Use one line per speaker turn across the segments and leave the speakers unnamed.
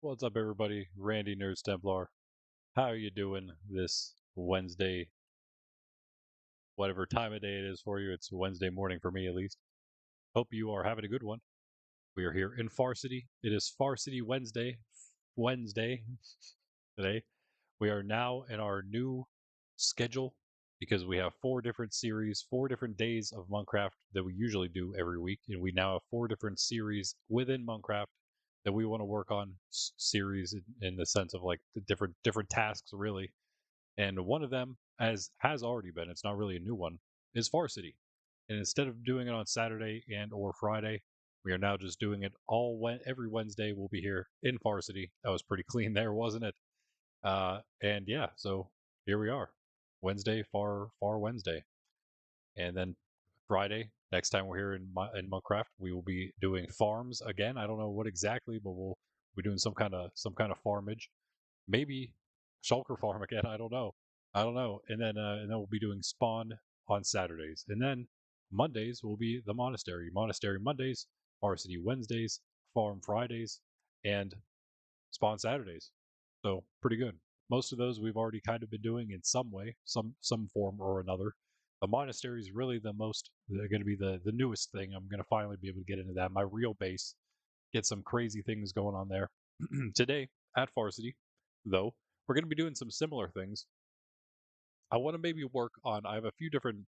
What's up, everybody? Randy Nerds Templar. How are you doing this Wednesday? Whatever time of day it is for you, it's Wednesday morning for me at least. Hope you are having a good one. We are here in Farcity. It is Farcity Wednesday today. We are now in our new schedule because we have 4 different series, 4 different days of Monkraft that we usually do every week, and we now have 4 different series within Monkraft that we want to work on series in the sense of like the different tasks really. And one of them, as has already been, it's not really a new one, is Farcity. And instead of doing it on Saturday and or Friday, we are now just doing it every Wednesday. We'll be here in Farcity. That was pretty clean there, wasn't it? And yeah, so here we are, Wednesday, far Wednesday, and then Friday. Next time we're here in Minecraft, we will be doing farms again. I don't know what exactly, but we'll be doing some kind of farmage. Maybe shulker farm again. I don't know. I don't know. And then we'll be doing spawn on Saturdays, and then Mondays will be the monastery. Monastery Mondays, varsity Wednesdays, farm Fridays, and spawn Saturdays. So pretty good. Most of those we've already kind of been doing in some way, some form or another. The monastery is really the most going to be the newest thing. I'm going to finally be able to get into that. My real base, get some crazy things going on there. Today at Varsity, though, we're going to be doing some similar things. I want to maybe work on. I have a few different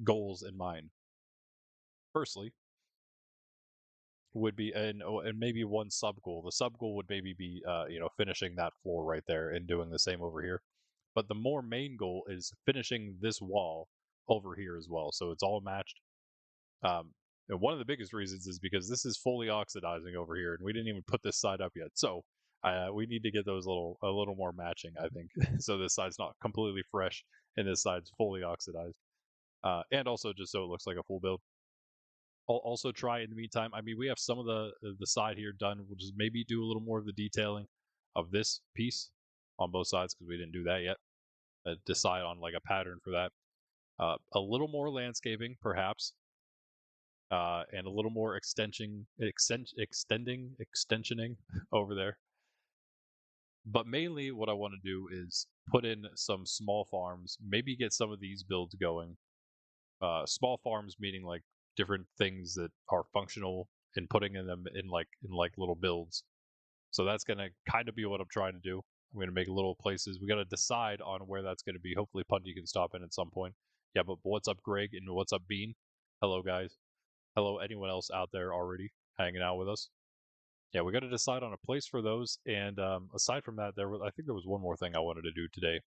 goals in mind. Firstly, would be and maybe one sub goal. The sub goal would maybe be finishing that floor right there and doing the same over here. But the more main goal is finishing this wall over here as well, so it's all matched. And one of the biggest reasons is because this is fully oxidizing over here, and we didn't even put this side up yet. So we need to get those a little more matching, I think. So this side's not completely fresh, and this side's fully oxidized. And also just so it looks like a full build. I'll also try in the meantime. I mean, we have some of the side here done. We'll just maybe do a little more of the detailing of this piece on both sides because we didn't do that yet. Decide on like a pattern for that. A little more landscaping, perhaps, and a little more extensioning over there. But mainly, what I want to do is put in some small farms. Maybe get some of these builds going. Small farms meaning like different things that are functional and putting in them in like little builds. So that's gonna kind of be what I'm trying to do. I'm gonna make little places. We gotta decide on where that's gonna be. Hopefully Punty can stop in at some point. Yeah, but what's up, Greg, and what's up, Bean? Hello, guys. Hello, anyone else out there already hanging out with us? Yeah, we got to decide on a place for those. And aside from that, I think there was one more thing I wanted to do today.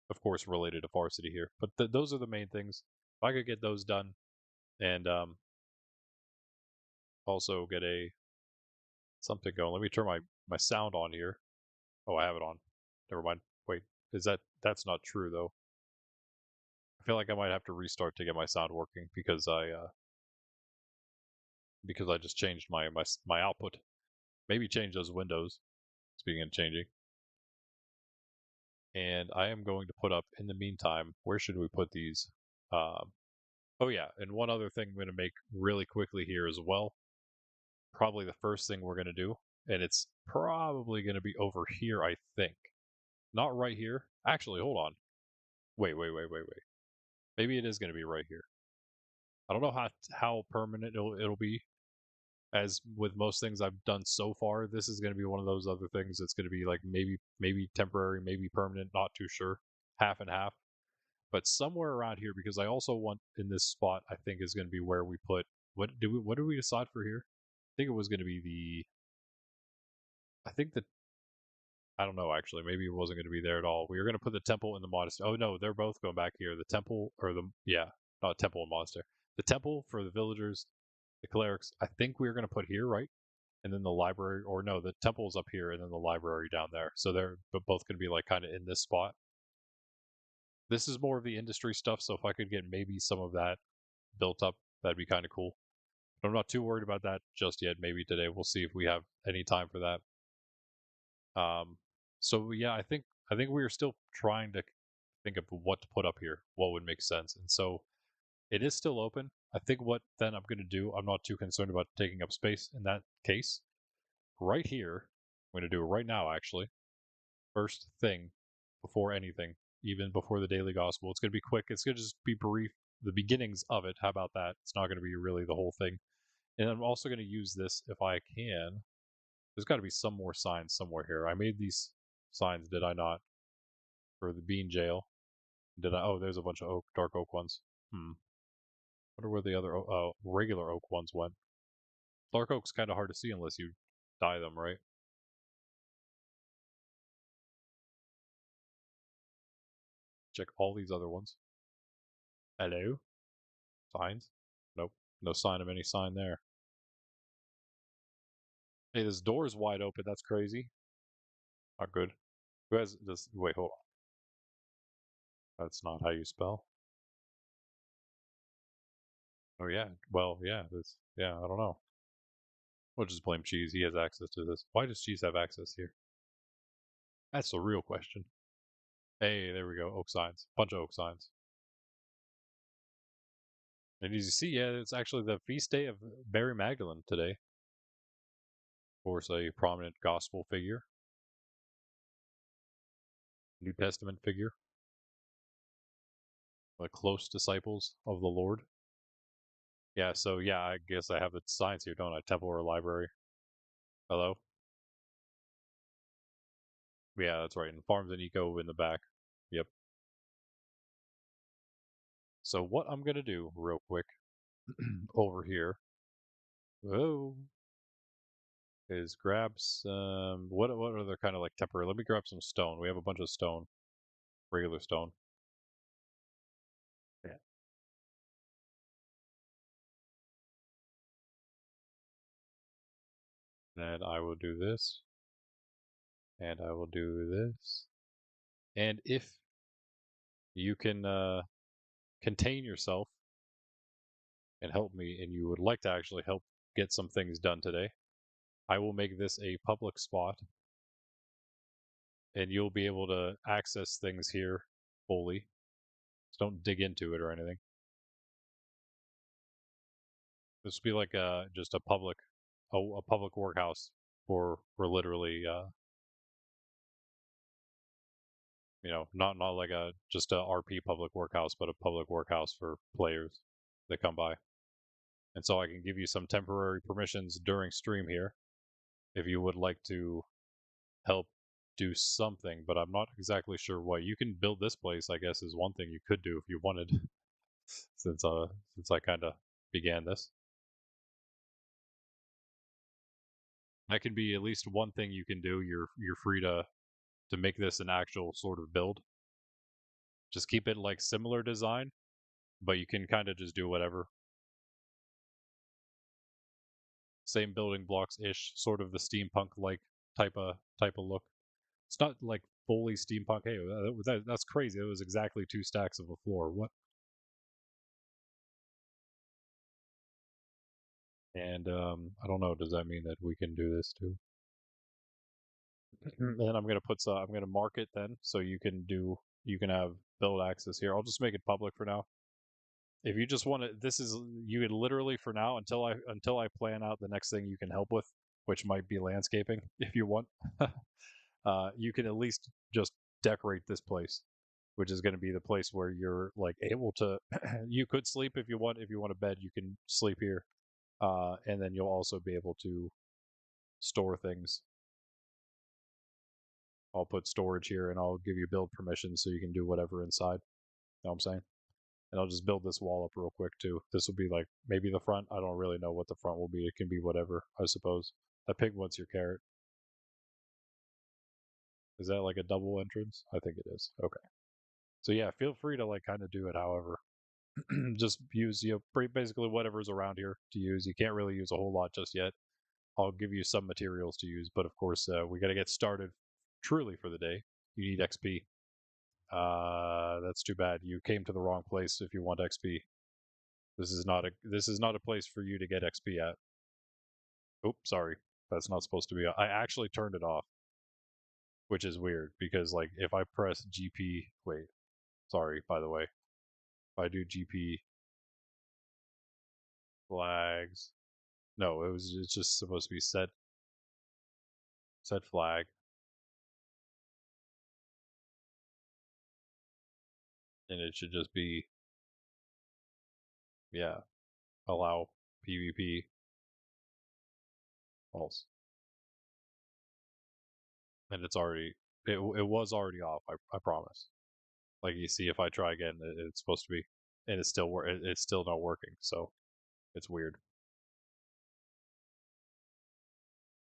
Of course, related to Varsity here, but those are the main things. If I could get those done, and also get a something going. Let me turn my sound on here. Oh, I have it on. Never mind. Wait, that's not true though? I feel like I might have to restart to get my sound working because I just changed my output. Maybe change those windows. Speaking of changing, and I am going to put up in the meantime. Where should we put these? Oh yeah, and one other thing I'm going to make really quickly here as well. Probably the first thing we're going to do, and it's probably going to be over here, I think. Not right here. Actually, hold on. Wait. Maybe it is going to be right here. I don't know how permanent it'll be. As with most things I've done so far, this is going to be one of those other things that's going to be like maybe temporary, maybe permanent, not too sure, half and half. But somewhere around here, because I also want in this spot, I think is going to be where we put what did we decide for here? I think it was going to be I think that I don't know actually. Maybe it wasn't going to be there at all. We were going to put the temple and the monastery. Oh no, they're both going back here. The temple or the not temple and monastery. The temple for the villagers, the clerics. I think we were going to put here, right? And then the library, or no, the temple's up here, and then the library down there. So they're both going to be like kind of in this spot. This is more of the industry stuff, so if I could get maybe some of that built up, that'd be kind of cool. But I'm not too worried about that just yet. Maybe today we'll see if we have any time for that. So yeah, I think we are still trying to think of what to put up here, what would make sense, and so it is still open. I think what then I'm going to do, I'm not too concerned about taking up space in that case. Right here, I'm going to do it right now, actually. First thing, before anything, even before the daily gospel. It's going to be quick. It's going to just be brief. The beginnings of it. How about that? It's not going to be really the whole thing. And I'm also going to use this if I can. There's got to be some more signs somewhere here. I made these signs, did I not? For the bean jail. Did I? Oh, there's a bunch of oak, dark oak ones. Wonder where the other regular oak ones went. Dark oak's kind of hard to see unless you dye them, right? Check all these other ones. Hello? Signs? Nope. No sign of any sign there. Hey, this door's wide open. That's crazy. Not good. Who has this? Wait, hold on. That's not how you spell. Oh, yeah. Well, yeah. Yeah, I don't know. We'll just blame Cheese. He has access to this. Why does Cheese have access here? That's the real question. Hey, there we go. Oak signs. Bunch of oak signs. And as you see, yeah, it's actually the feast day of Mary Magdalene today. Of course, a prominent gospel figure, New Testament figure, the close disciples of the Lord. Yeah, so yeah, I guess I have the signs here, don't I? Temple or library. Hello? Yeah, that's right. And Farms and Eco in the back. Yep. So what I'm gonna do real quick over here, oh, is grab some what other kind of like temporary. Let me grab some stone. We have a bunch of stone, regular stone. Yeah. And I will do this. And I will do this. And if you can contain yourself and help me, and you would like to actually help get some things done today, I will make this a public spot, and you'll be able to access things here fully. Just don't dig into it or anything. This will be like just a public workhouse for literally not like a just a RP public workhouse, but a public workhouse for players that come by. And so I can give you some temporary permissions during stream here if you would like to help do something, but I'm not exactly sure what. You can build this place, I guess, is one thing you could do if you wanted, since I kind of began this. That can be at least one thing you can do. You're free to make this an actual sort of build. Just keep it like similar design, but you can kind of just do whatever. Same building blocks ish, sort of the steampunk like type of look. It's not like fully steampunk. Hey, that's crazy. It was exactly 2 stacks of a floor. What? And I don't know. Does that mean that we can do this too? Then I'm gonna put I'm gonna mark it then, so you can have build access here. I'll just make it public for now. If you just want to, this is you can literally for now until I plan out the next thing you can help with, which might be landscaping if you want. You can at least just decorate this place, which is going to be the place where you're like able to. You could sleep if you want. If you want a bed, you can sleep here, and then you'll also be able to store things. I'll put storage here, and I'll give you build permission so you can do whatever inside. You know what I'm saying? And I'll just build this wall up real quick too. This will be like maybe the front. I don't really know what the front will be. It can be whatever, I suppose. That pig wants your carrot. Is that like a double entrance? I think it is. Okay. So yeah, feel free to like kind of do it however. Just use basically whatever's around here to use. You can't really use a whole lot just yet. I'll give you some materials to use, but of course we got to get started truly for the day. You need XP. That's too bad. You came to the wrong place if you want XP. This is not a place for you to get XP at. Oops, sorry. That's not supposed to be. I actually turned it off, which is weird because like if I press GP, wait, sorry, by the way. If I do GP flags, no, it's just supposed to be set Set flag. And it should just be, yeah, allow PvP false. And it's already, it was already off, I promise. Like you see, if I try again, it's supposed to be, and it's still it's still not working. So it's weird.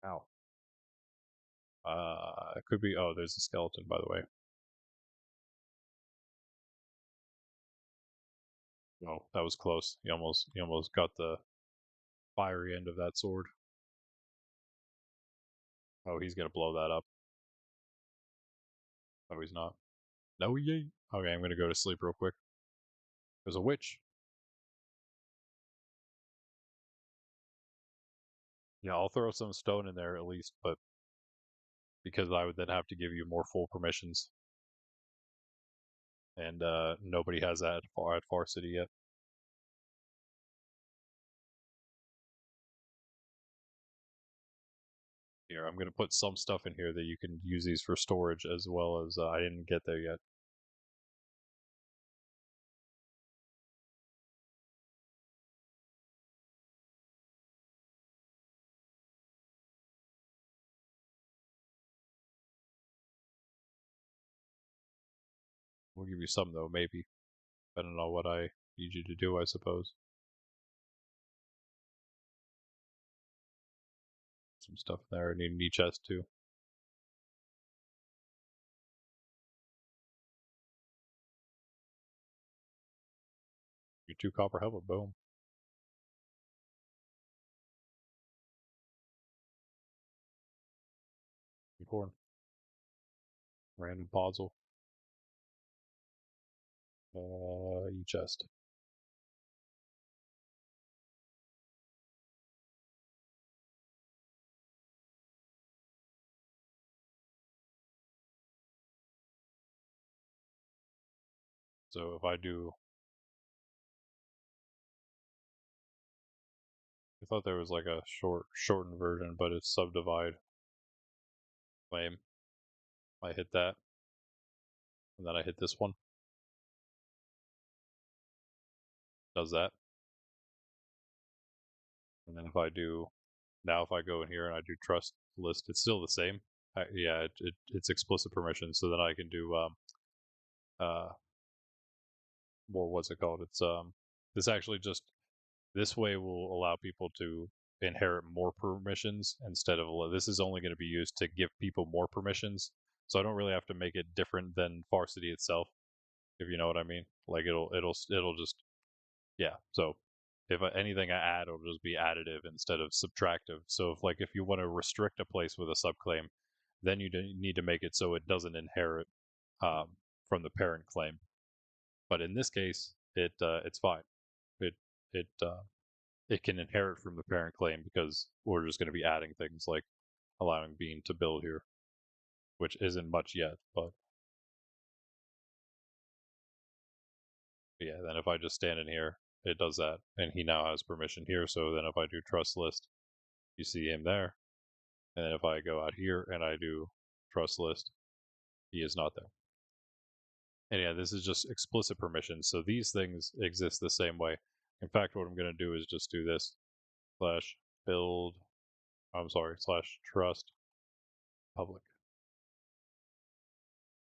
Ow. It could be. Oh, there's a skeleton, by the way. Oh, that was close. You almost got the fiery end of that sword. Oh, he's gonna blow that up. Oh, he's not. No, he ain't. Okay, I'm gonna go to sleep real quick. There's a witch. Yeah, I'll throw some stone in there at least, but because I would then have to give you more full permissions, and nobody has that at Farcity yet. Here, I'm gonna put some stuff in here that you can use these for storage as well as I didn't get there yet. We'll give you some though, maybe. I don't know what I need you to do, I suppose. Some stuff there. I need an chest too. Your 2 copper helmet, boom. Corn. Random puzzle. chest. So if I do, I thought there was like a shortened version, but it's subdivide. Lame. I hit that, and then I hit this one. Does that, and then if I do, now if I go in here and I do trust list, it's still the same. Yeah, it's explicit permission. So then I can do well, what's it called? It's this actually just this way will allow people to inherit more permissions instead of this is only going to be used to give people more permissions. So I don't really have to make it different than Farcity itself, if you know what I mean. Like it'll just yeah. So if anything I add, it'll just be additive instead of subtractive. So if you want to restrict a place with a subclaim, then you need to make it so it doesn't inherit um, from the parent claim. But in this case, it's fine. It it it can inherit from the parent claim because we're just going to be adding things like allowing Bean to build here, which isn't much yet. But yeah, then if I just stand in here, it does that, and he now has permission here. So then if I do trust list, you see him there, and then if I go out here and I do trust list, he is not there. And yeah, this is just explicit permission. So these things exist the same way. In fact, what I'm going to do is just do this slash build, I'm sorry, slash trust public.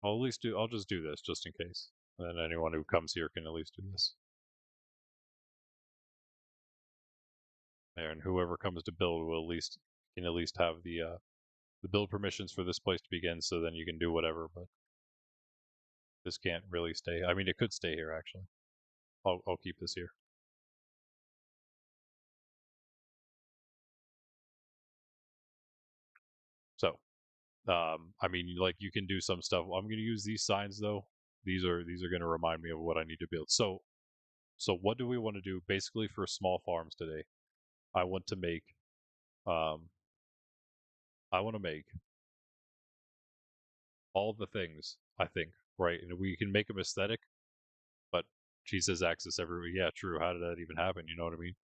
I'll just do this just in case. And then anyone who comes here can at least do this. And whoever comes to build will at least have the build permissions for this place to begin, so then you can do whatever, but this can't really stay. I mean, it could stay here actually. I'll keep this here. So, I mean, like you can do some stuff. I'm going to use these signs though. These are going to remind me of what I need to build. So what do we want to do basically for small farms today? I want to make, um, I want to make all the things. I think right, and we can make them aesthetic, but she says access everywhere. Yeah, true. How did that even happen? You know what I mean?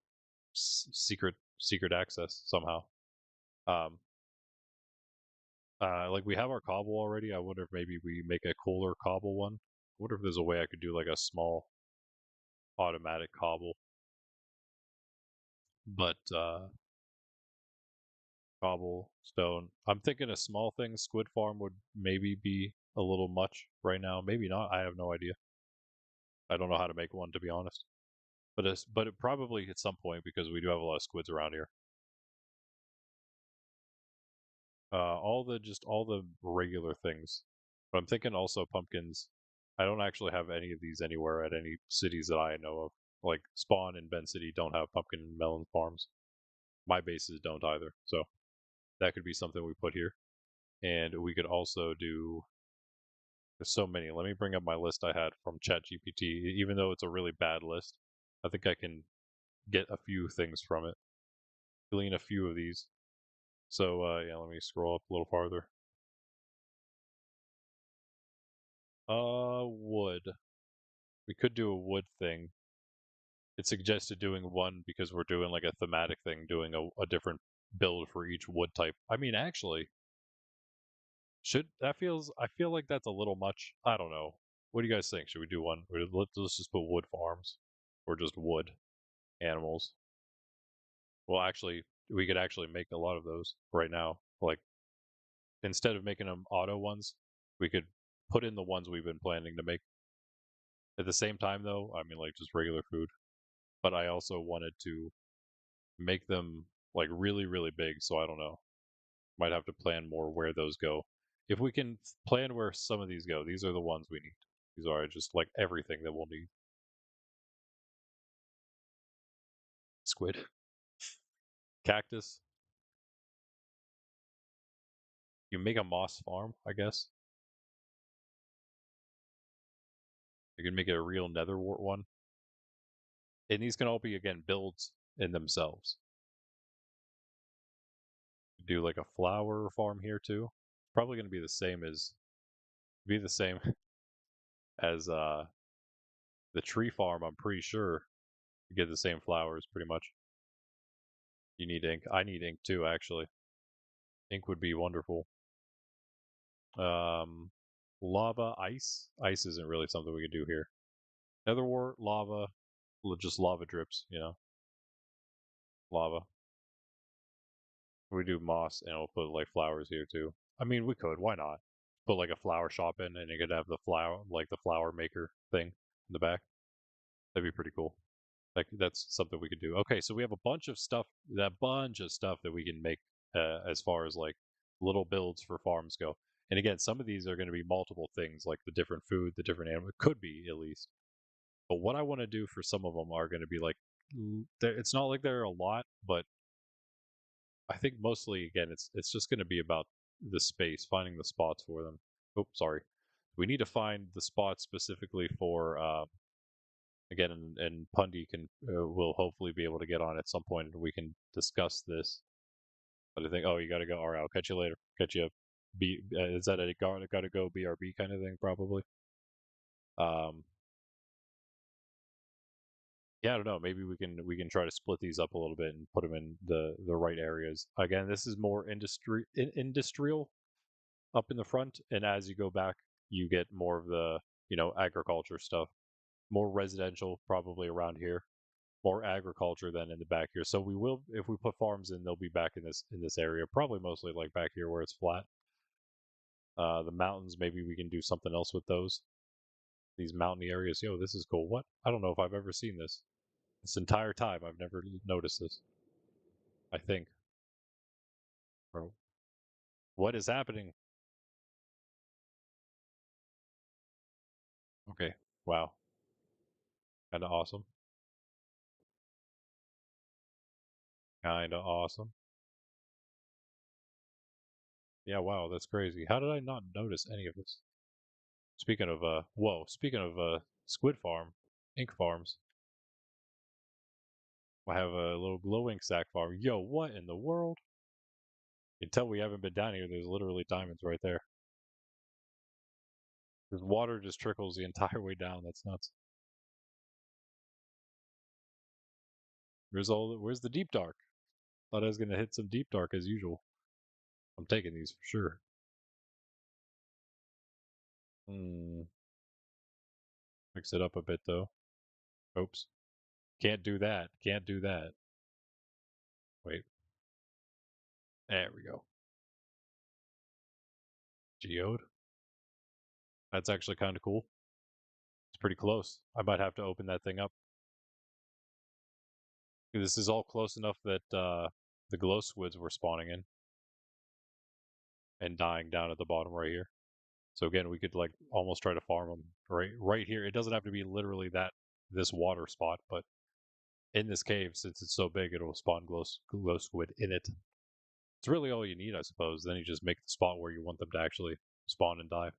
Secret access somehow. Um, Like we have our cobble already. I wonder if maybe we make a cooler cobble one. I wonder if there's a way I could do like a small automatic cobble. But cobblestone. I'm thinking a small thing, squid farm would maybe be a little much right now. Maybe not. I have no idea. I don't know how to make one to be honest. But it probably at some point because we do have a lot of squids around here. All the regular things. But I'm thinking also pumpkins. I don't actually have any of these anywhere at any cities that I know of. Like Spawn and Bend City don't have pumpkin and melon farms. My bases don't either. So that could be something we put here. And we could also do there's so many. Let me bring up my list I had from ChatGPT. Even though it's a really bad list, I think I can get a few things from it. Glean a few of these. So yeah, let me scroll up a little farther. Wood. We could do a wood thing. It suggested doing one because we're doing like a thematic thing, doing a different build for each wood type. I mean, actually, should that feels? I feel like that's a little much. I don't know. What do you guys think? Should we do one? Let's just put wood farms, or just wood animals. Well, actually, we could actually make a lot of those right now. Like instead of making them auto ones, we could put in the ones we've been planning to make. At the same time, though, I mean, like just regular food. But I also wanted to make them like really, really big. So I don't know. Might have to plan more where those go. If we can plan where some of these go, these are the ones we need. These are just like everything that we'll need. Squid, cactus. You make a moss farm, I guess. You can make it a real netherwort one. And these can all be again builds in themselves. Do like a flower farm here too. Probably going to be the same as the tree farm. I'm pretty sure you get the same flowers pretty much. You need ink. I need ink too, actually. Ink would be wonderful. Um, lava, ice. Ice isn't really something we could do here. Netherwort, lava, just lava drips. Lava. We do moss, and we'll put like flowers here too. I mean, we could. Why not? Put like a flower shop in, and you could have the flower, like the flower maker thing in the back. That'd be pretty cool. Like that's something we could do. Okay, so we have a bunch of stuff, that we can make as far as like little builds for farms go. And again, some of these are going to be multiple things, like the different food, the different animal. It could be at least. But what I want to do for some of them are going to be like, it's not like there are a lot, but I think mostly again, it's just going to be about the space, finding the spots for them. Oh, sorry. We need to find the spots specifically for again, and Pundy can will hopefully be able to get on at some point, and we can discuss this. But I think, oh, you got to go. All right, I'll catch you later. Catch you. Is that a got to go BRB kind of thing? Probably. Um, yeah, I don't know. Maybe we can try to split these up a little bit and put them in the right areas. Again, this is more industrial up in the front, and as you go back, you get more of the agriculture stuff, more residential probably around here, more agriculture than in the back here. So we will, if we put farms in, they'll be back in this area, probably mostly like back here where it's flat. The mountains, maybe we can do something else with those. These mountainy areas. Yo, this is cool. What? I don't know if I've ever seen this. This entire time, I've never noticed this. I think. Bro, what is happening? Okay. Wow. Kind of awesome. Kind of awesome. Yeah. Wow. That's crazy. How did I not notice any of this? Speaking of whoa. Speaking of squid farm, ink farms. I have a little glowing sack farm. Yo, what in the world? You can tell we haven't been down here. There's literally diamonds right there. There's water just trickles the entire way down. That's nuts. Where's the deep dark? Thought I was gonna hit some deep dark as usual. I'm taking these for sure. Hmm. Mix it up a bit though. Oops. Can't do that. Can't do that. Wait. There we go. Geode. That's actually kind of cool. It's pretty close. I might have to open that thing up. This is all close enough that the glow squids were spawning in and dying down at the bottom right here. So again, we could like almost try to farm them right here. It doesn't have to be literally this water spot, but in this cave, since it's so big, it'll spawn glow squid in it. It's really all you need, I suppose. Then you just make the spot where you want them to actually spawn and die.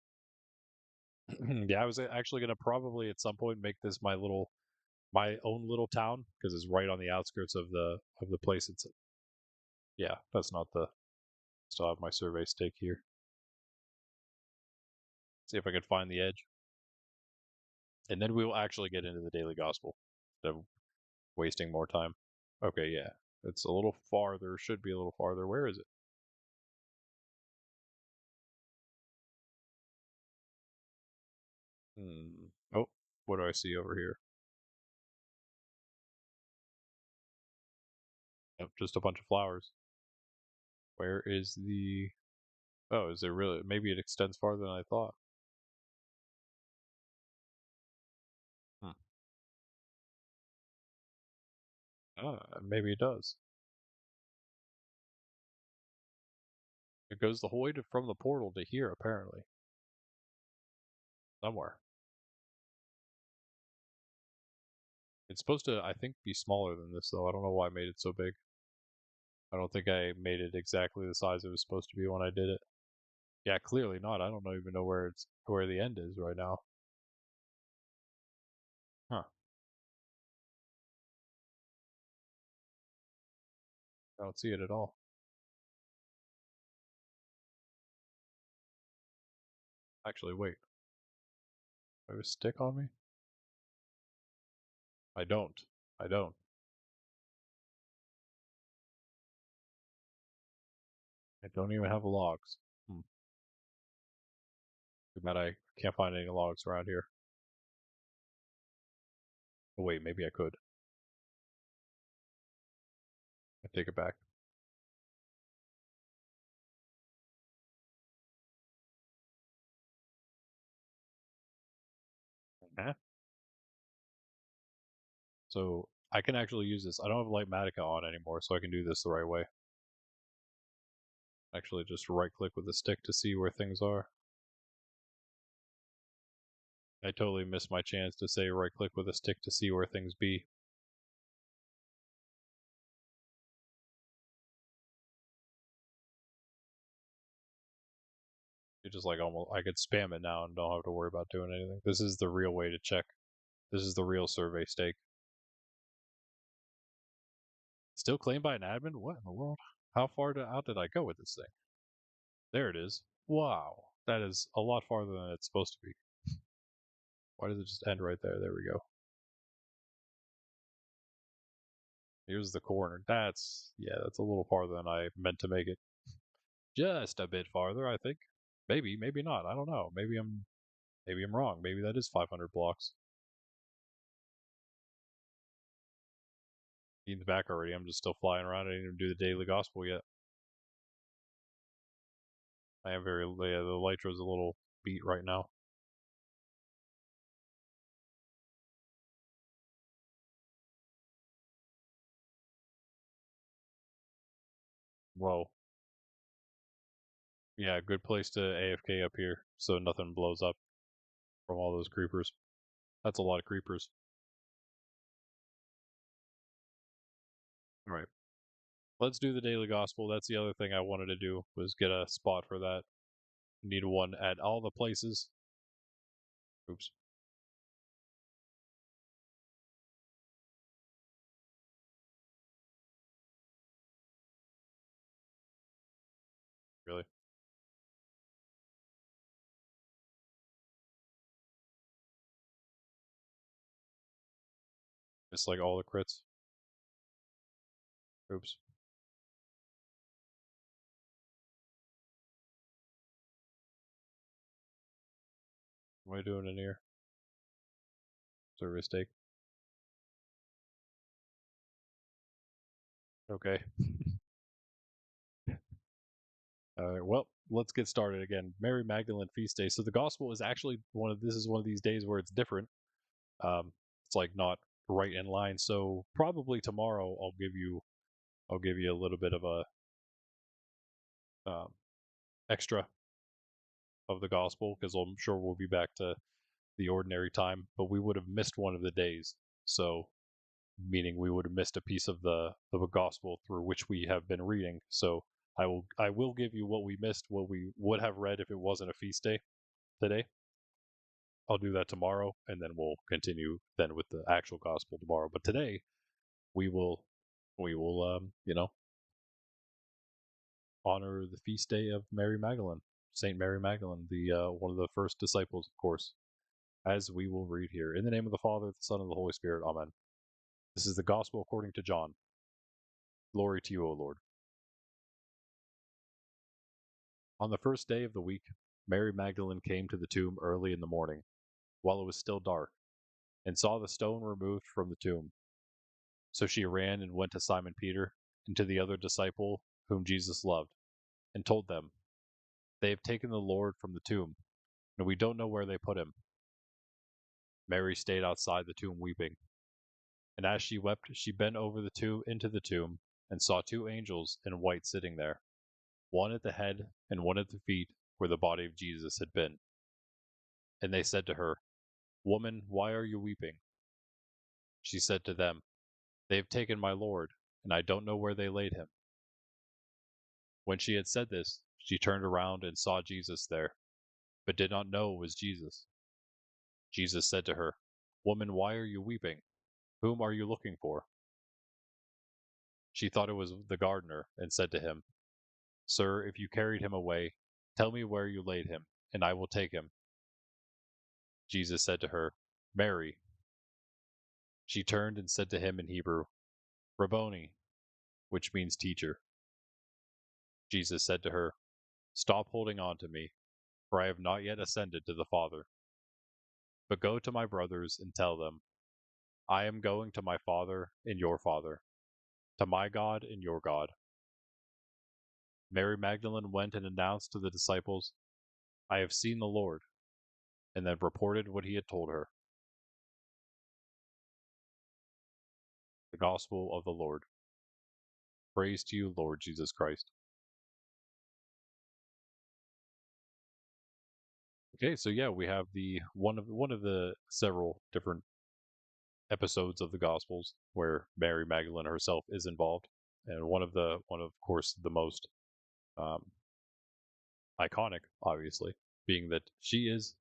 Yeah, I was actually gonna probably at some point make this my own little town because it's right on the outskirts of the place. It's yeah, that's not the. Still have my survey stake here. See if I can find the edge, and then we will actually get into the daily gospel instead of wasting more time. Okay, yeah, it's a little farther. Should be a little farther. Where is it? Oh, what do I see over here? Yep, just a bunch of flowers. Where is the? Oh, is there really? Maybe it extends farther than I thought. Hmm. Maybe it does. It goes the whole way from the portal to here, apparently. Somewhere. It's supposed to, I think, be smaller than this, though. I don't know why I made it so big. I don't think I made it exactly the size it was supposed to be when I did it. Yeah, clearly not. I don't even know where the end is right now. Huh. I don't see it at all. Actually, wait. Do I have a stick on me? I don't. I don't. I don't even have logs. Too bad I can't find any logs around here. Oh, wait, maybe I could. I take it back. Huh? So I can actually use this. I don't have Lightmatica on anymore, so I can do this the right way. Actually, just right click with the stick to see where things are. I totally missed my chance to say right click with a stick to see where things be. You just like almost, I could spam it now and don't have to worry about doing anything. This is the real way to check. This is the real survey stake. Still claimed by an admin? What in the world? How far out did I go with this thing? There it is. Wow. That is a lot farther than it's supposed to be. Why does it just end right there? There we go. Here's the corner. Yeah, that's a little farther than I meant to make it. Just a bit farther, I think. Maybe, maybe not. I don't know. Maybe I'm wrong. Maybe that is 500 blocks. He's back already. I'm just still flying around. I didn't even do the daily gospel yet. I am very, yeah, the Lytra's a little beat right now. Whoa. Yeah, good place to AFK up here so nothing blows up from all those creepers. That's a lot of creepers. All right. Let's do the daily gospel. That's the other thing I wanted to do was get a spot for that. Need one at all the places. Oops. Really? It's like all the crits. Oops. What am I doing in here? Service take. Okay. All right. Well, let's get started again. Mary Magdalene feast day. So the gospel is actually this is one of these days where it's different. It's like not right in line. So probably tomorrow I'll give you a little bit of a um, extra of the gospel because I'm sure we'll be back to the ordinary time, but we would have missed one of the days. So meaning we would have missed a piece of the gospel through which we have been reading. So I will give you what we missed, what we would have read if it wasn't a feast day today. I'll do that tomorrow, and then we'll continue then with the actual gospel tomorrow. But today we will honor the feast day of Mary Magdalene, Saint Mary Magdalene, the one of the first disciples, of course. As we will read here, in the name of the Father, the Son, and the Holy Spirit. Amen. This is the gospel according to John. Glory to you, O Lord. On the first day of the week, Mary Magdalene came to the tomb early in the morning, while it was still dark, and saw the stone removed from the tomb. So she ran and went to Simon Peter and to the other disciple whom Jesus loved, and told them, "They have taken the Lord from the tomb, and we don't know where they put him." Mary stayed outside the tomb weeping. And as she wept, she bent over into the tomb, and saw two angels in white sitting there, one at the head and one at the feet where the body of Jesus had been. And they said to her, "Woman, why are you weeping?" She said to them, "They have taken my Lord, and I don't know where they laid him." When she had said this, she turned around and saw Jesus there, but did not know it was Jesus. Jesus said to her, "Woman, why are you weeping? Whom are you looking for?" She thought it was the gardener, and said to him, "Sir, if you carried him away, tell me where you laid him, and I will take him." Jesus said to her, "Mary." She turned and said to him in Hebrew, "Rabboni," which means teacher. Jesus said to her, "Stop holding on to me, for I have not yet ascended to the Father. But go to my brothers and tell them, I am going to my Father and your Father, to my God and your God." Mary Magdalene went and announced to the disciples, "I have seen the Lord," and then reported what he had told her. The Gospel of the Lord. Praise to you, Lord Jesus Christ. Okay, so yeah, we have the one of the several different episodes of the Gospels where Mary Magdalene herself is involved, and one of course the most um, iconic, obviously, being that she's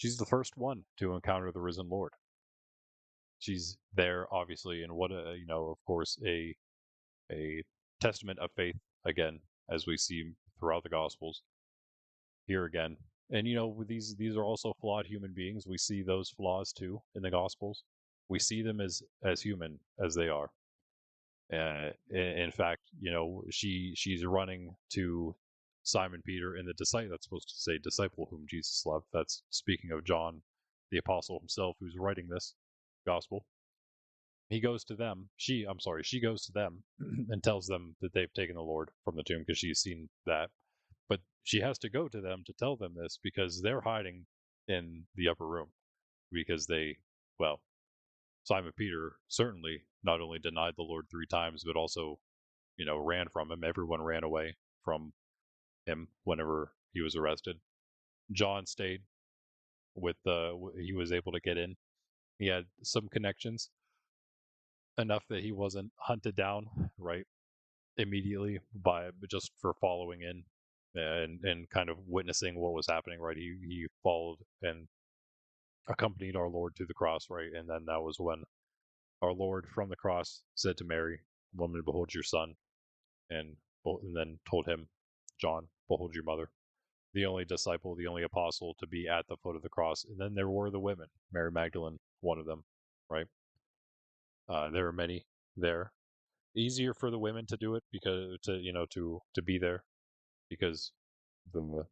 the first one to encounter the risen Lord. She's there, obviously, and what a of course a testament of faith again, as we see throughout the Gospels here again. And with these are also flawed human beings. We see those flaws too in the Gospels. We see them as human as they are. In fact, she's running to Simon Peter and the disciple. That's supposed to say disciple whom Jesus loved. That's speaking of John, the apostle himself, who's writing this gospel. He goes to them. She goes to them and tells them that they've taken the Lord from the tomb because she's seen that. But she has to go to them to tell them this because they're hiding in the upper room because well, Simon Peter certainly not only denied the Lord 3 times, but also, ran from him. Everyone ran away from him whenever he was arrested. John stayed he was able to get in. He had some connections enough that he wasn't hunted down right immediately by just for following in and kind of witnessing what was happening. Right, he followed and accompanied our Lord to the cross. Right, and then that was when our Lord from the cross said to Mary, "Woman, behold your son," and then told him, "John, behold your mother." The only disciple, the only apostle to be at the foot of the cross. And then there were the women, Mary Magdalene, one of them, right? There are many there. Easier for the women to do it because to be there because the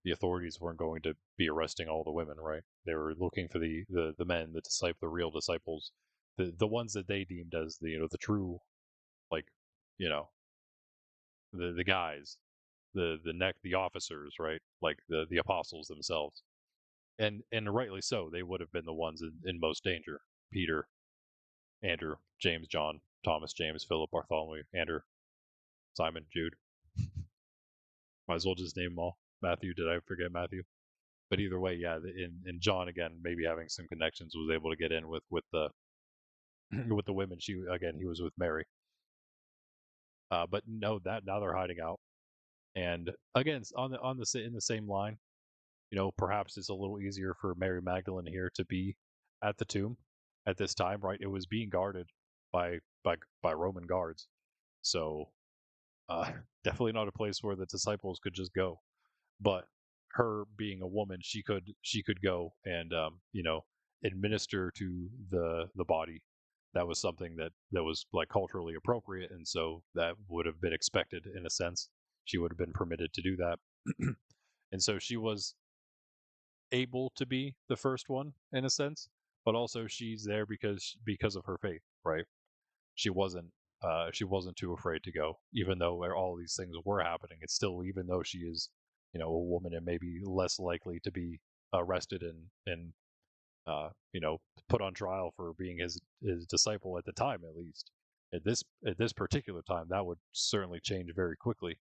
the authorities weren't going to be arresting all the women, right? They were looking for the men, the real disciples, the ones that they deemed as the true, like, you know the guys, the officers, right? Like the apostles themselves, and rightly so. They would have been the ones in most danger. Peter, Andrew, James, John, Thomas, James, Philip, Bartholomew, Andrew, Simon, Jude. Might as well just name them all. Matthew, did I forget Matthew? But either way, yeah. In John again, maybe having some connections, was able to get in with the with the women. He was with Mary. But no, that now they're hiding out. And again, in the same line, perhaps it's a little easier for Mary Magdalene here to be at the tomb at this time, right? It was being guarded by Roman guards, so uh, definitely not a place where the disciples could just go. But her being a woman, she could go and administer to the body. That was something that was like culturally appropriate, and so that would have been expected in a sense. She would have been permitted to do that. And so she was able to be the first one in a sense, but also she's there because of her faith, right? She wasn't too afraid to go, even though all these things were happening. It's still, even though she is, a woman and maybe less likely to be arrested and put on trial for being his disciple at the time, at least. At this particular time, that would certainly change very quickly.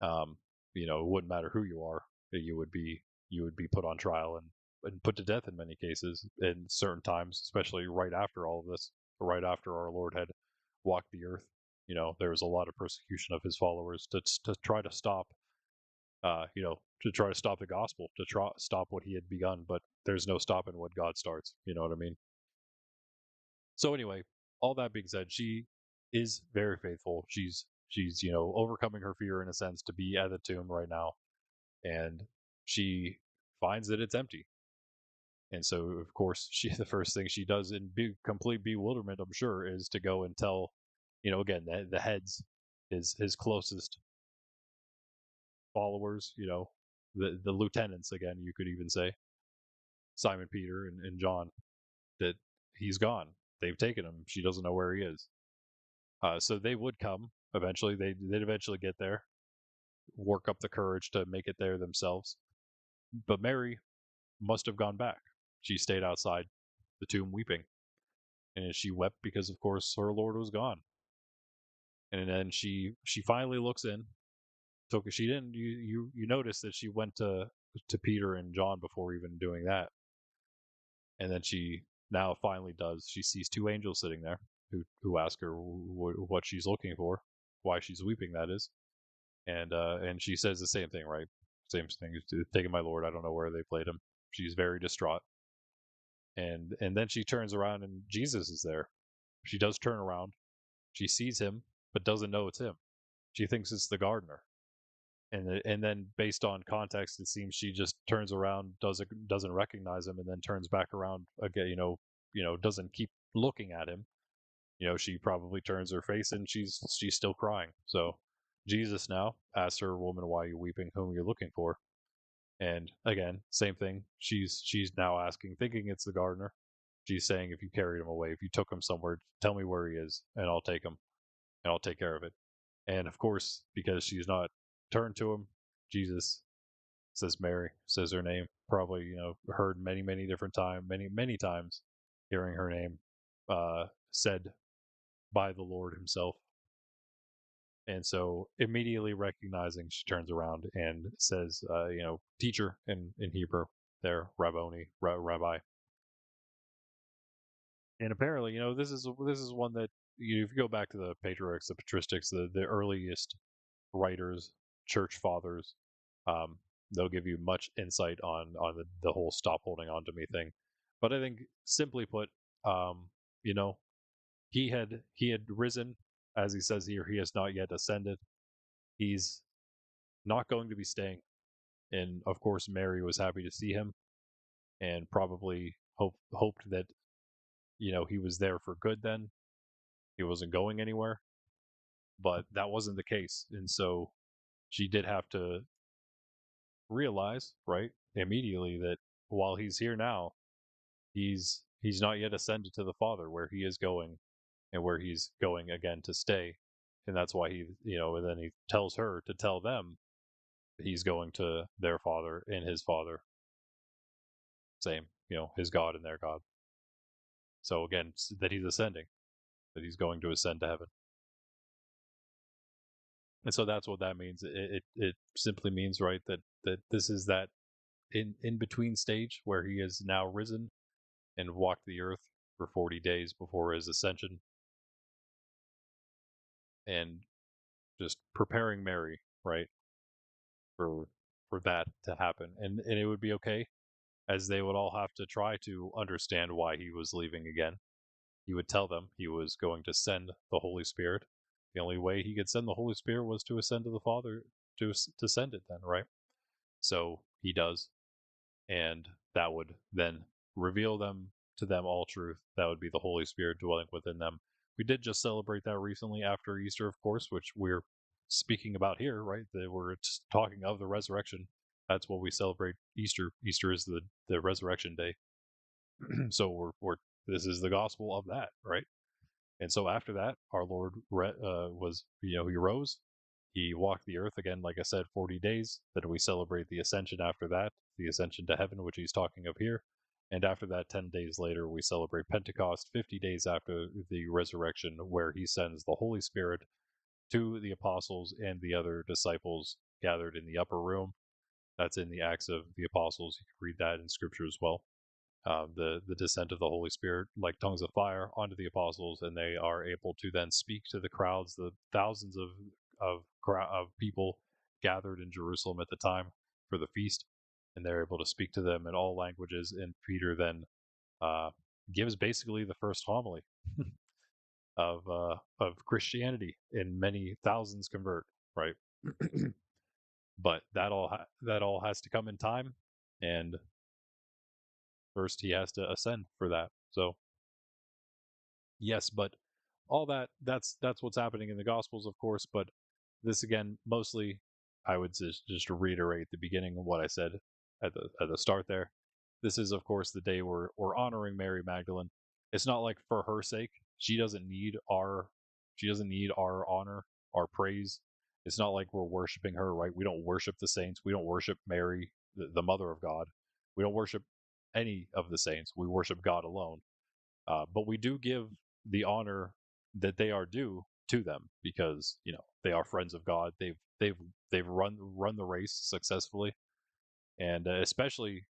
um, it wouldn't matter who you are, you would be put on trial and put to death in many cases in certain times, especially right after all of this, right after our Lord had walked the earth. There was a lot of persecution of his followers to try to stop, to try to stop the gospel, to stop what he had begun. But there's no stopping what God starts. You know what I mean? So anyway, all that being said, she is very faithful. She's overcoming her fear in a sense to be at the tomb right now, and she finds that it's empty. And so, of course, the first thing she does in complete bewilderment, I'm sure, is to go and tell, again, the heads, his closest followers, the lieutenants, again, you could even say, Simon Peter and John, that he's gone. They've taken him. She doesn't know where he is. So they would come eventually. They'd eventually get there, work up the courage to make it there themselves. But Mary must have gone back. She stayed outside the tomb weeping, and she wept because, of course, her Lord was gone. And then she finally looks in. So she didn't. You notice that she went to Peter and John before even doing that, and then she now finally does. She sees two angels sitting there who ask her what she's looking for, why she's weeping. That is, and she says the same thing, right? Same thing. Taking my Lord. I don't know where they played him. She's very distraught, and then she turns around and Jesus is there. She does turn around. She sees him, but doesn't know it's him. She thinks it's the gardener, and then based on context, it seems she just turns around, doesn't recognize him, and then turns back around again. Doesn't keep looking at him. She probably turns her face and she's still crying. So Jesus now asks her, "Woman, why are you weeping? Whom are you looking for?" And again, same thing. She's now asking, thinking it's the gardener. She's saying, "If you carried him away, if you took him somewhere, tell me where he is, and I'll take him, and I'll take care of it." And of course, because she's not turned to him, Jesus says Mary, says her name. Probably, heard many different times, many times, hearing her name said by the Lord himself. And so immediately recognizing, she turns around and says, teacher in Hebrew, there, Rabboni, rabbi. And apparently, this is one that, if you go back to the patriarchs, the patristics, the earliest writers, church fathers, um, they'll give you much insight on the whole "stop holding on to me" thing. But I think, simply put, you know, he had risen, as he says here. He has not yet ascended. He's not going to be staying. And of course, Mary was happy to see him, and probably hoped that he was there for good. Then he wasn't going anywhere, but that wasn't the case, and so she did have to realize, right, immediately that while he's here now, he's not yet ascended to the Father, where he is going and where he's going again to stay. And that's why he, and then he tells her to tell them he's going to their Father and his Father, same, his God and their God. So again, that he's ascending, that he's going to ascend to heaven. And so that's what that means. It simply means, right, that this is that in between stage where he is now risen and walked the earth for 40 days before his ascension, and just preparing Mary, right, for that to happen. And it would be okay, as they would all have to try to understand why he was leaving again. He would tell them he was going to send the Holy Spirit. The only way he could send the Holy Spirit was to ascend to the Father, to send it then, right? So he does, and that would then reveal them to them all truth. That would be the Holy Spirit dwelling within them. We did just celebrate that recently after Easter, of course, which we're speaking about here, right? That we're talking of the resurrection. That's what we celebrate Easter. Easter is the resurrection day. So we're this is the gospel of that, right? And so after that, our Lord was, he rose. He walked the earth again, like I said, 40 days. Then we celebrate the ascension after that, the ascension to heaven, which he's talking of here. And after that, 10 days later, we celebrate Pentecost, 50 days after the resurrection, where he sends the Holy Spirit to the apostles and the other disciples gathered in the upper room. That's in the Acts of the Apostles. You can read that in Scripture as well. The descent of the Holy Spirit like tongues of fire onto the apostles, and they are able to then speak to the crowds, the thousands of people gathered in Jerusalem at the time for the feast, and they're able to speak to them in all languages. And Peter then uh, gives basically the first homily of Christianity, and many thousands convert. Right, but that all has to come in time, and first he has to ascend for that. So yes, but all that's what's happening in the Gospels, of course. But this again, mostly, I would just reiterate the beginning of what I said at the start there. This is, of course, the day we're honoring Mary Magdalene. It's not like for her sake. She doesn't need our honor, our praise. It's not like we're worshiping her, right? We don't worship the saints. We don't worship Mary, the mother of God. We don't worship any of the saints. We worship God alone. But we do give the honor that they are due to them, because they are friends of God. They've run the race successfully, and especially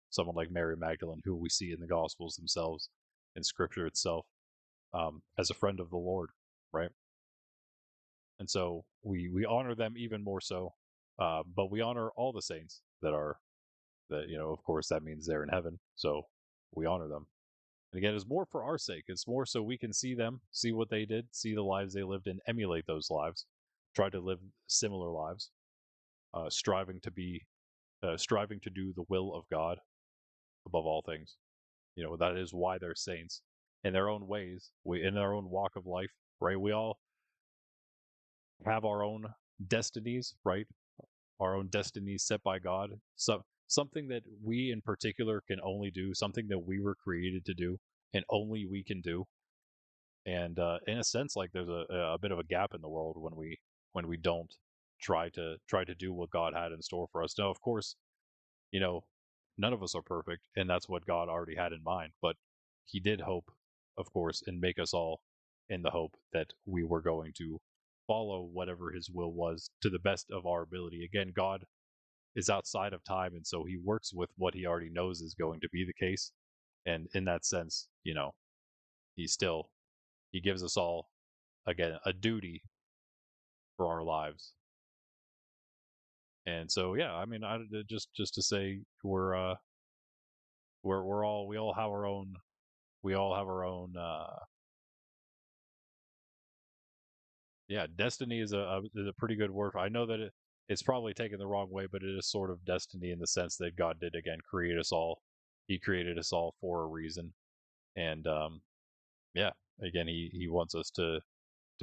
someone like Mary Magdalene, who we see in the Gospels themselves, in Scripture itself, as a friend of the Lord, right? And so we honor them even more so, but we honor all the saints that of course that means they're in heaven, so we honor them. And again, it's more for our sake. It's more so we can see them, see what they did, see the lives they lived, and emulate those lives. Try to live similar lives, striving to do the will of God above all things. That is why they're saints in their own ways. We in our own walk of life, right? We all have our own destinies, right? Our own destinies set by God. So something that we in particular can only do, something that we were created to do, and only we can do. And in a sense, like there's a bit of a gap in the world when we don't try to do what God had in store for us. Now, of course, you know, none of us are perfect, and that's what God already had in mind. But He did hope, of course, and make us all in the hope that we were going to follow whatever His will was to the best of our ability. Again, God is outside of time, and so He works with what He already knows is going to be the case. And in that sense, He still He gives us all, again, a duty for our lives. And so, yeah, I mean, just to say, we all have our own, we all have our own, yeah, destiny is a pretty good word. I know that it's probably taken the wrong way, but it is sort of destiny in the sense that God did again create us all. He created us all for a reason, and yeah, again, he wants us to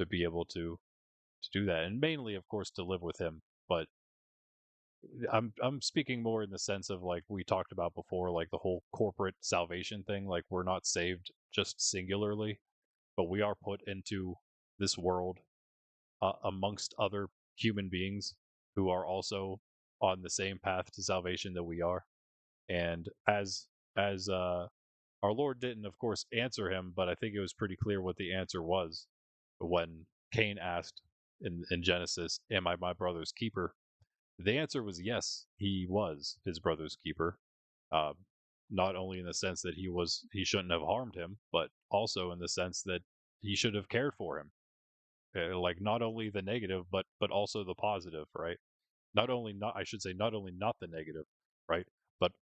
be able to do that, and mainly, of course, to live with Him. But I'm speaking more in the sense of like we talked about before, like the whole corporate salvation thing. Like we're not saved just singularly, but we are put into this world amongst other human beings who are also on the same path to salvation that we are. And as our Lord didn't, of course, answer him, but I think it was pretty clear what the answer was when Cain asked in Genesis, "Am I my brother's keeper?" The answer was yes, he was his brother's keeper. Um, Not only in the sense that he shouldn't have harmed him, but also in the sense that he should have cared for him. Like not only the negative, but also the positive, right? Not only not I should say not only not the negative, right?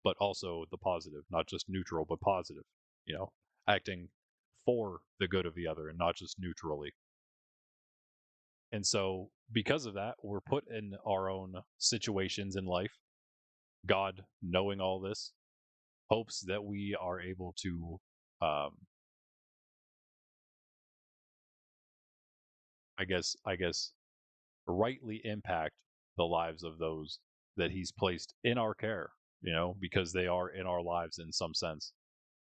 But also the positive, not just neutral, but positive. You know, acting for the good of the other and not just neutrally. And so, because of that, we're put in our own situations in life. God, knowing all this, hopes that we are able to, um, I guess, rightly impact the lives of those that He's placed in our care. You know, because they are in our lives in some sense,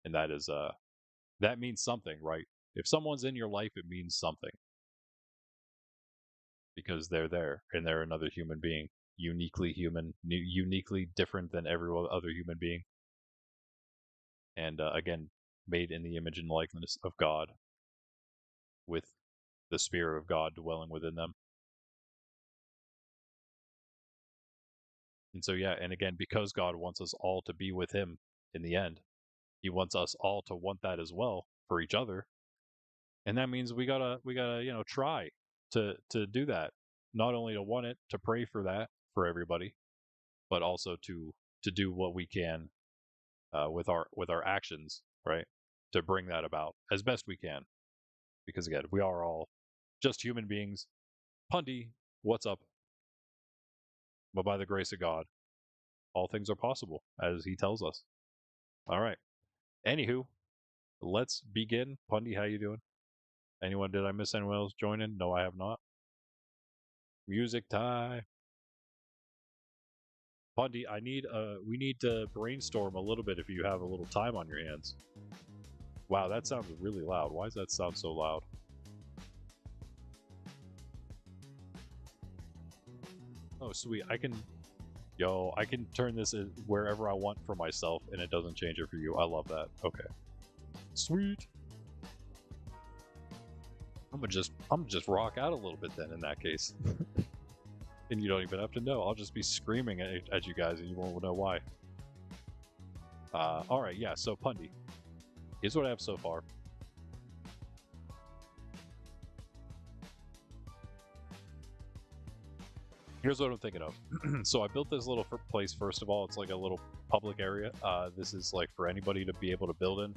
and that means something, right? If someone's in your life, it means something because they're there and they're another human being, uniquely human, uniquely different than every other human being, and again, made in the image and likeness of God, with the Spirit of God dwelling within them. And so, yeah, and again, because God wants us all to be with Him in the end, He wants us all to want that as well for each other, and that means we gotta try to do that. Not only to want it, to pray for that for everybody, but also to do what we can with our actions, right, to bring that about as best we can. Because again, we are all just human beings. Pundy, what's up? But by the grace of God, all things are possible, as He tells us. All right. Anywho, let's begin. Pundy, how you doing? Anyone? Did I miss anyone else joining? No, I have not. Music time. Pundy, we need to brainstorm a little bit if you have a little time on your hands. Wow, that sounds really loud. Why does that sound so loud? Oh, sweet. I can turn this wherever I want for myself and it doesn't change it for you. I love that. Okay. Sweet. I'm gonna just rock out a little bit then in that case. And you don't even have to know. I'll just be screaming at you guys and you won't know why. All right, yeah, so Pundy. Here's what I have so far. Here's what I'm thinking of. So I built this little place, first of all. It's like a little public area. This is like for anybody to be able to build in.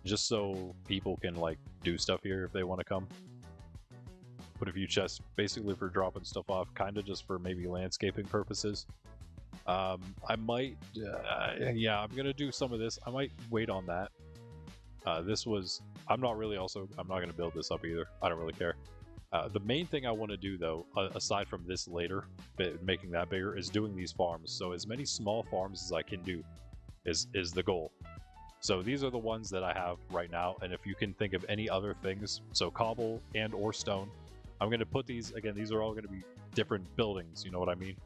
Just so people can like do stuff here if they want to come. Put a few chests basically for dropping stuff off, kind of just for maybe landscaping purposes. I might, yeah, I'm gonna do some of this. I might wait on that. I'm not gonna build this up either. I don't really care. The main thing I want to do though, aside from this later, making that bigger, is doing these farms. So as many small farms as I can do is the goal. So these are the ones that I have right now, and if you can think of any other things, so cobble and or stone, I'm going to put these, again, these are all going to be different buildings, you know what I mean?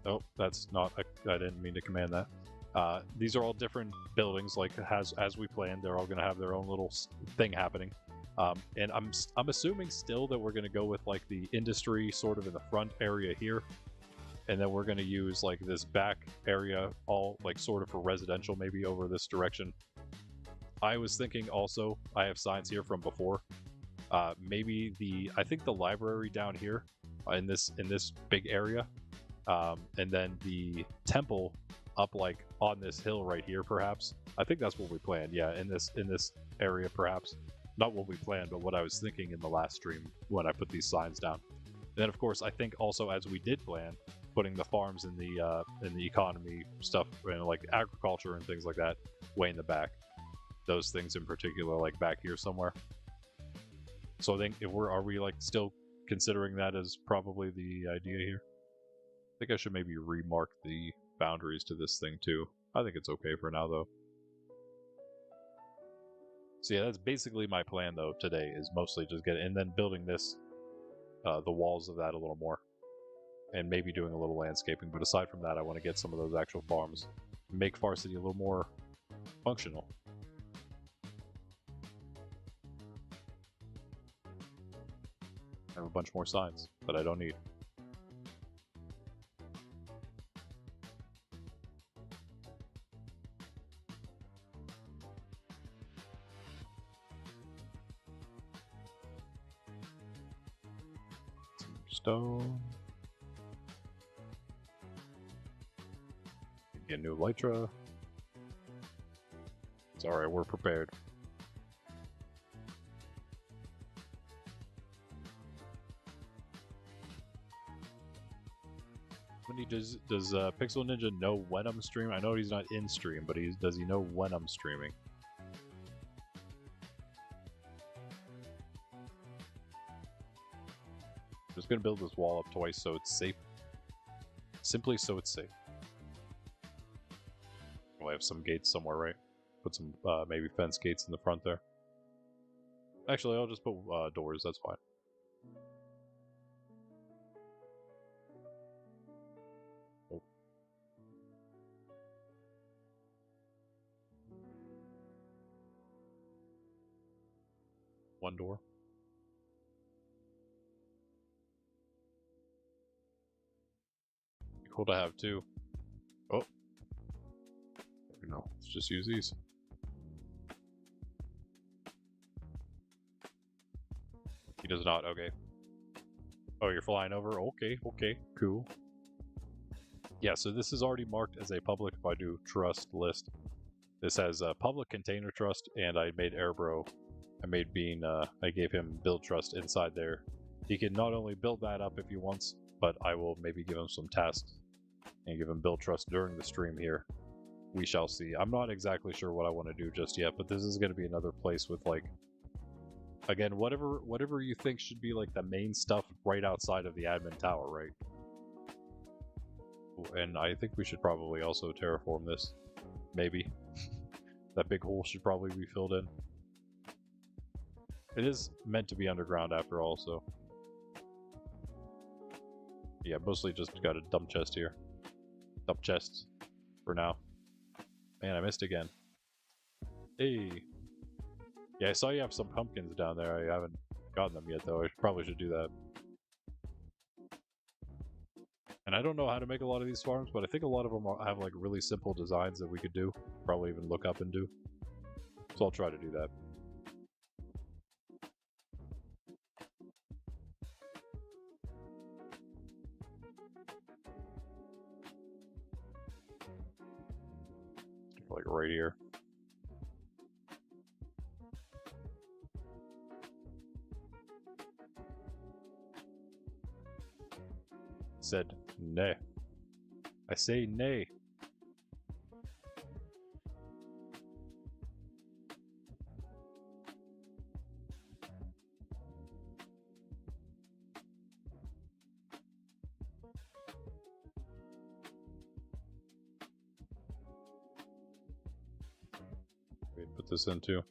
Oh, that's not, I didn't mean to command that. These are all different buildings, like as we planned, they're all going to have their own little thing happening. And I'm assuming still that we're going to go with like the industry sort of in the front area here, and then we're going to use like this back area all like sort of for residential, maybe over this direction. I was thinking also, I have signs here from before, maybe I think the library down here in this big area, and then the temple up like on this hill right here, perhaps. I think that's what we planned. Yeah, in this area, perhaps. Not what we planned, but what I was thinking in the last stream when I put these signs down. And then, of course, I think also as we did plan, putting the farms in the economy stuff, like agriculture and things like that, way in the back. Those things in particular, like back here somewhere. So I think are we like still considering that as probably the idea here? I think I should maybe remark the boundaries to this thing too. I think it's okay for now though. So yeah, that's basically my plan though today, is mostly just get it, and then building this, the walls of that a little more. And maybe doing a little landscaping, but aside from that, I want to get some of those actual farms, make Farcity a little more functional. I have a bunch more signs that I don't need. Some stone. Get a new Elytra. It's alright, we're prepared. Does Pixel Ninja know when I'm streaming? I know he's not in stream, but does he know when I'm streaming? I'm just gonna build this wall up twice so it's safe. Simply so it's safe. We'll have some gates somewhere, right? Put some maybe fence gates in the front there. Actually, I'll just put doors, that's fine. Oh. One door. Be cool to have two. Oh. No, let's just use these. He does not, okay. Oh, you're flying over? Okay, okay, cool. Yeah, so this is already marked as a public if I do trust list. This has a public container trust, and I made Airbro. I gave him build trust inside there. He can not only build that up if he wants, but I will maybe give him some tasks and give him build trust during the stream here. We shall see. I'm not exactly sure what I want to do just yet, but this is going to be another place with, like, again, whatever you think should be like the main stuff right outside of the admin tower, right? And I think we should probably also terraform this. Maybe. That big hole should probably be filled in. It is meant to be underground after all, so... Yeah, mostly just got a dump chest here. Dump chests. For now. Man, I missed again. Hey! Yeah, I saw you have some pumpkins down there. I haven't gotten them yet, though. I probably should do that. And I don't know how to make a lot of these farms, but I think a lot of them have like really simple designs that we could do. Probably even look up and do. So I'll try to do that. Like right here. Said nay. I say nay. Wait, put this in too.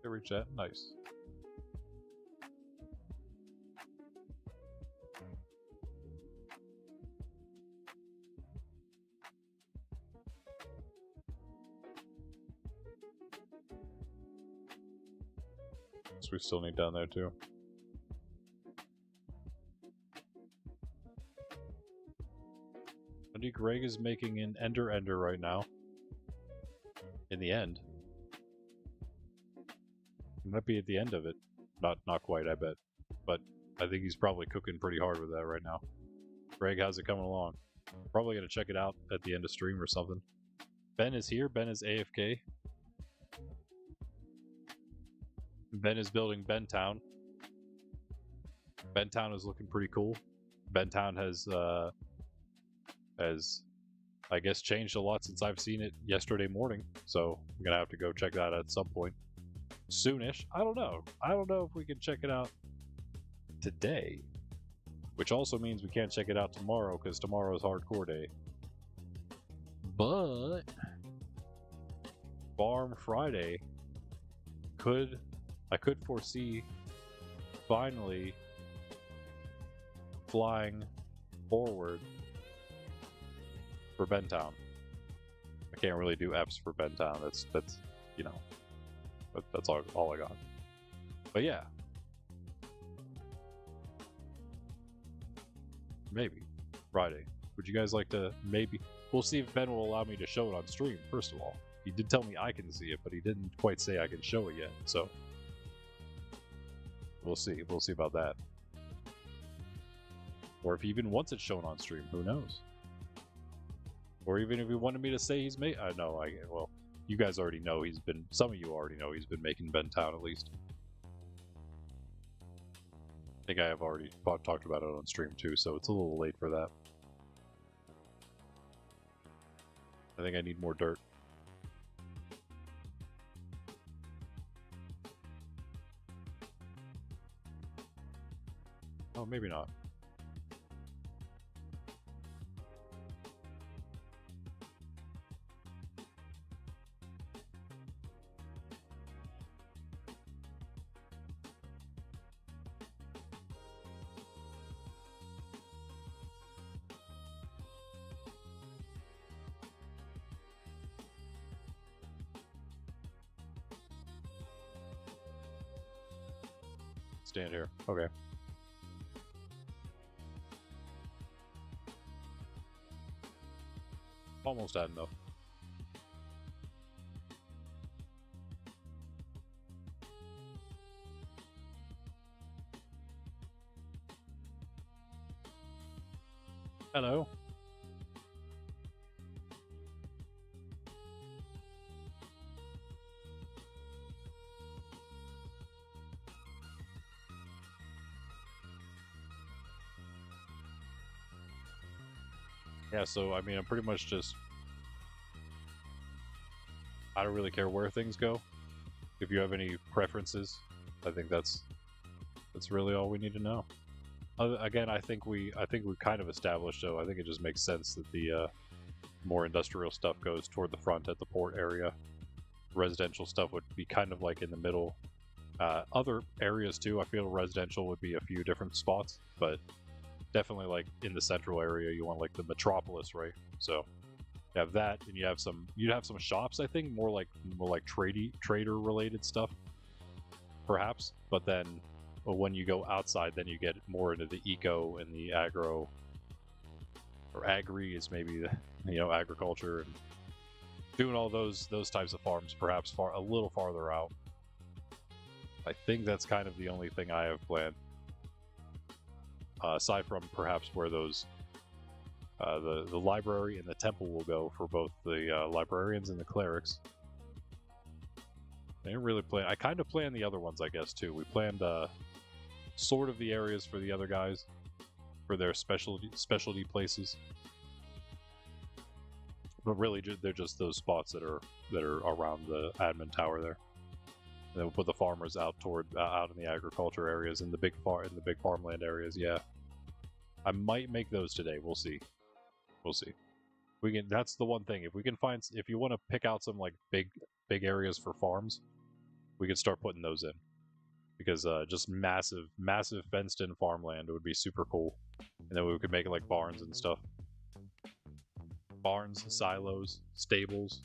Reach that. Nice. So we still need down there too. I think Greg is making an Ender right now. In the end. He might be at the end of it. Not quite, I bet. But I think he's probably cooking pretty hard with that right now. Greg, how's it coming along? Probably gonna check it out at the end of stream or something. Ben is here. Ben is AFK. Ben is building Bentown. Bentown is looking pretty cool. Bentown has has, I guess, changed a lot since I've seen it yesterday morning. So I'm gonna have to go check that out at some point soonish. I don't know. I don't know if we can check it out today, which also means we can't check it out tomorrow because tomorrow is hardcore day. But Farm Friday I could foresee finally flying forward for Bentown. I can't really do F's for Bentown. That's you know, that's all I got. But yeah, maybe Friday. Would you guys like to maybe? We'll see if Ben will allow me to show it on stream. First of all, he did tell me I can see it, but he didn't quite say I can show it yet. So we'll see. We'll see about that. Or if he even wants it shown on stream, who knows? Or even if he wanted me to say he's made. I know. Well, you guys already know he's been. Some of you already know he's been making Bentown at least. I think I have already talked about it on stream too, so it's a little late for that. I think I need more dirt. Oh, maybe not. Stand here. Okay. Almost had enough. Hello. Yeah, so I mean, I'm pretty much just. I don't really care where things go. If you have any preferences, I think that's really all we need to know. Again, I think we kind of established, so I think it just makes sense that the more industrial stuff goes toward the front at the port area. Residential stuff would be kind of like in the middle. Other areas too, I feel residential would be a few different spots, but definitely like in the central area, you want like the metropolis, right? So you have that, and you'd have some shops, I think, more like trader related stuff, perhaps. But then when you go outside, then you get more into the eco and the agro, or agri is maybe the agriculture and doing all those types of farms, perhaps a little farther out. I think that's kind of the only thing I have planned, aside from perhaps where those the library and the temple will go for both the librarians and the clerics. I didn't really plan. I kind of planned the other ones, I guess, too. We planned sort of the areas for the other guys for their specialty places, but really they're just those spots that are around the admin tower there. And then we'll put the farmers out in the agriculture areas, in the big farmland areas. Yeah, I might make those today. We'll see. We'll see. We can. That's the one thing. If we can find, if you want to pick out some like big areas for farms, we could start putting those in, because just massive fenced-in farmland would be super cool, and then we could make it like barns and stuff. Barns, silos, stables,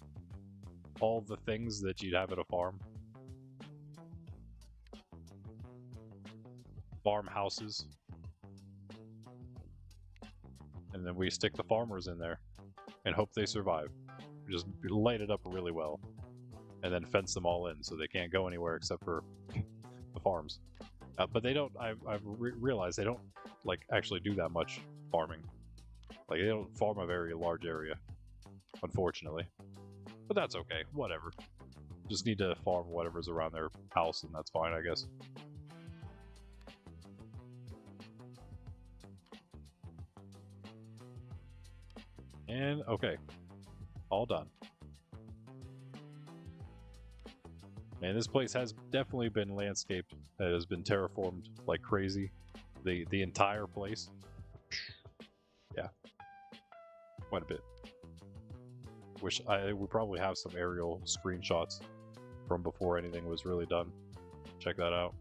all the things that you'd have at a farm. Farmhouses. And then we stick the farmers in there and hope they survive. We just light it up really well, and then fence them all in so they can't go anywhere except for the farms. But they don't. I've realized they don't like actually do that much farming. Like, they don't farm a very large area, unfortunately. But that's okay. Whatever. Just need to farm whatever's around their house, and that's fine, I guess. And okay, all done. Man, this place has definitely been landscaped. It has been terraformed like crazy. The entire place. Yeah, quite a bit. Wish I would probably have some aerial screenshots from before anything was really done. Check that out.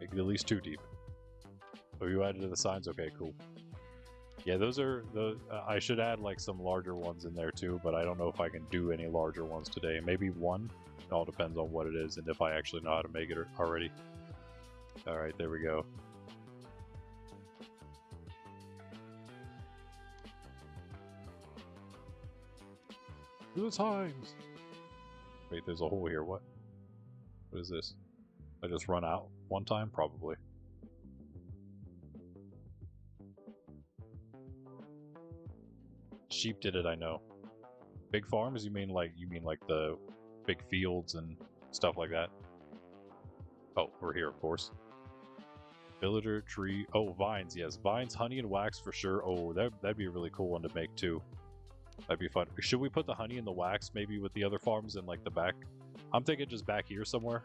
Make it at least 2 deep. Oh, you added to the signs? Okay, cool. Yeah, those are the. I should add like some larger ones in there too, but I don't know if I can do any larger ones today. Maybe one. It all depends on what it is and if I actually know how to make it already. All right, there we go. The times. Wait, there's a hole here. What? What is this? I just run out one time, probably. Sheep did it, I know. Big farms? You mean like the big fields and stuff like that? Oh, we're here, of course. Villager, tree. Oh, vines, yes. Vines, honey, and wax for sure. Oh, that'd be a really cool one to make too. That'd be fun. Should we put the honey and the wax maybe with the other farms in like the back? I'm thinking just back here somewhere.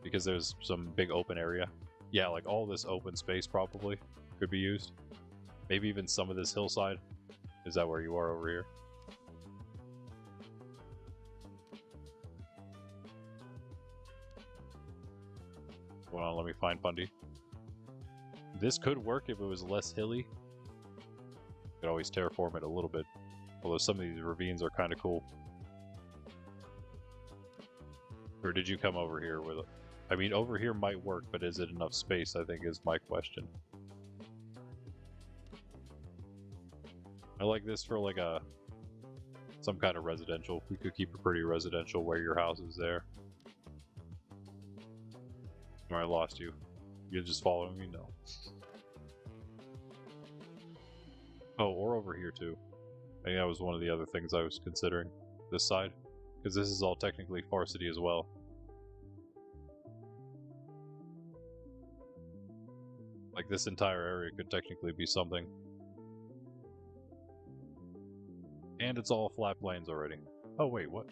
Because there's some big open area. Yeah, like all this open space probably could be used. Maybe even some of this hillside. Is that where you are over here? Hold on, let me find Fundy. This could work if it was less hilly. Could always terraform it a little bit. Although some of these ravines are kind of cool. Or did you come over here with it? I mean, over here might work, but is it enough space, I think is my question. I like this for like some kind of residential. We could keep it pretty residential where your house is there. Or I lost you. You're just following me? No. Oh, or over here too. I think that was one of the other things I was considering. This side. Because this is all technically Farcity as well. Like this entire area could technically be something. And it's all flat plains already. Oh wait, what?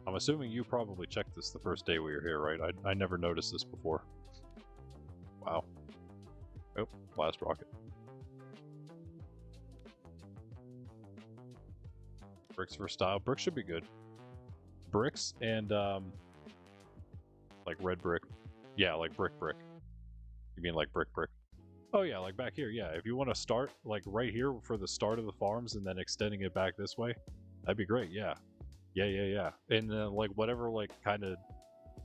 I'm assuming you probably checked this the first day we were here, right? I never noticed this before. Wow. Oh, blast rocket. Bricks for style. Bricks should be good. Bricks and like red brick. Yeah, like brick. You mean like brick? Oh yeah, like back here, yeah. If you want to start like right here for the start of the farms and then extending it back this way, that'd be great, yeah. Yeah. And like whatever like kind of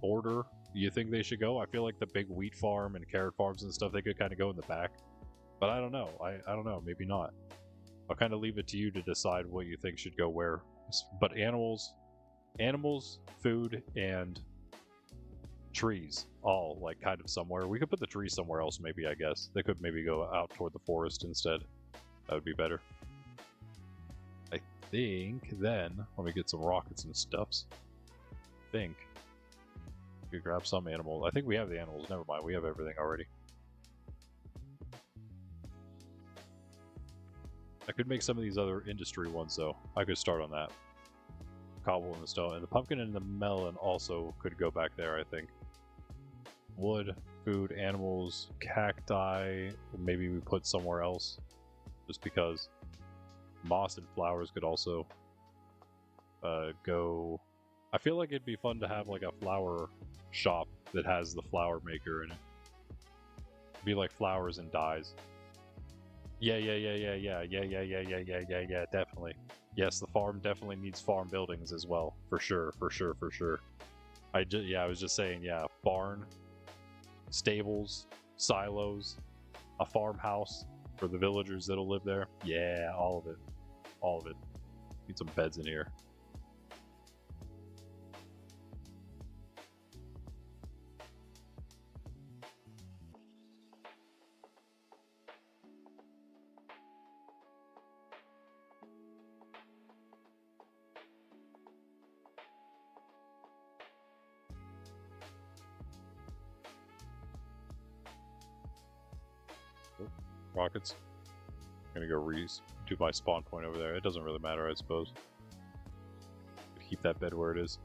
order you think they should go, I feel like the big wheat farm and carrot farms and stuff, they could kind of go in the back. But I don't know, I don't know, maybe not. I'll kind of leave it to you to decide what you think should go where. But animals, food, and trees all like kind of somewhere. We could put the trees somewhere else maybe, I guess. They could maybe go out toward the forest instead. That would be better. I think then, let me get some rockets and stuffs. I think we could grab some animals. I think we have the animals. Never mind, we have everything already. I could make some of these other industry ones though. I could start on that. Cobble and the stone. And the pumpkin and the melon also could go back there, I think. Wood, food, animals, cacti, maybe we put somewhere else. Just because. Moss and flowers could also go. I feel like it'd be fun to have like a flower shop that has the flower maker in it. It'd be like flowers and dyes. Yeah, definitely. Yes, the farm definitely needs farm buildings as well, for sure. I was just saying, yeah, barn, stables, silos, a farmhouse for the villagers that'll live there. Yeah, all of it. Need some beds in here. rockets. I'm gonna go do my spawn point over there. It doesn't really matter, I suppose. Keep that bed where it is.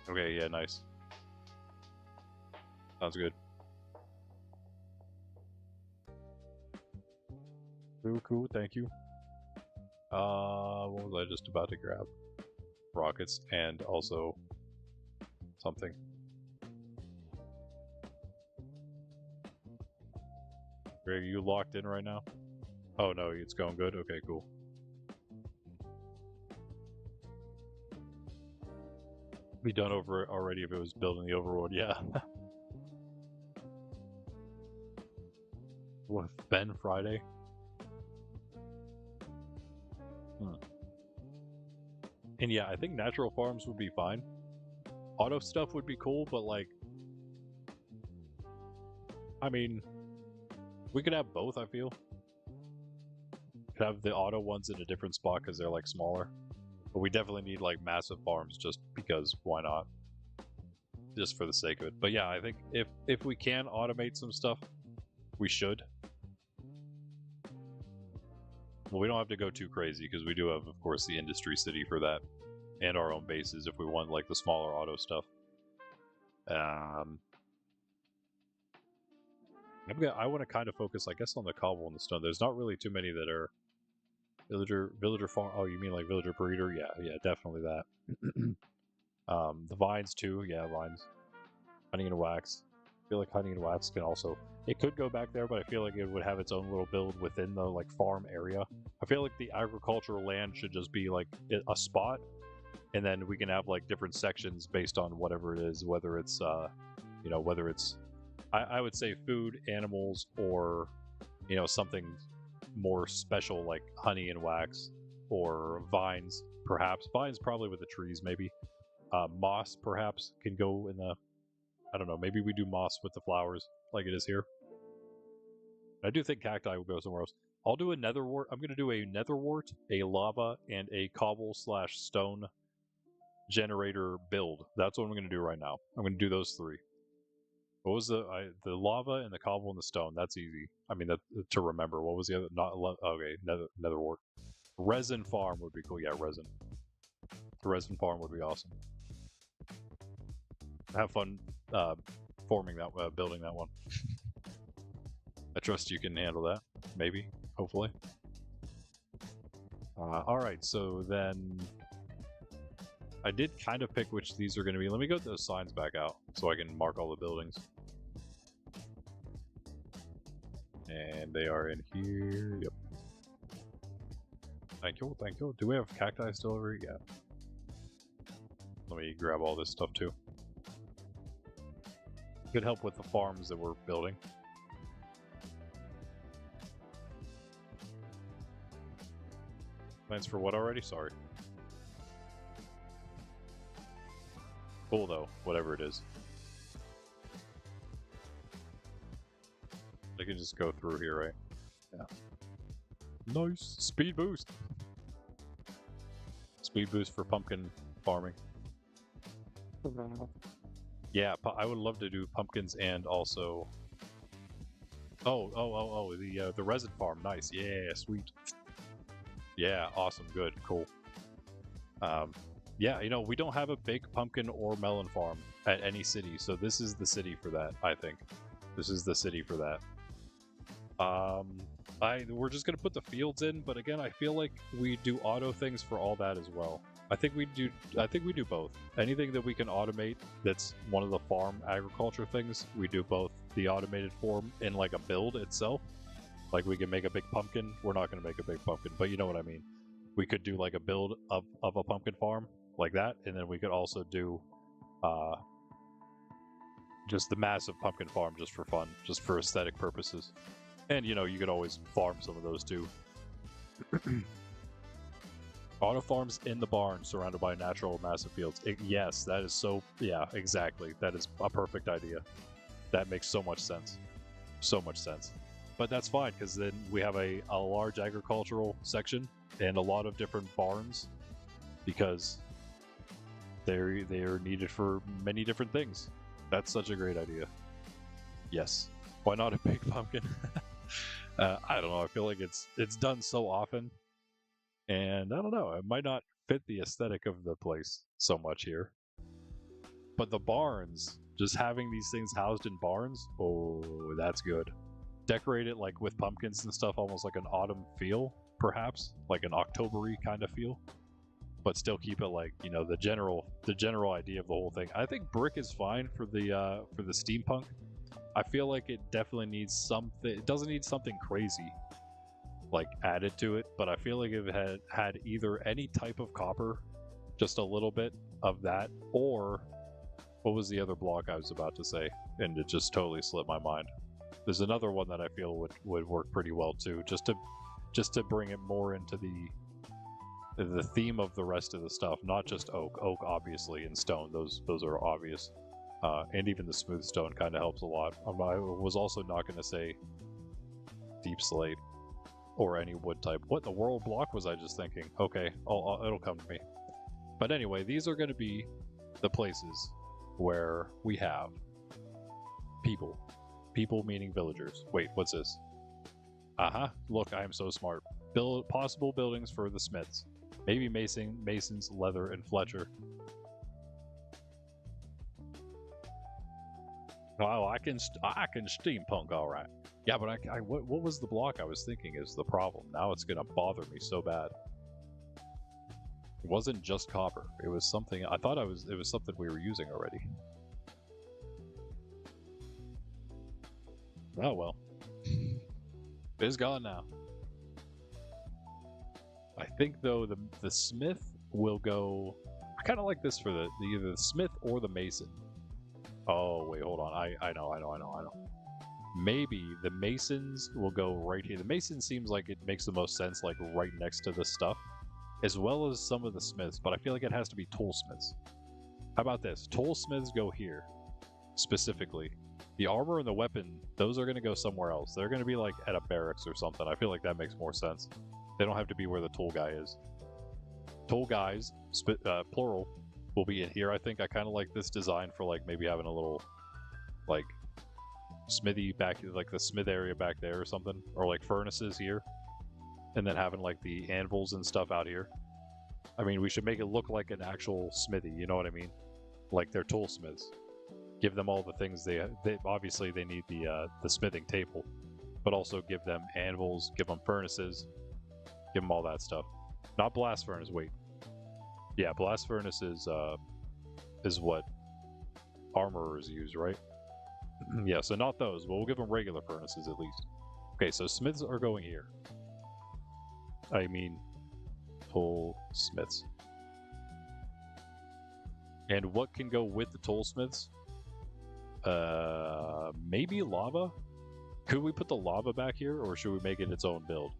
Okay, yeah, nice. Sounds good. Cool, cool, thank you. What was I just about to grab? Rockets and also something. Are you locked in right now? Oh no, it's going good? Okay, cool. Be done over already if it was building the overworld, yeah. What, Ben Friday? And yeah, I think natural farms would be fine. Auto stuff would be cool, but like, I mean, we could have both, I feel. Could have the auto ones in a different spot because they're like smaller. But we definitely need like massive farms just because why not? Just for the sake of it. But yeah, I think if we can automate some stuff, we should. Well, we don't have to go too crazy because we do have, of course, the industry city for that. And our own bases if we want like the smaller auto stuff. I want to kind of focus, I guess, on the cobble and the stone. There's not really too many that are villager farm. Oh, you mean like villager breeder? Yeah, definitely that. The vines too. Yeah, vines. Honey and wax. I feel like honey and wax can also. It could go back there, but I feel like it would have its own little build within the like farm area. I feel like the agricultural land should just be like a spot, and then we can have like different sections based on whatever it is, whether it's whether it's I would say food, animals, or something more special like honey and wax, or vines, perhaps. Vines probably with the trees, maybe. Moss perhaps can go in the. I don't know. Maybe we do moss with the flowers like it is here. I do think cacti will go somewhere else. I'll do a netherwort. I'm going to do a netherwort, a lava, and a cobble/stone generator build. That's what I'm going to do right now. I'm going to do those three. What was the lava and the cobble and the stone? That's easy. I mean, that to remember. What was the other? Okay, netherwort. Resin farm would be cool. Yeah, resin. The resin farm would be awesome. Have fun forming that, building that one. I trust you can handle that. Maybe, hopefully. All right, so then I did kind of pick which these are going to be. Let me get those signs back out so I can mark all the buildings. And they are in here. Yep. Thank you, thank you. Do we have cacti still over here? Yeah. Let me grab all this stuff too. Could help with the farms that we're building. Plans for what already? Sorry. Cool though, whatever it is. I can just go through here, right? Yeah. Nice! Speed boost! Speed boost for pumpkin farming. Yeah, I would love to do pumpkins and also... Oh, the resin farm. Nice. Yeah, sweet. Yeah, awesome. Good. Cool. Yeah, we don't have a big pumpkin or melon farm at any city, so this is the city for that, I think. This is the city for that. We're just gonna put the fields in, but again, I feel like we do auto things for all that as well. I think we do both. Anything that we can automate that's one of the farm agriculture things, we do both the automated form in like a build itself. Like we can make a big pumpkin. We're not gonna make a big pumpkin, but you know what I mean. We could do like a build of a pumpkin farm like that, and then we could also do just the massive pumpkin farm just for fun, just for aesthetic purposes. And you could always farm some of those too. Auto farms in the barn surrounded by natural massive fields. Yes, that is so... Yeah, exactly. That is a perfect idea. That makes so much sense. So much sense. But that's fine, because then we have a large agricultural section and a lot of different barns, because they are needed for many different things. That's such a great idea. Yes. Why not a big pumpkin? I don't know. I feel like it's done so often, and I don't know. It might not fit the aesthetic of the place so much here. But the barns, just having these things housed in barns, oh, that's good. Decorate it like with pumpkins and stuff, almost like an autumn feel, perhaps, like an October-y kind of feel. But still keep it like, you know, the general idea of the whole thing. I think brick is fine for the steampunk. I feel like it definitely needs something. It doesn't need something crazy like added to it, but I feel like if it had either any type of copper, just a little bit of that, or what was the other block I was about to say, and it just totally slipped my mind. There's another one that I feel would work pretty well too, just to bring it more into the theme of the rest of the stuff, not just oak. Oak, obviously, and stone. Those are obvious, and even the smooth stone kind of helps a lot. I was also not going to say deep slate or any wood type. What the world block was I just thinking? Okay, it'll come to me. But anyway, these are going to be the places where we have people. People meaning villagers. Wait, what's this? Look, I am so smart. Build possible buildings for the smiths. Maybe masons, leather, and Fletcher. Oh, I can steampunk all right. Yeah, but what was the block I was thinking is the problem. Now it's gonna bother me so bad. It wasn't just copper. It was something. I thought it was something we were using already. Oh well. It's gone now. I think though the smith will go. I kind of like this for either the smith or the mason. Oh wait, hold on. I know. Maybe the masons will go right here. The mason seems like it makes the most sense, like right next to this stuff, as well as some of the smiths. But I feel like it has to be toolsmiths. How about this? Toolsmiths go here specifically. The armor and the weapon, those are going to go somewhere else. They're going to be like at a barracks or something. I feel like that makes more sense. They don't have to be where the tool guy is. Tool guys, plural, will be in here. I think I kind of like this design for like maybe having a little like smithy back, like the smith area back there or something, or like furnaces here, and then having like the anvils and stuff out here. I mean, we should make it look like an actual smithy. You know what I mean? Like they're toolsmiths. Give them all the things they obviously they need the smithing table, but also give them anvils, give them furnaces, give them all that stuff. Not blast furnace. Wait, yeah, blast furnace is what armorers use, right? Yeah, so not those, but we'll give them regular furnaces at least. Okay, so smiths are going here. I mean, toolsmiths. And what can go with the toolsmiths? Maybe lava? Could we put the lava back here, or should we make it its own build?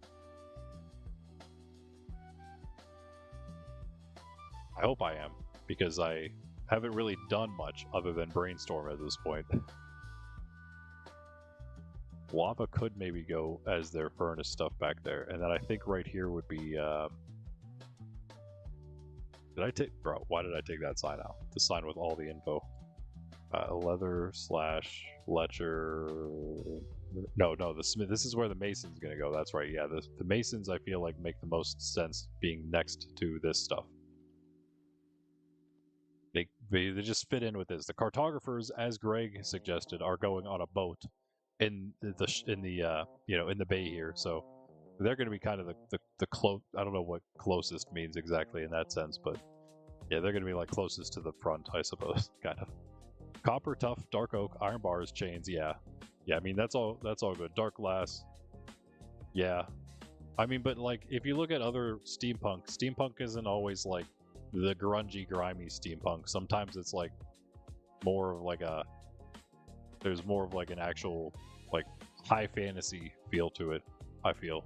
I hope I am, because I haven't really done much other than brainstorm at this point. Lava could maybe go as their furnace stuff back there, and then I think right here would be, did I take, bro, why did I take that sign out? The sign with all the info. Leather / Fletcher. No, the smith. This is where the mason's gonna go. That's right. Yeah, the masons I feel like make the most sense being next to this stuff. They just fit in with this. The cartographers, as Greg suggested, are going on a boat in the bay here. So they're going to be kind of the close. I don't know what closest means exactly in that sense, but yeah, they're going to be like closest to the front, I suppose. Kind of. Copper, tough, dark oak, iron bars, chains. Yeah. I mean that's all good. Dark glass. Yeah. I mean, but like if you look at other steampunk isn't always like the grungy, grimy steampunk. Sometimes it's like more of like there's more of like an actual like high fantasy feel to it, I feel,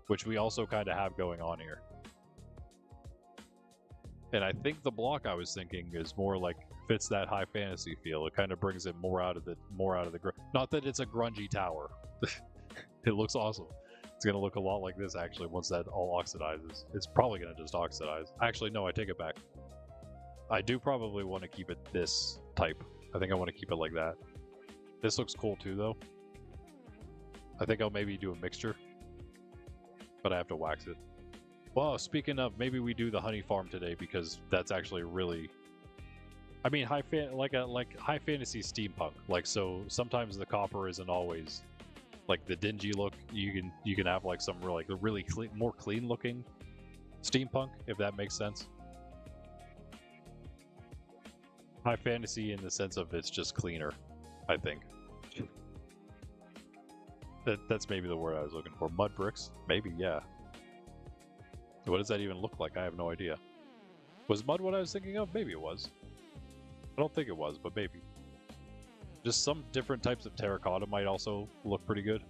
which we also kind of have going on here. And I think the block I was thinking is more like fits that high fantasy feel. It kind of brings it more out of the not that it's a grungy tower. It looks awesome. It's going to look a lot like this actually once that all oxidizes. It's probably going to just oxidize. Actually, no, I take it back. I do probably want to keep it this type. I think I want to keep it like that. This looks cool too though. I think I'll maybe do a mixture, but I have to wax it. Well, speaking of, maybe we do the honey farm today because that's actually really. I mean, high fantasy steampunk. Like, so sometimes the copper isn't always like the dingy look. You can have like some really clean, more clean looking steampunk, if that makes sense. High fantasy in the sense of it's just cleaner, I think. That's maybe the word I was looking for. Mud bricks? Maybe, yeah. What does that even look like? I have no idea. Was mud what I was thinking of? Maybe it was. I don't think it was, but maybe. Just some different types of terracotta might also look pretty good.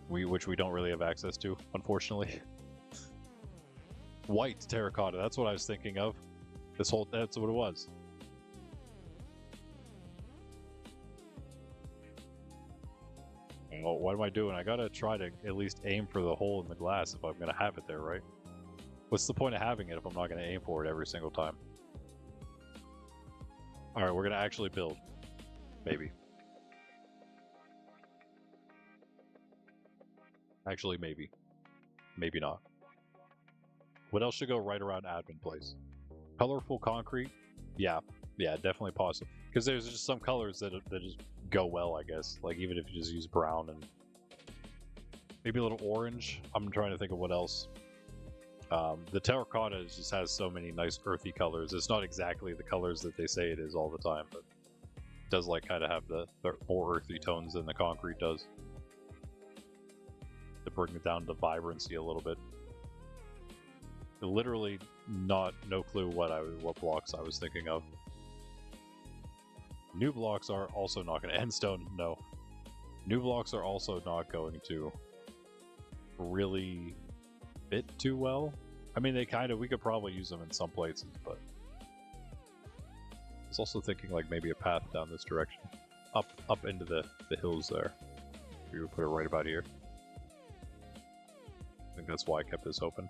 Which we don't really have access to, unfortunately. White terracotta, that's what I was thinking of. That's what it was. Well, what am I doing? I gotta try to at least aim for the hole in the glass if I'm gonna have it there, right? What's the point of having it if I'm not gonna aim for it every single time? Alright, we're gonna actually build. Maybe. Actually, maybe. Maybe not. What else should go right around admin place? Colorful concrete? Yeah, definitely possible. Because there's just some colors that just go well, I guess. Like, even if you just use brown and maybe a little orange. I'm trying to think of what else. The terracotta just has so many nice earthy colors. It's not exactly the colors that they say it is all the time, but it does like kind of have the more earthy tones than the concrete does. To bring it down to vibrancy a little bit. Literally no clue what blocks I was thinking of. New blocks are also not going to end stone. No, new blocks are also not going to really fit too well. I mean, we could probably use them in some places, but I was also thinking like maybe a path down this direction, up into the hills there. We would put it right about here. I think that's why I kept this open.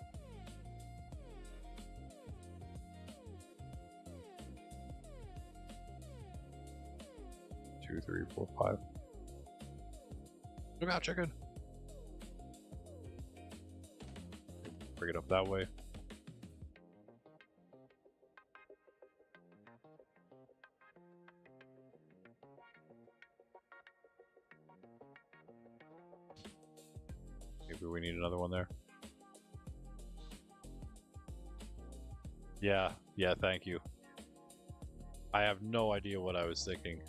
Two, three, four, five. Look out, chicken! Bring it up that way. Maybe we need another one there. Yeah, thank you. I have no idea what I was thinking.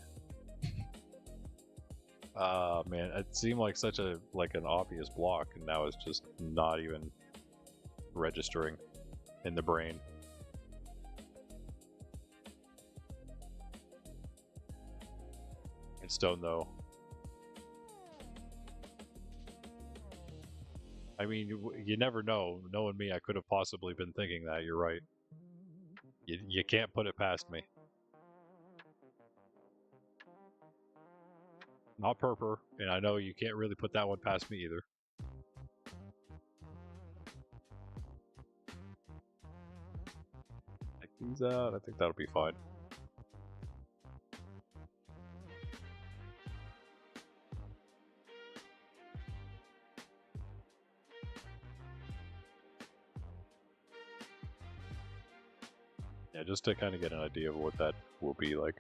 Man, it seemed like an obvious block, and now it's just not even registering in the brain. In stone, though. I mean, you never know. Knowing me, I could have possibly been thinking that. You're right. You can't put it past me. Not purper, and I know you can't really put that one past me either. Take these out. I think that'll be fine. Yeah, just to kind of get an idea of what that will be like.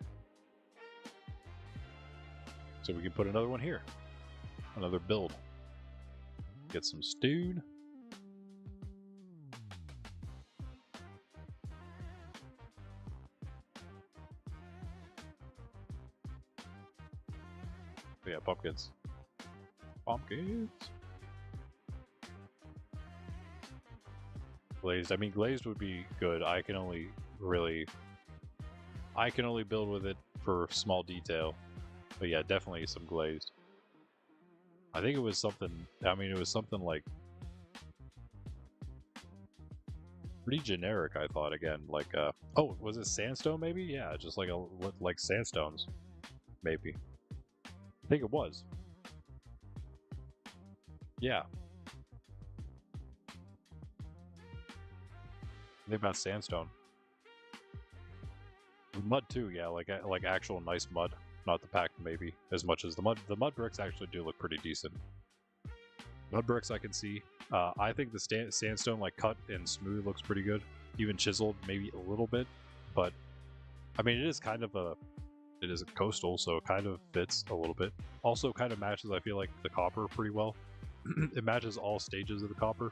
So we can put another one here. Another build. Get some stewed. Oh, yeah, pumpkins. Pumpkins. Glazed. I mean, glazed would be good. I can only build with it for small detail. But yeah, definitely some glazed. I think it was something, it was something like pretty generic, I thought, again, like, oh, was it sandstone maybe? Yeah, just like sandstones, maybe. I think it was. Yeah. I think about sandstone. Mud too, yeah, like actual nice mud. not the packed maybe as much as the mud. The mud bricks actually do look pretty decent. Mud bricks I can see. I think the sandstone, like cut and smooth, looks pretty good. Even chiseled, maybe a little bit, but I mean, it is kind of a coastal, so it kind of fits a little bit. Also, kind of matches, I feel like, the copper pretty well. It matches all stages of the copper.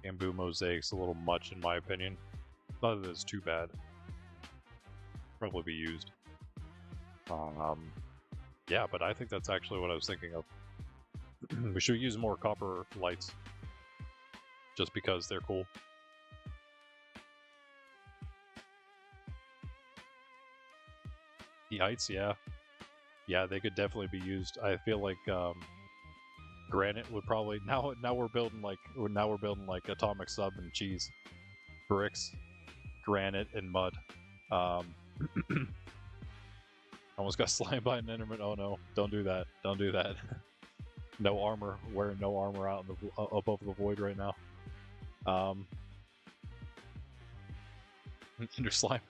Bamboo mosaic's a little much in my opinion. Not that it's too bad. Probably be used. Yeah, but I think that's actually what I was thinking of. We should use more copper lights. Just because they're cool. The heights, yeah. Yeah, they could definitely be used. I feel like granite would probably now we're building like atomic sub and cheese. Bricks, granite, and mud. Almost got slammed by an enderman. Oh no, don't do that. Don't do that. No armor. Wearing no armor out in the above the void right now. Ender slime.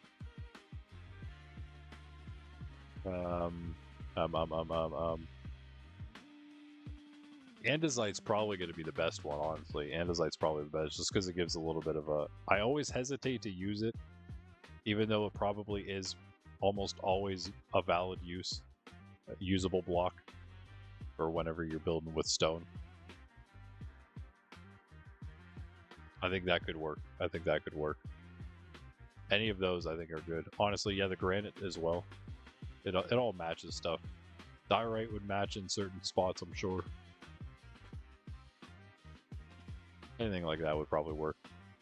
Andesite's probably going to be the best one, honestly. Andesite's probably the best, just because it gives a little bit of a... I always hesitate to use it, even though it probably is almost always a valid use, a usable block, for whenever you're building with stone. I think that could work. I think that could work. Any of those, I think, are good. Honestly, yeah, the granite as well. It all matches stuff. Diorite would match in certain spots, I'm sure. Anything like that would probably work.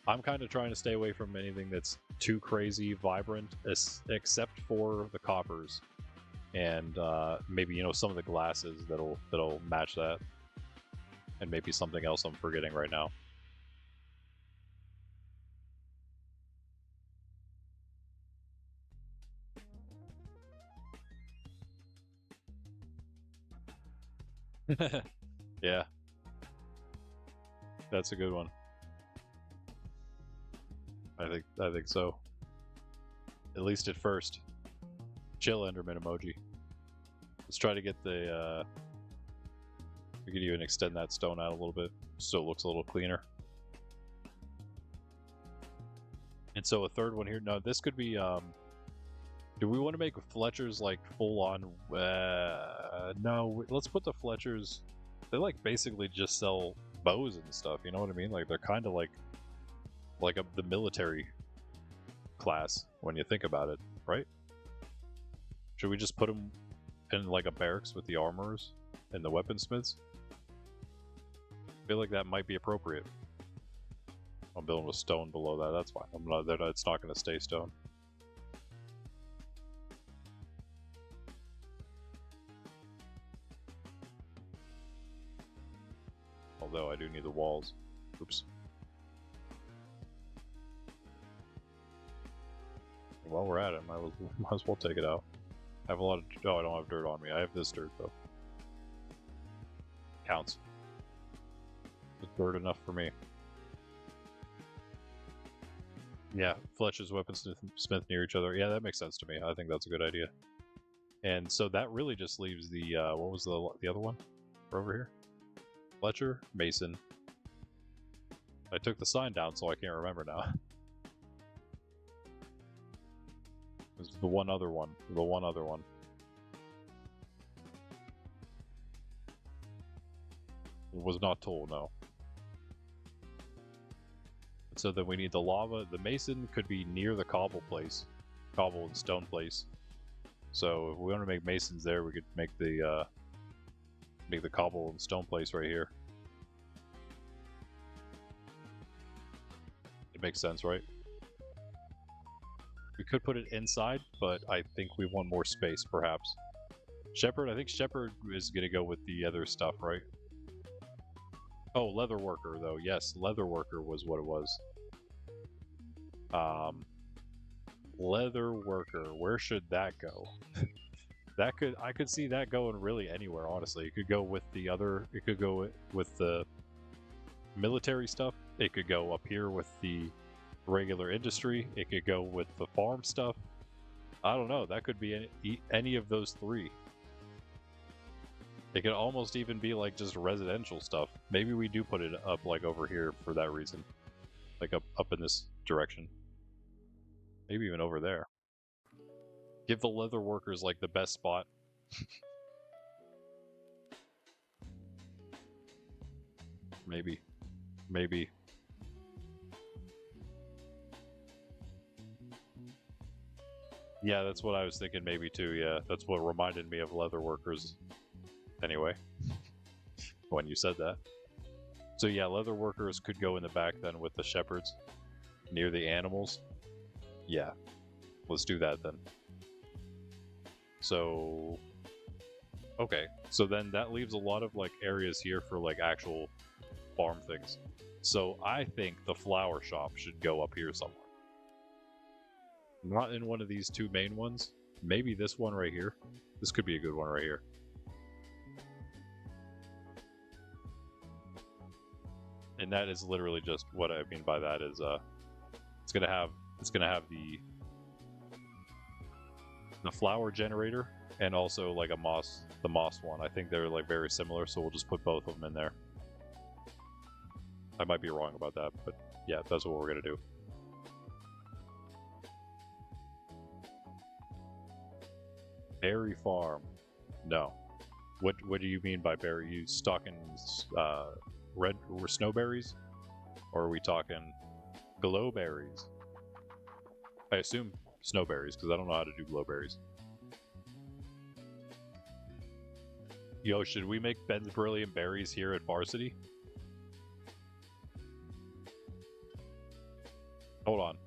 I'm kind of trying to stay away from anything that's too crazy vibrant, except for the coppers, and maybe, you know, some of the glasses that'll match that, and maybe something else I'm forgetting right now. Yeah, that's a good one. I think so. At least at first. Chill, Enderman emoji. Let's try to get the we could even extend that stone out a little bit so it looks a little cleaner. And so a third one here. No, this could be do we want to make Fletchers like full on? No, let's put the Fletchers. They like basically just sell bows and stuff. You know what I mean? Like they're kind of like the military class when you think about it, right? Should we just put them in like a barracks with the armorers and the weaponsmiths? I feel like that might be appropriate. I'm building with stone below that. That's fine. I'm not. It's not going to stay stone. Although I do need the walls. Oops. While we're at it, might as well take it out. I have a lot of... Oh, I don't have dirt on me. I have this dirt, though. Counts. It's dirt enough for me. Yeah, Fletcher's weaponsmith near each other. Yeah, that makes sense to me. I think that's a good idea. And so that really just leaves the... what was the other one? Over here? Fletcher, Mason. I took the sign down, so I can't remember now. There's the one other one. The one other one. It was not told, no. So then we need the lava. The mason could be near the cobble place. Cobble and stone place. So if we want to make masons there, we could make the cobble and stone place right here. It makes sense, right? We could put it inside, but I think we want more space, perhaps. Shepherd, I think Shepherd is going to go with the other stuff, right? Oh, leather worker, though. Yes, leather worker was what it was. Leather worker. Where should that go? I could see that going really anywhere, honestly. It could go with the other... It could go with the military stuff. It could go up here with the regular industry. It could go with the farm stuff. I don't know. That could be any of those three. It could almost even be like just residential stuff. Maybe we do put it up like over here for that reason. Like up in this direction. Maybe even over there. Give the leather workers like the best spot. Maybe. Maybe. Yeah, that's what I was thinking maybe too, yeah. That's what reminded me of leather workers anyway. When you said that. So yeah, leather workers could go in the back then with the shepherds. Near the animals. Yeah. Let's do that then. So... Okay, so then that leaves a lot of like areas here for like actual farm things. So I think the flower shop should go up here somewhere. Not in one of these two main ones. Maybe this one right here. This could be a good one right here. And that is literally just what I mean by that is it's gonna have the flower generator and also like the moss one. I think they're like very similar, so we'll just put both of them in there. I might be wrong about that, but yeah, that's what we're gonna do. Berry farm. No. What do you mean by berry? You talking red or snowberries? Or are we talking glowberries? I assume snowberries, because I don't know how to do glowberries. Yo, should we make Ben's Brilliant Berries here at Farcity? Hold on.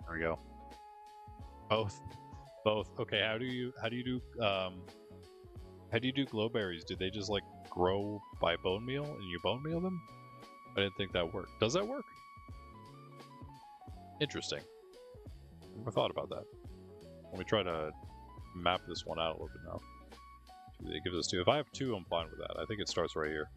There we go. Both. Okay, how do you do glowberries? Do they just like grow by bone meal and you bone meal them? I didn't think that worked. Does that work? Interesting. Never thought about that. Let me try to map this one out a little bit now. It gives us 2. If I have 2, I'm fine with that. I think it starts right here.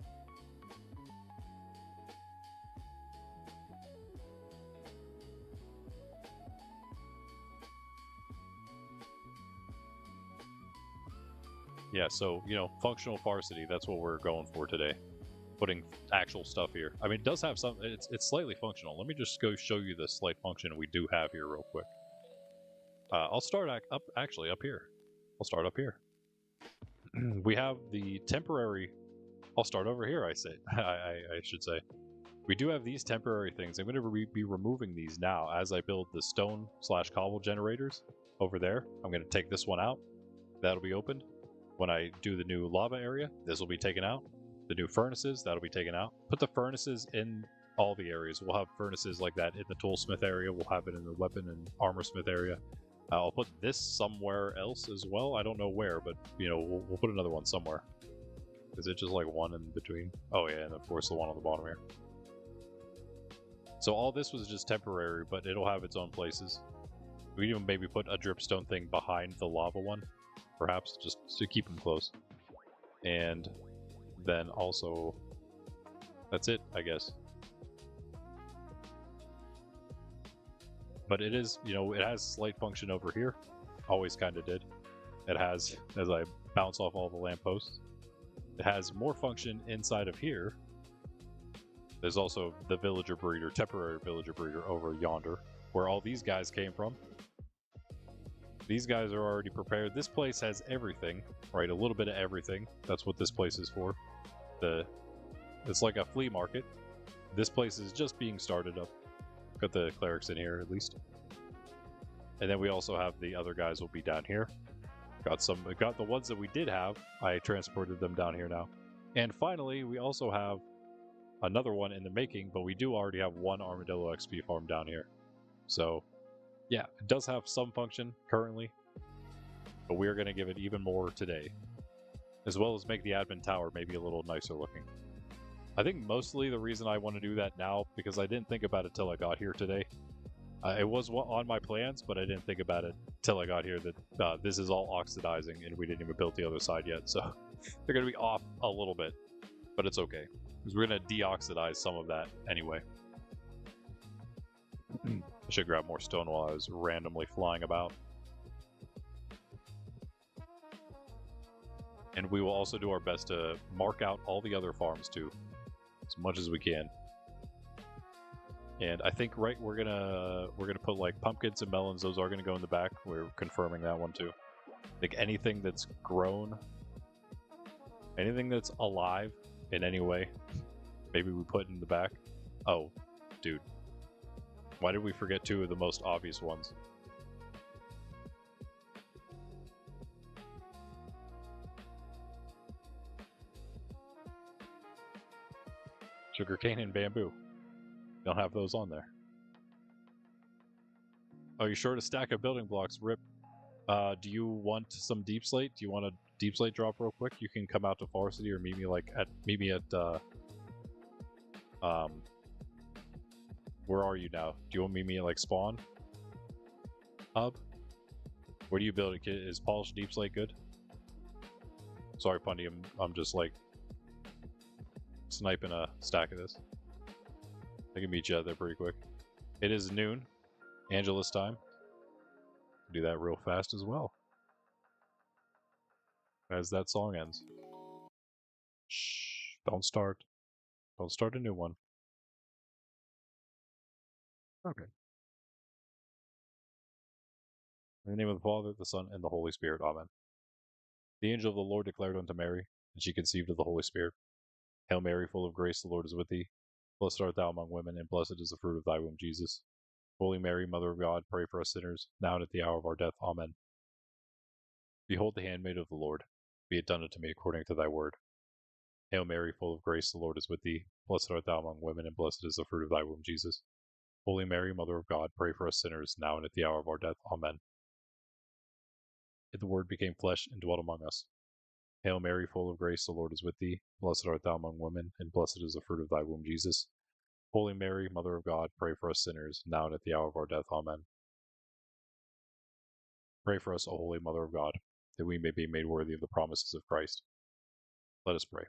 Yeah, so, you know, functional Farcity, that's what we're going for today. Putting actual stuff here. I mean, it does have some, it's slightly functional. Let me just go show you the slight function we do have here real quick. I'll start up here. I'll start up here. We have the temporary, I'll start over here, I should say. We do have these temporary things. I'm going to be removing these now as I build the stone/cobble generators over there. I'm going to take this one out. That'll be opened. When I do the new lava area, this will be taken out. The new furnaces, that'll be taken out. Put the furnaces in all the areas. We'll have furnaces like that in the toolsmith area. We'll have it in the weapon and armor smith area. I'll put this somewhere else as well. I don't know where, but you know, we'll put another one somewhere. Is it just like one in between? Oh yeah, and of course the one on the bottom here. So all this was just temporary, but it'll have its own places. We can even maybe put a dripstone thing behind the lava one. Perhaps, just to keep them close. And then also, that's it, I guess. But it is, you know, it has slight function over here. Always kind of did. It has, as I bounce off all the lampposts. It has more function inside of here. There's also the villager breeder, temporary villager breeder over yonder, where all these guys came from. These guys are already prepared. This place has everything, right? A little bit of everything. That's what this place is for. It's like a flea market. This place is just being started up. Got the clerics in here at least. And then we also have the other guys will be down here. Got the ones that we did have. I transported them down here now. And finally, we also have another one in the making, but we do already have one Armadillo XP farm down here. So yeah, it does have some function currently, but we're going to give it even more today, as well as make the admin tower maybe a little nicer looking. I think mostly the reason I want to do that now, because I didn't think about it till I got here today, It was on my plans, but I didn't think about it till I got here that this is all oxidizing and we didn't even build the other side yet. So they're going to be off a little bit, but it's okay because we're going to deoxidize some of that anyway. I should grab more stone while I was randomly flying about. And we will also do our best to mark out all the other farms too, as much as we can. And I think we're gonna put like pumpkins and melons. Those are gonna go in the back. We're confirming that one too. Like anything that's grown, anything that's alive in any way, maybe we put in the back. Oh, dude, why did we forget two of the most obvious ones? Sugarcane and bamboo. Don't have those on there. Oh, you're short a stack of building blocks. Rip. Do you want some deep slate? Do you want a deep slate drop real quick? You can come out to Farcity or meet me at where are you now? Do you want to meet me at like spawn hub? Where do you build it? Is polished deep slate good? Sorry, Pundy. I'm just like sniping a stack of this. I can meet you out there pretty quick. It is noon, Angelus time. Do that real fast as well. As that song ends. Shh, don't start. Don't start a new one. Okay. In the name of the Father, the Son, and the Holy Spirit. Amen. The angel of the Lord declared unto Mary, and she conceived of the Holy Spirit. Hail Mary, full of grace, the Lord is with thee. Blessed art thou among women, and blessed is the fruit of thy womb, Jesus. Holy Mary, Mother of God, pray for us sinners, now and at the hour of our death. Amen. Behold the handmaid of the Lord. Be it done unto me according to thy word. Hail Mary, full of grace, the Lord is with thee. Blessed art thou among women, and blessed is the fruit of thy womb, Jesus. Holy Mary, Mother of God, pray for us sinners, now and at the hour of our death. Amen. The Word became flesh and dwelt among us. Hail Mary, full of grace, the Lord is with thee. Blessed art thou among women, and blessed is the fruit of thy womb, Jesus. Holy Mary, Mother of God, pray for us sinners, now and at the hour of our death. Amen. Pray for us, O Holy Mother of God, that we may be made worthy of the promises of Christ. Let us pray.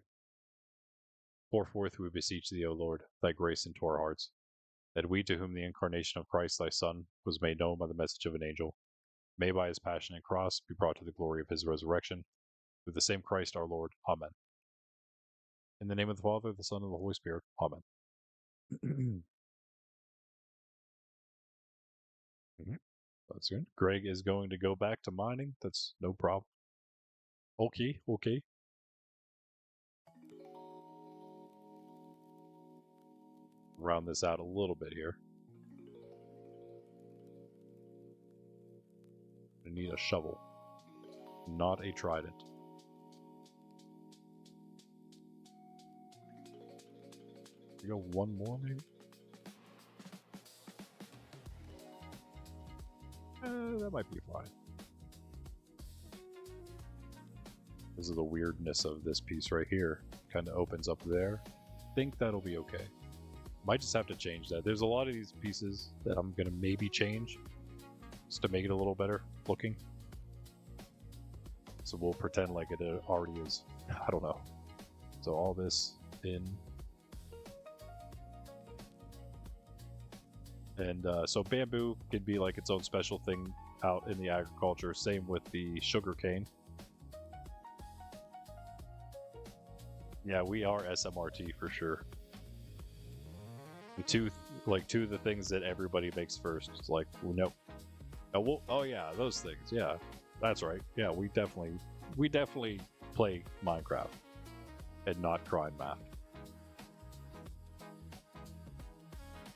Pour forth, we beseech thee, O Lord, thy grace into our hearts, that we, to whom the incarnation of Christ thy Son was made known by the message of an angel, may by his passion and cross be brought to the glory of his resurrection, through the same Christ our Lord. Amen. In the name of the Father, the Son, and the Holy Spirit. Amen. That's good. Greg is going to go back to mining. That's no problem. Okay. Round this out a little bit here. I need a shovel, not a trident. You go one more, maybe? That might be fine. Because of the weirdness of this piece right here. Kind of opens up there. I think that'll be okay. Might just have to change that. There's a lot of these pieces that I'm going to maybe change just to make it a little better looking. So we'll pretend like it already is. I don't know. So all this in. And so bamboo can be like its own special thing out in the agriculture. Same with the sugar cane. Yeah, we are SMRT for sure. The two of the things that everybody makes first. It's like, well, no. Oh yeah, those things. Yeah, that's right. Yeah, we definitely play Minecraft and not grind math.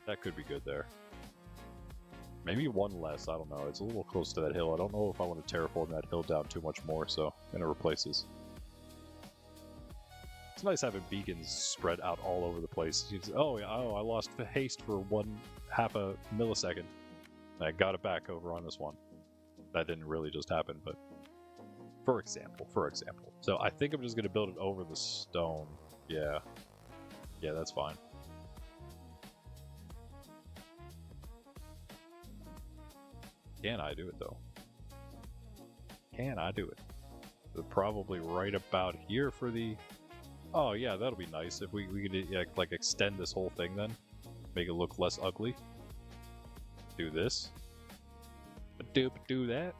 That could be good there. Maybe one less, I don't know. It's a little close to that hill. I don't know if I want to terraform that hill down too much more, so I'm going to replace this. It's nice having beacons spread out all over the place. Oh, I lost haste for 1/2 a millisecond. I got it back over on this one. That didn't really just happen, but for example. So I think I'm just going to build it over the stone. Yeah, that's fine. Can I do it though? Can I do it? Probably right about here for the... Oh yeah, that'll be nice if we could like extend this whole thing then. Make it look less ugly. Do this. Do that.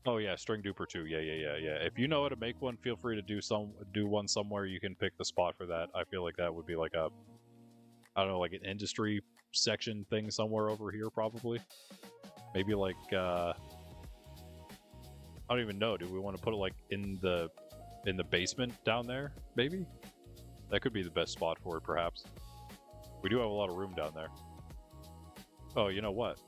Oh yeah, string duper 2. Yeah. If you know how to make one, feel free to do one somewhere. You can pick the spot for that. I feel like that would be like a, I don't know, like an industry section thing somewhere over here probably. Maybe like I don't even know. Do we want to put it like in the basement down there? Maybe that could be the best spot for it. Perhaps we do have a lot of room down there. Oh, you know what?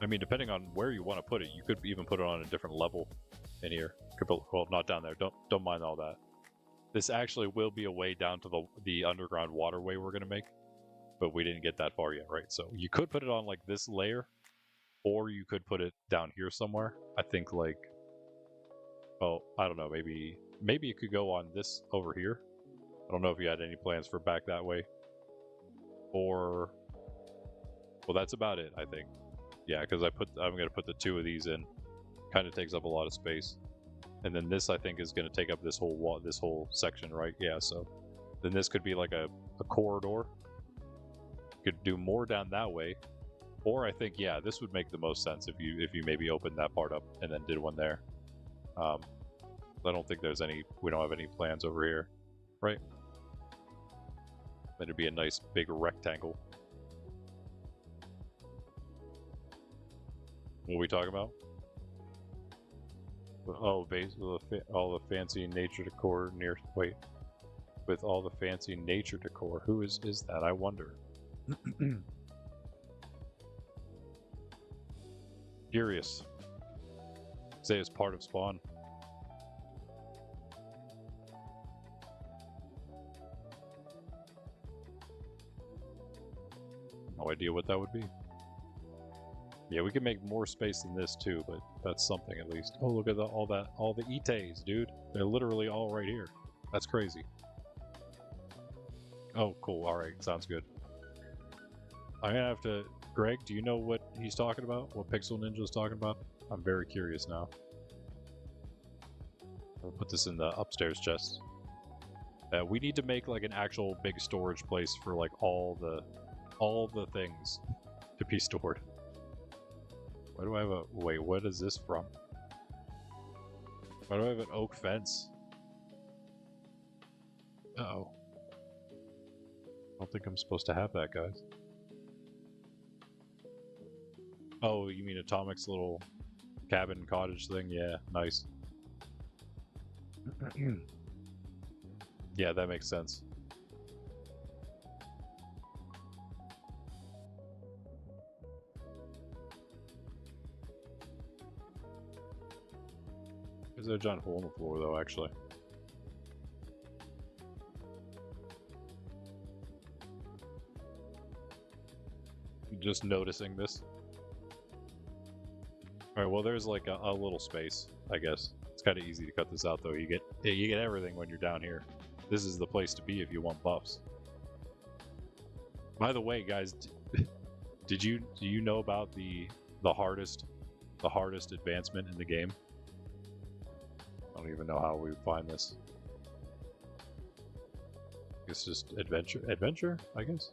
I mean, depending on where you want to put it, you could even put it on a different level in here. Well, not down there. Don't mind all that. This actually will be a way down to the underground waterway we're gonna make, but we didn't get that far yet, right? So you could put it on like this layer, or you could put it down here somewhere. I think like, oh, I don't know. Maybe it could go on this over here. I don't know if you had any plans for back that way, or well, that's about it. I think. Yeah, because I'm gonna put the 2 of these in. Kind of takes up a lot of space, and then this I think is gonna take up this whole wall, this whole section, right? Yeah. So then this could be like a corridor. You could do more down that way, or I think yeah, this would make the most sense if you maybe opened that part up and then did one there. I don't think there's any. We don't have any plans over here, right? That'd be a nice big rectangle. What are we talking about? Oh, all the fancy nature decor near. Wait, with all the fancy nature decor. Who is that? I wonder. Curious. Say it's part of Spawn. No idea what that would be. Yeah, we can make more space than this too, but that's something at least. Oh, look at all the ites, dude. They're literally all right here. That's crazy. Oh, cool. All right, sounds good. I'm gonna have to. Greg, do you know what he's talking about? What Pixel Ninja's talking about? I'm very curious now. I'll put this in the upstairs chest. We need to make like an actual big storage place for like all the things to be stored. Why do I have a... Wait, what is this from? Why do I have an oak fence? Uh-oh. I don't think I'm supposed to have that, guys. Oh, you mean Atomic's little cabin cottage thing? Yeah, nice. Yeah, that makes sense. There's a giant hole in the floor, though, actually. Just noticing this. Alright, well, there's like a little space, I guess. It's kind of easy to cut this out, though. You get everything when you're down here. This is the place to be if you want buffs. By the way, guys, do you know about the hardest advancement in the game? I don't even know how we would find this. It's just adventure, I guess.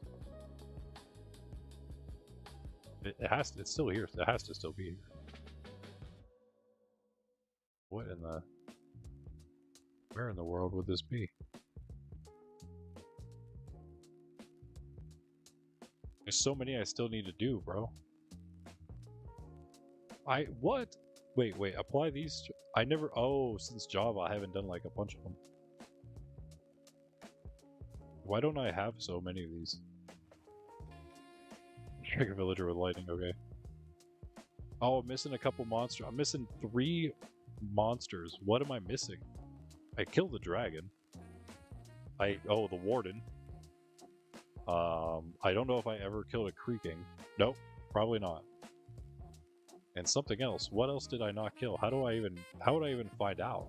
It's still here. It has to still be here. What in the... Where in the world would this be? There's so many I still need to do, bro. What? Wait, apply these... I never... Oh, since Java, I haven't done like a bunch of them. Why don't I have so many of these? Dragon Villager with lightning, okay. Oh, I'm missing a couple monsters. I'm missing 3 monsters. What am I missing? I killed the dragon. Oh, the warden. I don't know if I ever killed a creaking. Nope, probably not. And something else. What else did I not kill? How would I even find out?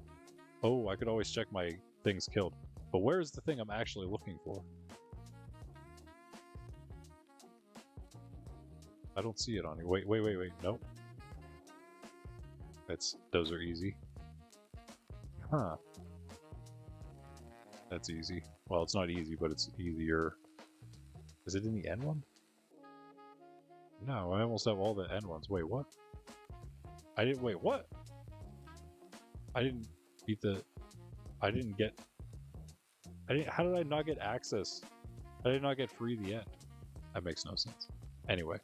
Oh, I could always check my things killed. But where is the thing I'm actually looking for? I don't see it on here. Wait. Nope. Those are easy. Huh. That's easy. Well, it's not easy, but it's easier. Is it in the end one? No, I almost have all the end ones. Wait, what? I didn't. Wait, what? I didn't beat the. I didn't get. I didn't. How did I not get access? I did not get free the end. That makes no sense. Anyway,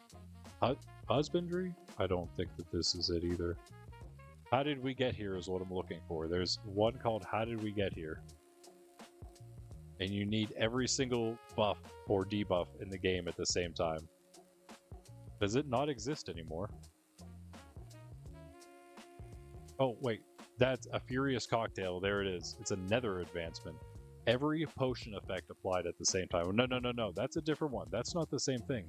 husbandry? I don't think that this is it either. How did we get here is what I'm looking for. There's one called How Did We Get Here? And you need every single buff or debuff in the game at the same time. Does it not exist anymore? Oh, wait. That's a Furious Cocktail. There it is. It's a nether advancement. Every potion effect applied at the same time. No. That's a different one. That's not the same thing.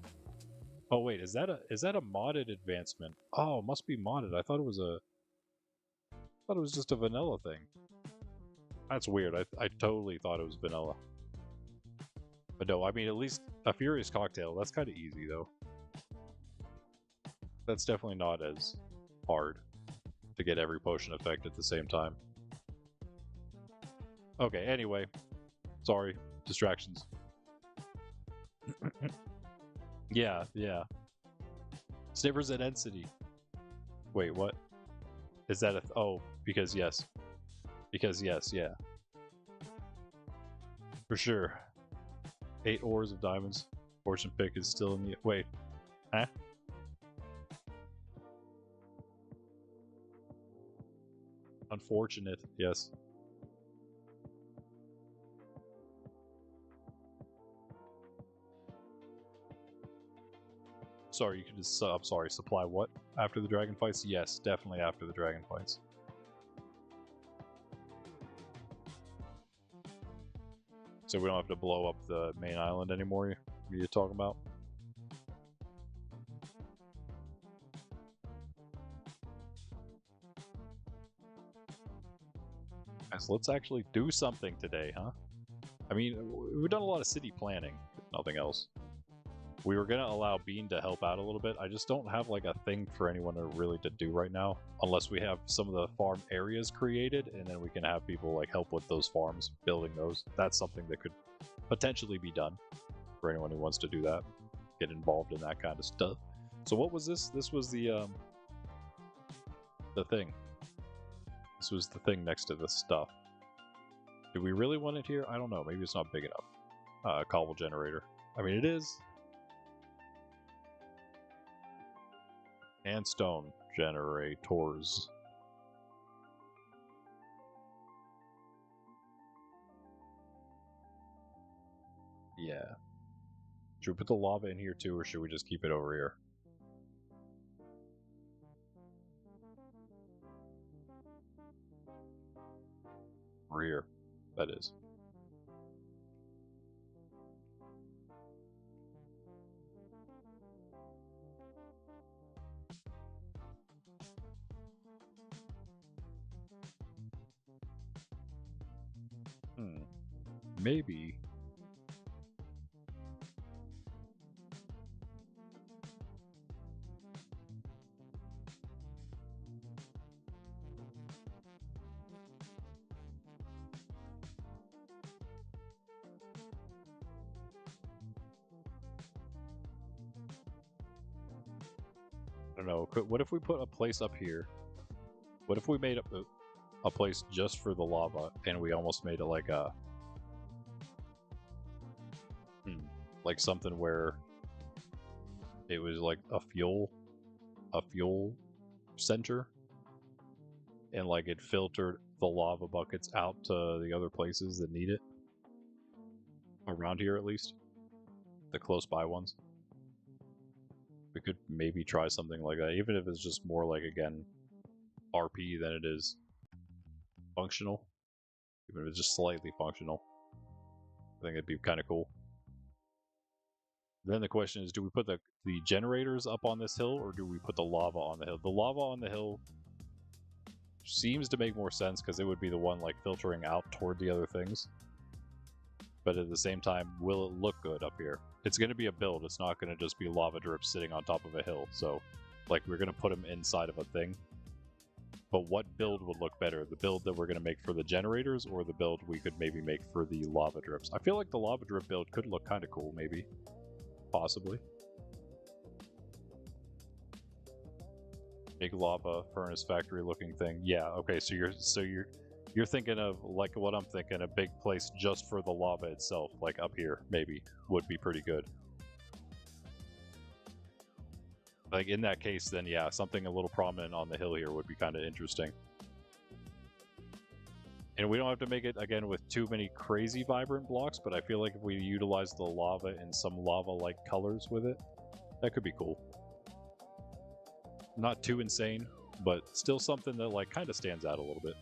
Oh, wait. Is that a modded advancement? Oh, it must be modded. I thought it was just a vanilla thing. That's weird. I totally thought it was vanilla. But no, I mean, at least a Furious Cocktail, that's kind of easy, though. That's definitely not as hard to get every potion effect at the same time. Okay, anyway. Sorry. Distractions. Yeah. Snippers at Density. Wait, what? Is that a... oh, because yes. Because yes, yeah. For sure. 8 ores of diamonds. Fortune pick is still in the... wait. Huh? Unfortunate, yes. Sorry, you can just... I'm sorry, supply what? After the dragon fights? Yes, definitely after the dragon fights. So we don't have to blow up the main island anymore, you're talking about? So let's actually do something today, huh? I mean, we've done a lot of city planning, if nothing else. We were gonna allow Bean to help out a little bit. I just don't have like a thing for anyone to really to do right now, unless we have some of the farm areas created, and then we can have people like help with those farms, building those. That's something that could potentially be done for anyone who wants to do that, get involved in that kind of stuff. So what was this? This was the thing. This was the thing next to the stuff. Do we really want it here? I don't know. Maybe it's not big enough. Cobble generator. I mean, it is. And stone generators. Yeah. Should we put the lava in here too, or should we just keep it over here? Over here, that is. Maybe. I don't know. What if we put a place up here? What if we made a place just for the lava, and we almost made it like a... like something where it was like a fuel center, and like it filtered the lava buckets out to the other places that need it around here, at least the close by ones. We could maybe try something like that, even if it's just more like, again, RP than it is functional. Even if it's just slightly functional, I think it'd be kind of cool. Then the question is, do we put the generators up on this hill, or do we put the lava on the hill? The lava on the hill seems to make more sense because it would be the one like filtering out toward the other things. But at the same time, will it look good up here? It's going to be a build. It's not going to just be lava drips sitting on top of a hill. So, like, we're going to put them inside of a thing. But what build would look better? The build that we're going to make for the generators, or the build we could maybe make for the lava drips? I feel like the lava drip build could look kind of cool, maybe. Possibly. Big lava furnace factory looking thing. Yeah, okay, so you're thinking of, like what I'm thinking, a big place just for the lava itself, like up here, maybe, would be pretty good. Like, in that case, then yeah, something a little prominent on the hill here would be kind of interesting. And we don't have to make it, again, with too many crazy vibrant blocks, but I feel like if we utilize the lava in some lava-like colors with it, that could be cool. Not too insane, but still something that, like, kind of stands out a little bit.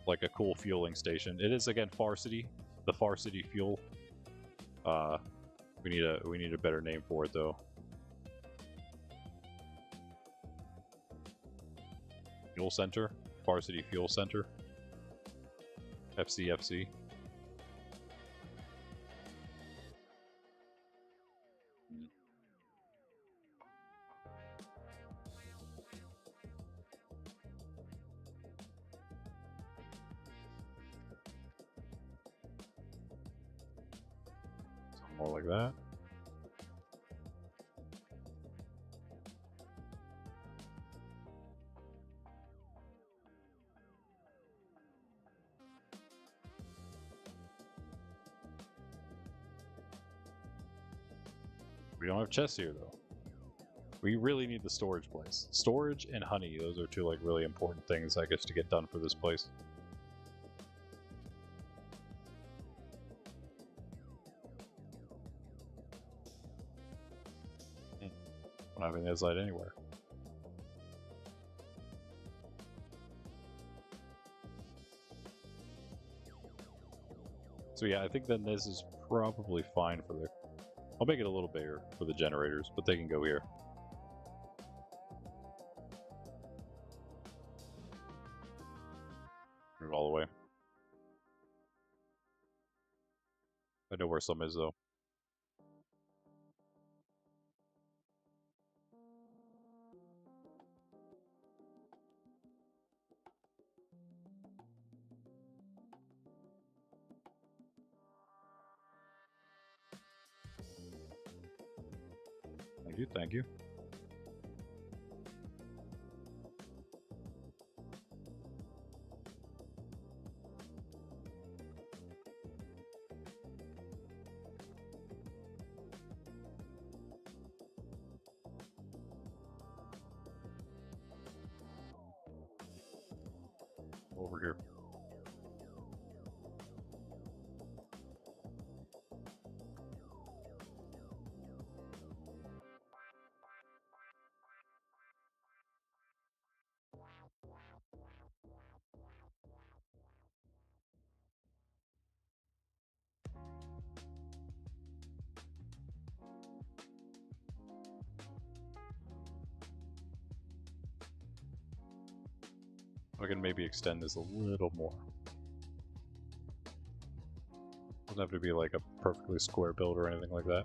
Like a cool fueling station. It is, again, Farcity, the Farcity fuel. We need a better name for it, though. Fuel Center, Farcity Fuel Center, FCFC. Something more like that. We don't have chests here, though. We really need the storage place. Storage and honey, those are two, like, really important things, I guess, to get done for this place. Don't have any light anywhere. So yeah, I think then this is probably fine for the... I'll make it a little bigger for the generators, but they can go here. Move all the way. I know where some is, though. Thank you, thank you. Over here. I can maybe extend this a little more. Doesn't have to be like a perfectly square build or anything like that.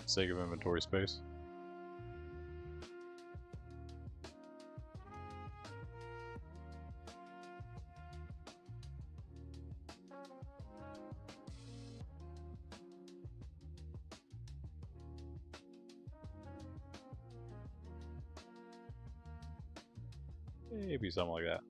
Sake of inventory space. Maybe something like that.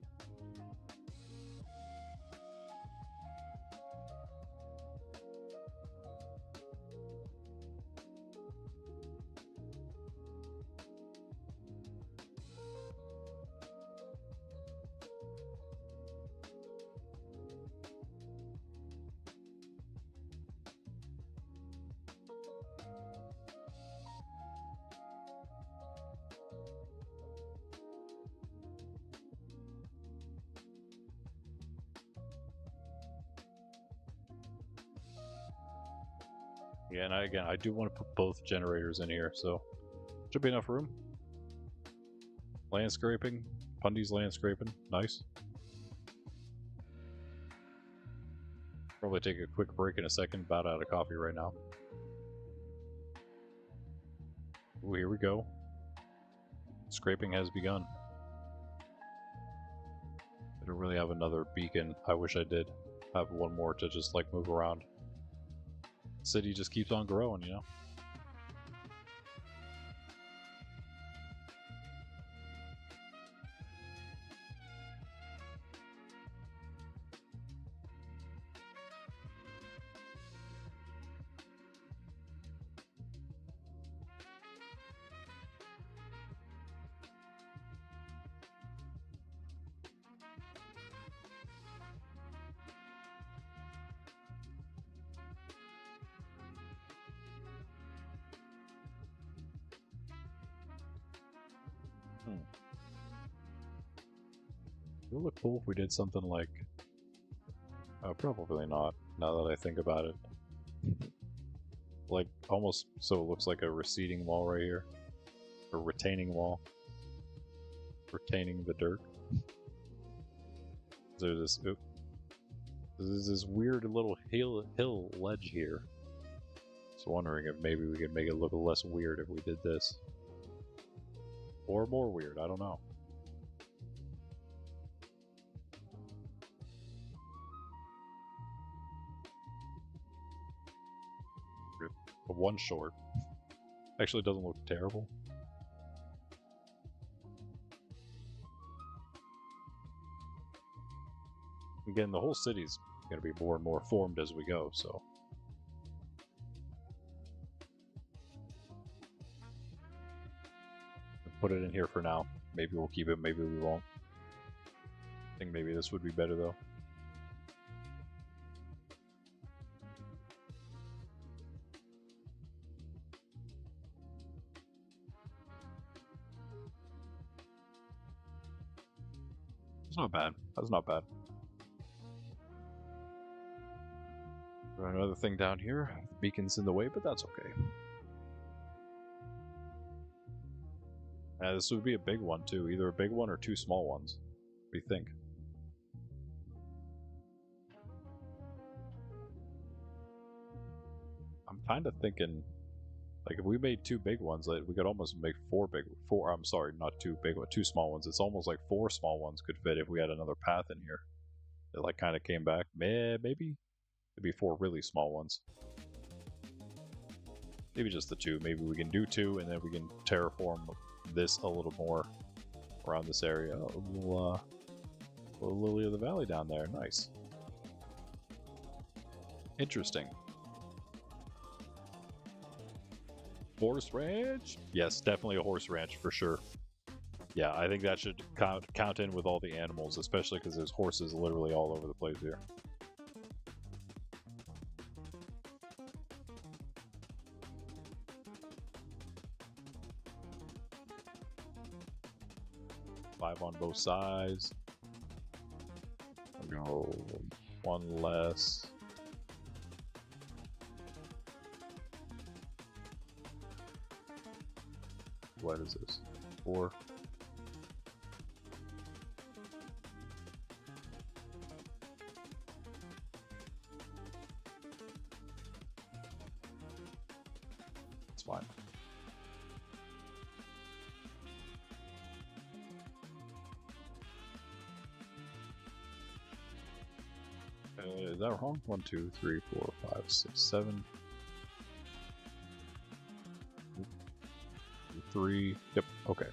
Yeah, and again, I do want to put both generators in here, so should be enough room. Landscaping, Pundy's landscaping, nice. Probably take a quick break in a second, about out of coffee right now. Ooh, here we go. Scraping has begun. I don't really have another beacon. I wish I did have one more to just like move around. City just keeps on growing, you know? It would look cool if we did something like... probably not, now that I think about it. Like, almost so it looks like a receding wall right here. A retaining wall. Retaining the dirt. There's this... Oop. There's this weird little hill ledge here. So wondering if maybe we could make it look less weird if we did this. Or more weird, I don't know. But one short. Actually doesn't look terrible. Again, the whole city's going to be more and more formed as we go, so... Put it in here for now. Maybe we'll keep it, maybe we won't. I think maybe this would be better, though. That's not bad. That's not bad. Another thing down here. The beacon's in the way, but that's okay. This would be a big one, too. Either a big one or two small ones. What do you think? I'm kind of thinking... Like, if we made two big ones, like, we could almost make I'm sorry, not two big ones, two small ones. It's almost like 4 small ones could fit if we had another path in here. It, like, kind of came back. Maybe it'd be 4 really small ones. Maybe just the 2. Maybe we can do 2, and then we can terraform this a little more around this area. A little Lily of the Valley down there. Nice. Interesting. Horse ranch? Yes, definitely a horse ranch for sure. Yeah, I think that should count in with all the animals, especially because there's horses literally all over the place here. Five on both sides. I'll go 1 less. What is this? 4. It's fine. Is that wrong? 1, 2, 3, 4, 5, 6, 7. 3. Yep, okay.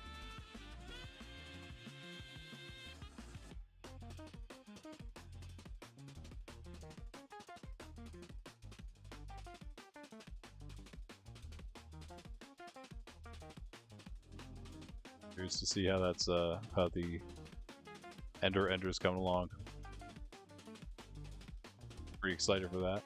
Curious to see how that's how the Ender's coming along. Pretty excited for that.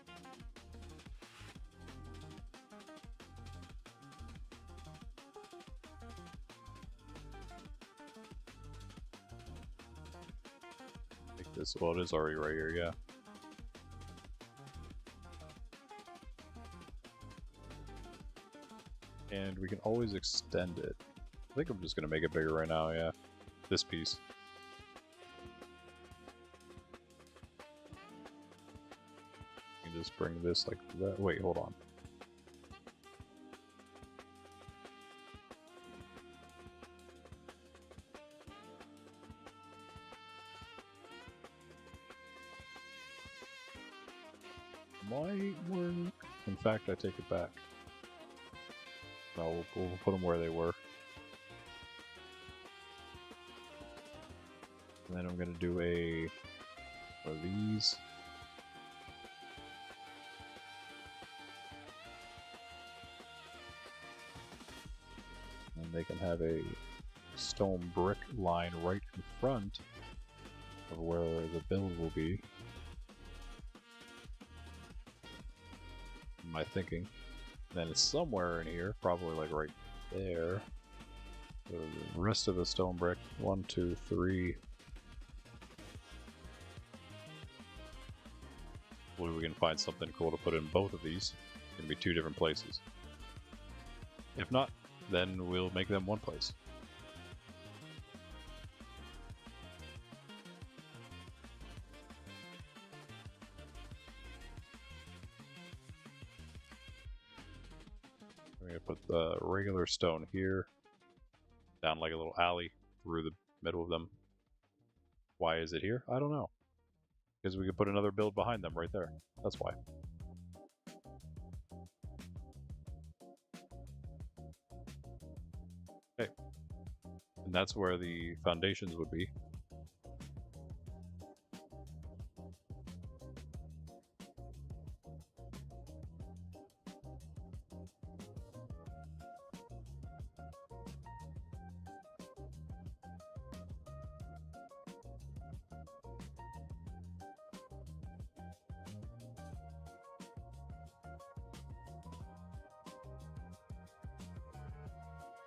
Well, it is already right here, yeah. And we can always extend it. I think I'm just going to make it bigger right now, yeah. This piece. You can just bring this like that. Wait, hold on. Might work. In fact, I take it back. No, we'll put them where they were. And then I'm going to do one of these. And they can have a stone brick line right in front of where the build will be. My thinking. Then it's somewhere in here, probably like right there. So the rest of the stone brick, 1, 2, 3. Hopefully we can find something cool to put in both of these. It's gonna be 2 different places. If not, then we'll make them one place. We're gonna put the regular stone here, down like a little alley through the middle of them. Why is it here? I don't know. Because we could put another build behind them right there. That's why. Okay. And that's where the foundations would be.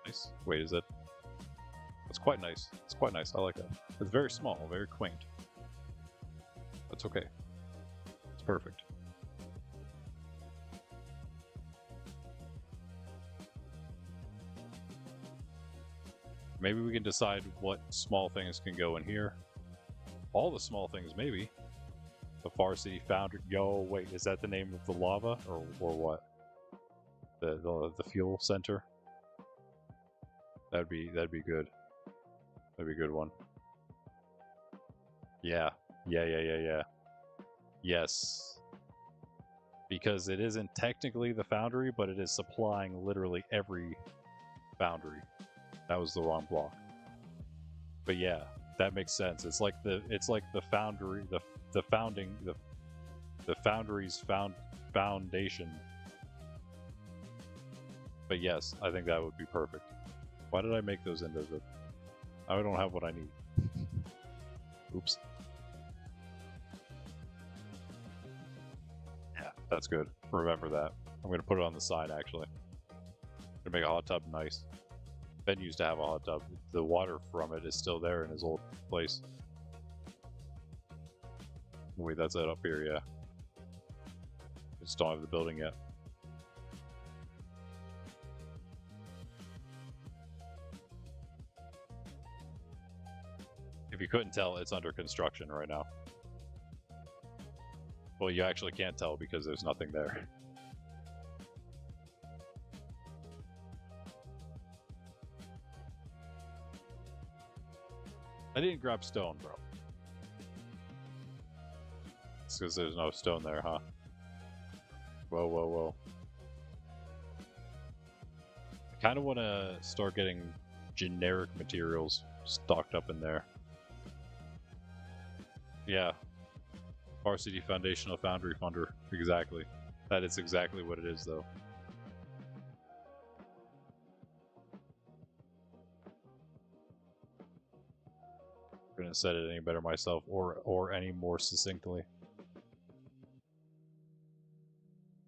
Nice. Wait, is it? That's quite nice. It's quite nice. I like that. It's very small, very quaint. That's okay. It's perfect. Maybe we can decide what small things can go in here. All the small things, maybe. The Farcity Foundry. Yo, wait, is that the name of the lava or what? The fuel center. That'd be good. That'd be a good one. Yeah. Yes. Because it isn't technically the foundry, but it is supplying literally every foundry. That was the wrong block. But yeah, that makes sense. It's like the foundry, the foundry's foundation. But yes, I think that would be perfect. Why did I make those into the... I don't have what I need. Oops. Yeah, that's good. Remember that. I'm going to put it on the side, actually. To make a hot tub nice. Ben used to have a hot tub. The water from it is still there in his old place. Wait, that's it up here, yeah. Just don't have the building yet. If you couldn't tell, it's under construction right now. Well, you actually can't tell because there's nothing there. I didn't grab stone, bro. It's because there's no stone there, huh? Whoa. I kind of want to start getting generic materials stocked up in there. Yeah. Farcity Foundational Foundry Funder. Exactly. That is exactly what it is, though. Couldn't have said it any better myself, or any more succinctly.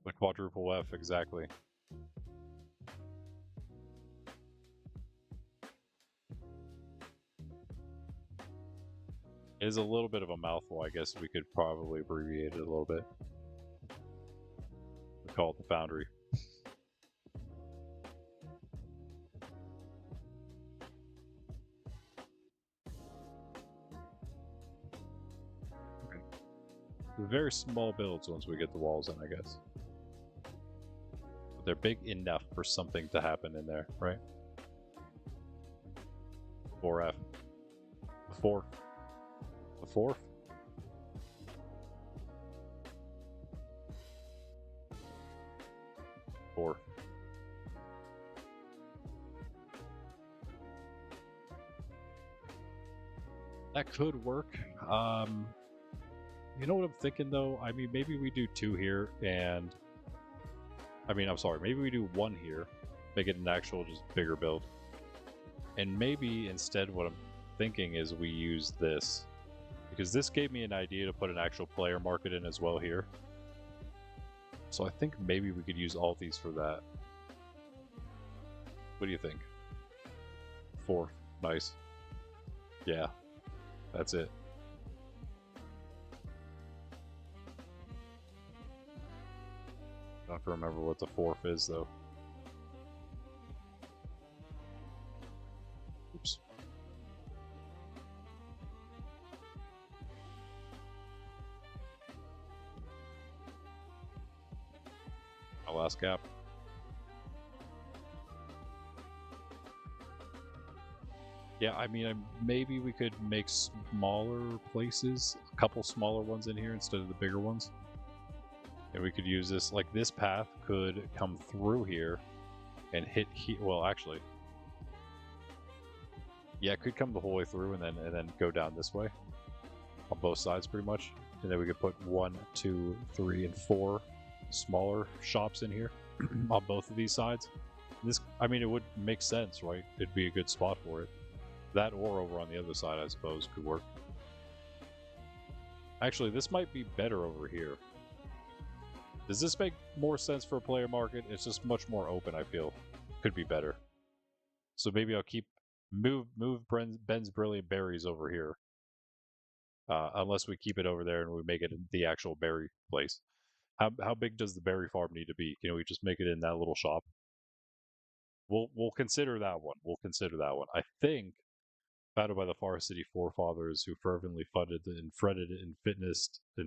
The quadruple F, exactly. It is a little bit of a mouthful. I guess we could probably abbreviate it a little bit. We call it the Foundry. very small builds once we get the walls in, I guess. But they're big enough for something to happen in there, right? 4F. The fourth. The fourth? Four. That could work. You know what I'm thinking though? I mean, maybe we do 2 here and... I'm sorry, maybe we do 1 here. Make it an actual just bigger build. And maybe instead what I'm thinking is we use this. Because this gave me an idea to put an actual player market in as well here. So I think maybe we could use all these for that. What do you think? 4. Nice. Yeah. That's it. I have to remember what the 4th is, though. Oops. My last gap. Yeah, maybe we could make smaller places, a couple smaller ones in here instead of the bigger ones. And we could use this, like this path could come through here and hit here. Well, actually, yeah, it could come the whole way through and then go down this way on both sides pretty much. And then we could put 1, 2, 3, and 4 smaller shops in here on both of these sides. This, it would make sense, right? It'd be a good spot for it. That or over on the other side, I suppose, could work. Actually, this might be better over here. Does this make more sense for a player market? It's just much more open, I feel. Could be better. So maybe I'll move Ben's Brilliant Berries over here. Unless we keep it over there and we make it the actual berry place. How big does the berry farm need to be? Can we just make it in that little shop? We'll consider that one. We'll consider that one. I think founded by the Farcity forefathers who fervently funded and fretted and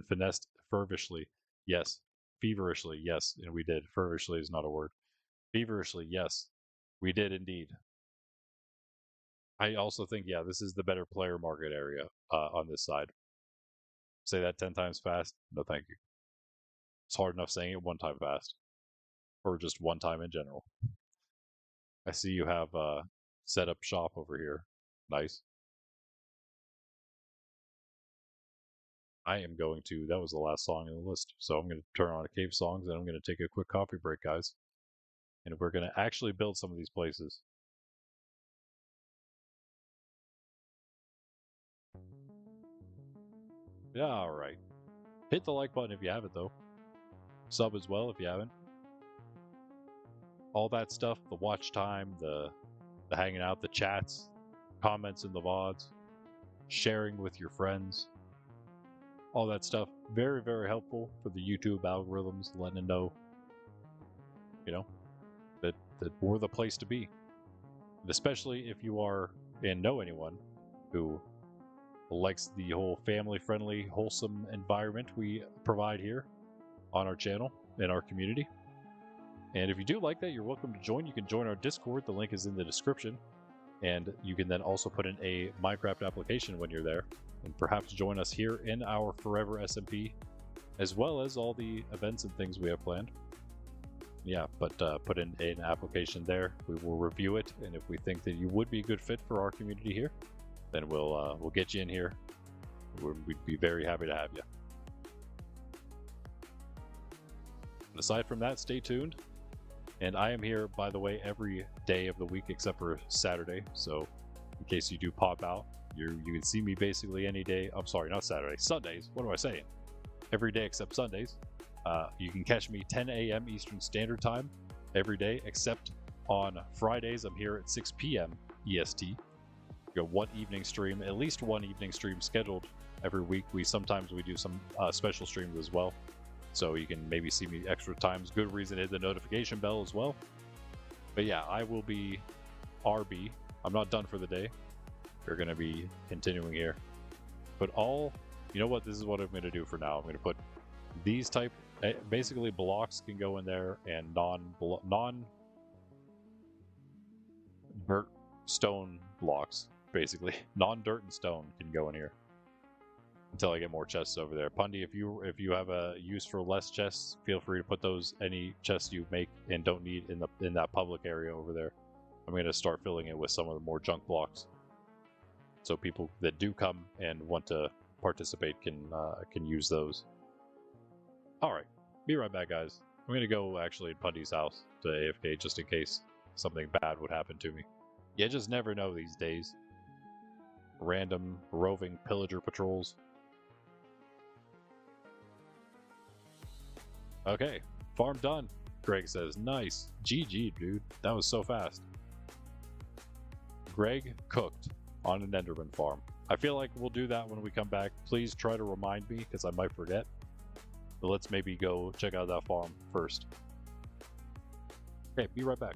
finessed feverishly. Yes. Feverishly, yes, and we did. Feverishly is not a word. Feverishly, yes. We did indeed. I also think, yeah, this is the better player market area on this side. Say that 10 times fast? No, thank you. It's hard enough saying it 1 time fast. Or just 1 time in general. I see you have set up shop over here. Nice. I am going to, that was the last song in the list, so I'm going to turn on a Cave Songs and I'm going to take a quick coffee break, guys. And we're going to actually build some of these places. Yeah, alright. Hit the like button if you haven't, though. Sub as well if you haven't. All that stuff, the watch time, the hanging out, the chats, comments in the VODs, sharing with your friends. All that stuff, very, very helpful for the YouTube algorithms, letting them know, that we're the place to be. And especially if you are and know anyone who likes the whole family-friendly, wholesome environment we provide here on our channel and our community. And if you do like that, you're welcome to join. You can join our Discord. The link is in the description. And you can then also put in a Minecraft application when you're there. And perhaps join us here in our Forever SMP, as well as all the events and things we have planned. Yeah, but put in an application there. We will review it, and if we think that you would be a good fit for our community here, then we'll get you in here. We'd be very happy to have you. And aside from that, stay tuned. And I am here, by the way, every day of the week except for Saturday. So in case you do pop out, you can see me basically any day. I'm sorry, not Saturday, Sundays. What am I saying? Every day except Sundays. You can catch me 10 a.m. Eastern Standard Time every day, except on Fridays. I'm here at 6 p.m. EST. Got one evening stream, at least one evening stream scheduled every week. Sometimes we do some special streams as well. So you can maybe see me extra times. Good reason to hit the notification bell as well. But yeah, I will be RB. I'm not done for the day. We're going to be continuing here. But all You know what? This is what I'm going to do for now. I'm going to put these type, basically blocks can go in there, and non-dirt stone blocks, basically non-dirt and stone, can go in here until I get more chests over there. Pundy, if you have a use for less chests, feel free to put those any chests you make and don't need in that public area over there. I'm going to start filling it with some of the more junk blocks, so people that do come and want to participate can use those. All right, be right back, guys. I'm going to go actually in Pundy's house to AFK just in case something bad would happen to me. You just never know these days. Random roving pillager patrols. Okay, farm done. Greg says, nice. GG, dude. That was so fast. Greg cooked on an Enderman farm. I feel like we'll do that when we come back. Please try to remind me, because I might forget. But let's maybe go check out that farm first. Okay, be right back.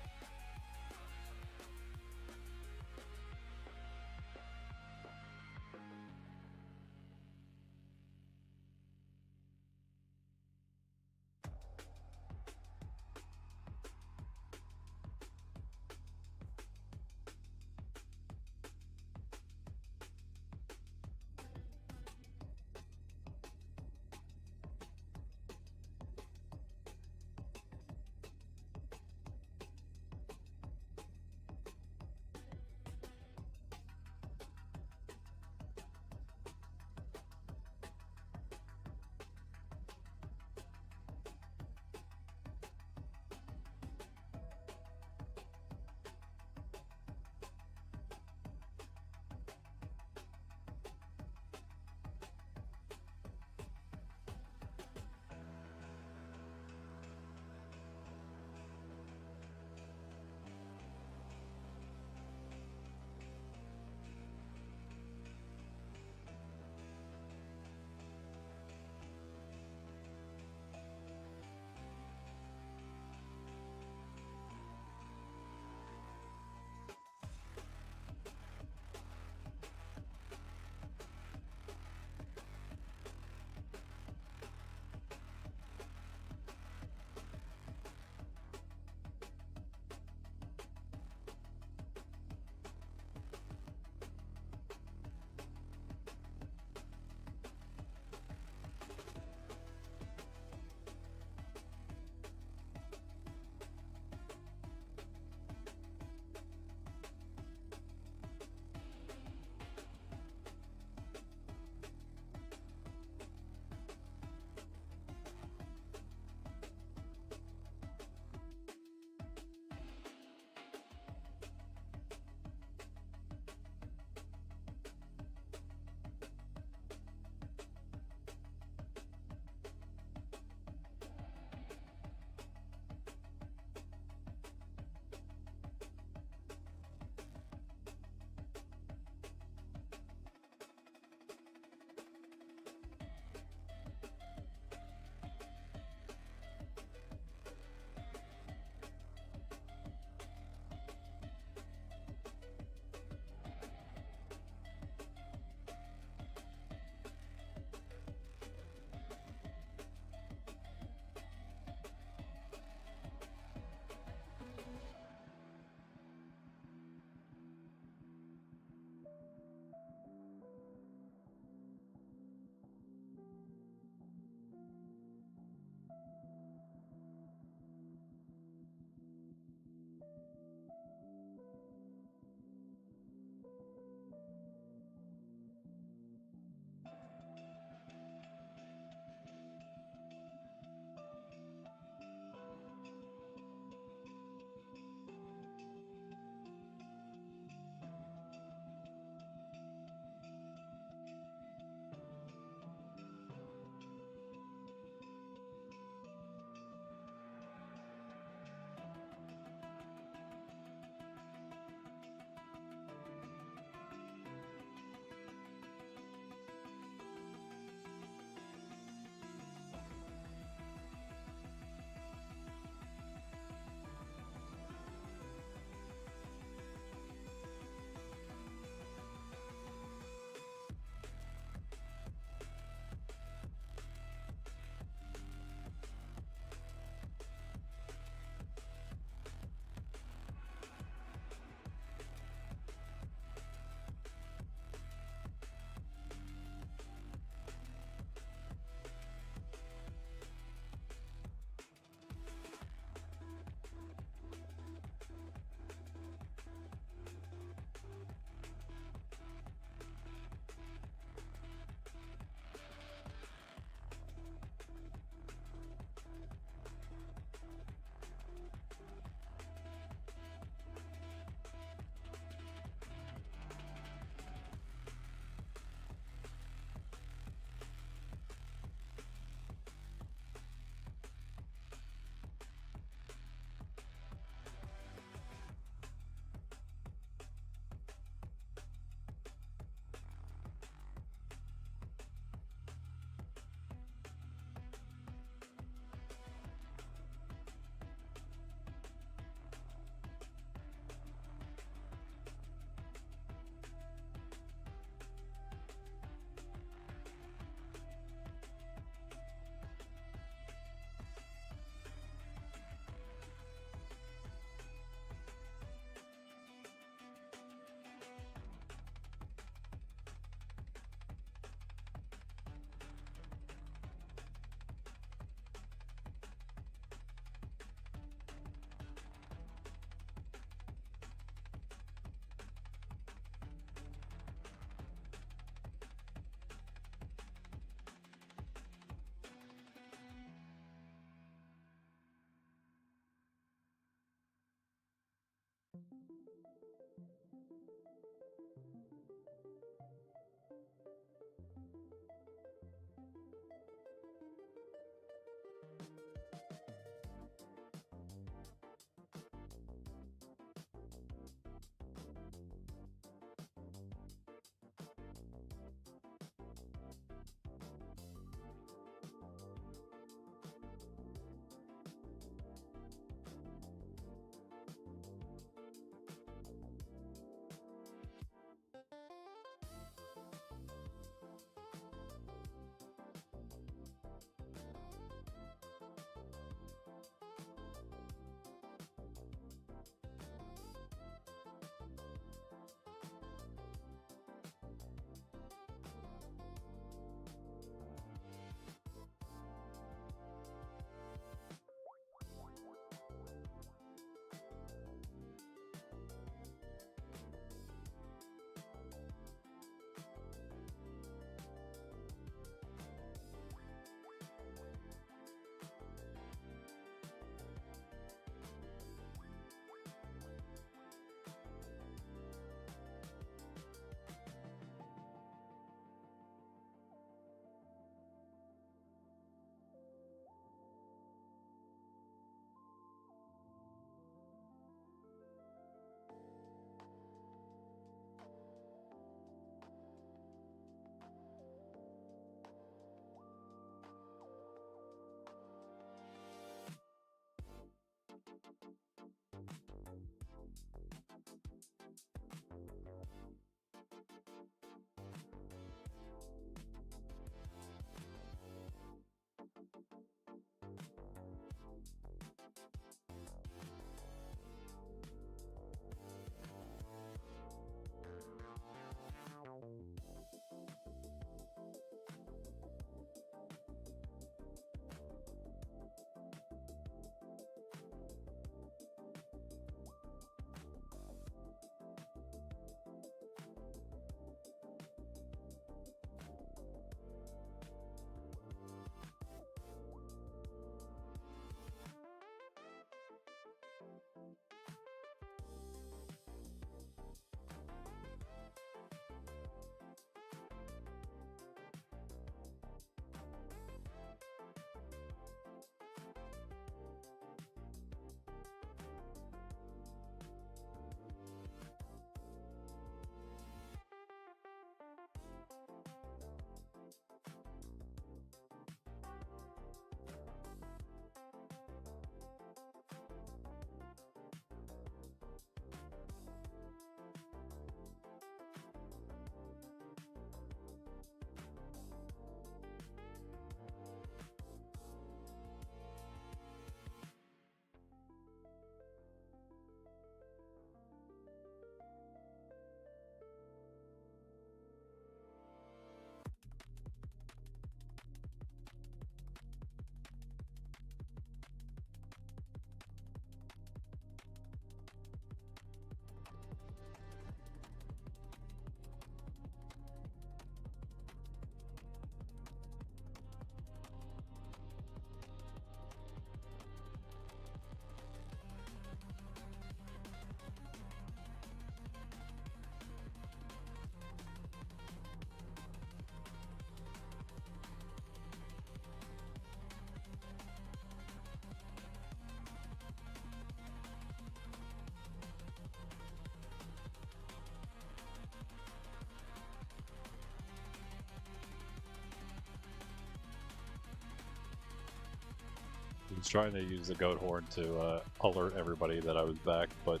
I was trying to use the goat horn to alert everybody that I was back, but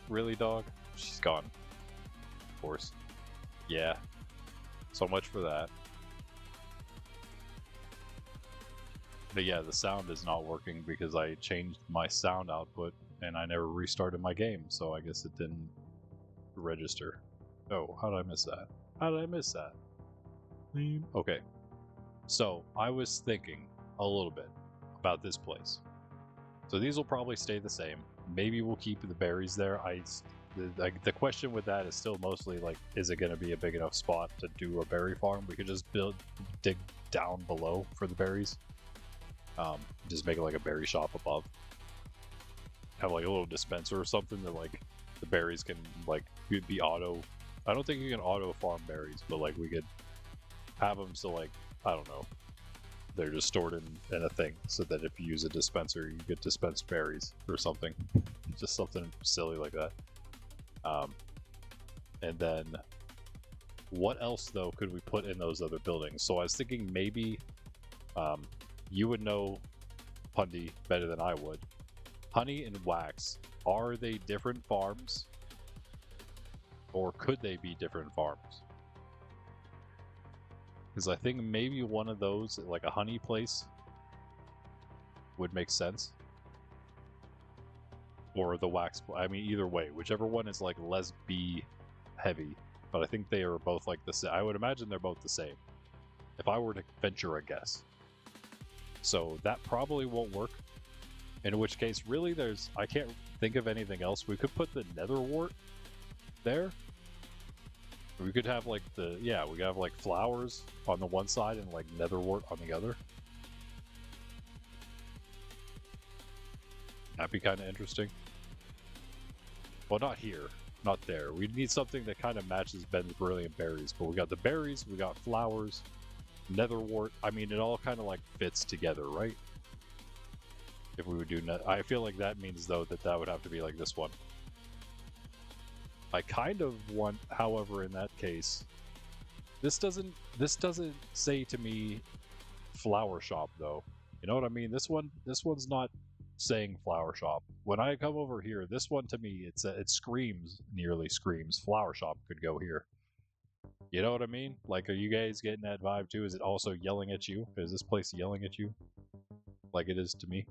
really, dog? She's gone. Of course. Yeah. So much for that. But yeah, the sound is not working because I changed my sound output and I never restarted my game, so I guess it didn't register. Oh, how did I miss that? How did I miss that? Okay. So, I was thinking a little bit about this place. So these will probably stay the same. Maybe we'll keep the berries there. The question with that is still mostly like, is it going to be a big enough spot to do a berry farm? We could just dig down below for the berries. Just make it like a berry shop above. have like a little dispenser or something that like the berries can like be auto. I don't think you can auto farm berries, but like we could have them so like I don't know, they're just stored in a thing so that if you use a dispenser, you get dispensed berries or something, just something silly like that. And then what else though could we put in those other buildings? So I was thinking maybe you would know Pundy better than I would. Honey and wax, are they different farms? Or could they be different farms? Because I think maybe one of those, like a honey place, would make sense. Or the wax, I mean, either way, whichever one is like less bee heavy. But I think they are both like the same. I would imagine they're both the same, if I were to venture a guess. So that probably won't work. In which case, really, I can't think of anything else. We could put the netherwort there. We could have like we could have like flowers on the one side and like netherwort on the other. That'd be kind of interesting. Well, not here, not there. We need something that kind of matches Ben's brilliant berries. But we got the berries, we got flowers, netherwort. I mean, it all kind of like fits together, right? If we would do I feel like that means though that would have to be like this one. I kind of want, however, in that case, this doesn't say to me flower shop though. You know what I mean? This one's not saying flower shop. When I come over here, this one to me it nearly screams flower shop could go here. You know what I mean? Like, are you guys getting that vibe too? Is it also yelling at you? Is this place yelling at you like it is to me?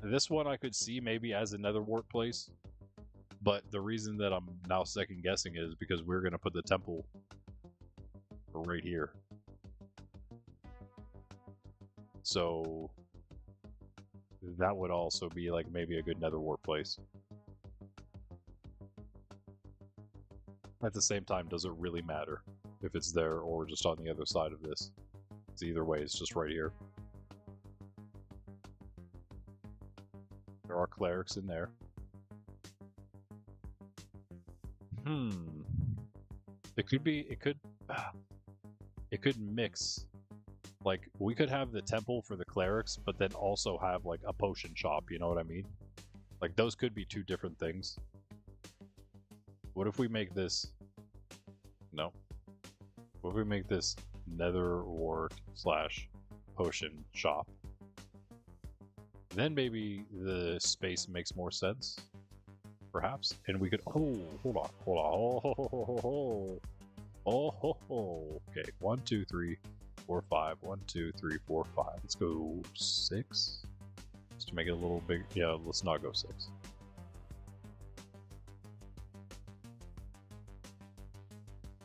This one I could see maybe as another wart place, but the reason that I'm now second guessing is because we're going to put the temple right here. So that would also be like maybe a good netherwart place. At the same time, does it really matter if it's there or just on the other side of this? It's either way, it's just right here. There are clerics in there. It could mix. Like, we could have the temple for the clerics, but then also have like a potion shop, you know what I mean? Like, those could be two different things. What if we make this... No. What if we make this netherwart / potion shop? Then maybe the space makes more sense, perhaps. And we could... Oh, hold on. Okay, 1, 2, 3, 4, 5. 1, 2, 3, 4, 5. Let's go 6. Just to make it a little big. Yeah, let's not go 6.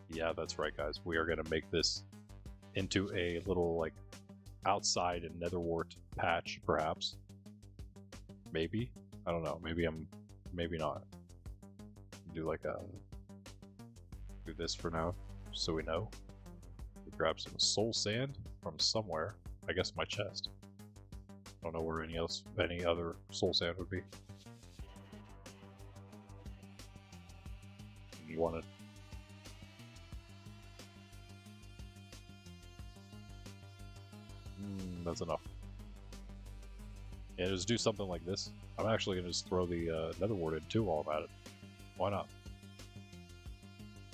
Yeah, that's right, guys. We are going to make this into a little, like, outside and netherwart patch, perhaps. Maybe. I don't know. Maybe not. Do like a... Do this for now, so we know. We grab some soul sand from somewhere. I guess my chest. I don't know where any other soul sand would be. You want it? That's enough. Yeah, just do something like this. I'm actually going to just throw the netherwart in too while I'm at it. Why not?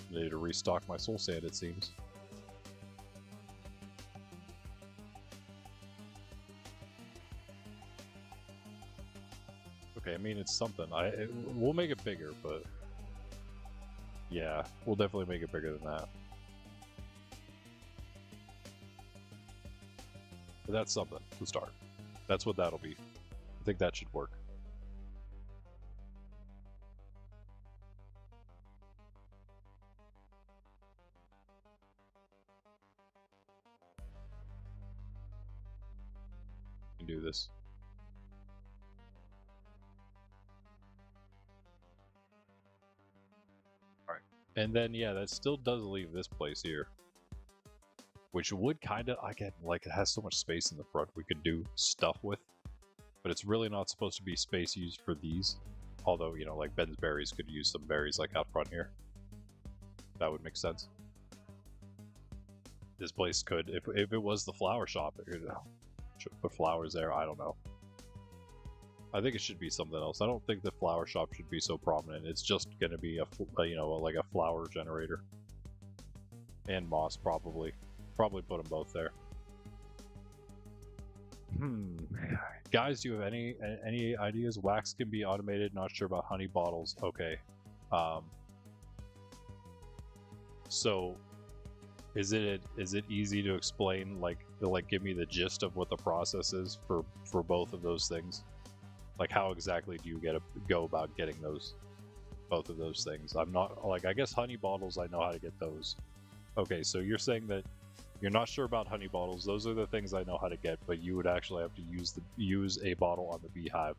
I need to restock my soul sand, it seems. Okay, I mean, it's something. We'll make it bigger, but... Yeah, we'll definitely make it bigger than that. But that's something to start. That's what that'll be. I think that should work. We can do this. Alright. And then, yeah, that still does leave this place here. Which would kind of, again, like, it has so much space in the front we could do stuff with. but it's really not supposed to be space used for these. Although, you know, like Ben's berries could use some berries like out front here. That would make sense. This place could, if it was the flower shop, it should put flowers there. I don't know. I think it should be something else. I don't think the flower shop should be so prominent. It's just going to be you know, like a flower generator. And moss, probably. Probably put them both there. Guys, do you have any ideas? Wax can be automated. Not sure about honey bottles. Okay. So, is it easy to explain? Like give me the gist of what the process is for both of those things. Like, how exactly do you go about getting both of those things? I'm not like, I guess honey bottles, I know how to get those. Okay, so you're saying that you're not sure about honey bottles. Those are the things I know how to get, but you would actually have to use a bottle on the beehive.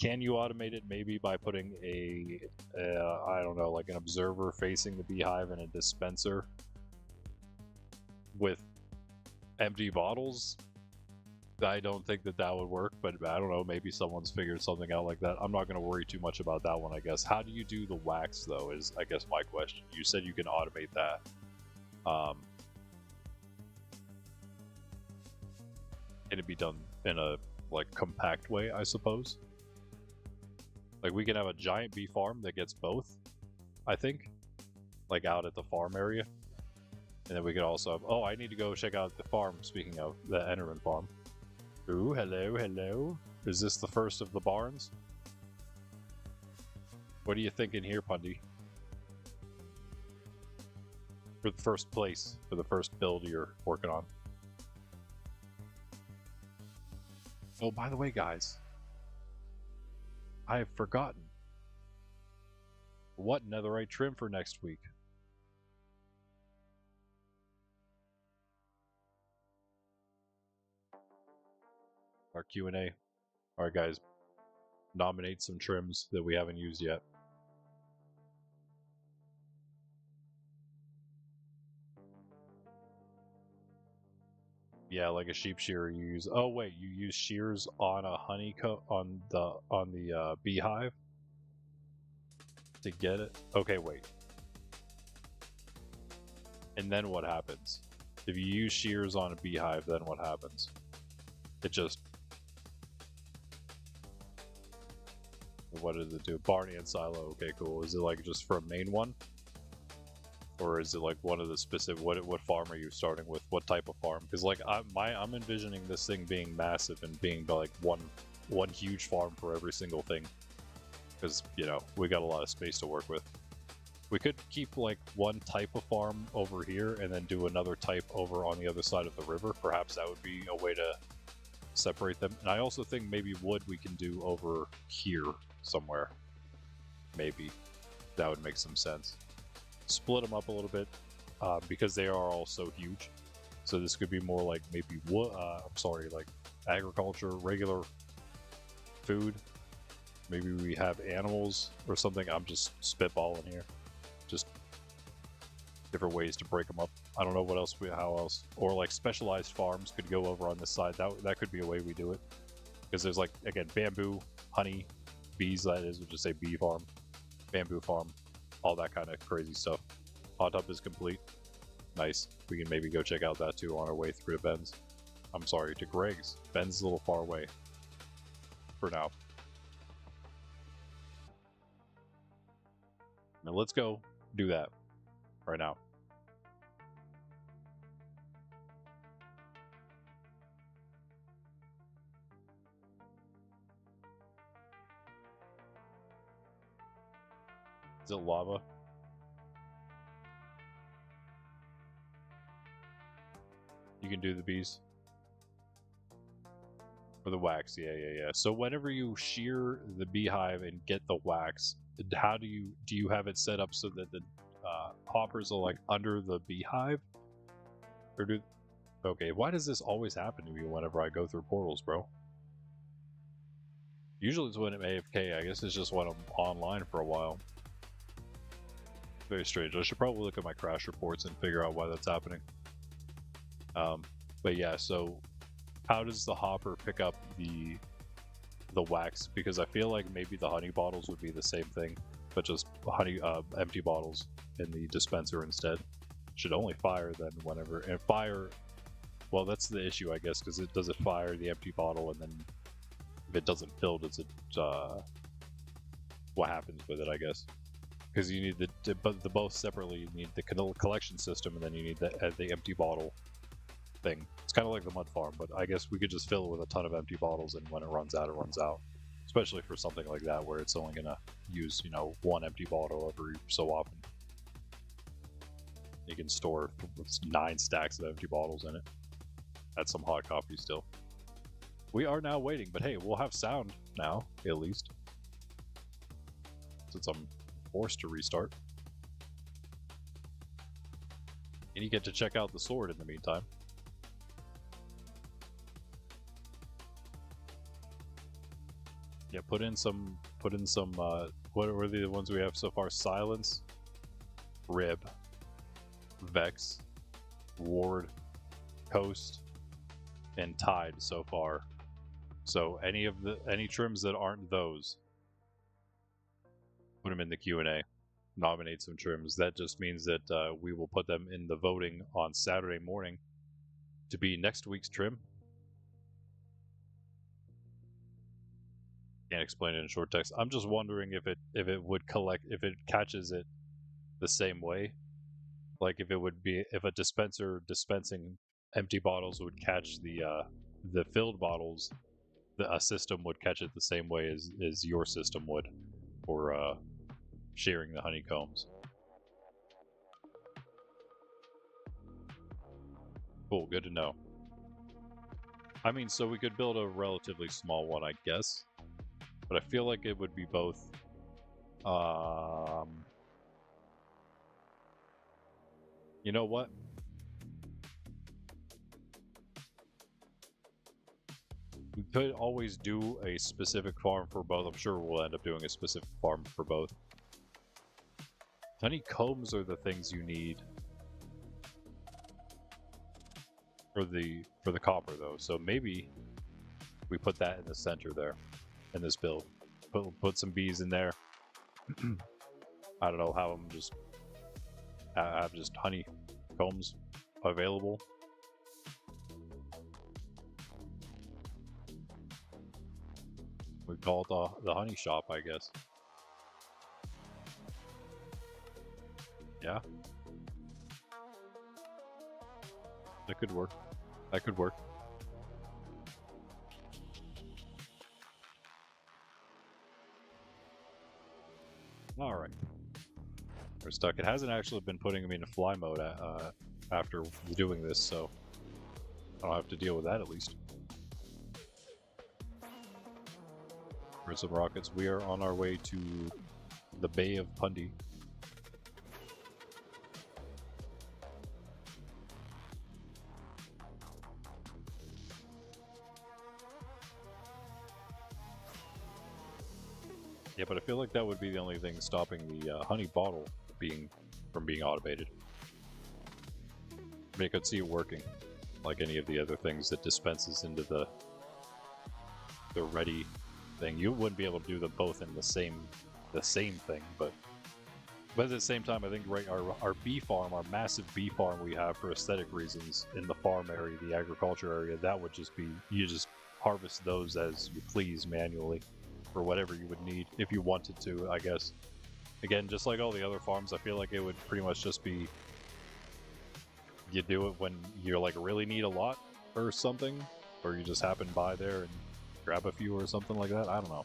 Can you automate it maybe by putting a I don't know, like an observer facing the beehive and a dispenser with empty bottles? I don't think that would work, but I don't know, maybe someone's figured something out like that. I'm not going to worry too much about that one, I guess. How do you do the wax, though, is, I guess, my question. You said you can automate that. Can it be done in a, like, compact way, I suppose? Like, we can have a giant bee farm that gets both, I think. Like, out at the farm area. And then we could also have... Oh, I need to go check out the farm, speaking of the Enderman farm. Ooh, hello, hello. Is this the first of the barns? What are you thinking here, Pundy? For the first place, for the first build you're working on. Oh, by the way, guys. I have forgotten. What netherite trim for next week? Our Q&A. Alright, guys. Nominate some trims that we haven't used yet. Yeah, like a sheep shearer you use. Oh wait, you use shears on a honeycomb on the beehive to get it. Okay, wait. And then what happens? If you use shears on a beehive, then what happens? It just... What does it do? Barney and Silo. Okay, cool. Is it like just for a main one? Or is it like one of the specific... What farm are you starting with? What type of farm? Because like I'm envisioning this thing being massive and being like one huge farm for every single thing. Because, you know, we got a lot of space to work with. We could keep like one type of farm over here and then do another type over on the other side of the river. Perhaps that would be a way to separate them. And I also think maybe wood we can do over here somewhere. Maybe. That would make some sense. Split them up a little bit because they are all so huge. So this could be more like maybe wood, like agriculture, regular food. Maybe we have animals or something. I'm just spitballing here. Just different ways to break them up. I don't know what else how else. Or like specialized farms could go over on this side. That could be a way we do it. Because there's like, again, bamboo, honey, bees, that is, we'll just say bee farm, bamboo farm, all that kind of crazy stuff. Hot tub is complete. Nice. We can maybe go check out that too on our way through to Ben's. I'm sorry, to Greg's. Ben's a little far away. For now. Now let's go do that right now. Is it lava? You can do the bees. Or the wax, yeah. So whenever you shear the beehive and get the wax, how do you have it set up so that the hoppers are like under the beehive? Or okay, why does this always happen to me whenever I go through portals, bro? Usually it's when I'm AFK. I guess it's just when I'm online for a while. Very strange. I should probably look at my crash reports and figure out why that's happening. But yeah, so how does the hopper pick up the the wax, because I feel like maybe the honey bottles would be the same thing, but just honey empty bottles in the dispenser instead. Should only fire then whenever, and fire, well, that's the issue, I guess, because it doesn't fire the empty bottle, and then if it doesn't fill, does it what happens with it, I guess. Because you need the both separately. You need the collection system, and then you need the empty bottle thing. It's kind of like the mud farm, but I guess we could just fill it with a ton of empty bottles, and when it runs out, it runs out. Especially for something like that, where it's only gonna use, you know, one empty bottle every so often. You can store 9 stacks of empty bottles in it. That's some hot coffee still. We are now waiting, but hey, we'll have sound now, at least. Since I'm forced to restart. And you get to check out the sword in the meantime. Yeah, put in some, what were the ones we have so far? Silence, Rib, Vex, Ward, Coast, and Tide so far. So any trims that aren't those, put them in the Q&A. Nominate some trims. That just means that we will put them in the voting on Saturday morning to be next week's trim. Can't explain it in short text. I'm just wondering if it would collect, if it catches it the same way. Like if it would be, if a dispenser dispensing empty bottles would catch the filled bottles, a system would catch it the same way as your system would for sharing the honeycombs. Cool, good to know. I mean, so we could build a relatively small one, I guess. But I feel like it would be both. You know what? We could always do a specific farm for both. I'm sure we'll end up doing a specific farm for both. Honeycombs are the things you need for the copper, though. So maybe we put that in the center there in this build. Put some bees in there. I don't know how I'm just have just honeycombs available. We call it the honey shop, I guess. Yeah. That could work. That could work. Alright. We're stuck. It hasn't actually been putting me into fly mode after doing this, so I don't have to deal with that at least. For some rockets, we are on our way to the Bay of Pundy. Yeah, but I feel like that would be the only thing stopping the honey bottle from being automated. I mean, I could see it working, like any of the other things that dispenses into the ready thing. You wouldn't be able to do them both in the same thing, but at the same time, I think right our bee farm, our massive bee farm we have for aesthetic reasons in the farm area, the agriculture area, that would just be, you just harvest those as you please manually. For whatever you would need if you wanted to, I guess. Again, just like all the other farms, I feel like it would pretty much just be you do it when you like really need a lot or something, or you just happen by there and grab a few or something like that. I don't know.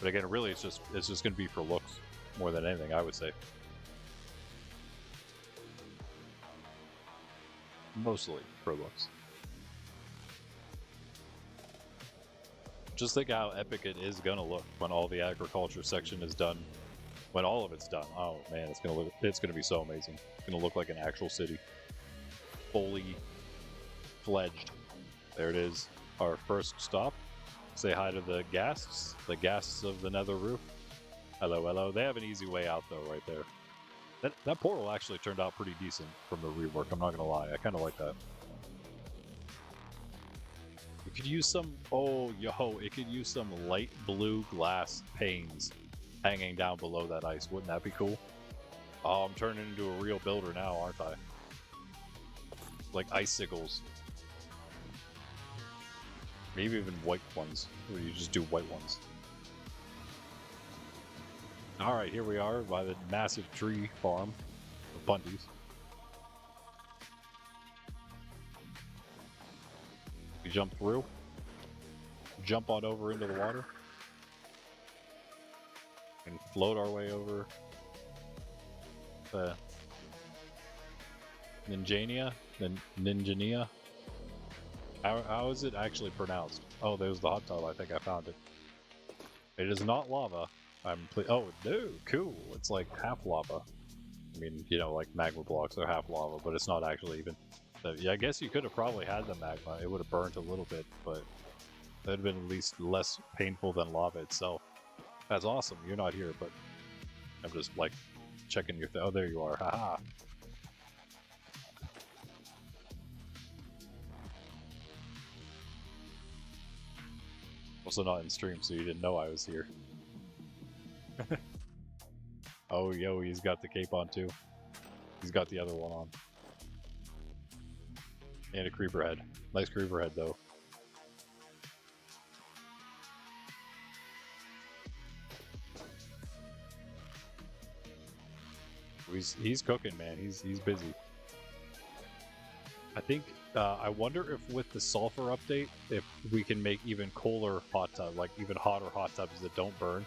But again, really, it's just going to be for looks more than anything, I would say. Mostly for looks. Just think how epic it is gonna look when all the agriculture section is done. When all of it's done, oh man, it's gonna be so amazing. It's gonna look like an actual city, fully fledged. There it is, our first stop. Say hi to the ghasts of the Nether roof. Hello, hello. They have an easy way out though, right there. That portal actually turned out pretty decent from the rework. I'm not gonna lie, I kind of like that. could use some, oh, yo, it could use some light blue glass panes hanging down below that ice. Wouldn't that be cool? Oh, I'm turning into a real builder now, aren't I? Like icicles. Maybe even white ones, or you just do white ones. Alright, here we are by the massive tree farm of bunties. We jump through, jump on over into the water, and float our way over the Ninjania? Ninjania? How is it actually pronounced? Oh, there's the hot tub. I think I found it. It is not lava. Oh, no, cool. It's like half lava. I mean, you know, like magma blocks are half lava, but it's not actually even. So, yeah, I guess you could have probably had the magma. It would have burnt a little bit, but that would have been at least less painful than lava itself. That's awesome. You're not here, but I'm just like checking your. Oh, there you are. Haha. Also not in stream, so you didn't know I was here. Oh, yo, he's got the cape on too. He's got the other one on. And a creeper head. Nice creeper head, though. He's cooking, man. He's busy. I think I wonder if with the sulfur update, if we can make even cooler hot tub, like even hotter hot tubs that don't burn.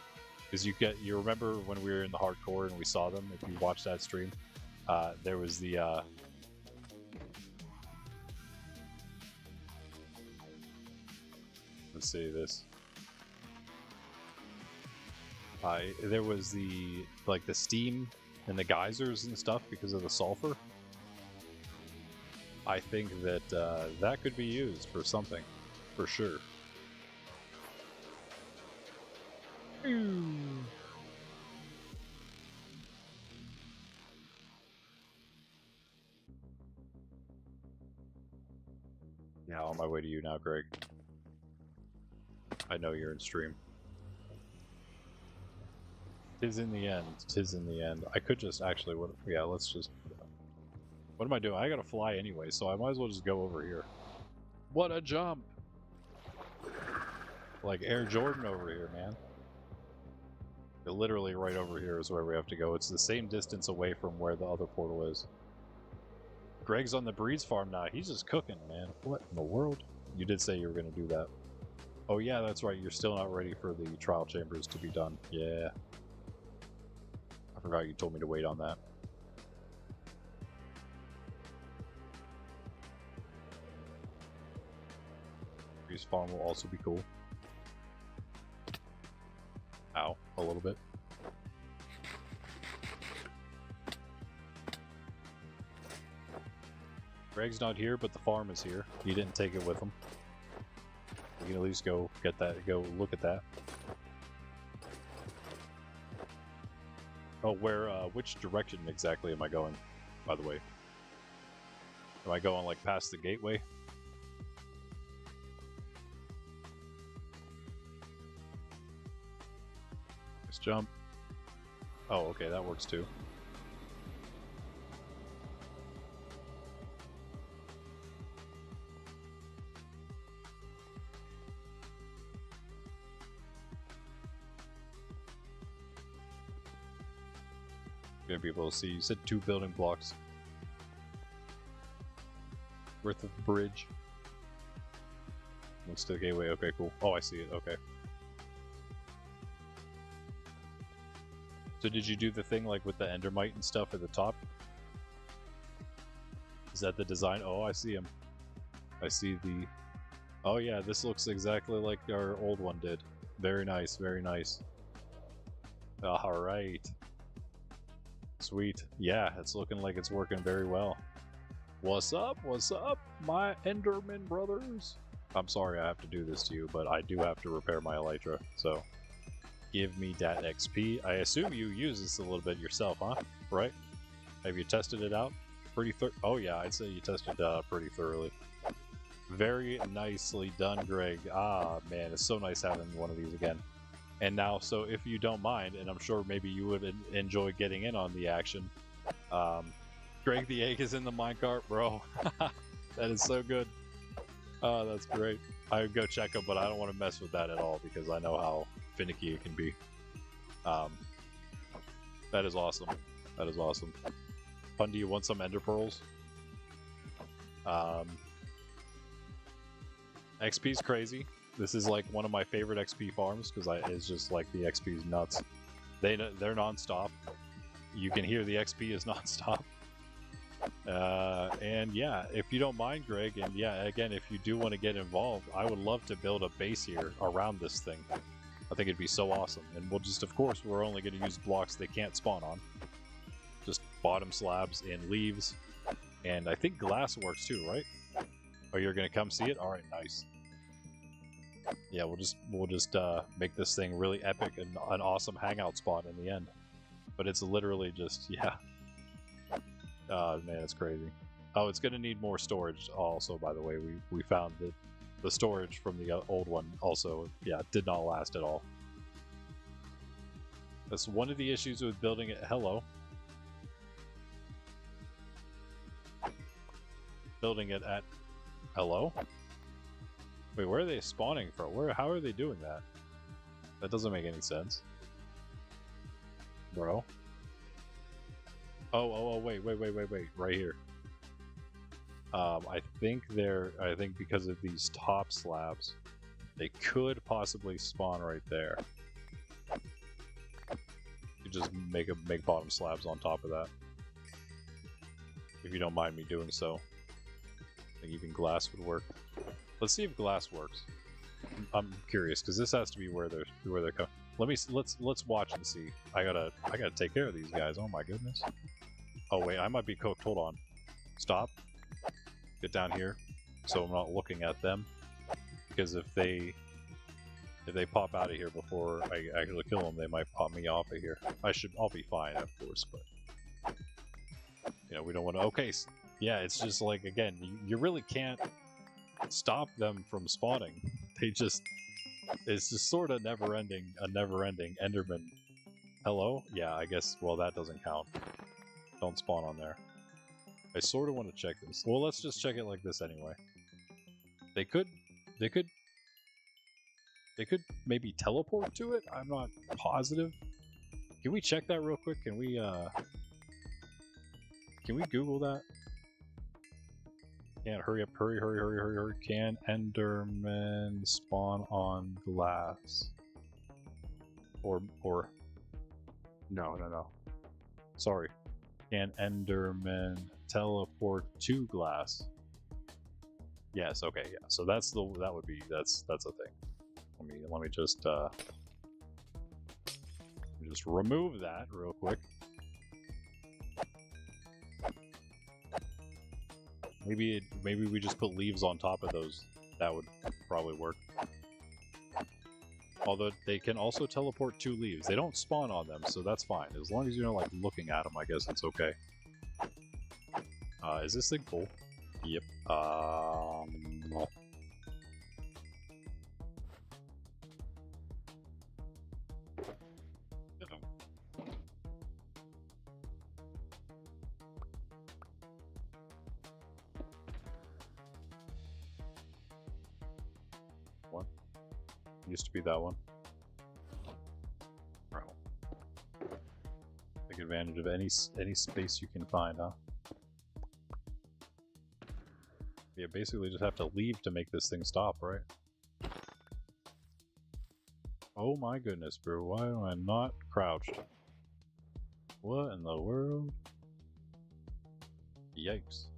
Because you remember when we were in the hardcore and we saw them, if you watched that stream, there was the let's see this. There was the steam and the geysers and stuff because of the sulfur. I think that that could be used for something, for sure. Yeah, on my way to you now, Greg. I know you're in stream. Tis in the end. Tis in the end. I could just actually... Yeah, let's just... What am I doing? I gotta fly anyway, so I might as well just go over here. What a jump! Like Air Jordan over here, man. Literally right over here is where we have to go. It's the same distance away from where the other portal is. Greg's on the Breeds farm now. He's just cooking, man. What in the world? You did say you were going to do that. Oh yeah, that's right. You're still not ready for the trial chambers to be done. Yeah. I forgot you told me to wait on that. Breeds farm will also be cool. Ow, a little bit. Greg's not here, but the farm is here. He didn't take it with him. We can at least go get that, go look at that. Oh, which direction exactly am I going, by the way? Am I going, like, past the gateway? Jump. Oh, okay, that works too. Gonna be able to see. You said 2 building blocks worth of bridge. Looks to the gateway. Okay, cool. Oh, I see it. Okay. So did you do the thing like with the endermite and stuff at the top? Is that the design? Oh, I see him. I see the... Oh yeah, this looks exactly like our old one did. Very nice, very nice. Alright. Sweet. Yeah, it's looking like it's working very well. What's up? What's up, my Enderman brothers? I'm sorry I have to do this to you, but I do have to repair my elytra, so... Give me that XP. I assume you use this a little bit yourself, huh? Right? Have you tested it out? Oh yeah, I'd say you tested it out pretty thoroughly. Very nicely done, Greg. Ah, man, it's so nice having one of these again. And now, so if you don't mind, and I'm sure maybe you would enjoy getting in on the action, Greg the Egg is in the minecart, bro. That is so good. Oh, that's great. I would go check him, but I don't want to mess with that at all because I know how finicky it can be. That is awesome. That is awesome. Fun, do you want some ender pearls? XP's crazy. This is like one of my favorite XP farms because it's just like the XP's nuts. They're nonstop. You can hear the XP is nonstop. And yeah, if you don't mind, Greg, and yeah, again, if you do want to get involved, I would love to build a base here around this thing. I think it'd be so awesome. And we'll just, of course, we're only going to use blocks they can't spawn on. Just bottom slabs and leaves. And I think glass works too, right? Oh, you're going to come see it? All right, nice. Yeah, we'll just make this thing really epic and an awesome hangout spot in the end. But it's literally just, yeah. Oh, man, it's crazy. Oh, it's going to need more storage also, by the way. We found that the storage from the old one also, yeah, did not last at all. That's one of the issues with building it. Hello. Building it at... Hello? Wait, where are they spawning from? How are they doing that? That doesn't make any sense. Bro. Oh, wait, right here. I think because of these top slabs, they could possibly spawn right there. You just make bottom slabs on top of that. If you don't mind me doing so. I think even glass would work. Let's see if glass works. I'm curious because this has to be where they're coming. Let's watch and see. I gotta take care of these guys. Oh my goodness. Oh wait, I might be cooked. Hold on. Stop. Get down here, so I'm not looking at them. Because if they pop out of here before I actually kill them, they might pop me off of here. I'll be fine, of course, but you know, we don't want to. Okay, yeah, it's just like again, you really can't stop them from spawning. It's just sort of never-ending Enderman. Hello? Yeah, I guess. Well, that doesn't count. Don't spawn on there. I sort of want to check this. Well, let's just check it like this anyway. They could maybe teleport to it? I'm not positive. Can we check that real quick? Can we Google that? Can't hurry up, hurry. Can Enderman spawn on glass? Or no. Sorry. Can Enderman teleport to glass? Yes, okay, yeah. So that's a thing. Let me just remove that real quick. Maybe we just put leaves on top of those. That would probably work. Although they can also teleport to leaves. They don't spawn on them, so that's fine. As long as you're not like looking at them, I guess it's okay. Is this thing full? Yep. One. Used to be that one. Right. Take advantage of any space you can find, huh? Yeah, basically just have to leave to make this thing stop, right? Oh my goodness, bro. Why am I not crouched? What in the world? Yikes.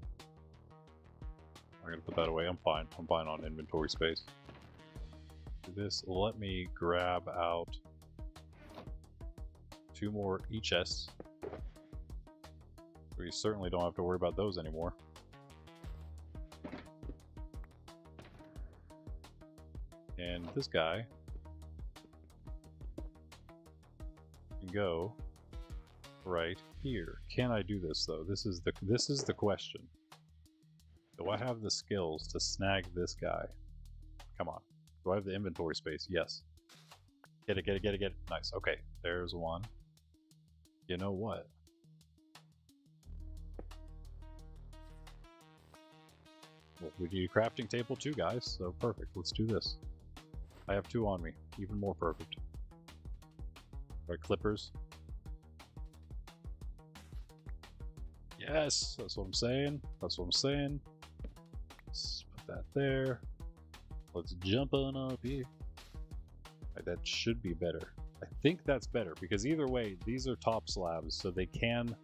I'm gonna put that away. I'm fine. I'm fine on inventory space. Do this. Let me grab out 2 more chests. We certainly don't have to worry about those anymore. And this guy can go right here. Can I do this though? This is the question. Do I have the skills to snag this guy? Come on. Do I have the inventory space? Yes. Get it, get it, get it, get it. Nice. Okay, there's one. You know what? Well, we need a crafting table too, guys, so perfect. Let's do this. I have 2 on me. Even more perfect. Right, clippers. Yes, that's what I'm saying. That's what I'm saying. Let's put that there. Let's jump on up here. Right, that should be better. I think that's better because either way, these are top slabs, so they can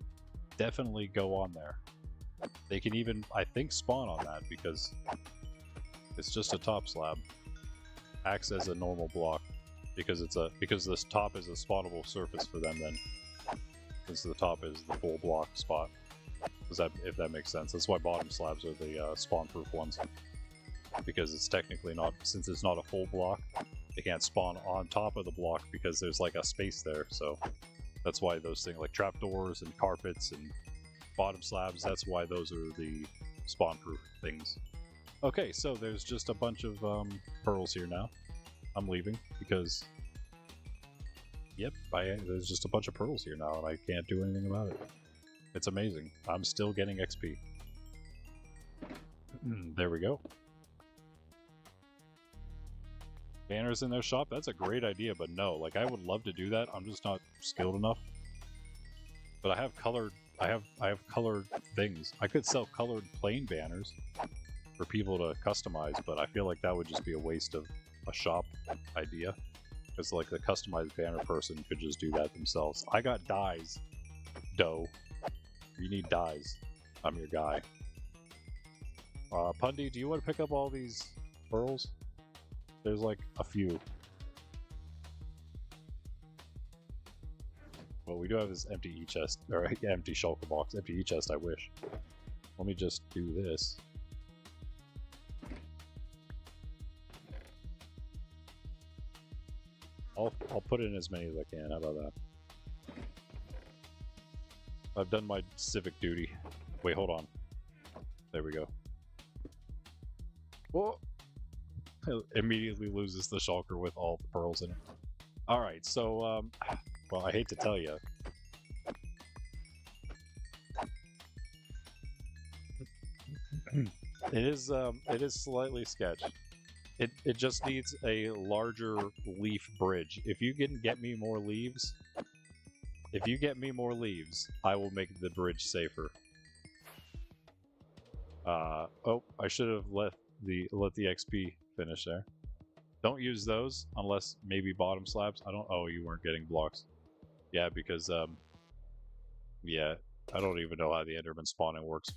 definitely go on there. They can even, I think, spawn on that because it's just a top slab. Acts as a normal block because this top is a spawnable surface for them then. Since the top is the full block spot. If that makes sense. That's why bottom slabs are the spawn-proof ones. Because it's technically not, since it's not a full block, they can't spawn on top of the block because there's like a space there, so that's why those things like trapdoors and carpets and bottom slabs, that's why those are the spawn-proof things. Okay, so there's just a bunch of pearls here now. I'm leaving because, yep, there's just a bunch of pearls here now and I can't do anything about it. It's amazing. I'm still getting XP. There we go. Banners in their shop? That's a great idea, but no. Like, I would love to do that. I'm just not skilled enough. But I have colored... I have colored things. I could sell colored plain banners for people to customize, but I feel like that would just be a waste of a shop idea. Because, like, the customized banner person could just do that themselves. I got dyes. Dough. You need dyes. I'm your guy. Pundy, do you want to pick up all these pearls? There's like a few. Well, we do have this empty e-chest, or empty shulker box. Empty e-chest, I wish. Let me just do this. I'll put in as many as I can. How about that? I've done my civic duty. Wait, hold on. There we go. Whoa! Immediately loses the shulker with all the pearls in it. Alright, so, well, I hate to tell you. It is slightly sketch. It just needs a larger leaf bridge. If you can get me more leaves, I will make the bridge safer. Oh, I should have let the XP finish there. Don't use those unless maybe bottom slabs. Oh, you weren't getting blocks. Yeah, because yeah, I don't even know how the Enderman spawning works,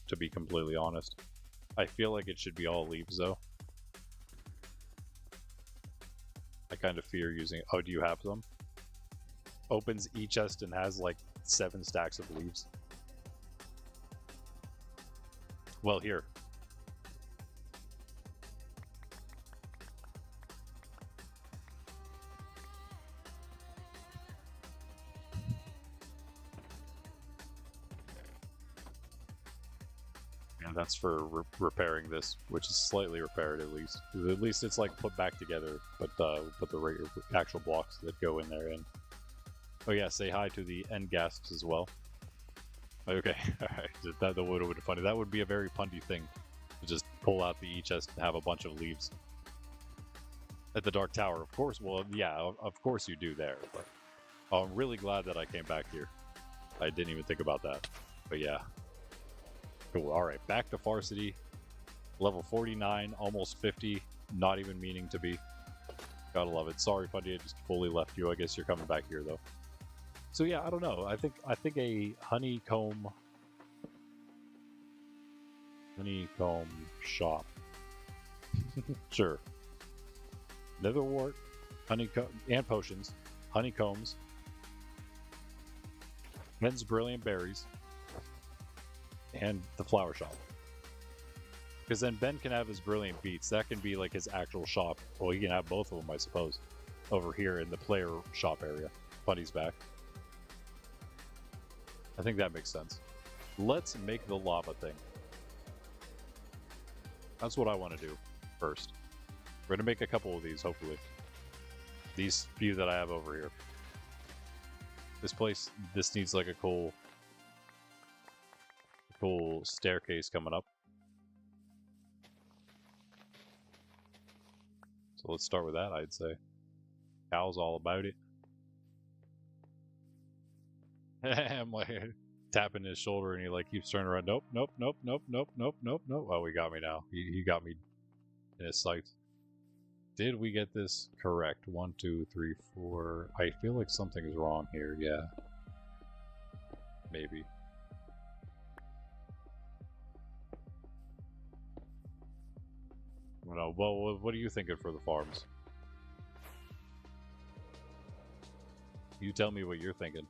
to be completely honest. I feel like it should be all leaves though. I kind of fear using it. Oh, do you have them? Opens each chest and has like 7 stacks of leaves. Well, here. And that's for repairing this, which is slightly repaired at least. At least it's like put back together, but put the actual blocks that go in there in. Oh yeah, say hi to the end gasps as well. Okay, alright, that would have been funny. That would be a very pundy thing, to just pull out the e-chest and have a bunch of leaves. At the Dark Tower, of course, well, yeah, of course you do there, but I'm really glad that I came back here. I didn't even think about that, but yeah. Cool, alright, back to Farcity. Level 49, almost 50, not even meaning to be. Gotta love it. Sorry, Pundy, I just fully left you. I guess you're coming back here, though. So yeah, I don't know. I think a honeycomb shop. Sure. Netherwort, honeycomb, and potions, honeycombs, Ben's brilliant berries, and the flower shop. Because then Ben can have his brilliant beets. That can be like his actual shop. Well, he can have both of them, I suppose. Over here in the player shop area. Bunny's back. I think that makes sense. Let's make the lava thing. That's what I want to do first. We're going to make a couple of these, hopefully. These few that I have over here. This place, this needs like a cool staircase coming up. So let's start with that, I'd say. Cal's all about it. I'm like tapping his shoulder and he like keeps turning around. Nope, nope, nope, nope, nope, nope, nope, nope. Oh, he got me now. He got me in his sights. Did we get this correct? 1, 2, 3, 4. I feel like something is wrong here. Yeah. Maybe. Well, what are you thinking for the farms? You tell me what you're thinking.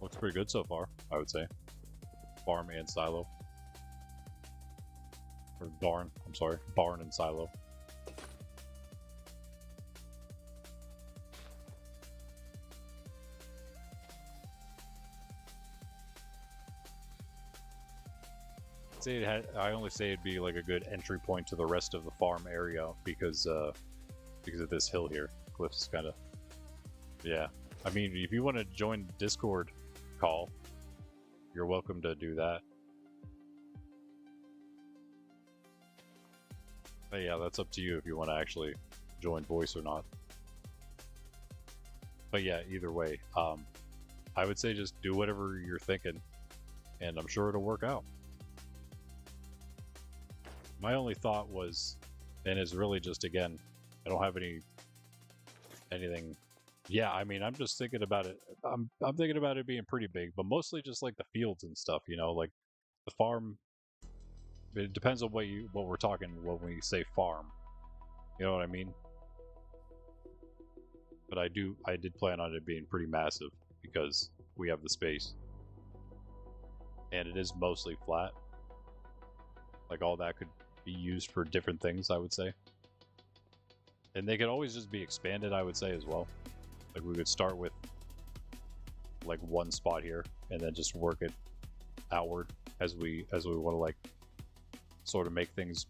Looks pretty good so far, I would say. Farm and silo. Or barn, I'm sorry. Barn and silo. I only say it'd be like a good entry point to the rest of the farm area because of this hill here. Cliff's kind of, yeah. I mean, if you want to join Discord call, you're welcome to do that. But yeah, that's up to you if you want to actually join voice or not. But yeah, either way, I would say just do whatever you're thinking, and I'm sure it'll work out. My only thought was, and is really just, again, I don't have anything. Yeah, I mean, I'm just thinking about it. I'm thinking about it being pretty big, but mostly just like the fields and stuff, you know, like the farm. It depends on what we're talking when we say farm. You know what I mean? But I did plan on it being pretty massive because we have the space. And it is mostly flat. Like all that could be used for different things, I would say. And they could always just be expanded, I would say, as well. Like we would start with like one spot here and then just work it outward as we want to like sort of make things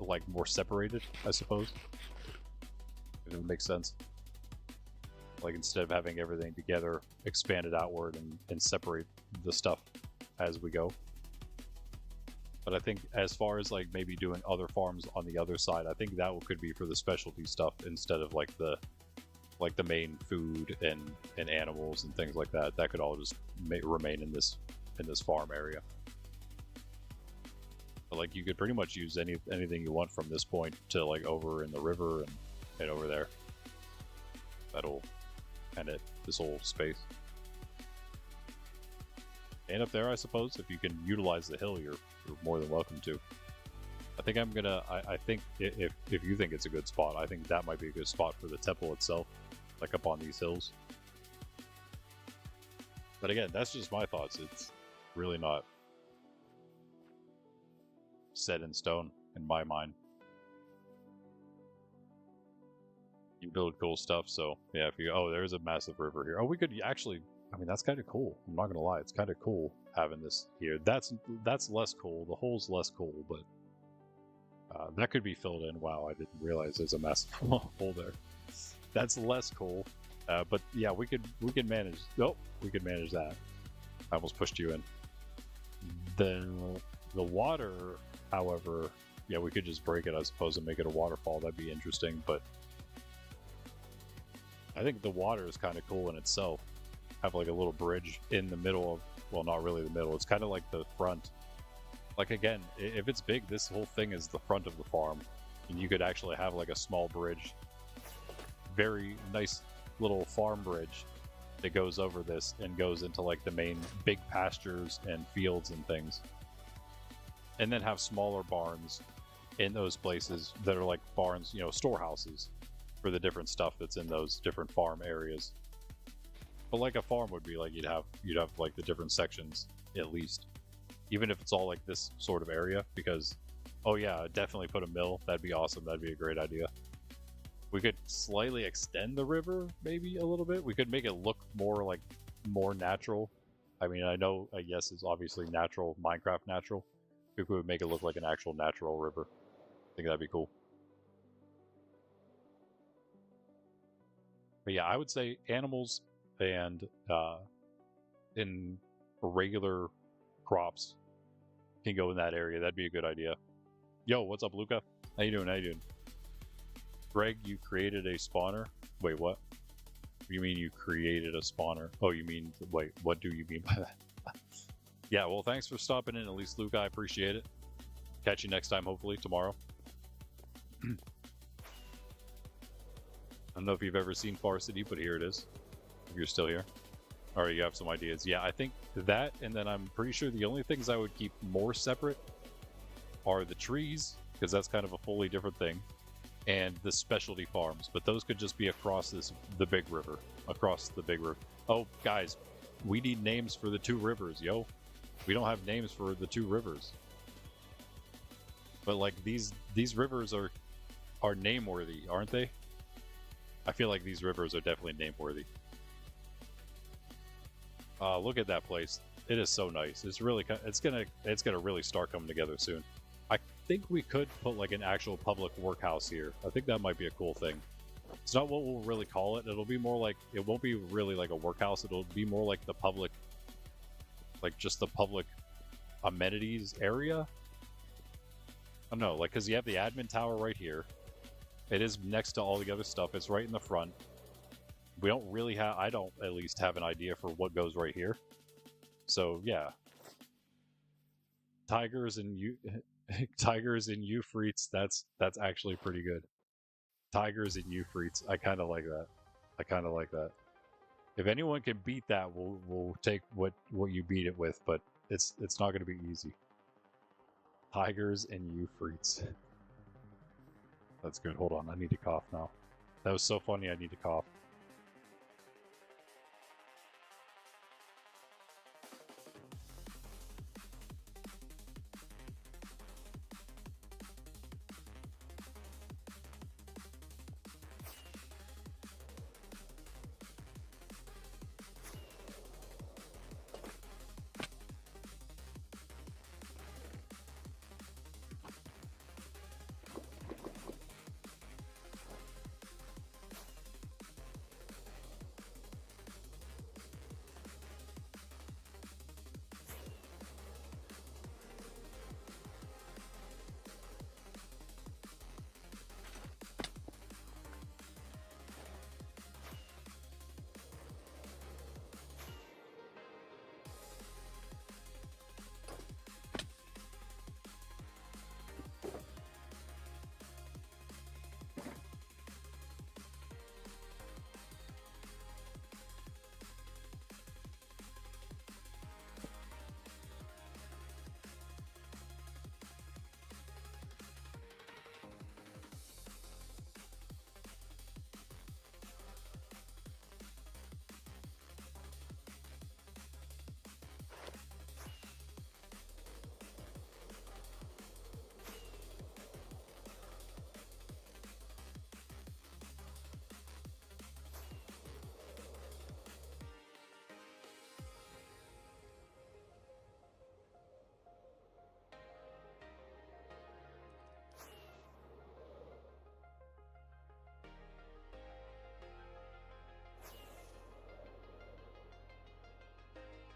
like more separated, I suppose. If it makes sense. Like instead of having everything together, expand it outward and separate the stuff as we go. But I think as far as like maybe doing other farms on the other side, I think that could be for the specialty stuff instead of like the main food and animals and things like that. That could all just remain in this farm area. But like you could pretty much use anything you want from this point to like over in the river and over there. That'll kind of this whole space. And up there, I suppose, if you can utilize the hill, you're more than welcome to. I think I'm gonna. I think if you think it's a good spot, I think that might be a good spot for the temple itself, like up on these hills. But again, that's just my thoughts. It's really not set in stone in my mind. You build cool stuff, so yeah. If you there's a massive river here. Oh, we could actually. I mean, that's kind of cool. I'm not gonna lie, it's kind of cool having this here. That's less cool. The hole's less cool, but that could be filled in. Wow, I didn't realize there's a massive hole there. That's less cool, but yeah, we could manage. Nope, we could manage that. I almost pushed you in. Then the water, however, yeah, we could just break it, I suppose, and make it a waterfall. That'd be interesting, but I think the water is kind of cool in itself. Have like a little bridge in the middle of, well, not really the middle, it's kind of like the front. Like again, if it's big, this whole thing is the front of the farm, and you could actually have like a small bridge, very nice little farm bridge that goes over this and goes into like the main big pastures and fields and things, and then have smaller barns in those places that are like barns, you know, storehouses for the different stuff that's in those different farm areas. But like a farm would be like you'd have like the different sections at least, even if it's all like this sort of area. Because, oh yeah, definitely put a mill. That'd be awesome. That'd be a great idea. We could slightly extend the river, maybe a little bit. We could make it look more like more natural. I mean, I know, yes, it's obviously natural, Minecraft natural. If we would make it look like an actual natural river, I think that'd be cool. But yeah, I would say animals and in regular crops can go in that area. That'd be a good idea. Yo, what's up, Luca? How you doing? How you doing? Greg, you created a spawner? Wait, what? You mean you created a spawner? Oh, you mean, wait, what do you mean by that? Yeah, well, thanks for stopping in, at least, Luca. I appreciate it. Catch you next time, hopefully, tomorrow. I don't know if you've ever seen Farcity, but here it is. If you're still here. All right, you have some ideas. Yeah, I think that, and then I'm pretty sure the only things I would keep more separate are the trees, because that's kind of a fully different thing, and the specialty farms. But those could just be across the big river. Across the big river. Oh, guys, we need names for the two rivers, yo. We don't have names for the two rivers. But like these rivers are name-worthy, aren't they? I feel like these rivers are definitely name-worthy. Look at that place. It is so nice. It's really, it's gonna really start coming together soon. I think we could put like an actual public workhouse here. I think that might be a cool thing. It's not what we'll really call it. It'll be more like, it won't be really like a workhouse. It'll be more like the public, like just the public amenities area. I don't know, like, because you have the admin tower right here. It is next to all the other stuff. It's right in the front. We don't really have, I don't at least have an idea for what goes right here. So yeah, tigers and euphrates. That's actually pretty good. Tigers and euphrates. I kind of like that. I kind of like that. If anyone can beat that, we'll take what you beat it with, but it's not going to be easy. Tigers and euphrates. That's good. Hold on, I need to cough now. That was so funny. I need to cough.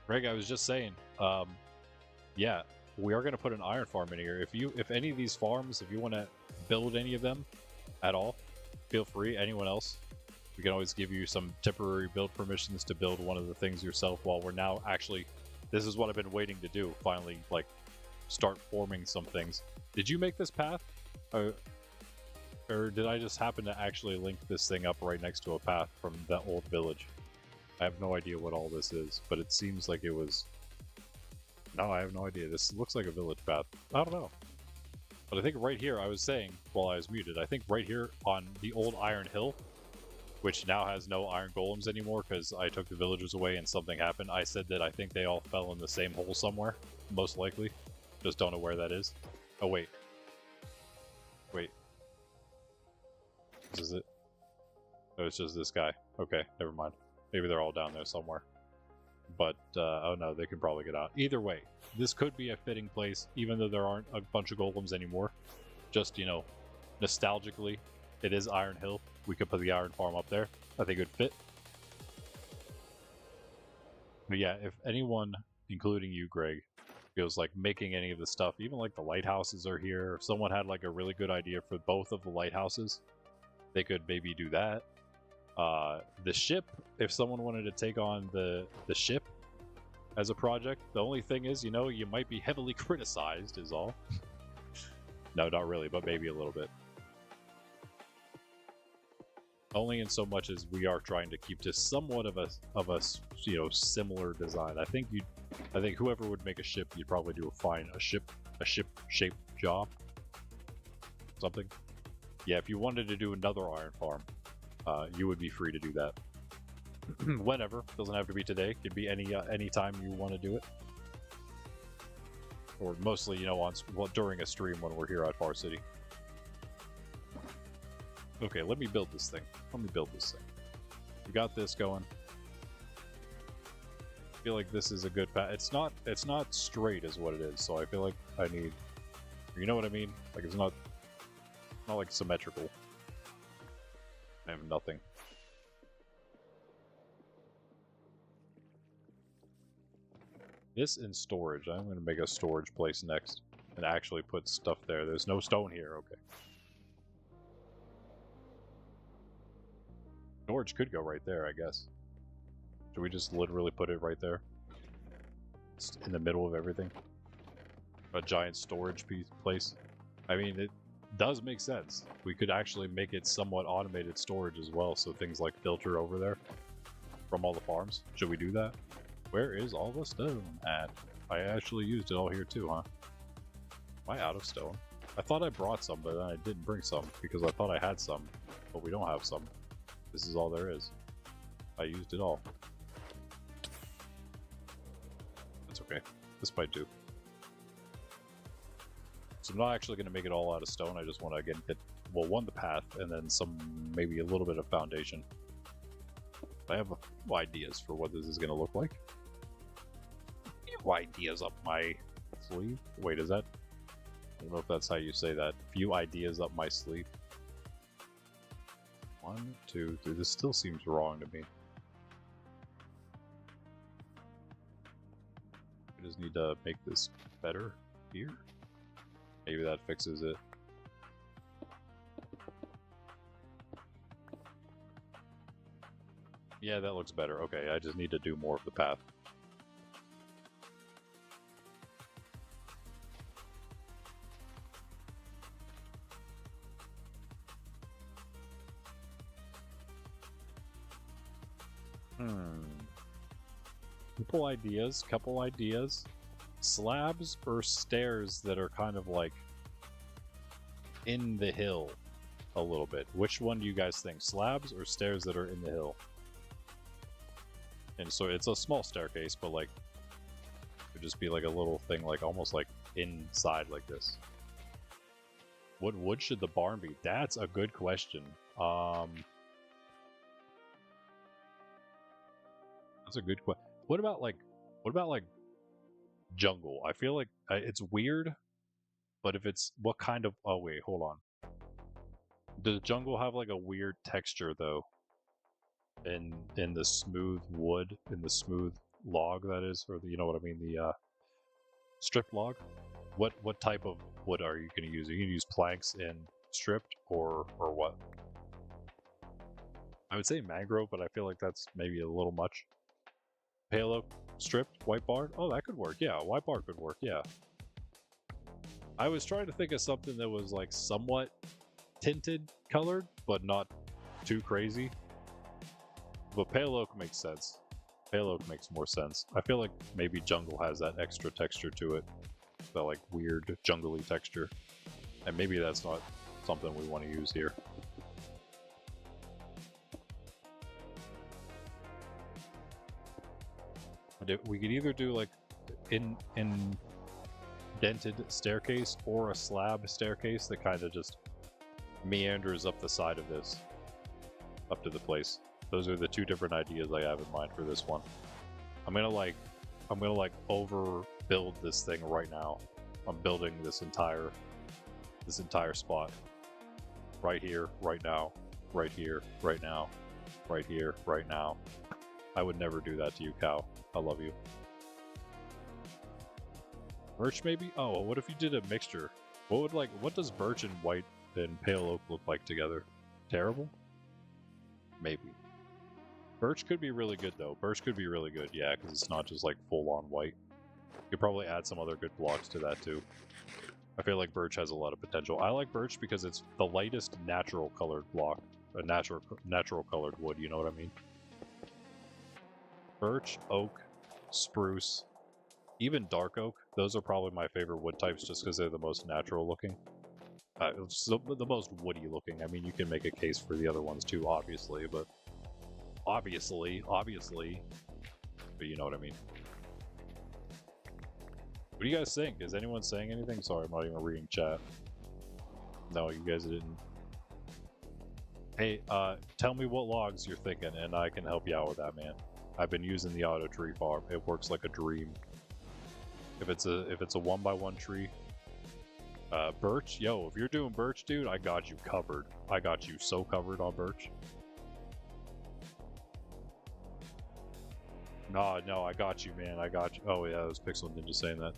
Greg, I was just saying, yeah, we are going to put an iron farm in here. If any of these farms, if you want to build any of them at all, feel free. Anyone else, we can always give you some temporary build permissions to build one of the things yourself while we're now actually, this is what I've been waiting to do, finally, like, start forming some things. Did you make this path? Or did I just happen to actually link this thing up right next to a path from that old village? I have no idea what all this is, but it seems like it was... No, I have no idea. This looks like a village path. I don't know. But I think right here, I was saying, while I was muted, I think right here on the old Iron Hill, which now has no iron golems anymore because I took the villagers away and something happened, I said that I think they all fell in the same hole somewhere, most likely. Just don't know where that is. Oh, wait. Wait. This is it. Oh, it's just this guy. Okay, never mind. Maybe they're all down there somewhere. But, oh no, they can probably get out. Either way, this could be a fitting place, even though there aren't a bunch of golems anymore. Just, you know, nostalgically, it is Iron Hill. We could put the iron farm up there. I think it would fit. But yeah, if anyone, including you, Greg, feels like making any of the stuff, even like the lighthouses are here, if someone had like a really good idea for both of the lighthouses, they could maybe do that. The ship, if someone wanted to take on the ship as a project, the only thing is, you know, you might be heavily criticized is all. No, not really, but maybe a little bit. Only in so much as we are trying to keep to somewhat of a you know, similar design. I think whoever would make a ship, you'd probably do a ship shaped job. Something. Yeah, if you wanted to do another iron farm, you would be free to do that. Whenever. Doesn't have to be today. Could be any time you want to do it. Or mostly, you know, during a stream when we're here at Farcity. Okay, let me build this thing. We got this going. I feel like this is a good path. It's not straight is what it is, so I feel like I need, you know what I mean? Like it's not like symmetrical. I have nothing. This in storage. I'm going to make a storage place next and actually put stuff there. There's no stone here. Okay. Storage could go right there, I guess. Should we just literally put it right there? Just in the middle of everything? A giant storage place? I mean, it does make sense. We could actually make it somewhat automated storage as well, so things like filter over there from all the farms. Should we do that? Where is all the stone at? I actually used it all here too, huh? Am I out of stone? I thought I brought some, but then I didn't bring some because I thought I had some, but we don't have some. This is all there is. I used it all. That's okay. This might do. So I'm not actually going to make it all out of stone. I just want to again get, well, one, the path, and then some, maybe a little bit of foundation. I have a few ideas for what this is going to look like. A few ideas up my sleeve. Wait, is that? I don't know if that's how you say that. A few ideas up my sleeve. 1, 2, 3. This still seems wrong to me. I just need to make this better here. Maybe that fixes it. Yeah, that looks better. Okay, I just need to do more of the path. Couple ideas. Slabs or stairs that are kind of like in the hill a little bit. Which one do you guys think? Slabs or stairs that are in the hill? And so it's a small staircase, but like it would just be like a little thing, like almost like inside like this. What wood should the barn be? That's a good question. That's a good question. What about like jungle? I feel like it's weird, but if it's what kind of? Oh wait, hold on. Does jungle have like a weird texture though? In the smooth wood, in the smooth log that is, or the, you know what I mean, the stripped log. What type of wood are you going to use? Are you going to use planks in stripped or what? I would say mangrove, but I feel like that's maybe a little much. Pale oak, stripped, white bark. Oh, that could work. Yeah, white bark could work. Yeah. I was trying to think of something that was like somewhat tinted colored, but not too crazy. But pale oak makes sense. Pale oak makes more sense. I feel like maybe jungle has that extra texture to it. That like weird jungly texture. And maybe that's not something we want to use here. We could either do like indented staircase or a slab staircase that kind of just meanders up the side of this. up to the place. Those are the two different ideas I have in mind for this one. I'm gonna like overbuild this thing right now. I'm building this entire spot. Right here, right now, right here, right now, right here, right now. I would never do that to you, cow. I love you. Birch maybe? Oh, what if you did a mixture? What does birch and white and pale oak look like together? Terrible? Maybe. Birch could be really good though. Birch could be really good, yeah, because it's not just like full on white. You could probably add some other good blocks to that too. I feel like birch has a lot of potential. I like birch because it's the lightest natural colored block. A natural colored wood, you know what I mean? Birch, oak, spruce, even dark oak. Those are probably my favorite wood types just because they're the most natural looking. It's the most woody looking. I mean, you can make a case for the other ones too, obviously, but... Obviously. But you know what I mean. What do you guys think? Is anyone saying anything? Sorry, I'm not even reading chat. No, you guys didn't. Hey, tell me what logs you're thinking, and I can help you out with that, man. I've been using the auto tree farm. It works like a dream. If it's a 1x1 tree, birch. Yo, if you're doing birch, dude, I got you covered. I got you so covered on birch. No, I got you, man. I got you. Oh yeah, that was Pixel Ninja saying that.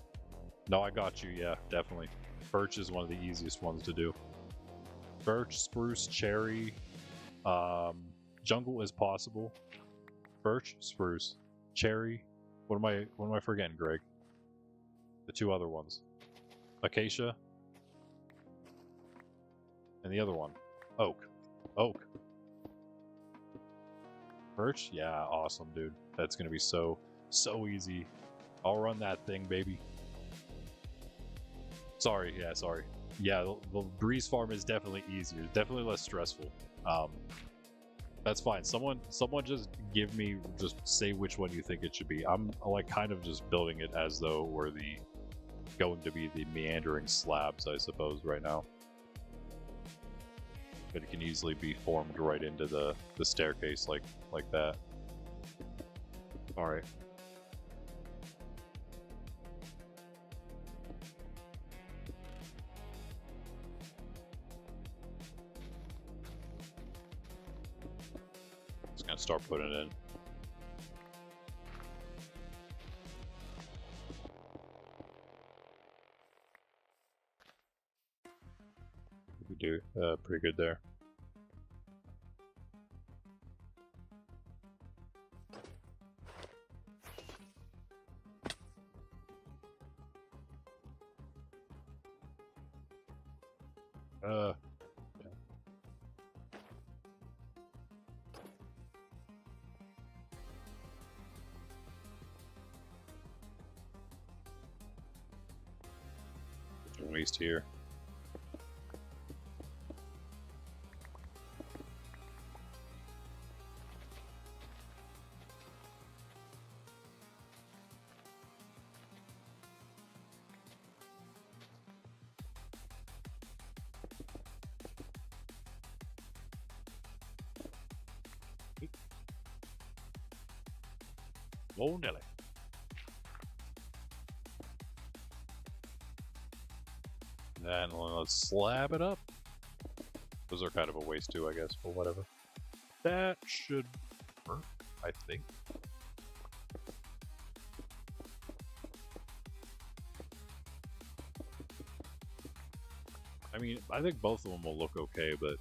No, I got you. Yeah, definitely. Birch is one of the easiest ones to do. Birch, spruce, cherry, jungle is possible. Birch, spruce, cherry. What am I forgetting, Greg? The two other ones. Acacia. And the other one. Oak. Birch? Yeah, awesome, dude. That's gonna be so easy. I'll run that thing, baby. Sorry. Yeah, the breeze farm is definitely easier. Definitely less stressful. That's fine. Someone just say which one you think it should be. I'm like kind of just building it as though we're going to be the meandering slabs, I suppose, right now. But it can easily be formed right into the staircase like that. Alright. Just gonna start putting it in. We do pretty good there. Yeah. At least here. Oh, Nelly. Then let's slab it up. Those are kind of a waste too, I guess, but whatever. That should work, I think. I mean, I think both of them will look okay, but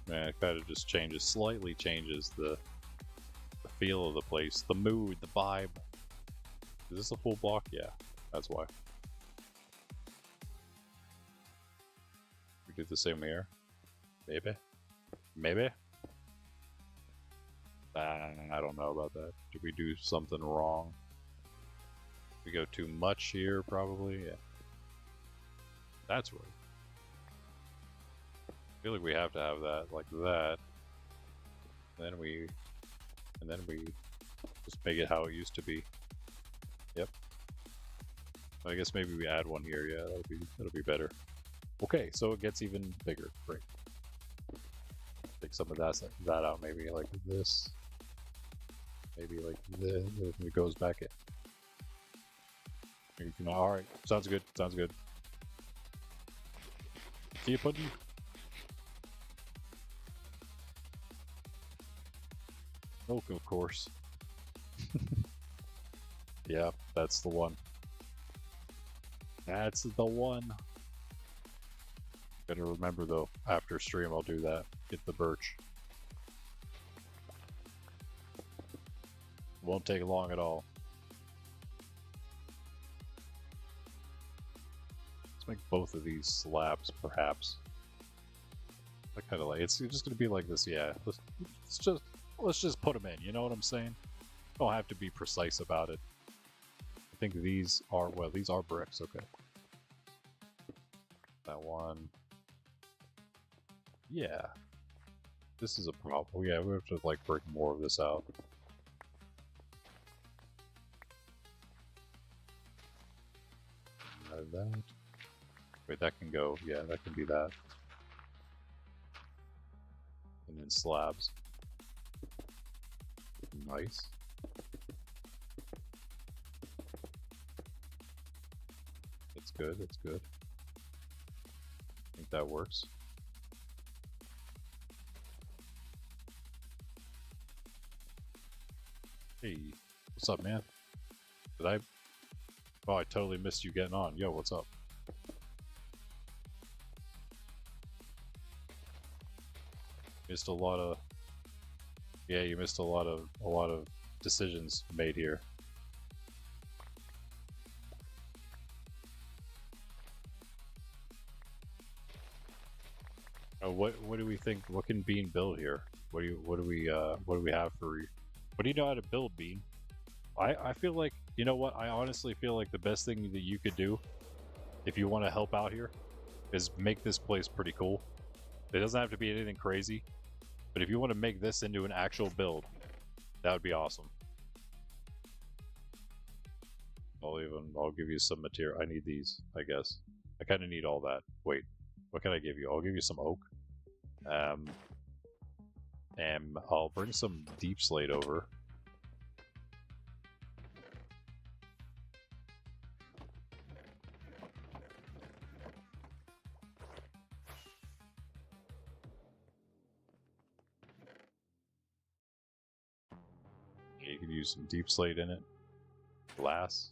man, it kind of just slightly changes the feel of the place, the mood, the vibe. Is this a full block? Yeah, that's why. We do the same here. Maybe. I don't know about that. Did we do something wrong? We go too much here, probably. Yeah, that's right. I feel like we have to have that like that. And then we just make it how it used to be. Yep. I guess maybe we add one here. Yeah, that'll be better. Okay, so it gets even bigger. Great. take some of that out, maybe like this. Maybe like this, if it goes back in. You can, all right, sounds good, sounds good. See you, Puddin'? Milk, of course. Yeah, that's the one. That's the one. Gotta remember though, after stream I'll do that. Get the birch. Won't take long at all. Let's make both of these slabs, perhaps. I kind of like. It's just gonna be like this, yeah. Let's just put them in. You know what I'm saying? Don't have to be precise about it. I think these are these are bricks. Okay. That one. Yeah. This is a problem. Yeah, we have to like break more of this out. That. Wait, that can go. Yeah, that can be that. And then slabs. Nice. It's good, it's good. I think that works. Hey, what's up, man? Did I... Oh, I totally missed you getting on. Yo, what's up? Missed a lot of... Yeah, you missed a lot of decisions made here. What do we think? What can Bean build here? What do we have for? What do you know how to build, Bean? I feel like, you know what? I honestly feel like the best thing that you could do, if you want to help out here, is make this place pretty cool. It doesn't have to be anything crazy, but if you want to make this into an actual build, that would be awesome. I'll give you some material. I need these, I guess. I kind of need all that. Wait, what can I give you? I'll give you some oak. And I'll bring some deep slate over. Yeah, you can use some deep slate in it. Glass.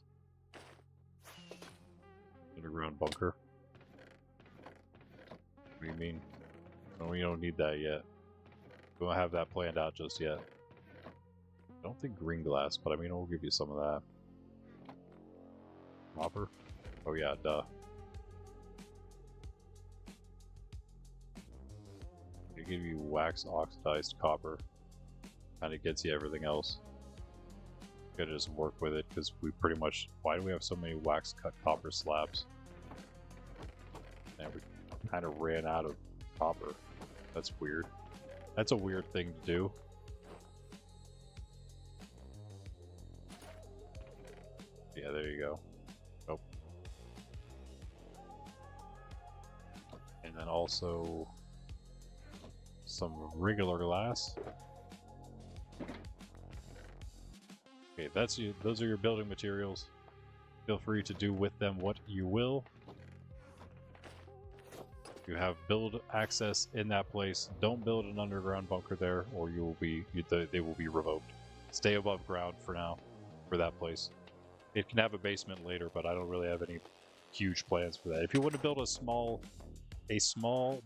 Underground bunker. What do you mean? No, we don't need that yet. We don't have that planned out just yet. I don't think green glass, but I mean, we'll give you some of that. Copper? Oh yeah, duh. They give you wax oxidized copper. Kinda gets you everything else. Gotta just work with it, because we pretty much... Why do we have so many wax cut copper slabs? And we kind of ran out of copper. That's weird. That's a weird thing to do. Yeah, there you go. Oh. And then also some regular glass. Okay, those are your building materials. Feel free to do with them what you will. You have build access in that place. Don't build an underground bunker there, or they will be revoked. Stay above ground for now, for that place. It can have a basement later, but I don't really have any huge plans for that. If you want to build a small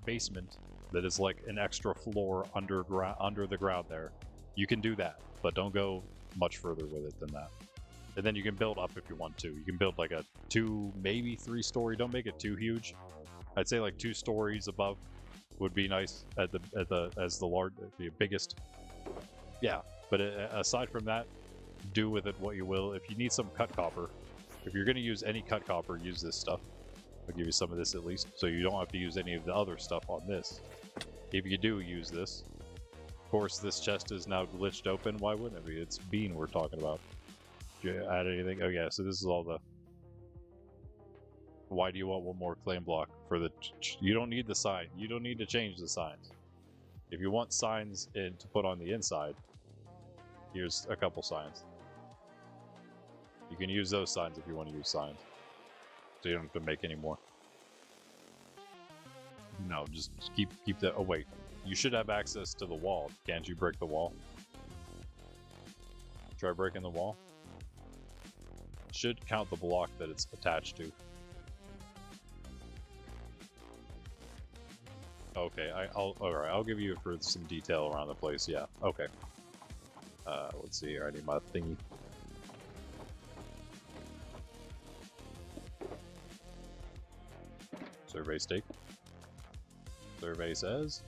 basement that is like an extra floor under the ground there, you can do that, but don't go much further with it than that. And then you can build up if you want to. You can build like a 2, maybe 3-story. Don't make it too huge. I'd say like 2 stories above would be nice as the biggest. Yeah, but aside from that, do with it what you will. If you need some cut copper, if you're going to use any cut copper, use this stuff. I'll give you some of this at least, so you don't have to use any of the other stuff on this. If you do use this, of course, this chest is now glitched open. Why wouldn't it be? It's Bean we're talking about. Did you add anything? Oh yeah, so this is all the... Why do you want one more claim block for the... You don't need the sign. You don't need to change the signs. If you want signs to put on the inside, here's a couple signs. You can use those signs if you want to use signs. So you don't have to make any more. No, just keep that. Oh wait, you should have access to the wall. Can't you break the wall? Try breaking the wall. Should count the block that it's attached to. Okay, alright, I'll give you for some detail around the place, yeah. Okay. Let's see here, I need my thingy. Survey stake. Survey says.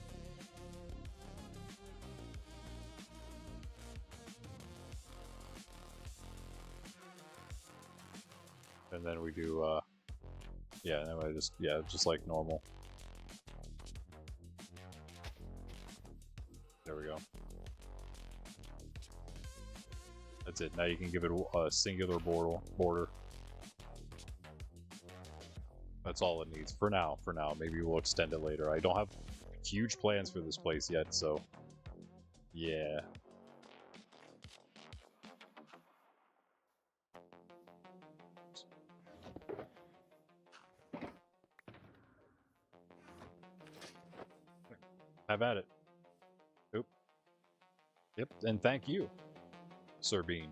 And then we do, yeah, then I just like normal. There we go. That's it. Now you can give it a singular border. That's all it needs for now. Maybe we'll extend it later. I don't have huge plans for this place yet, so yeah. Have at it. Oop. Yep, and thank you, Sir Bean.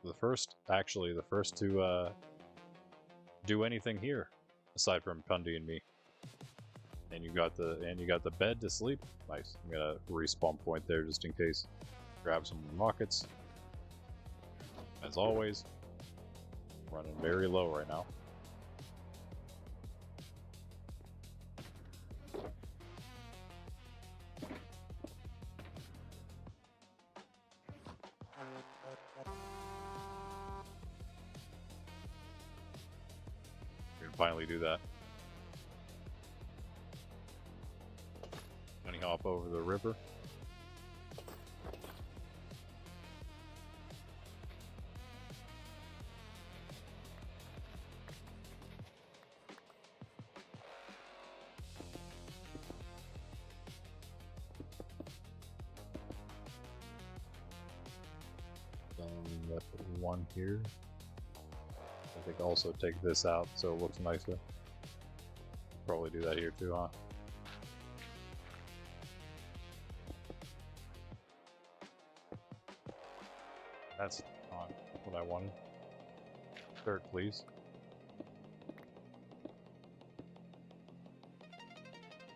The first to do anything here, aside from Kundi and me. And you got the bed to sleep. Nice. I'm gonna respawn point there just in case. Grab some rockets. As always, running very low right now. We can finally do that. Bunny hop over the river. Left one here. I think also take this out so it looks nicer. Probably do that here too, huh? That's not what I wanted. Dirt, please.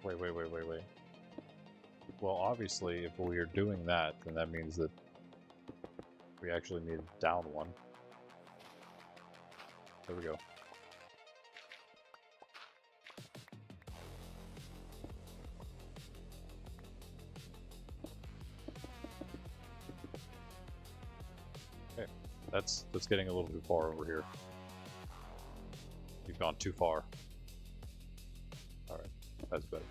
Wait. Well, obviously, if we are doing that, then that means that we actually need down one. There we go. Okay, that's getting a little too far over here. You've gone too far. Alright, that's better.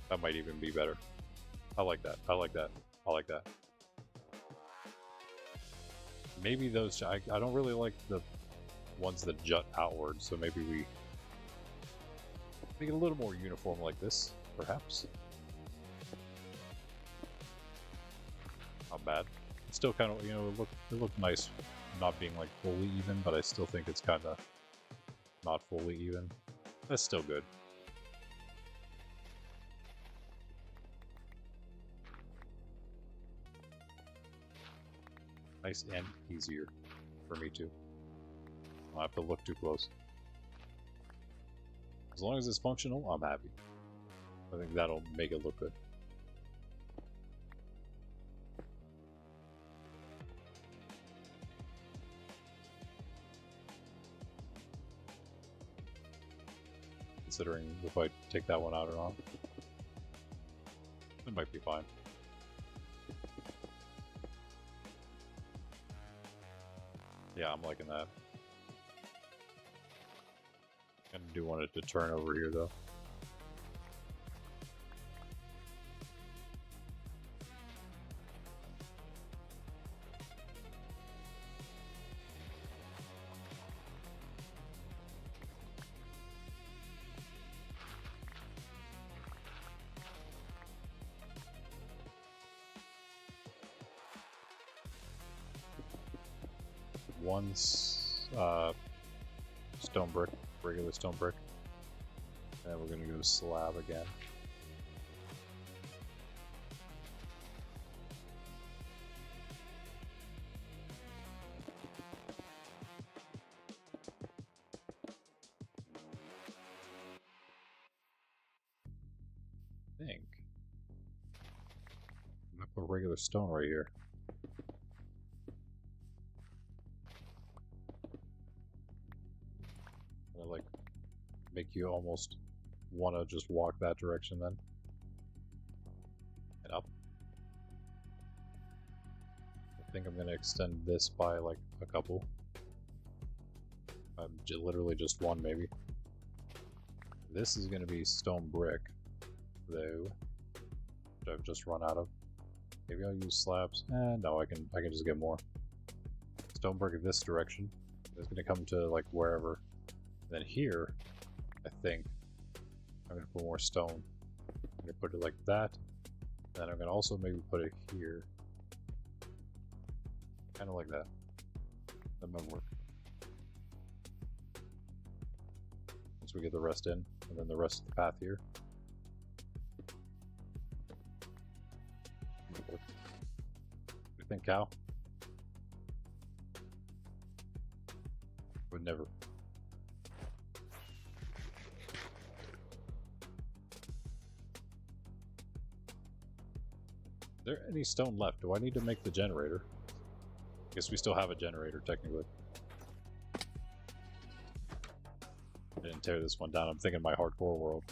That might even be better. I like that. I like that. I like that. Maybe those... I don't really like the ones that jut outward, so maybe we make it a little more uniform like this, perhaps. Not bad. It's still kind of, you know, it looked nice not being like fully even, but I still think it's kind of not fully even. That's still good. Nice and easier for me too. I don't have to look too close. As long as it's functional, I'm happy. I think that'll make it look good. Considering if I take that one out or not. It might be fine. Yeah, I'm liking that. I do want it to turn over here though. one stone brick, regular stone brick. And then we're going to go slab again. I think I'm gonna put regular stone right here. Gonna like make you almost want to just walk that direction then, and up. I think I'm gonna extend this by like a couple. Literally just one maybe. This is gonna be stone brick, though, which I've just run out of. Maybe I'll use slabs. No, I can just get more. Stone brick in this direction. It's gonna come to like wherever. And then here, I think I'm gonna put more stone. I'm gonna put it like that. And then I'm gonna also maybe put it here. Kinda like that. That might work. Once we get the rest in, and then the rest of the path here. What do you think, Cal? Would never. Is there any stone left? Do I need to make the generator? I guess we still have a generator, technically. I didn't tear this one down. I'm thinking my hardcore world.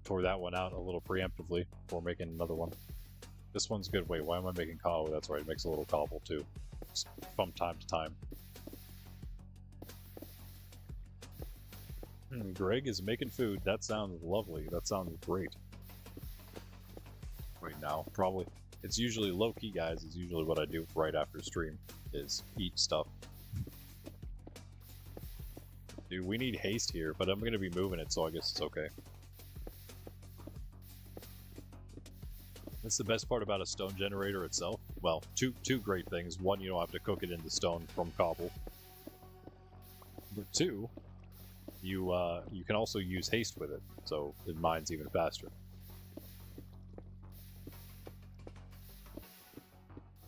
Tore that one out a little preemptively before making another one. This one's good. Wait, why am I making cobble? That's right, it makes a little cobble too. Just from time to time. Greg is making food. That sounds lovely. That sounds great. Right now, probably. It's usually low-key, guys. It's usually what I do right after stream, is eat stuff. Dude, we need haste here, but I'm going to be moving it, so I guess it's okay. That's the best part about a stone generator itself. Well, two great things. One, you don't have to cook it into stone from cobble. But two, you can also use haste with it, so it mines even faster.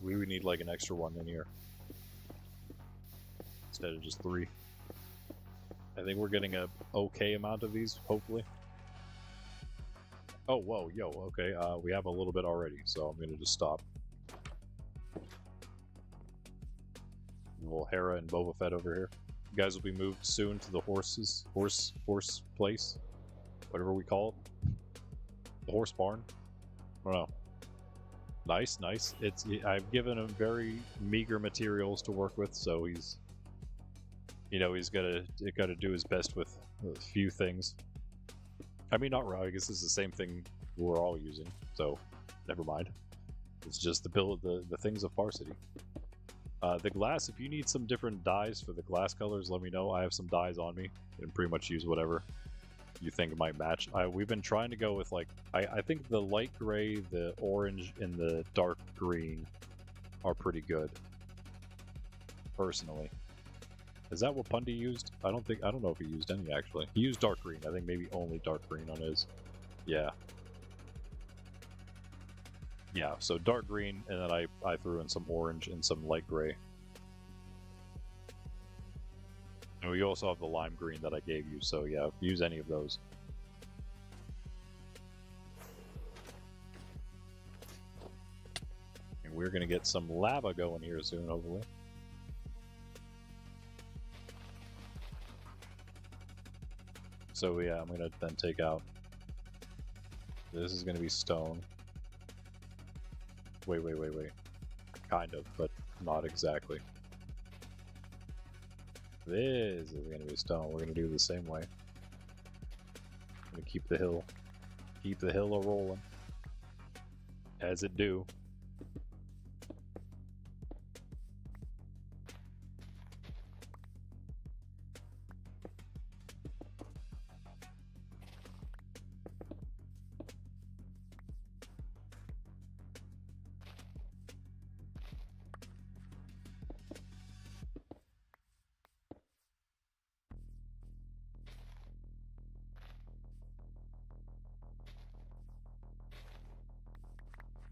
We would need like an extra one in here instead of just 3. I think we're getting a okay amount of these, hopefully. Oh, whoa, yo, okay, we have a little bit already, so I'm gonna just stop. Little Hera and Boba Fett over here. You guys will be moved soon to the horse place, whatever we call it. The horse barn. I don't know. Nice, nice. I've given him very meager materials to work with, so he's, you know, he's gotta do his best with a few things. I mean, not really. I guess it's the same thing we're all using, so never mind. It's just the things of Farcity. The glass, if you need some different dyes for the glass colors, let me know. I have some dyes on me. You can pretty much use whatever you think might match. We've been trying to go with, like, I think the light gray, the orange, and the dark green are pretty good. Personally. Is that what Pundy used? I don't know if he used any, actually. He used dark green. I think maybe only dark green on his. Yeah. Yeah, so dark green, and then I threw in some orange and some light gray. And we also have the lime green that I gave you, so yeah, use any of those. And we're gonna get some lava going here soon, hopefully. So yeah, I'm gonna then take out. This is gonna be stone. Wait. Kind of, but not exactly. This is gonna be stone. We're gonna do it the same way. I'm gonna keep the hill a rolling. As it do.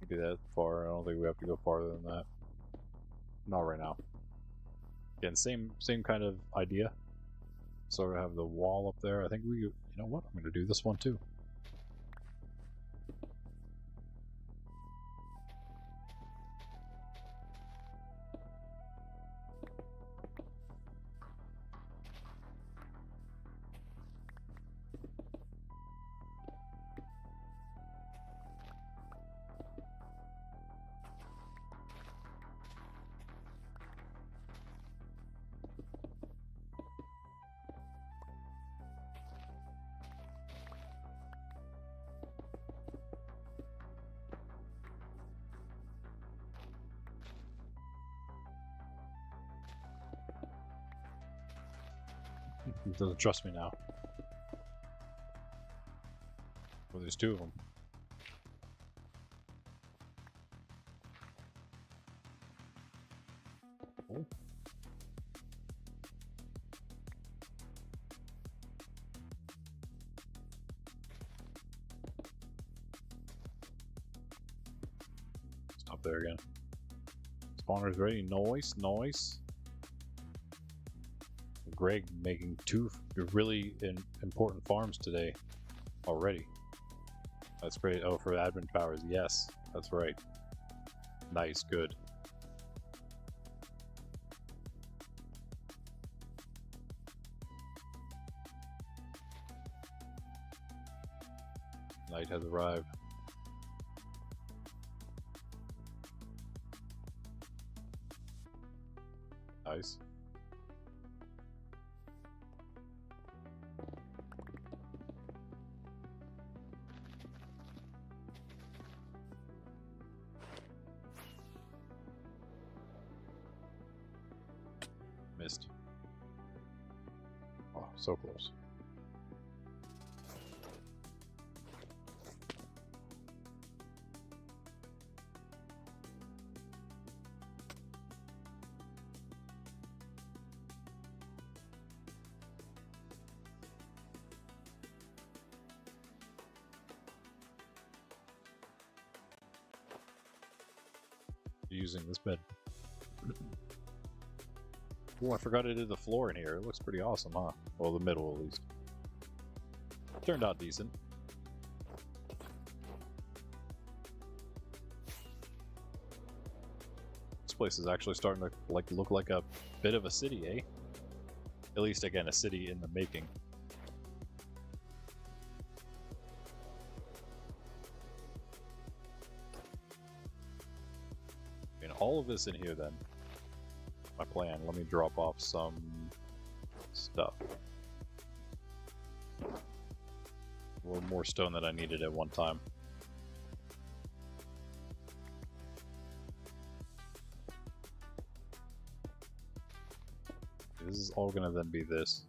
We do that far. I don't think we have to go farther than that. Not right now. Again, same kind of idea. So we have the wall up there. I think we, you know what? I'm going to do this one too. He doesn't trust me now. Well, there's two of them. Oh. Stop there again. Spawner's ready. Nice, nice. Greg making two really important farms today already. That's great. Oh, for admin powers, yes, that's right. Nice, good. Night has arrived. Nice. Missed. Oh, so close. Using this bed. Oh, I forgot I did the floor in here. It looks pretty awesome, huh? Well, the middle at least. Turned out decent. This place is actually starting to look like a bit of a city, eh? At least, again, a city in the making. All of this in here then. My plan. Let me drop off some stuff. A little more stone than I needed at one time. This is all gonna then be this.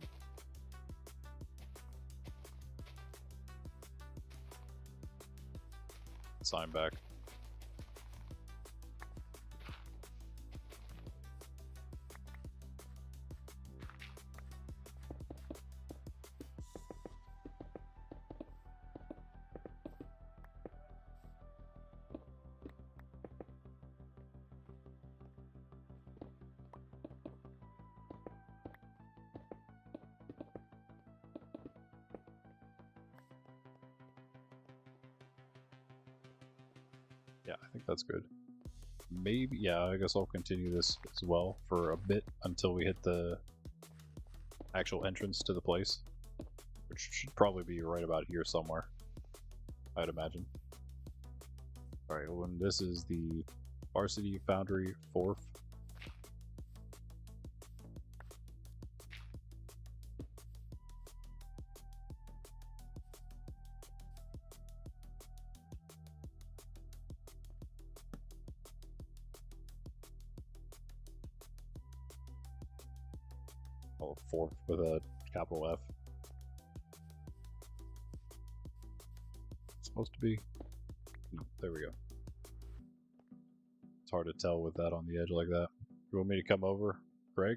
Sign back. Yeah, I think that's good. Maybe, yeah, I guess I'll continue this as well for a bit until we hit the actual entrance to the place, which should probably be right about here somewhere, I'd imagine. Alright, well, and this is the Farcity Foundry 4th. Oh, 4th with a capital F. It's supposed to be. No, there we go. It's hard to tell with that on the edge like that. You want me to come over, Greg?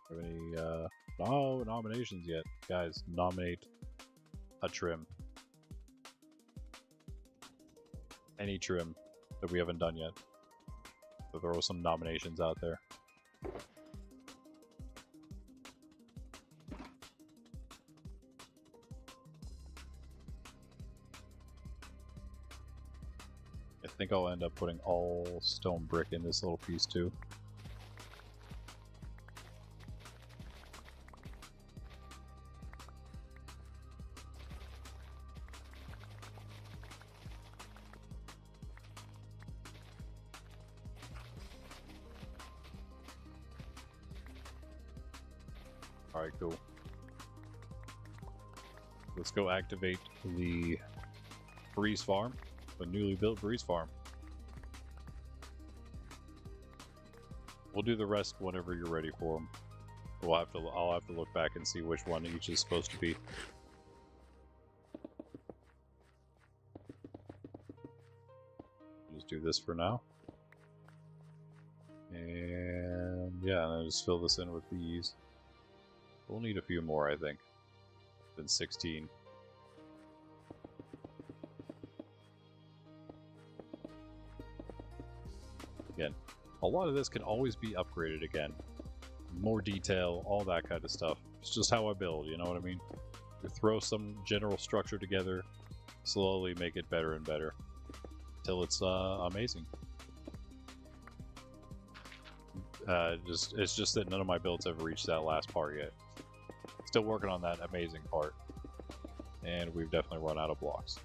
Have any No nominations yet. Guys, nominate a trim. Any trim that we haven't done yet. So throw some nominations out there. I think I'll end up putting all stone brick in this little piece too. Alright, cool. Let's go activate the breeze farm, the newly built breeze farm. We'll do the rest whenever you're ready for them. I'll have to look back and see which one each is supposed to be. Just do this for now. And yeah, I'll just fill this in with these. We'll need a few more, I think, than 16. Again, a lot of this can always be upgraded again. More detail, all that kind of stuff. It's just how I build, you know what I mean? You throw some general structure together, slowly make it better and better, till it's amazing. It's just that none of my builds have reached that last part yet. Still working on that amazing part. And we've definitely run out of blocks.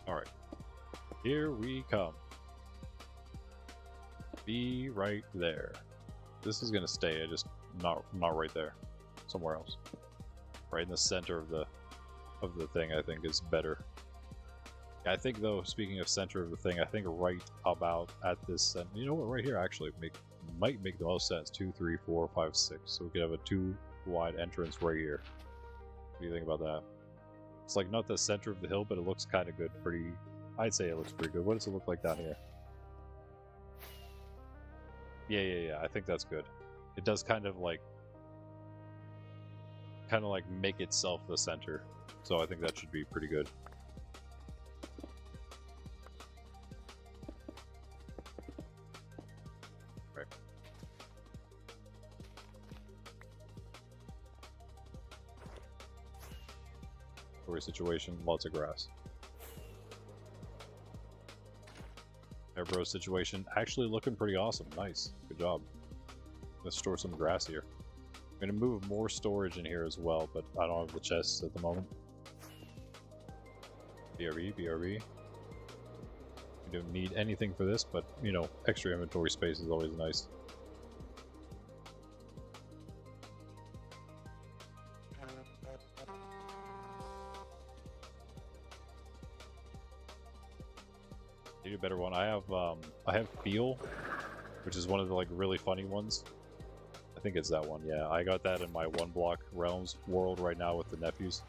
Alright. Here we come. Be right there. This is gonna stay, not right there. Somewhere else. Right in the center of the thing, I think is better. I think though, speaking of center of the thing, I think right about at this center, you know what, right here actually might make the most sense. 2, 3, 4, 5, 6. So we could have a 2 wide entrance right here. What do you think about that? It's like not the center of the hill, but it looks kind of good. I'd say it looks pretty good. What does it look like down here? Yeah. I think that's good. It does kind of like make itself the center. So I think that should be pretty good. Right. Story situation, lots of grass. Airbro situation, actually looking pretty awesome. Nice. Good job. Let's store some grass here. I'm going to move more storage in here as well, but I don't have the chests at the moment. BRB. We don't need anything for this, but, you know, extra inventory space is always nice. Need a better one. I have Feel, which is one of the like really funny ones. I think it's that one. Yeah, I got that in my 1-block realms world right now with the nephews.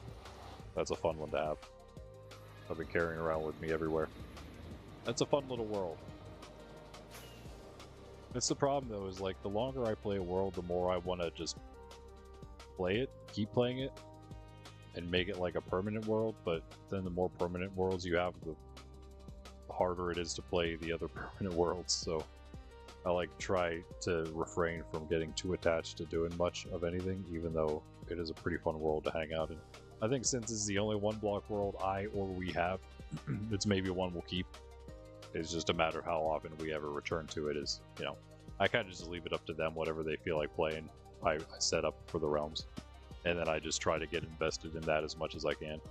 That's a fun one to have. I've been carrying around with me everywhere. That's a fun little world. It's the problem though, is like the longer I play a world, the more I want to just play it, keep playing it, and make it like a permanent world. But then the more permanent worlds you have, the harder it is to play the other permanent worlds. So I like try to refrain from getting too attached to doing much of anything, even though it is a pretty fun world to hang out in. I think since this is the only 1-block world we have, it's maybe one we'll keep. It's just a matter of how often we ever return to it. Is, you know, I kind of just leave it up to them, whatever they feel like playing. I set up for the realms, and then I just try to get invested in that as much as I can.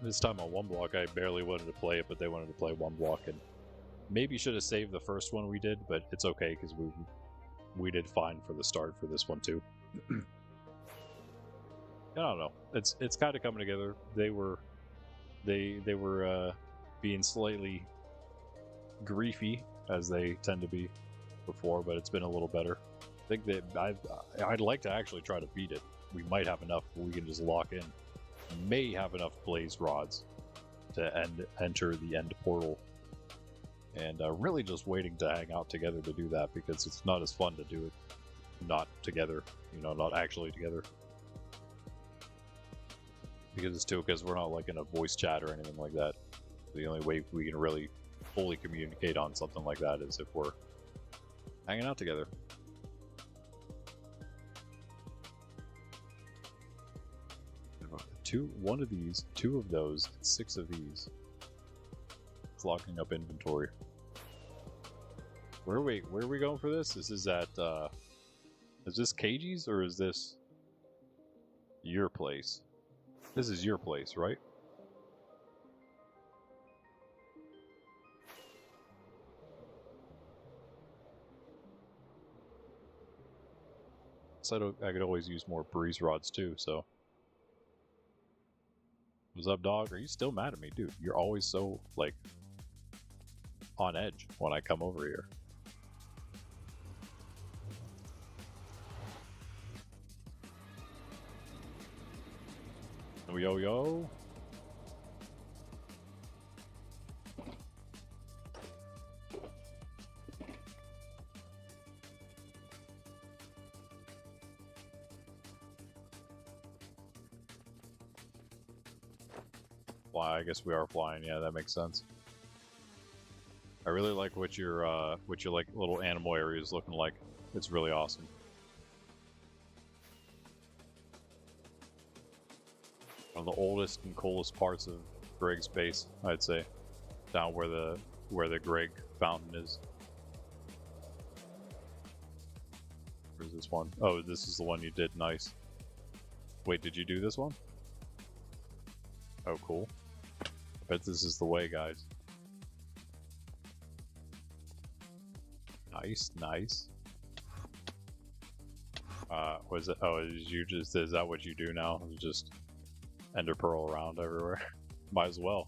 This time on 1-block, I barely wanted to play it, but they wanted to play 1-block, and maybe should have saved the first one we did, but it's okay because we did fine for the start for this one too. I don't know. It's kind of coming together. They were being slightly griefy as they tend to be before, but it's been a little better. I think that I'd like to actually try to beat it. We might have enough we can just lock in. May have enough blaze rods to enter the end portal. And really just waiting to hang out together to do that, because it's not as fun to do it not together, you know, not actually together. Because we're not like in a voice chat or anything like that. The only way we can really fully communicate on something like that is if we're hanging out together. One of these, 2 of those, 6 of these. It's locking up inventory. Where are we going for this? This is at, is this Cage's or is this your place? This is your place, right? So I could always use more breeze rods too, so. What's up, dog? Are you still mad at me? Dude, you're always so, like, on edge when I come over here. Yo, yo. Fly, I guess we are flying. Yeah, that makes sense. I really like what your like little animal area is looking like. It's really awesome. One of the oldest and coolest parts of Greg's base, I'd say. Down where the Greg fountain is. Where's this one? Oh, this is the one you did. Nice. Wait, did you do this one? Oh, cool. I bet this is the way, guys. Nice, nice. Was it? Oh, is that what you do now? Just ender pearl around everywhere. Might as well.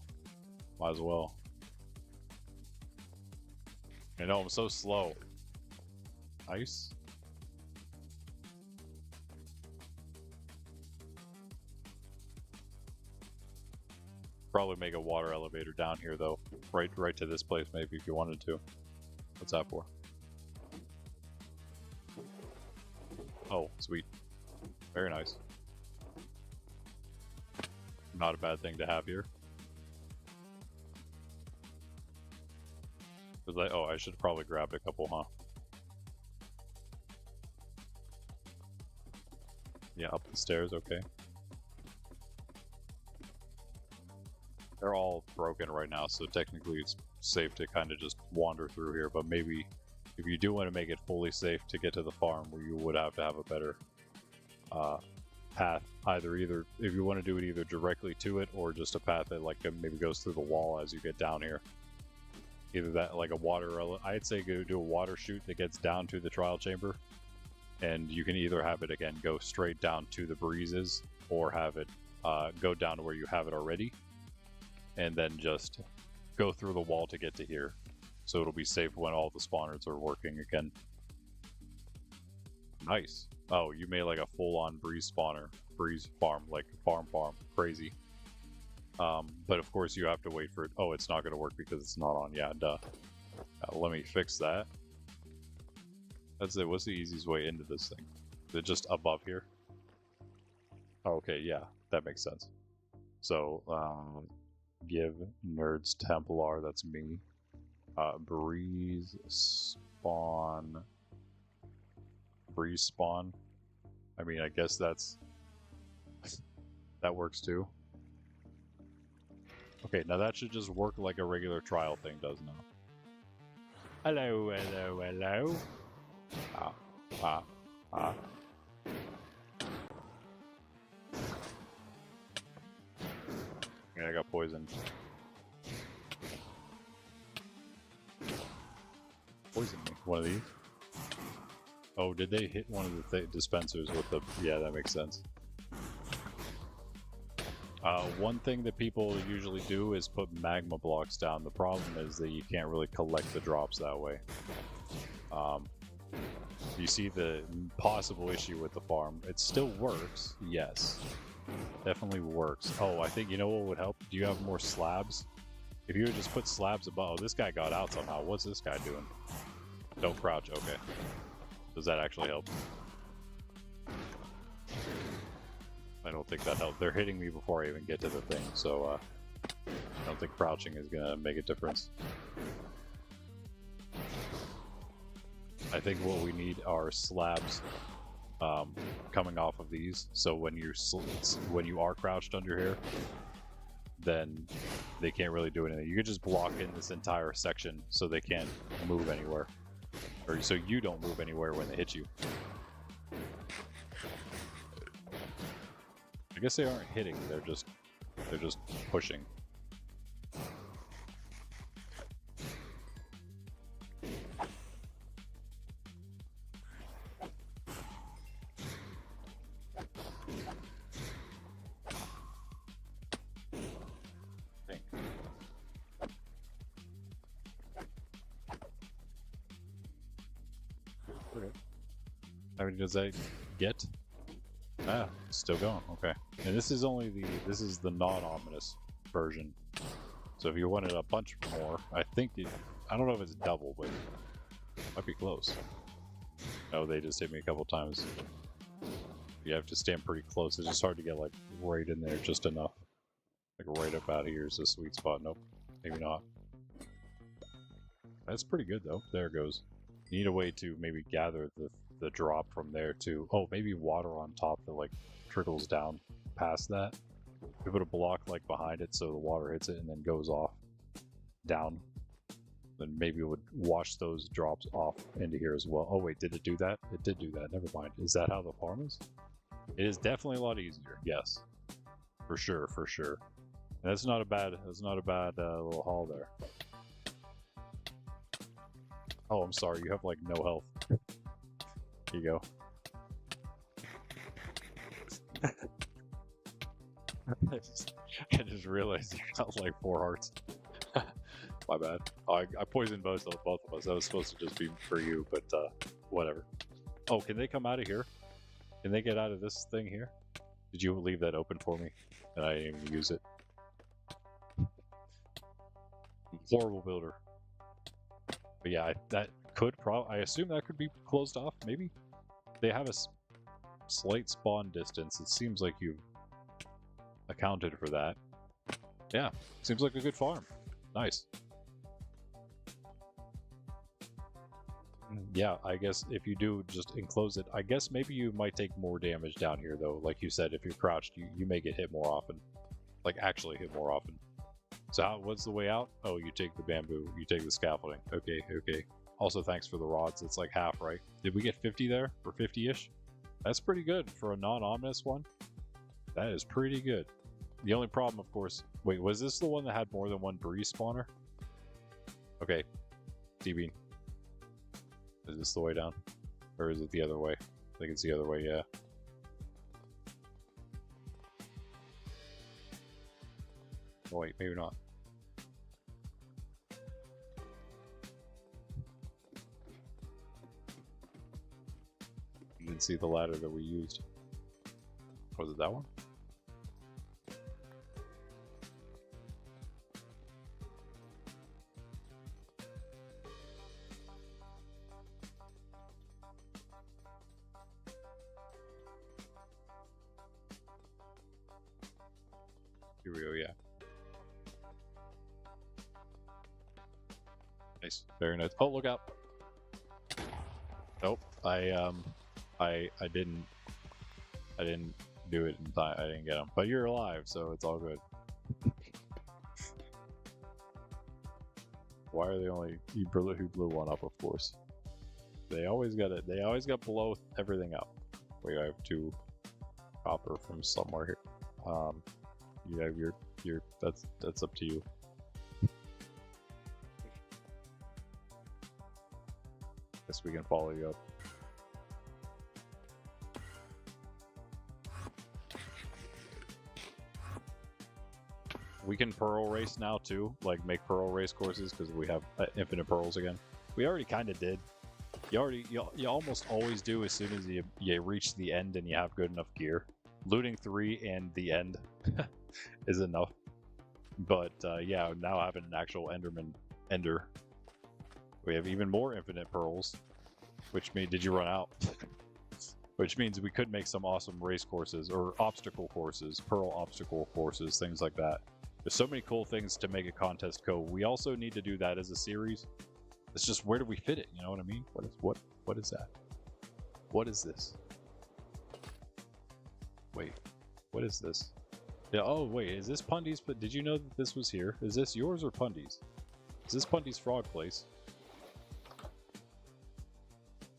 Might as well. I know, I'm so slow. Nice. Probably make a water elevator down here though. Right to this place maybe if you wanted to. What's that for? Oh, sweet. Very nice. Not a bad thing to have here. Oh, I should have probably grabbed a couple, huh? Yeah, up the stairs, okay. They're all broken right now, so technically it's safe to kind of just wander through here, but maybe if you do want to make it fully safe to get to the farm, where you would have to have a better path, either if you want to do it either directly to it or just a path that like maybe goes through the wall as you get down here. Either that, like a water, I'd say go do a water chute that gets down to the trial chamber, and you can either have it again go straight down to the breezes, or have it go down to where you have it already, and then just go through the wall to get to here, so it'll be safe when all the spawners are working again. Nice. Oh, you made like a full-on breeze farm, like farm, crazy. But of course you have to wait for it. Oh, it's not going to work because it's not on. Yeah, duh. Let me fix that. That's it. What's the easiest way into this thing? Is it just above here? Oh, okay, yeah, that makes sense. So, give Nerds Templar, that's me. Breeze spawn. I mean, I guess that works too. Okay, now that should just work like a regular trial thing does now. Hello, hello, hello. Yeah, I got poisoned. Poisoned me. One of these. Oh, did they hit one of the dispensers with the... Yeah, that makes sense. One thing that people usually do is put magma blocks down. The problem is that you can't really collect the drops that way. You see the possible issue with the farm. It still works, yes. Definitely works. Oh, I think, you know what would help? Do you have more slabs? If you would just put slabs above... Oh, this guy got out somehow. What's this guy doing? Don't crouch, okay. Does that actually help? I don't think that helped. They're hitting me before I even get to the thing, so I don't think crouching is going to make a difference. I think what we need are slabs coming off of these, so when you are crouched under here, then they can't really do anything. You could just block in this entire section so they can't move anywhere, or so you don't move anywhere when they hit you. I guess they aren't hitting; they're just pushing. How many does that get? Ah, it's still going. Okay. And this is only the non-ominous version. So if you wanted a bunch more, I don't know if it's double, but it might be close. Oh, they just hit me a couple times. You have to stand pretty close. It's just hard to get like right in there just enough. Like right up out of here is a sweet spot. Nope, maybe not. That's pretty good though. There it goes. You need a way to maybe gather the drop from there too. Oh, maybe water on top that like trickles down past that. We put a block like behind it so the water hits it and then goes off down. Then maybe it would wash those drops off into here as well. Oh wait, did it do that? It did do that. Never mind. Is that how the farm is? It is definitely a lot easier. Yes, for sure, for sure. And that's not a bad little haul there. Oh, I'm sorry. You have like no health. Here you go. I just realized you got like 4 hearts. My bad. Oh, I poisoned both of us. That was supposed to just be for you, but whatever. Oh, can they come out of here? Can they get out of this thing here? Did you leave that open for me? And I didn't even use it. Horrible builder. But yeah, that could I assume that could be closed off, maybe? They have a slight spawn distance. It seems like you've accounted for that. Yeah, seems like a good farm. Nice. Yeah, I guess if you do just enclose it, I guess maybe you might take more damage down here, though. Like you said, if you're crouched, you may get hit more often. Like, actually hit more often. So what's the way out? Oh, you take the bamboo. You take the scaffolding. Okay, okay. Also, thanks for the rods. It's like half, right? Did we get 50 there? Or 50-ish? That's pretty good for a non-ominous one. That is pretty good. The only problem, of course... Wait, was this the one that had more than one breeze spawner? Okay. D-Bean. Is this the way down? Or is it the other way? I think it's the other way, yeah. Oh, wait, maybe not. You didn't see the ladder that we used. Was it that one? Here we go, yeah. Nice, very nice. Oh, look out! Nope, I didn't do it in time. I didn't get him, but you're alive, so it's all good. Why are they only who blew one up? Of course, they always got it. They always got blow everything up. Wait, I have 2 copper from somewhere here. You have your that's up to you. Guess we can follow you up. we can pearl race now too, like make pearl race courses because we have infinite pearls again. We already kind of did. You almost always do as soon as you reach the end and you have good enough gear. Looting 3 and the end is enough. But yeah, now having an actual ender, we have even more infinite pearls, which means did you run out? Which means we could make some awesome race courses or obstacle courses, pearl obstacle courses, things like that. There's so many cool things to make a contest go. We also need to do that as a series. It's just where do we fit it? You know what I mean? What is that? What is this? Wait, what is this? Yeah. Oh wait, is this Pundy's? But did you know that this was here? Is this yours or Pundy's? Is this Pundy's frog place?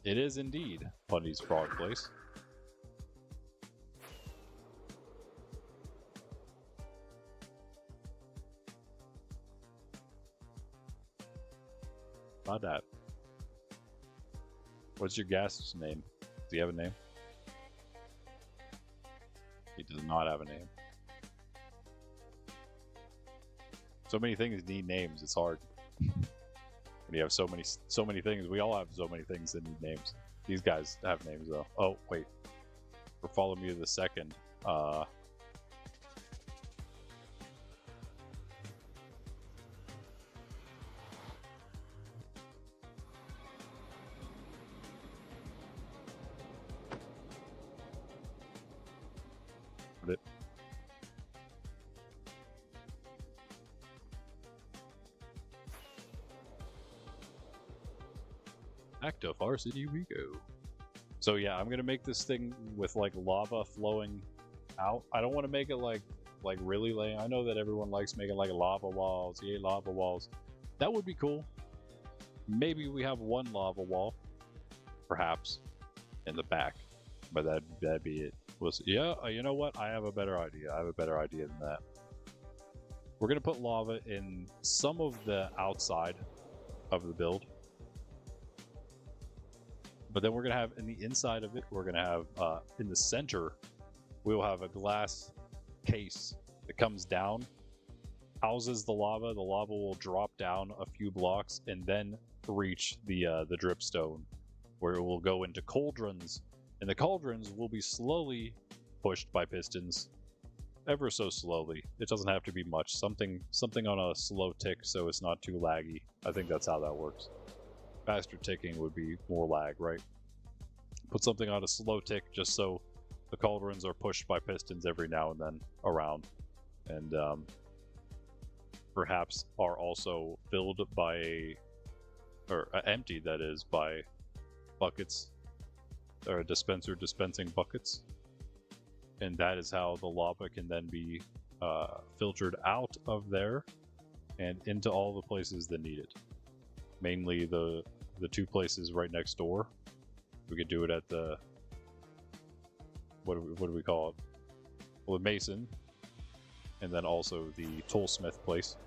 It is indeed Pundy's frog place. Not that. What's your gas's name? Does he have a name? He does not have a name. So many things need names. It's hard. When you have so many things, we all have so many things that need names. These guys have names though. Oh wait, for follow me to the second. Back to Farcity we go. So yeah, I'm gonna make this thing with like lava flowing out. I don't want to make it like really lame. I know that everyone likes making like lava walls. Yay, lava walls. That would be cool. Maybe we have one lava wall, perhaps, in the back, but that'd be it. Yeah, you know what? I have a better idea. I have a better idea than that. We're gonna put lava in some of the outside of the build. But then we're going to have in the inside of it, we're going to have in the center, we will have a glass case that comes down, houses the lava. The lava will drop down a few blocks and then reach the dripstone, where it will go into cauldrons. And the cauldrons will be slowly pushed by pistons, ever so slowly. It doesn't have to be much. Something on a slow tick so it's not too laggy. I think that's how that works. Faster ticking would be more lag, right? Put something on a slow tick just so the cauldrons are pushed by pistons every now and then around, and perhaps are also filled by, or emptied, that is, by buckets, or a dispenser dispensing buckets, and that is how the lava can then be filtered out of there and into all the places that need it. Mainly the two places right next door. We could do it at the what do we call it? Well, the Mason, and then also the toolsmith place,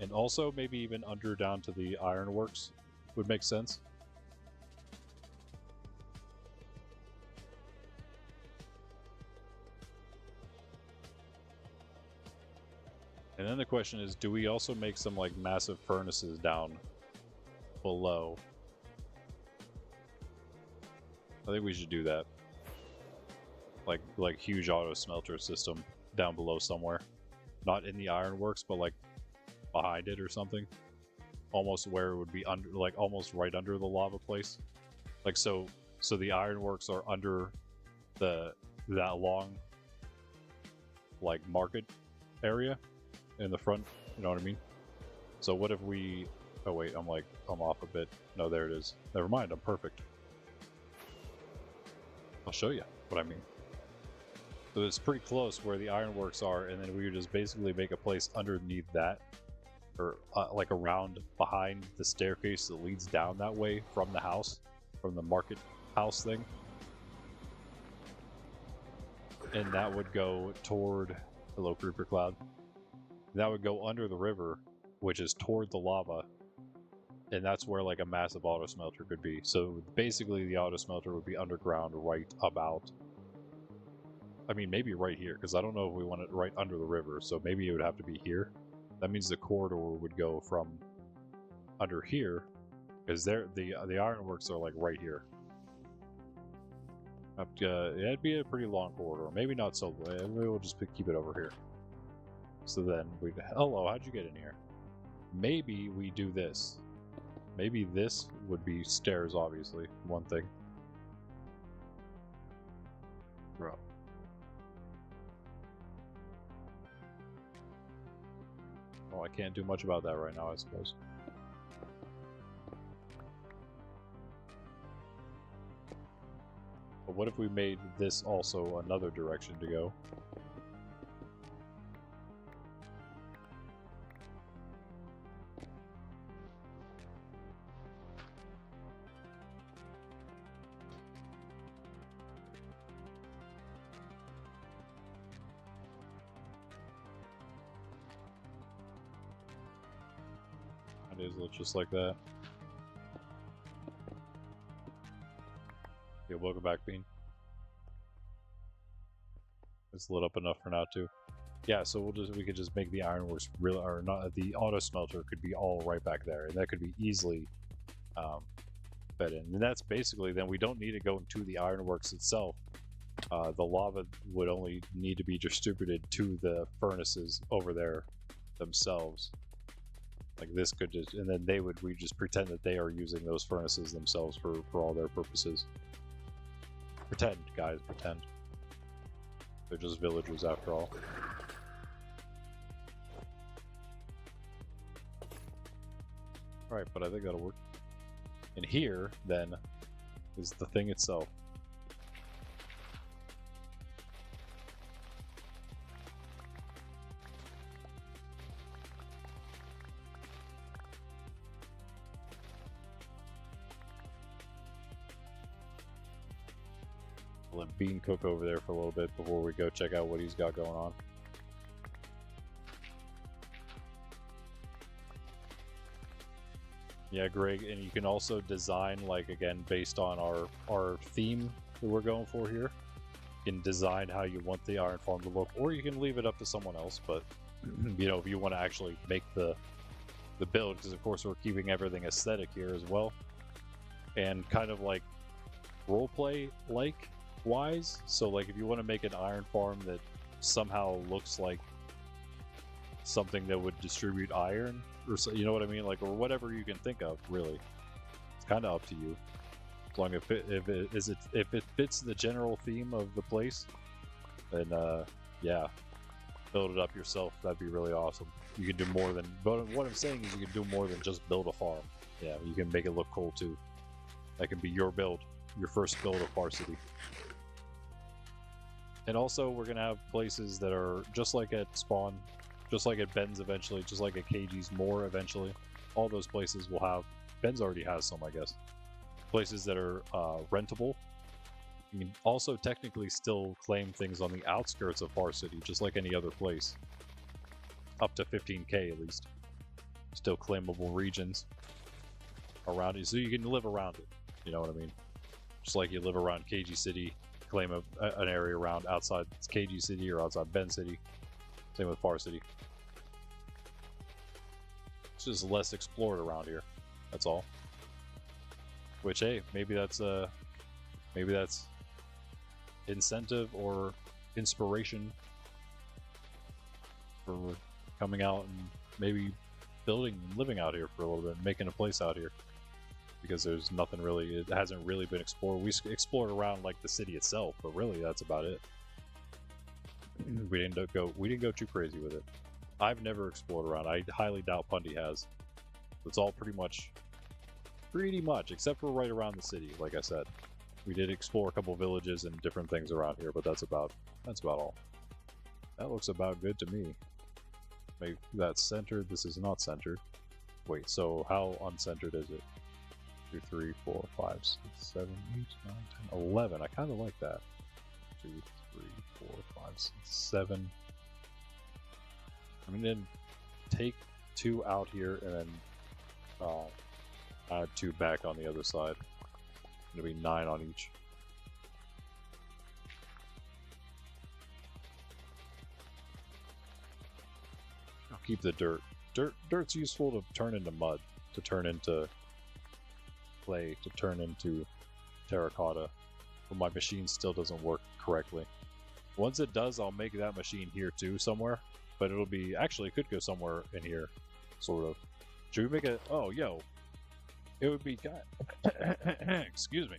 and also maybe even under down to the ironworks would make sense. And then the question is, do we also make some like massive furnaces down below? I think we should do that. Like huge auto smelter system down below somewhere. Not in the ironworks, but like behind it or something. Almost where it would be under, like almost right under the lava place. Like so the ironworks are under that long like market area in the front, you know what I mean? So what if we, oh wait, I'm off a bit. No, there it is. Never mind, I'm perfect. I'll show you what I mean. So it's pretty close where the ironworks are, and then we would just basically make a place underneath that, or like around behind the staircase that leads down that way from the house, from the market house thing. And that would go toward, hello Creeper Cloud. That would go under the river, which is toward the lava, and that's where like a massive auto smelter could be. So basically the auto smelter would be underground right about I mean, maybe right here, because I don't know if we want it right under the river, so maybe it would have to be here. That means the corridor would go from under here, because the ironworks are like right here. It'd be a pretty long corridor. Maybe not so. Maybe we'll just keep it over here. So then we. Hello, how'd you get in here? Maybe we do this. Maybe this would be stairs. Obviously, one thing. Bro. Oh, I can't do much about that right now, I suppose. But what if we made this also another direction to go? It is just like that. Yeah, welcome back, Bean. It's lit up enough for now too. Yeah, so we could just make the ironworks real, or not, the auto smelter could be all right back there, and that could be easily fed in. And that's basically, then we don't need to go into the ironworks itself. The lava would only need to be distributed to the furnaces over there themselves. Like this could just, and then we just pretend that they are using those furnaces themselves for all their purposes. Pretend, guys, pretend. They're just villagers after all. Alright, but I think that'll work. And here, then, is the thing itself. Let Bean cook over there for a little bit before we go check out what he's got going on. Yeah, Greg, and you can also design, like, again, based on our theme that we're going for here. You can design how you want the iron farm to look, or you can leave it up to someone else, but, you know, if you want to actually make the build, because of course we're keeping everything aesthetic here as well, and kind of like roleplay-like wise. So like if you want to make an iron farm that somehow looks like something that would distribute iron, or so, you know what I mean, like, or whatever you can think of, really, it's kind of up to you, as long as if it fits the general theme of the place. Then yeah, build it up yourself. That'd be really awesome. You can do more than, but what I'm saying is you can do more than just build a farm. Yeah, you can make it look cool too. That can be your build, your first build of Farcity. And also, we're gonna have places that are just like at Spawn, just like at Ben's eventually, just like at KG's more eventually. All those places will have, Ben's already has some, I guess, places that are rentable. You can also technically still claim things on the outskirts of Farcity, just like any other place. Up to 15k at least. Still claimable regions around it, so you can live around it. You know what I mean? Just like you live around KG City, claim an area around outside KG City or outside Ben City. Same with Farcity. It's just less explored around here. That's all. Which, hey, maybe that's incentive or inspiration for coming out and maybe building and living out here for a little bit, making a place out here. Because there's nothing really, it hasn't really been explored. We explored around like the city itself, but really that's about it. We didn't go too crazy with it. I've never explored around. I highly doubt Pundy has. It's all pretty much, except for right around the city. Like I said, we did explore a couple villages and different things around here, but that's about all. That looks about good to me. Maybe that's centered. This is not centered. Wait, so how uncentered is it? 2, 3, 4, 5, 6, 7, 8, 9, 10, 11. I kind of like that. 2, 3, 4, 5, 6, 7. I mean, then take 2 out here and then add 2 back on the other side. It'll be 9 on each. keep the dirt. Dirt's useful to turn into mud, to turn into clay, to turn into terracotta. But my machine still doesn't work correctly. Once it does, I'll make that machine here too somewhere. But it'll be, actually it could go somewhere in here, sort of. Should we make a, oh yo, it would be, excuse me.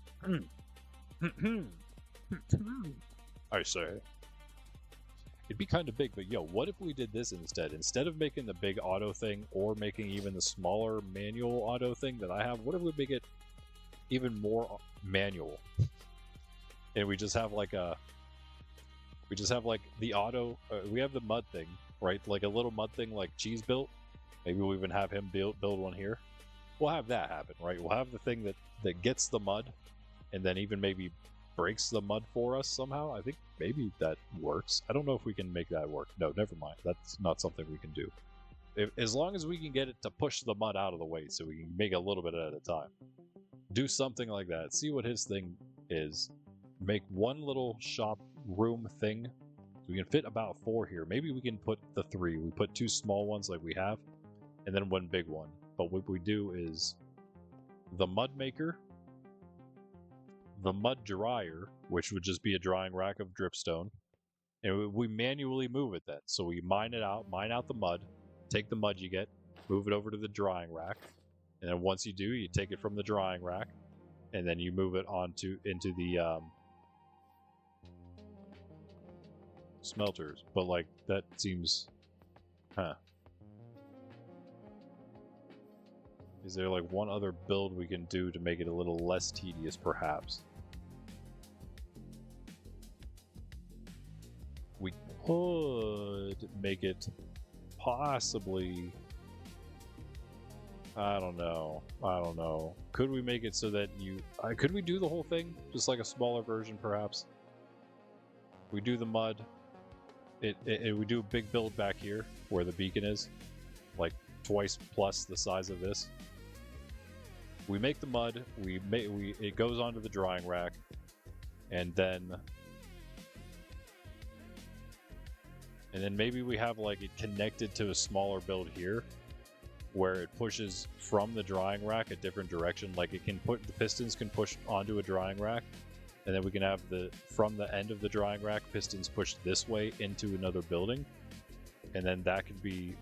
I say. It'd be kind of big, but yo, what if we did this instead? Instead of making the big auto thing or making even the smaller manual auto thing that I have, what if we make it even more manual? And we just have like a, the auto, we have the mud thing, right? Like a little mud thing like Cheese built. Maybe we'll even have him build one here. We'll have that happen, right? We'll have the thing that gets the mud and then even maybe breaks the mud for us somehow. I think maybe that works. I don't know if we can make that work. No, never mind. That's not something we can do. As long as we can get it to push the mud out of the way so we can make a little bit at a time. Do something like that. See what his thing is. Make one little shop room thing. So we can fit about 4 here. Maybe we can put the 3. We put 2 small ones like we have, and then 1 big one. But what we do is the mud maker, the mud dryer, which would just be a drying rack of dripstone, and we manually move it then. So we mine out the mud, take the mud you get, move it over to the drying rack, and then once you do, you take it from the drying rack, and then you move it into the smelters. But like that seems, Is there like one other build we can do to make it a little less tedious, perhaps? We could make it possibly, I don't know. Could we make it so that could we do the whole thing? Just like a smaller version, perhaps? We do the mud. We do a big build back here where the beacon is, like twice plus the size of this. We make the mud. It goes onto the drying rack, and then maybe we have like it connected to a smaller build here, where it pushes from the drying rack a different direction. Like the pistons can push onto a drying rack, and then we can have from the end of the drying rack pistons pushed this way into another building, and then that could be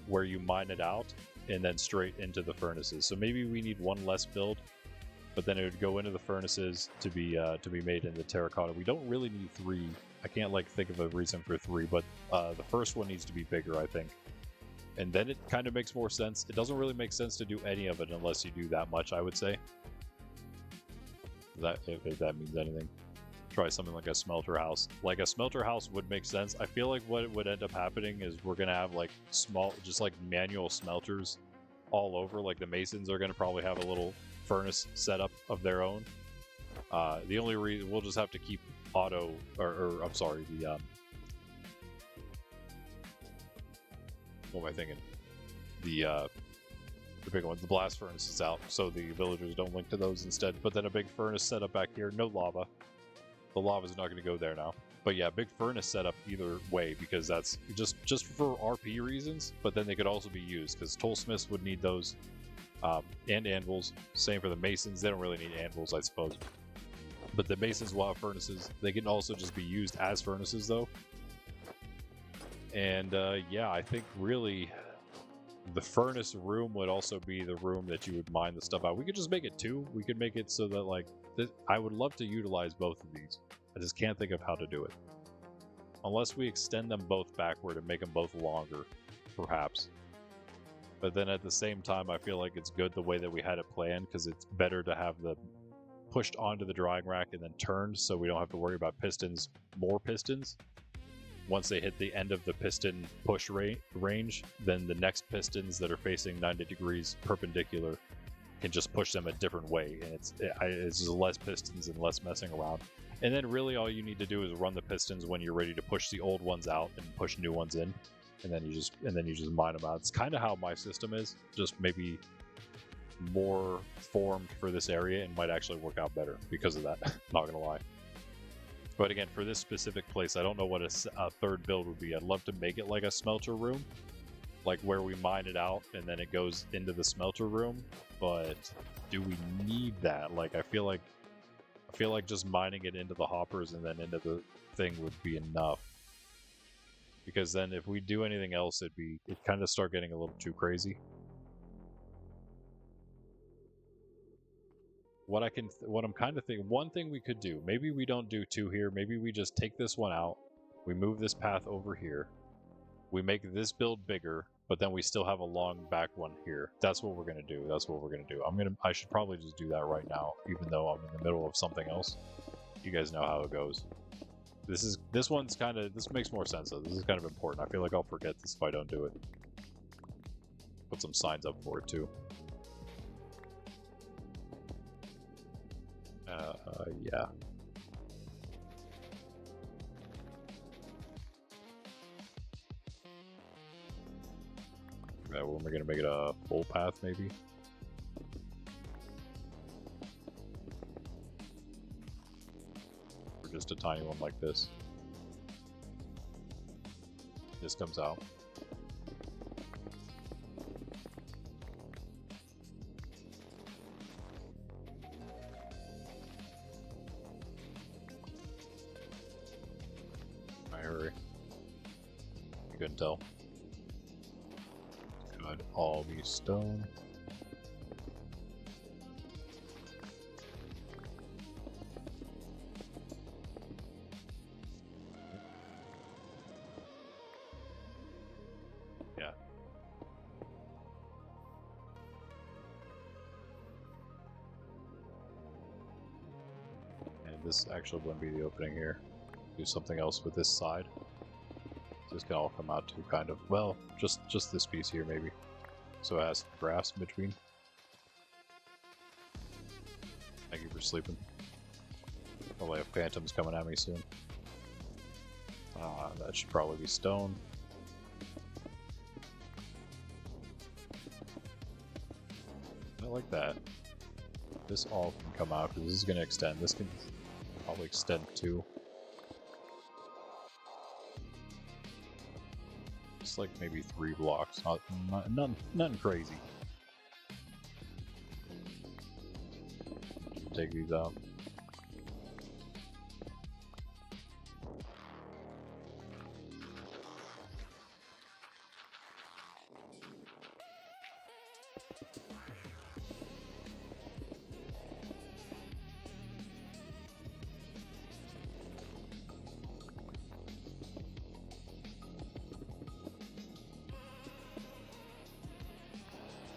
where you mine it out and then straight into the furnaces. So maybe we need 1 less build, but then it would go into the furnaces to be made into terracotta. We don't really need 3. I can't like think of a reason for 3, but the first one needs to be bigger, I think. And then it kind of makes more sense. It doesn't really make sense to do any of it unless you do that much, I would say. If that means anything. Try something like a smelter house. Like a smelter house would make sense. I feel like what would end up happening is we're gonna have like small, just like manual smelters all over. Like the masons are gonna probably have a little furnace setup of their own. The only reason we'll just have to keep auto, or I'm sorry, what am I thinking? The big one, the blast furnace is out, so the villagers don't link to those instead. But then a big furnace setup back here, no lava. The lava's not going to go there now. But yeah, big furnace setup either way, because that's just for RP reasons, but then they could also be used, because toolsmiths would need those, and anvils. Same for the masons, they don't really need anvils, I suppose. But the masons will have furnaces. They can also just be used as furnaces, though. And yeah, I think really the furnace room would also be the room that you would mine the stuff out. We could just make it 2. We could make it so that like I would love to utilize both of these. I just can't think of how to do it. Unless we extend them both backward and make them both longer, perhaps. But then at the same time, I feel like it's good the way that we had it planned, because it's better to have them pushed onto the drying rack and then turned, so we don't have to worry about pistons, more pistons. Once they hit the end of the piston push range, then the next pistons that are facing 90 degrees perpendicular can just push them a different way, and it's just less pistons and less messing around. And then really all you need to do is run the pistons when you're ready to push the old ones out and push new ones in, and then you just mine them out. It's kind of how my system is, just maybe more formed for this area, and might actually work out better because of that. Not gonna lie. But again, for this specific place, I don't know what a third build would be. I'd love to make it like a smelter room, like where we mine it out and then it goes into the smelter room. But do we need that? Like, I feel like just mining it into the hoppers and then into the thing would be enough. Because then if we do anything else, it kind of start getting a little too crazy. What I'm kind of thinking, one thing we could do, maybe we don't do 2 here, maybe we just take this one out, we move this path over here, we make this build bigger, but then we still have a long back one here. That's what we're gonna do. I should probably just do that right now, even though I'm in the middle of something else. You guys know how it goes. This makes more sense though. This is kind of important. I feel like I'll forget this if I don't do it. Put some signs up for it too. Yeah. Right, well, we're gonna make it a full path, maybe. Or just a tiny one like this. This comes out. Hurry. You couldn't tell. Could all be stone. Yeah. And this actually wouldn't be the opening here. Do something else with this side. This can all come out to kind of, well, just this piece here maybe. So it has grass in between. Thank you for sleeping. Oh, I have phantoms coming at me soon. That should probably be stone. I like that. This all can come out because this is going to extend. This can probably extend too. Just like maybe 3 blocks, nothing crazy. Take these out.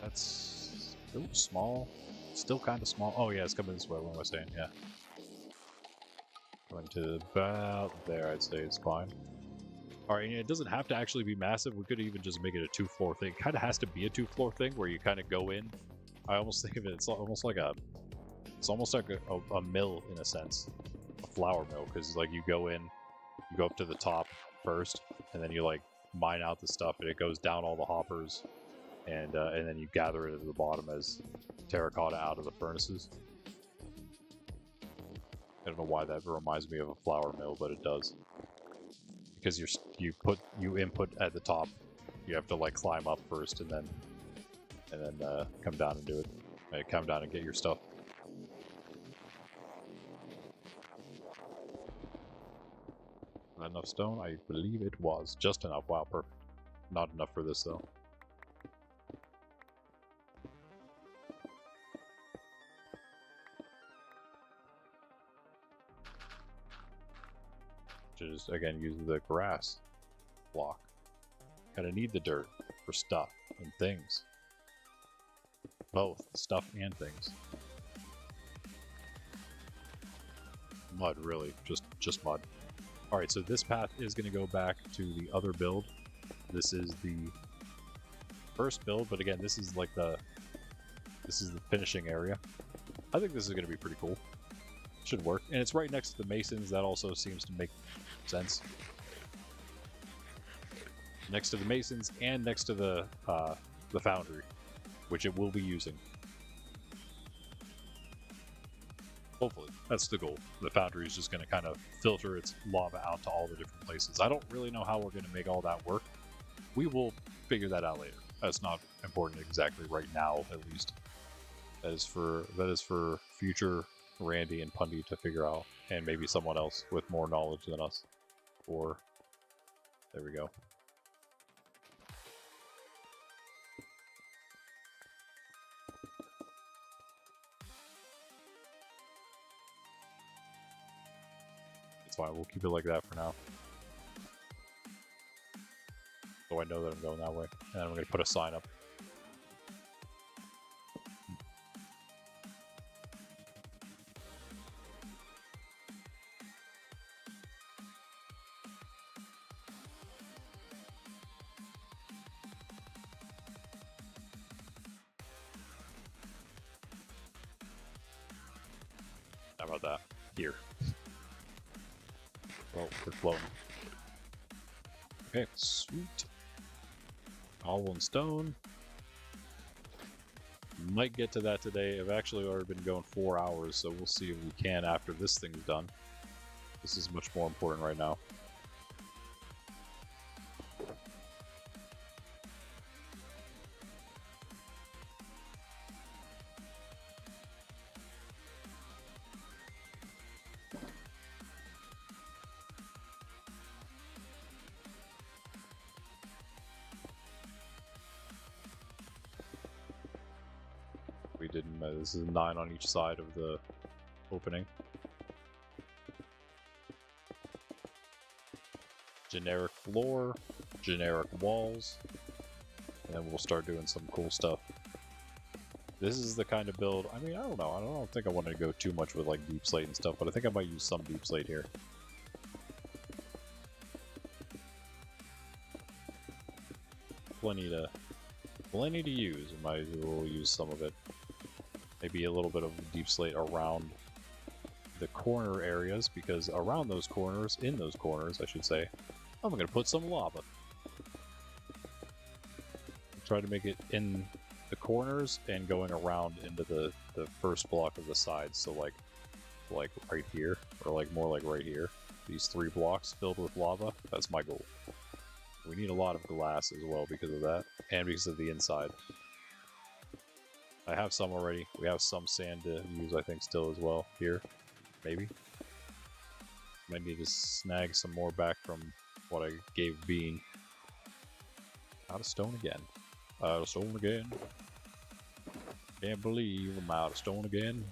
That's still small. Still kind of small. Oh yeah, it's coming this way. What am I saying? Yeah. Going to about there, I'd say it's fine. Alright, and it doesn't have to actually be massive. We could even just make it a 2-floor thing. It kind of has to be a 2-floor thing where you kind of go in. I almost think of it, it's almost like a mill in a sense. A flour mill, because like you go in, you go up to the top first, and then you like mine out the stuff, and it goes down all the hoppers. And then you gather it at the bottom as terracotta out of the furnaces. I don't know why that reminds me of a flour mill, but it does. Because you input at the top, you have to like climb up first and then come down and do it. Come down and get your stuff. Not enough stone? I believe it was just enough. Wow, perfect. Not enough for this though. Just again use the grass block. Gotta need the dirt for stuff and things. Both stuff and things. Mud, really, just mud. All right, so this path is going to go back to the other build. This is the first build, but again, this is like the finishing area. I think this is going to be pretty cool. Should work, and it's right next to the masons. That also seems to make sense. Next to the masons and next to the foundry, which it will be using. Hopefully. That's the goal. The foundry is just going to kind of filter its lava out to all the different places. I don't really know how we're going to make all that work. We will figure that out later. That's not important exactly right now, at least. That is for future Randy and Pundy to figure out, and maybe someone else with more knowledge than us. Or there we go. It's fine. We'll keep it like that for now. So I know that I'm going that way, and I'm going to put a sign up. How about that? Here. Oh, we're floating. Okay, sweet. All one stone. Might get to that today. I've actually already been going 4 hours, so we'll see if we can after this thing's done. This is much more important right now. We didn't. This is 9 on each side of the opening. Generic floor, generic walls, and then we'll start doing some cool stuff. This is the kind of build, I mean, I don't know. I don't think I want to go too much with like deep slate and stuff, but I think I might use some deep slate here. Plenty to use. I might as well use some of it. Maybe a little bit of deep slate around the corner areas, because around those corners, in those corners, I should say, I'm going to put some lava. Try to make it in the corners and going around into the first block of the sides. So like right here, or like more like right here. These 3 blocks filled with lava. That's my goal. We need a lot of glass as well because of that, and because of the inside. I have some already. We have some sand to use, I think, still as well here. Maybe. Might need to snag some more back from what I gave Bean. Out of stone again. Out of stone again. Can't believe I'm out of stone again.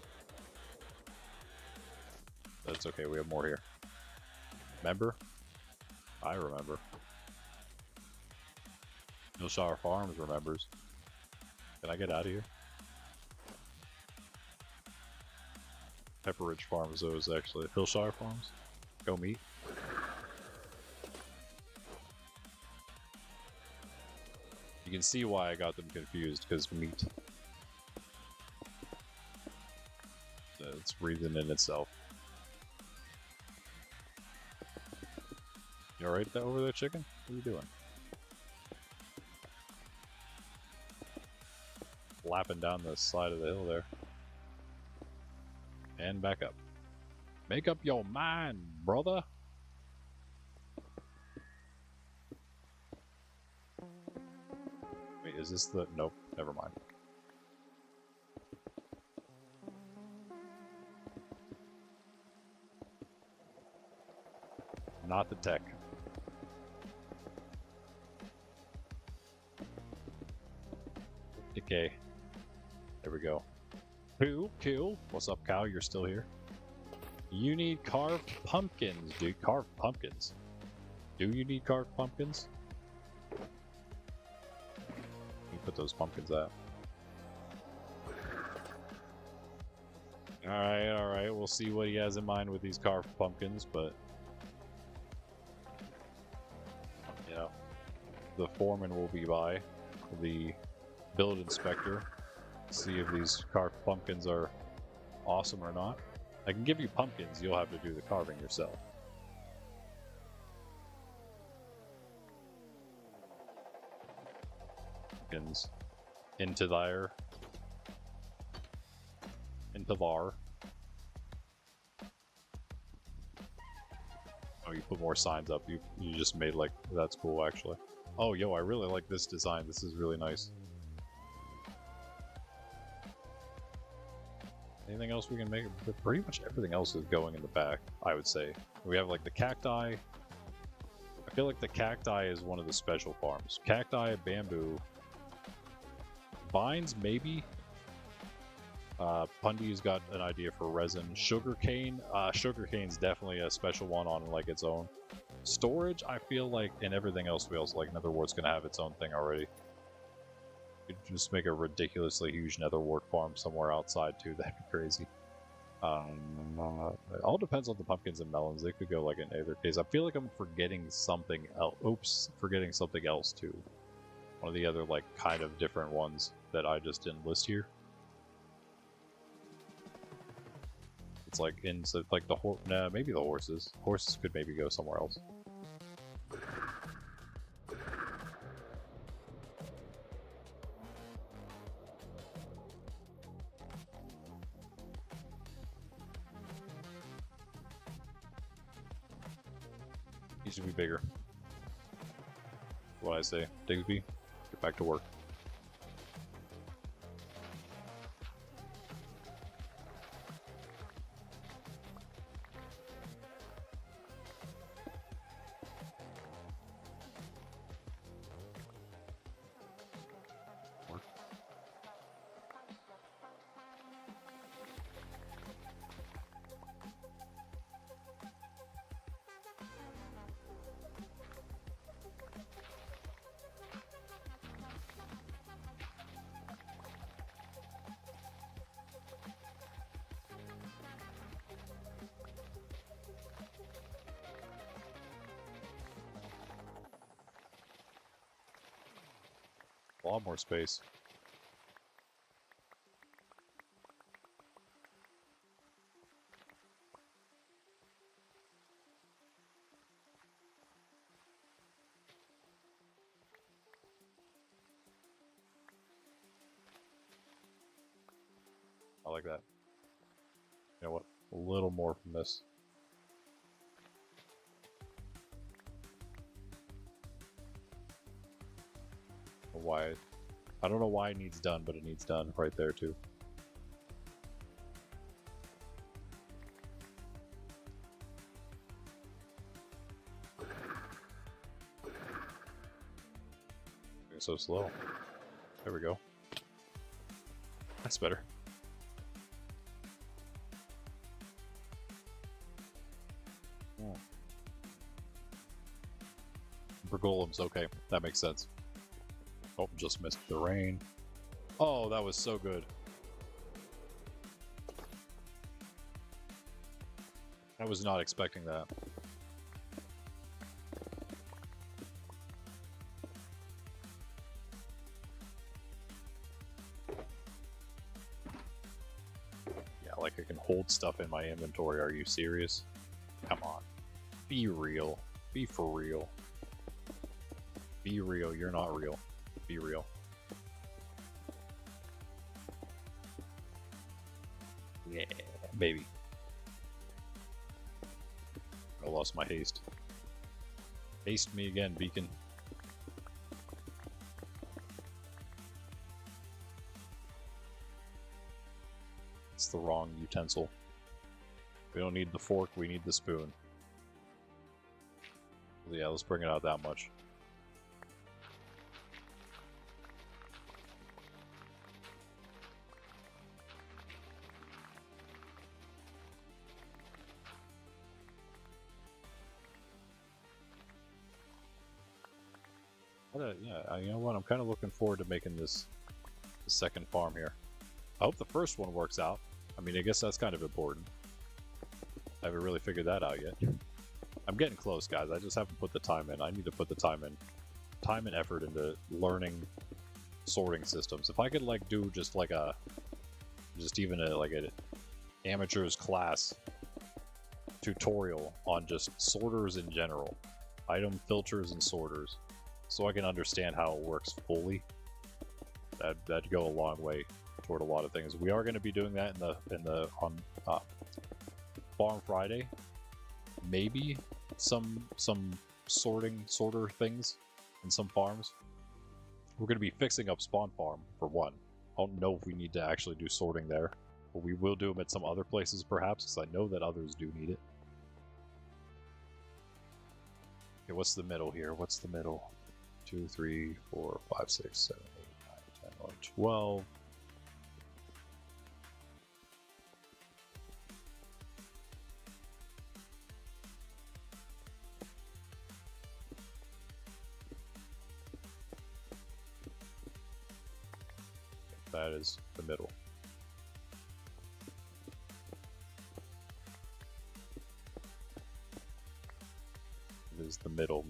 That's okay, we have more here. Remember? I remember. Hillshire Farms remembers. Can I get out of here? Pepperidge Farms, those actually. Hillshire Farms? Go meet. You can see why I got them confused, because meat. It's reason in itself. You alright over there, chicken? What are you doing? Flapping down the side of the hill there. And back up. Make up your mind, brother. Wait, is this the... Nope, never mind. Not the tech. Okay. There we go. Cool. What's up, Kyle? You're still here. You need carved pumpkins, dude. Carved pumpkins. Do you need carved pumpkins? You put those pumpkins out. Alright. We'll see what he has in mind with these carved pumpkins, but... You know, the foreman will be by. The build inspector. See if these carved pumpkins are awesome or not. I can give you pumpkins, you'll have to do the carving yourself. Pumpkins. Into there. Into var. Oh, you put more signs up. You just made like, that's cool actually. Oh, yo, I really like this design. This is really nice. Anything else we can make? Pretty much everything else is going in the back, I would say. We have like the cacti. I feel like the cacti is one of the special farms. Cacti, bamboo, vines, maybe. Pundy's got an idea for resin. Sugarcane. Sugarcane's definitely a special one on like its own. Storage, I feel like, and everything else feels like Netherwart's gonna have its own thing already. You could just make a ridiculously huge Netherwart farm somewhere outside too. That'd be crazy. It all depends on the pumpkins and melons. They could go like in either case. I feel like I'm forgetting something else. Oops, forgetting something else too. One of the other like kind of different ones that I just didn't list here. It's like in so like the horse. Nah, maybe the horses. Horses could maybe go somewhere else. Needs to be bigger. What I say, Digsby, get back to work. A lot more space. I like that. You know what? A little more from this. Why? I don't know why it needs done, but it needs done right there too. It's so slow. There we go. That's better. For golems, okay, that makes sense. Oh, just missed the rain. Oh, that was so good. I was not expecting that. Yeah, like I can hold stuff in my inventory. Are you serious? Come on. Be real. Be for real. Be real. You're not real. Be real. Yeah, baby. I lost my haste. Haste me again, beacon. It's the wrong utensil. We don't need the fork, we need the spoon. Yeah, let's bring it out that much. Yeah, you know what? I'm kind of looking forward to making this the second farm here. I hope the first one works out. I mean, I guess that's kind of important. I haven't really figured that out yet. I'm getting close, guys. I just haven't put the time in. I need to put the time and effort into learning sorting systems. If I could like do just like a, even like an amateur's class tutorial on just sorters in general, item filters and sorters, so I can understand how it works fully, that'd go a long way toward a lot of things. We are going to be doing that on Farm Friday, maybe some sorter things in some farms. We're going to be fixing up Spawn Farm for one. I don't know if we need to actually do sorting there, but we will do them at some other places perhaps, because I know that others do need it. Okay, what's the middle here? What's the middle? 2, 3, 4, 5, 6, 7, 8, 9, 10, 11, 12. That is the middle. It is the middle.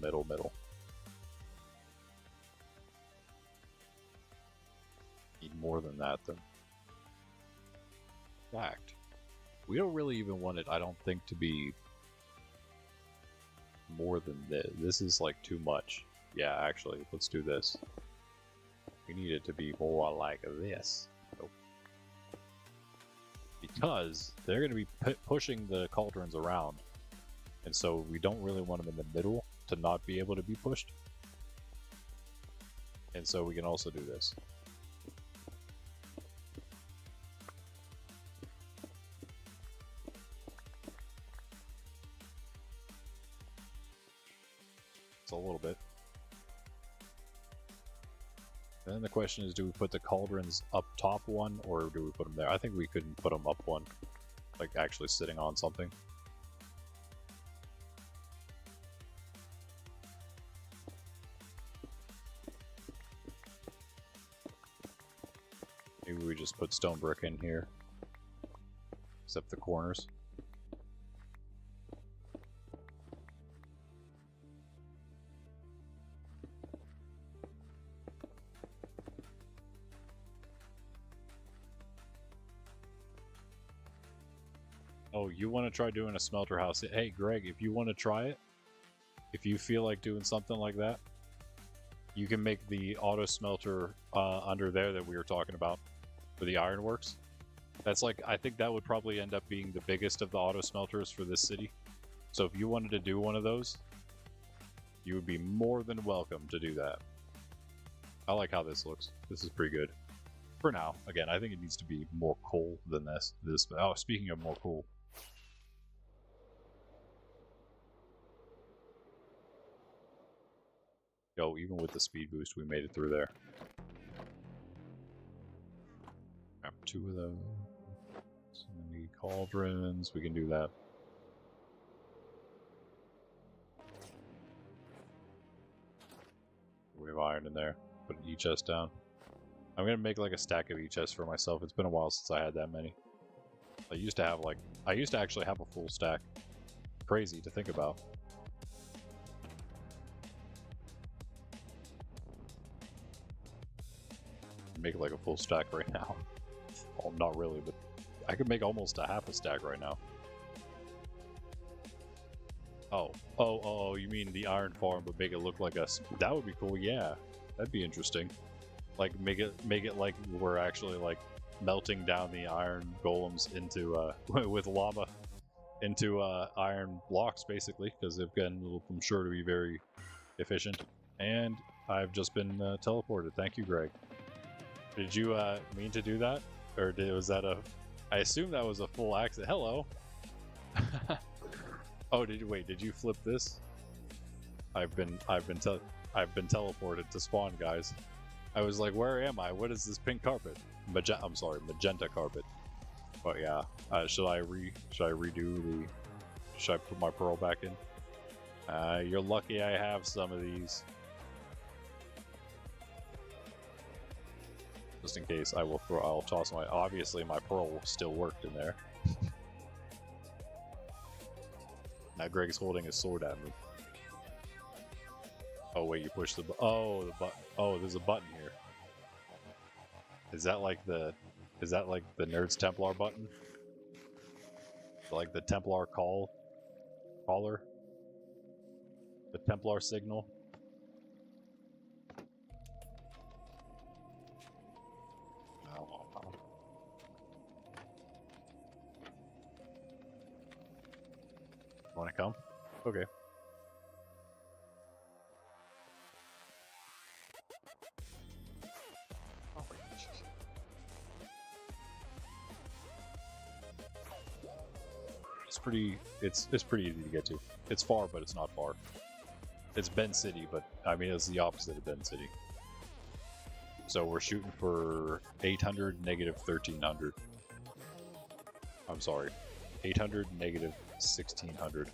Need more than that, then. In fact, we don't really even want it, I don't think, to be more than this. This is like too much. Yeah, actually, let's do this. We need it to be more like this. Nope. Because they're going to be pushing the cauldrons around. And so we don't really want them in the middle to not be able to be pushed. And so we can also do this. It's a little bit. And then the question is, do we put the cauldrons up top one, or do we put them there? I think we could put them up one, like actually sitting on something. Maybe we just put stone brick in here, except the corners. Oh, you want to try doing a smelter house? Hey, Greg, if you want to try it, if you feel like doing something like that, you can make the auto smelter under there that we were talking about for the ironworks. That's like, I think that would probably end up being the biggest of the auto smelters for this city. So if you wanted to do one of those, you would be more than welcome to do that. I like how this looks. This is pretty good. For now, again, I think it needs to be more cool than this. Oh, speaking of more cool. Yo, even with the speed boost, we made it through there. Grab 2 of those. So we need cauldrons. We can do that. We have iron in there. Put an E-chest down. I'm gonna make like a stack of E-chests for myself. It's been a while since I had that many. I used to actually have a full stack. Crazy to think about. Make like a full stack right now. Well, not really, but I could make almost a half a stack right now. Oh, you mean the iron farm, but make it look like us? That would be cool. Yeah, that'd be interesting. Like make it like we're actually like melting down the iron golems into with lava into iron blocks, basically, because they've gotten, I'm sure, to be very efficient. And I've just been teleported. Thank you, Greg. Did you mean to do that, or was that a? I assume that was a full accident. Hello. Oh, did you flip this? I've been teleported to spawn, guys. I was like, where am I? What is this pink carpet? I'm sorry, magenta carpet. But yeah, should I put my pearl back in? You're lucky I have some of these. Just in case, I'll toss my, obviously my pearl still worked in there. Now Greg's holding his sword at me. Oh wait, you push the button. Oh, there's a button here. Is that like the Nerds Templar button? Like the Templar caller? The Templar signal? Want to come? Okay. pretty easy to get to. It's far, but it's not far. It's Bend City, but I mean it's the opposite of Bend City. So we're shooting for 800 negative 1300. I'm sorry, 800 negative 1600.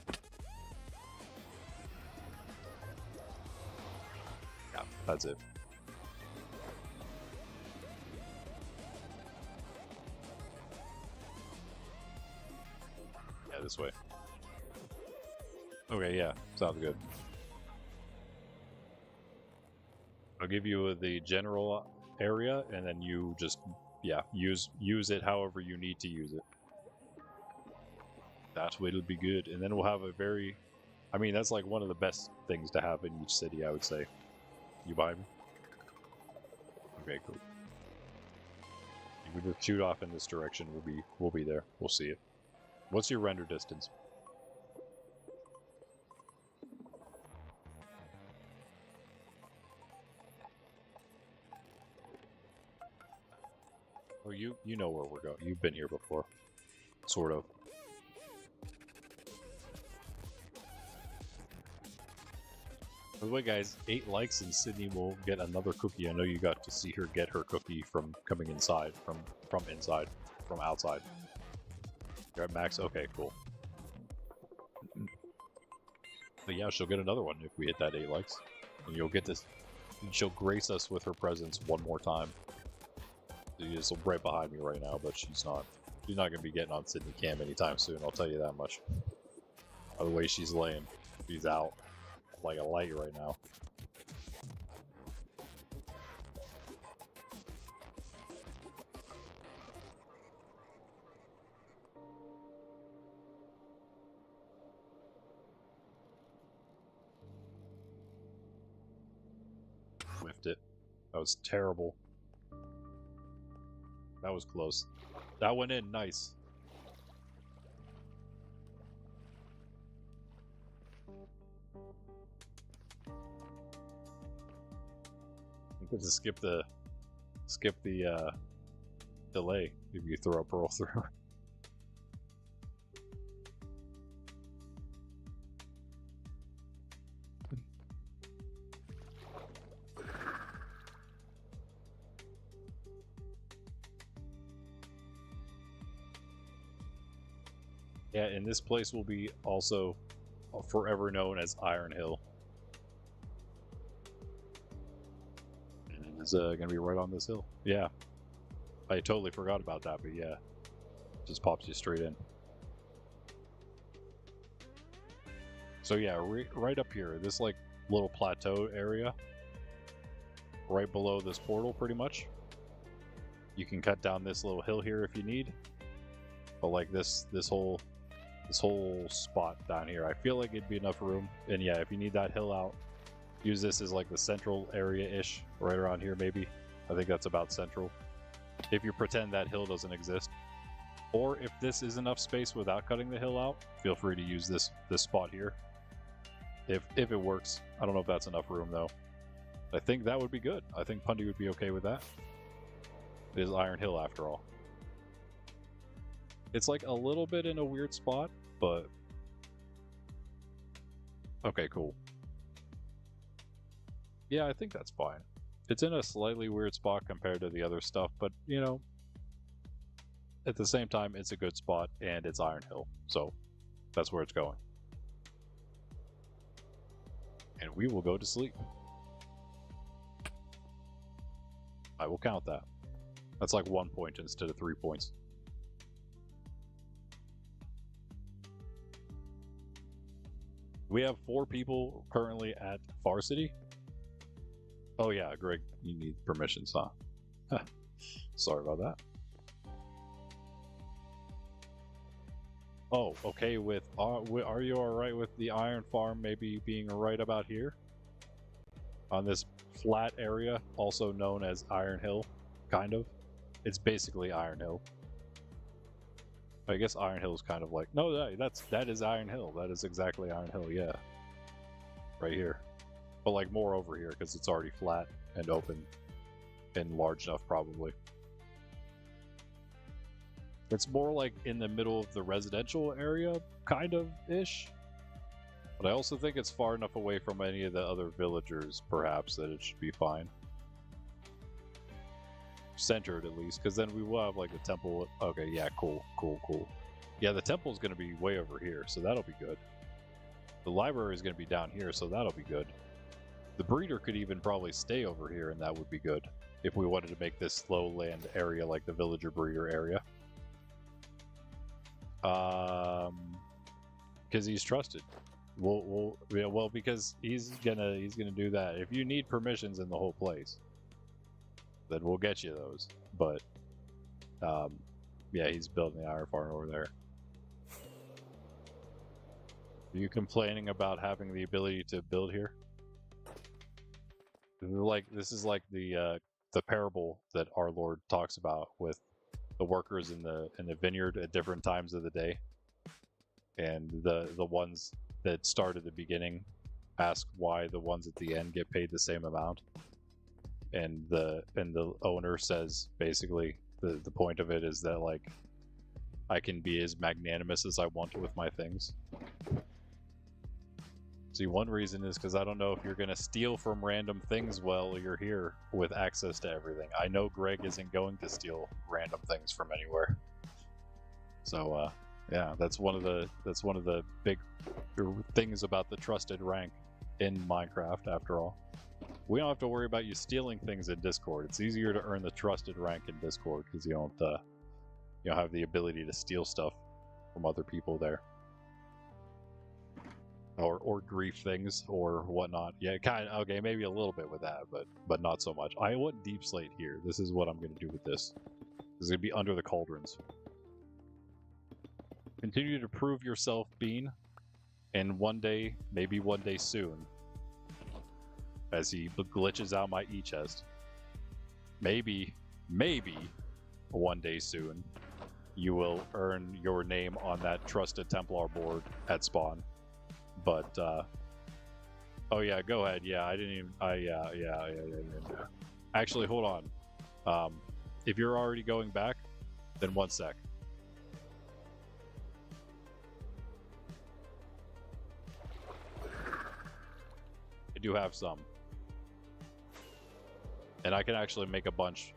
Yeah, that's it. Yeah, this way. Okay, yeah, sounds good. I'll give you the general area, and then you just, yeah, use it however you need to use it. That way it'll be good, and then we'll have a very, I mean, that's like one of the best things to have in each city, I would say. You buy me? Okay, cool. If we just shoot off in this direction, we'll be there. We'll see it. What's your render distance? Oh, you know where we're going. You've been here before. Sort of. By the way, guys, 8 likes and Sydney will get another cookie. I know you got to see her get her cookie from coming inside, from outside. You're at max? Okay, cool. But yeah, she'll get another one if we hit that 8 likes. And you'll get this, and she'll grace us with her presence one more time. She's right behind me right now, but she's not going to be getting on Sydney Cam anytime soon, I'll tell you that much. By the way she's laying, she's out like a light right now. Whiffed it. That was terrible. That was close. That went in nice. You could just skip the delay if you throw a pearl through. Yeah, and this place will be also forever known as Iron Hill. And it's gonna be right on this hill. Yeah. I totally forgot about that, but yeah. Just pops you straight in. So yeah, right up here, this like little plateau area, right below this portal pretty much. You can cut down this little hill here if you need. But like this whole spot down here, I feel like it'd be enough room. And yeah, if you need that hill out, use this as like the central area-ish, right around here maybe. I think that's about central. If you pretend that hill doesn't exist. Or if this is enough space without cutting the hill out, feel free to use this spot here. If it works. I don't know if that's enough room though. I think that would be good. I think Pundy would be okay with that. It is Iron Hill after all. It's like a little bit in a weird spot, but okay, cool. Yeah, I think that's fine. It's in a slightly weird spot compared to the other stuff, but you know, at the same time, it's a good spot and it's Iron Hill, so that's where it's going. And we will go to sleep. I will count that. That's like 1 point instead of 3 points. We have 4 people currently at Farcity. Oh yeah, Greg, you need permissions, huh? Sorry about that. Oh, okay with, are you alright with the iron farm maybe being right about here? On this flat area, also known as Iron Hill, kind of. It's basically Iron Hill. I guess Iron Hill is kind of like, no, that is Iron Hill. That is exactly Iron Hill, yeah. Right here. But like more over here because it's already flat and open and large enough probably. It's more like in the middle of the residential area, kind of ish. But I also think it's far enough away from any of the other villagers, perhaps, that it should be fine. Centered, at least, because then we will have, like, the temple. Okay, yeah, cool. Yeah, the temple's going to be way over here, so that'll be good. The library is going to be down here, so that'll be good. The breeder could even probably stay over here, and that would be good, if we wanted to make this lowland area like the villager breeder area. Because he's trusted. Well, because he's gonna do that. If you need permissions in the whole place, then we'll get you those. But yeah, he's building the iron farm over there. Are you complaining about having the ability to build here? Like, this is like the parable that our Lord talks about with the workers in the vineyard at different times of the day, and the ones that start at the beginning ask why the ones at the end get paid the same amount, and the owner says basically the point of it is that, like, I can be as magnanimous as I want with my things. See, one reason is because I don't know if you're going to steal from random things while you're here with access to everything. I know Greg isn't going to steal random things from anywhere. So, yeah, that's one of the big things about the trusted rank in Minecraft, after all. We don't have to worry about you stealing things in Discord. It's easier to earn the trusted rank in Discord because you don't have the ability to steal stuff from other people there. Or grief things or whatnot. Yeah, kind of, okay, maybe a little bit with that, but not so much. I want deep slate here. This is what I'm going to do with this. This is going to be under the cauldrons. Continue to prove yourself, Bean, and one day, maybe one day soon, as he glitches out my e-chest, maybe one day soon, you will earn your name on that trusted Templar board at spawn. But, oh yeah, go ahead. Yeah, I didn't even, yeah. Actually, hold on. If you're already going back, then one sec. I do have some. And I can actually make a bunch.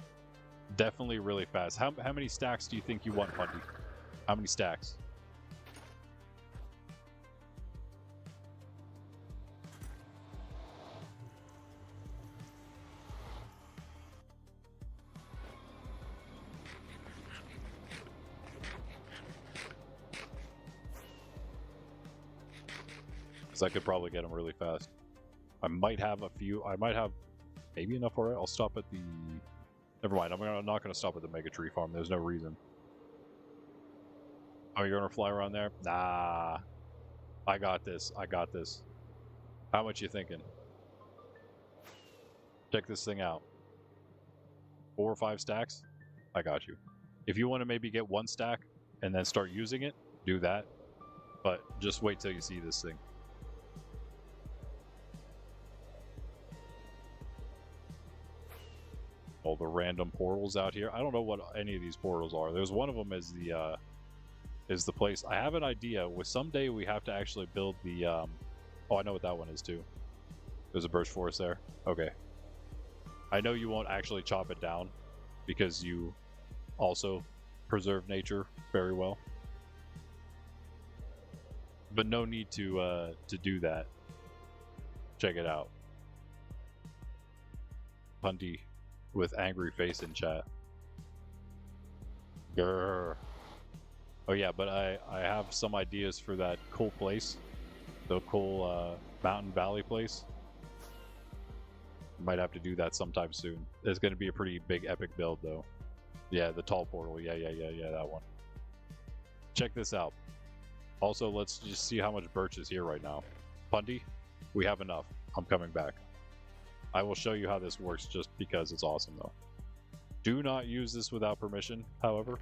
Definitely really fast. How many stacks do you think you want, Bundy? How many stacks? I could probably get them really fast. I might have a few. I might have maybe enough for it. I'll stop at the... Never mind. I'm not going to stop at the Mega Tree Farm. There's no reason. Oh, you're going to fly around there? Nah. I got this. How much you thinking? Check this thing out. 4 or 5 stacks? I got you. If you want to maybe get 1 stack and then start using it, do that. But just wait till you see this thing. All the random portals out here. I don't know what any of these portals are. There's one of them is the place. I have an idea. With someday we have to actually build the oh, I know what that one is too. There's a birch forest there. Okay. I know you won't actually chop it down because you also preserve nature very well. But no need to do that. Check it out. Punty with angry face in chat. Grrr. Oh yeah, but I have some ideas for that cool place. The cool mountain valley place. Might have to do that sometime soon. It's going to be a pretty big epic build though. Yeah, the tall portal. Yeah, that one. Check this out. Also, let's just see how much birch is here right now. Pundy, we have enough. I'm coming back. I will show you how this works just because it's awesome though. Do not use this without permission, however,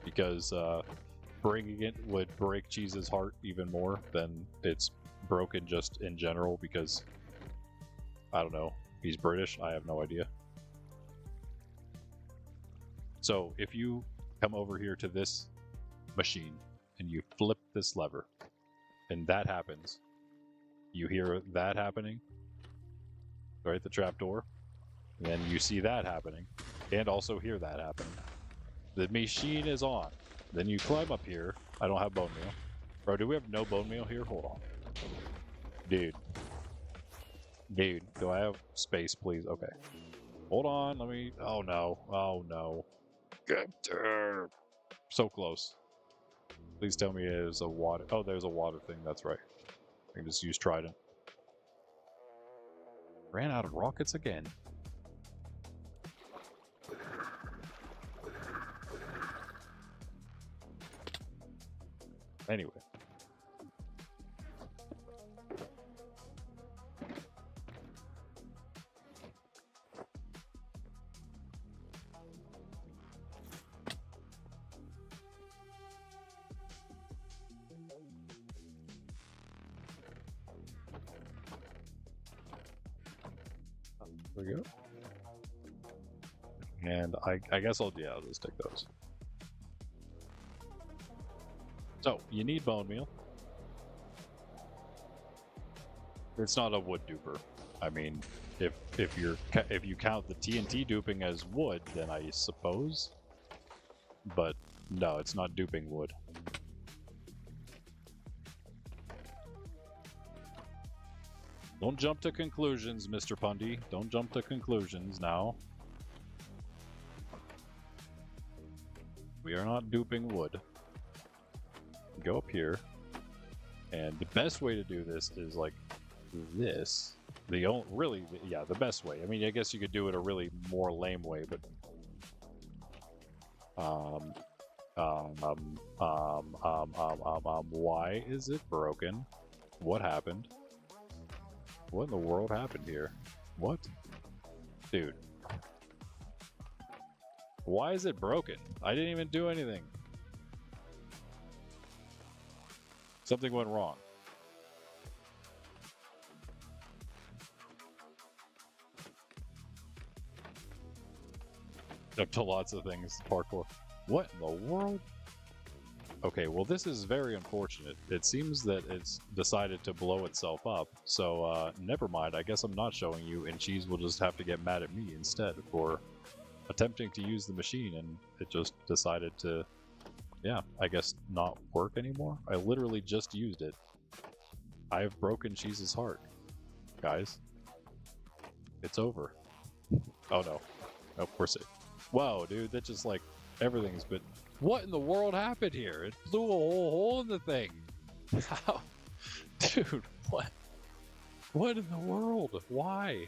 because bringing it would break Cheese's heart even more than it's broken just in general because, I don't know, he's British, I have no idea. So if you come over here to this machine and you flip this lever, and that happens. You hear that happening, right? The trap door. And then you see that happening, and also hear that happening. The machine is on. Then you climb up here. I don't have bone meal. Bro, do we have no bone meal here? Hold on. Dude. Dude, do I have space, please? Okay. Hold on, let me... Oh, no. Oh, no. Get there. So close. Please tell me there's a water... Oh, there's a water thing. That's right. I can just use Trident. Ran out of rockets again. Anyway. There we go. And I guess I'll just take those. So, you need bone meal. It's not a wood duper. I mean, if you count the TNT duping as wood, then I suppose. But no, it's not duping wood. Don't jump to conclusions, Mr. Pundy. Don't jump to conclusions now. We are not duping wood. Go up here. And the best way to do this is like this. The best way. I mean, I guess you could do it a really more lame way, but why is it broken? What happened? What in the world happened here? What? Dude. Why is it broken? I didn't even do anything. Something went wrong. Up to lots of things, parkour. What in the world? Okay, well this is very unfortunate. It seems that it's decided to blow itself up, so never mind. I guess I'm not showing you, and Cheese will just have to get mad at me instead for attempting to use the machine, and it just decided to, yeah, I guess not work anymore. I literally just used it. I have broken Cheese's heart, guys. It's over. Oh no. Nope, we're safe. Whoa, dude, that just like everything's been... What in the world happened here? It blew a whole hole in the thing. How? Dude, what? What in the world? Why?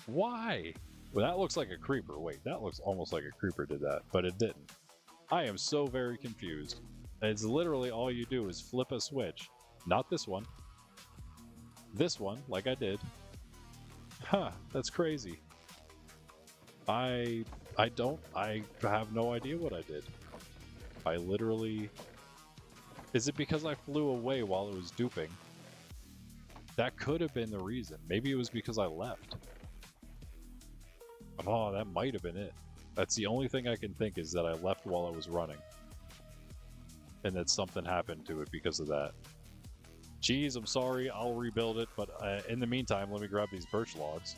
Why? Well, that looks like a creeper. Wait, that looks almost like a creeper did that, but it didn't. I am so very confused. It's literally all you do is flip a switch. Not this one. This one, like I did. Huh, that's crazy. I have no idea what I did. I literally... Is it because I flew away while it was duping? That could have been the reason. Maybe it was because I left. Oh, that might have been it. That's the only thing I can think, is that I left while I was running. And that something happened to it because of that. Geez, I'm sorry, I'll rebuild it, but in the meantime, let me grab these birch logs.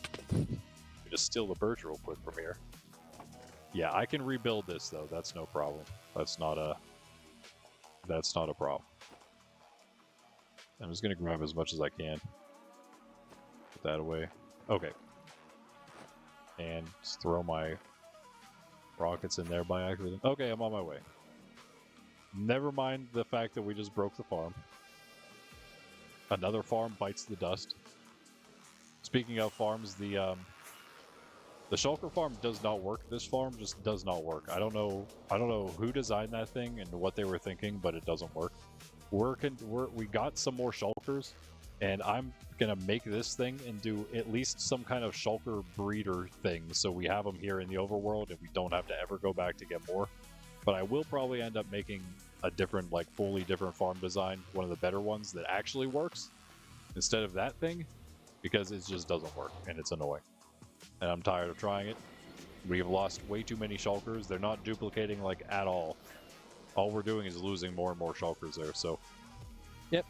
Just steal the birch real quick from here. Yeah, I can rebuild this though. That's no problem. That's not a problem. I'm just gonna grab as much as I can. Put that away. Okay. And just throw my rockets in there by accident. Okay, I'm on my way. Never mind the fact that we just broke the farm. Another farm bites the dust. Speaking of farms, the shulker farm does not work. This farm just does not work. I don't know who designed that thing and what they were thinking, but it doesn't work. We got some more shulkers, and I'm gonna make this thing and do at least some kind of shulker breeder thing, so we have them here in the overworld and we don't have to ever go back to get more. But I will probably end up making a different, like fully different farm design, one of the better ones that actually works, instead of that thing, because it just doesn't work and it's annoying. And I'm tired of trying it. We have lost way too many shulkers. They're not duplicating like at all. All we're doing is losing more and more shulkers there. So, yep,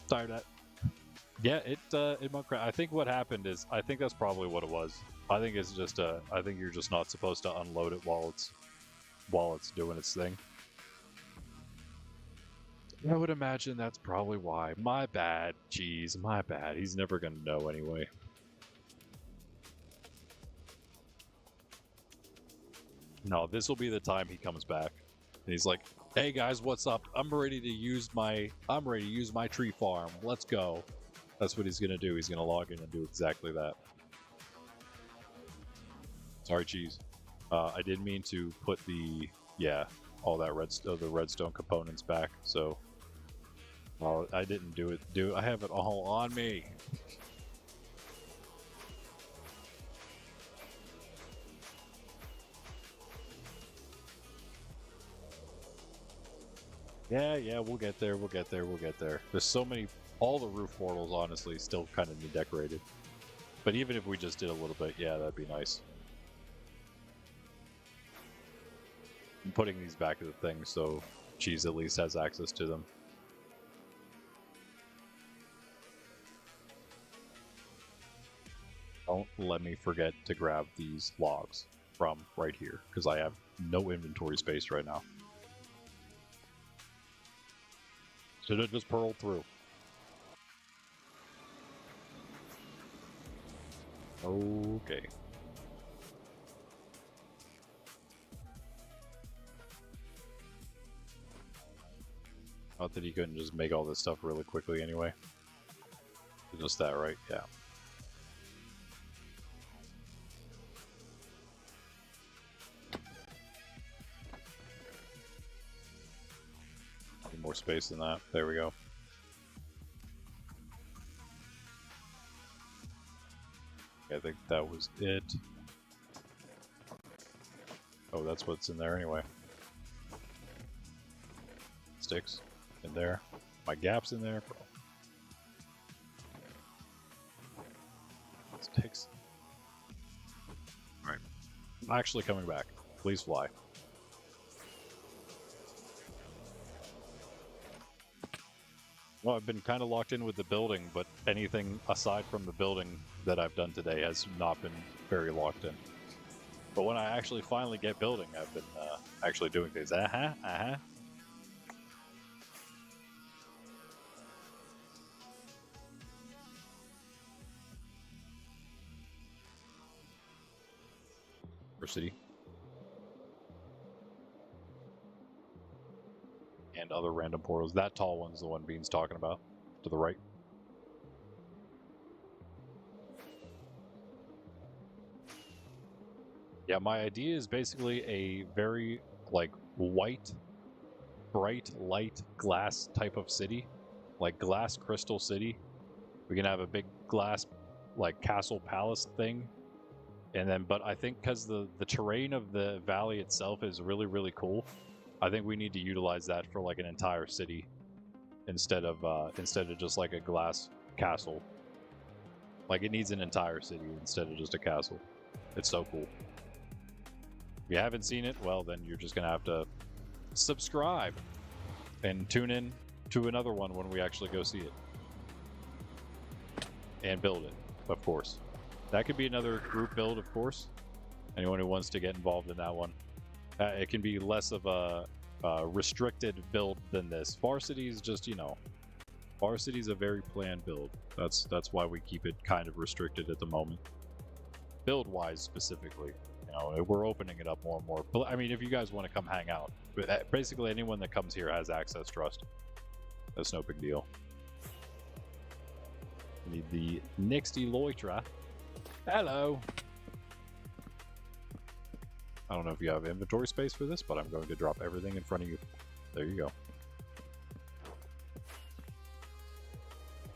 tired of that. Yeah, in Monkraft, I think what happened is, I think that's probably what it was. I think it's just I think you're just not supposed to unload it while it's doing its thing. I would imagine that's probably why. My bad. Jeez, my bad. He's never gonna know anyway. No, this will be the time he comes back. And he's like, "Hey guys, what's up? I'm ready to use my tree farm. Let's go." That's what he's gonna do. He's gonna log in and do exactly that. Sorry, cheese. I didn't mean to put all that the redstone components back. So, well, I didn't do it. I have it all on me. Yeah, we'll get there. There's so many. All the roof portals, honestly, still kind of need decorated. But even if we just did a little bit, yeah, that'd be nice. I'm putting these back in the thing so Cheese at least has access to them. Don't let me forget to grab these logs from right here, because I have no inventory space right now. Should have just purled through. Okay. Not that he couldn't just make all this stuff really quickly anyway. Just that, right? Yeah. Need more space than that. There we go. I think that was it. Oh, that's what's in there anyway. Sticks in there. My gaps in there. Sticks. Alright. I'm actually coming back. Please fly. Well, I've been kind of locked in with the building, but anything aside from the building that I've done today has not been very locked in. But when I actually finally get building, I've been actually doing things. Farcity. And other random portals. That tall one's the one Bean's talking about, to the right. Yeah, my idea is basically a very, like, white, bright, light glass type of city. Like, glass crystal city. We can have a big glass, like, castle palace thing. And then, but I think because the terrain of the valley itself is really, really cool, I think we need to utilize that for like an entire city instead of just like a glass castle. Like it needs an entire city instead of just a castle. It's so cool. If you haven't seen it, well then you're just gonna have to subscribe and tune in to another one when we actually go see it. And build it, of course. That could be another group build, of course. Anyone who wants to get involved in that one. It can be less of a restricted build than this. Farcity is just, you know, Farcity is a very planned build. That's why we keep it kind of restricted at the moment. Build-wise, specifically, you know, we're opening it up more and more. I mean, if you guys want to come hang out, basically anyone that comes here has access trust. That's no big deal. We need the next Eloitra. Hello. I don't know if you have inventory space for this, but I'm going to drop everything in front of you. There you go.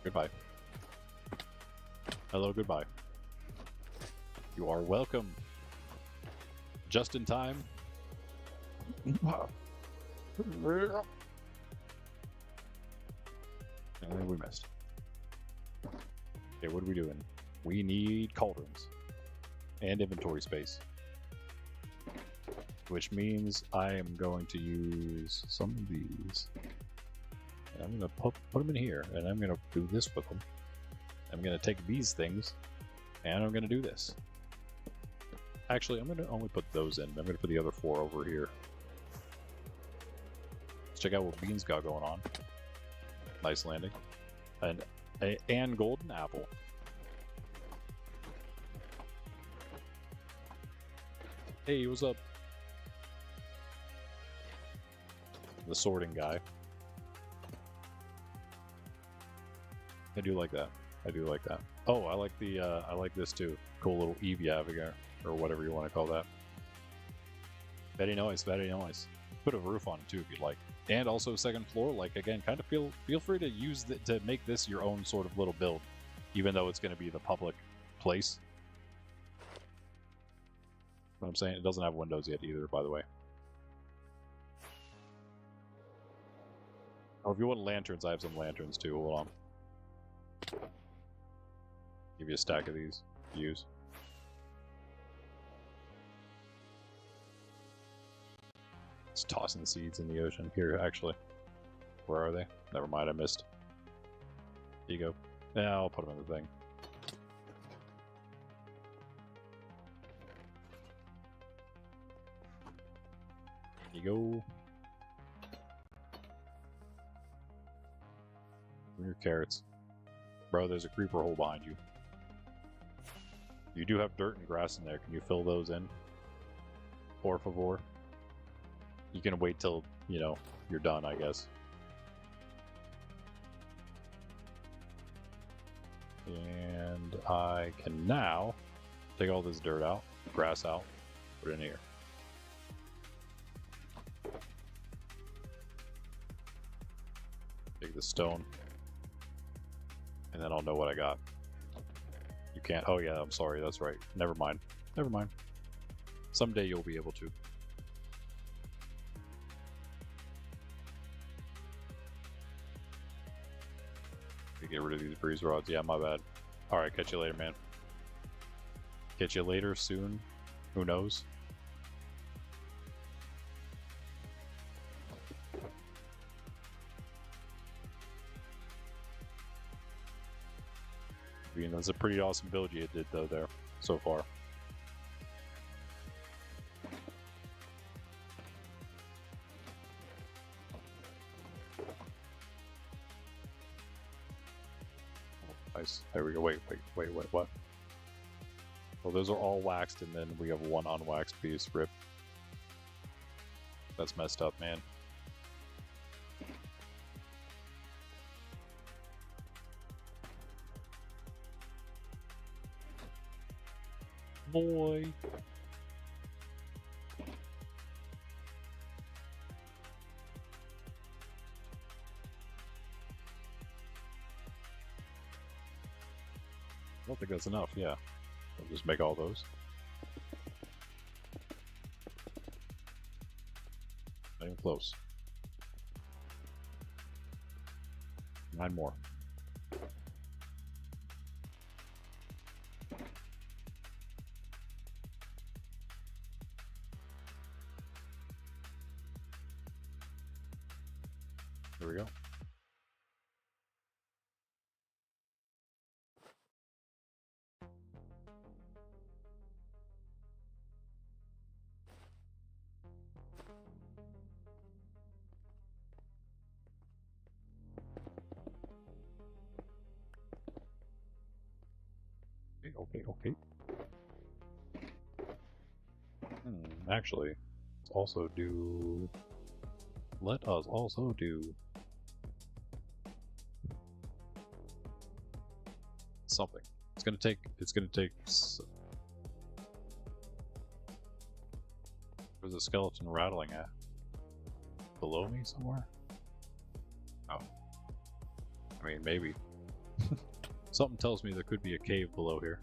Goodbye. Hello, goodbye. You are welcome. Just in time. And we missed. Okay, what are we doing? We need cauldrons. And inventory space. which means I am going to use some of these. And I'm going to put them in here, and I'm going to do this with them. I'm going to take these things, and I'm going to do this. Actually, I'm going to only put those in. I'm going to put the other 4 over here. Let's check out what Bean's got going on. Nice landing. And golden apple. Hey, what's up? The sorting guy. I do like that. I do like that. Oh, I like the I like this too. Cool little Eve you have again, or whatever you want to call that. Very nice, very nice. Put a roof on it too if you'd like. And also second floor, like again, kind of feel free to use to make this your own sort of little build, even though it's going to be the public place. What I'm saying, it doesn't have windows yet either, by the way. Oh, if you want lanterns, I have some lanterns too. Hold on. Give you a stack of these to use. Just tossing seeds in the ocean. Here, actually. Where are they? Never mind, I missed. Here you go. Yeah, I'll put them in the thing. Here you go. Bring your carrots. Bro, there's a creeper hole behind you. You do have dirt and grass in there. Can you fill those in? Por favor. You can wait till, you know, you're done, I guess. And I can now take all this dirt out, grass out, put it in here. Take the stone. And then I'll know what I got. You can't. Oh, yeah, I'm sorry. That's right. Never mind. Never mind. Someday you'll be able to. Get rid of these breeze rods. Yeah, my bad. Alright, catch you later, man. Catch you later, soon. Who knows? I mean, that's a pretty awesome build you did, though, there, so far. Nice. There we go. Wait, what? Well, those are all waxed, and then we have one unwaxed piece. Rip. That's messed up, man. Boy. I don't think that's enough, yeah. I'll just make all those. Not even close. 9 more. There we go. Okay. Actually, let's also do... Let us also do... something. It's gonna take... Where's the skeleton rattling at? Below me somewhere? Oh. I mean, maybe. Something tells me there could be a cave below here.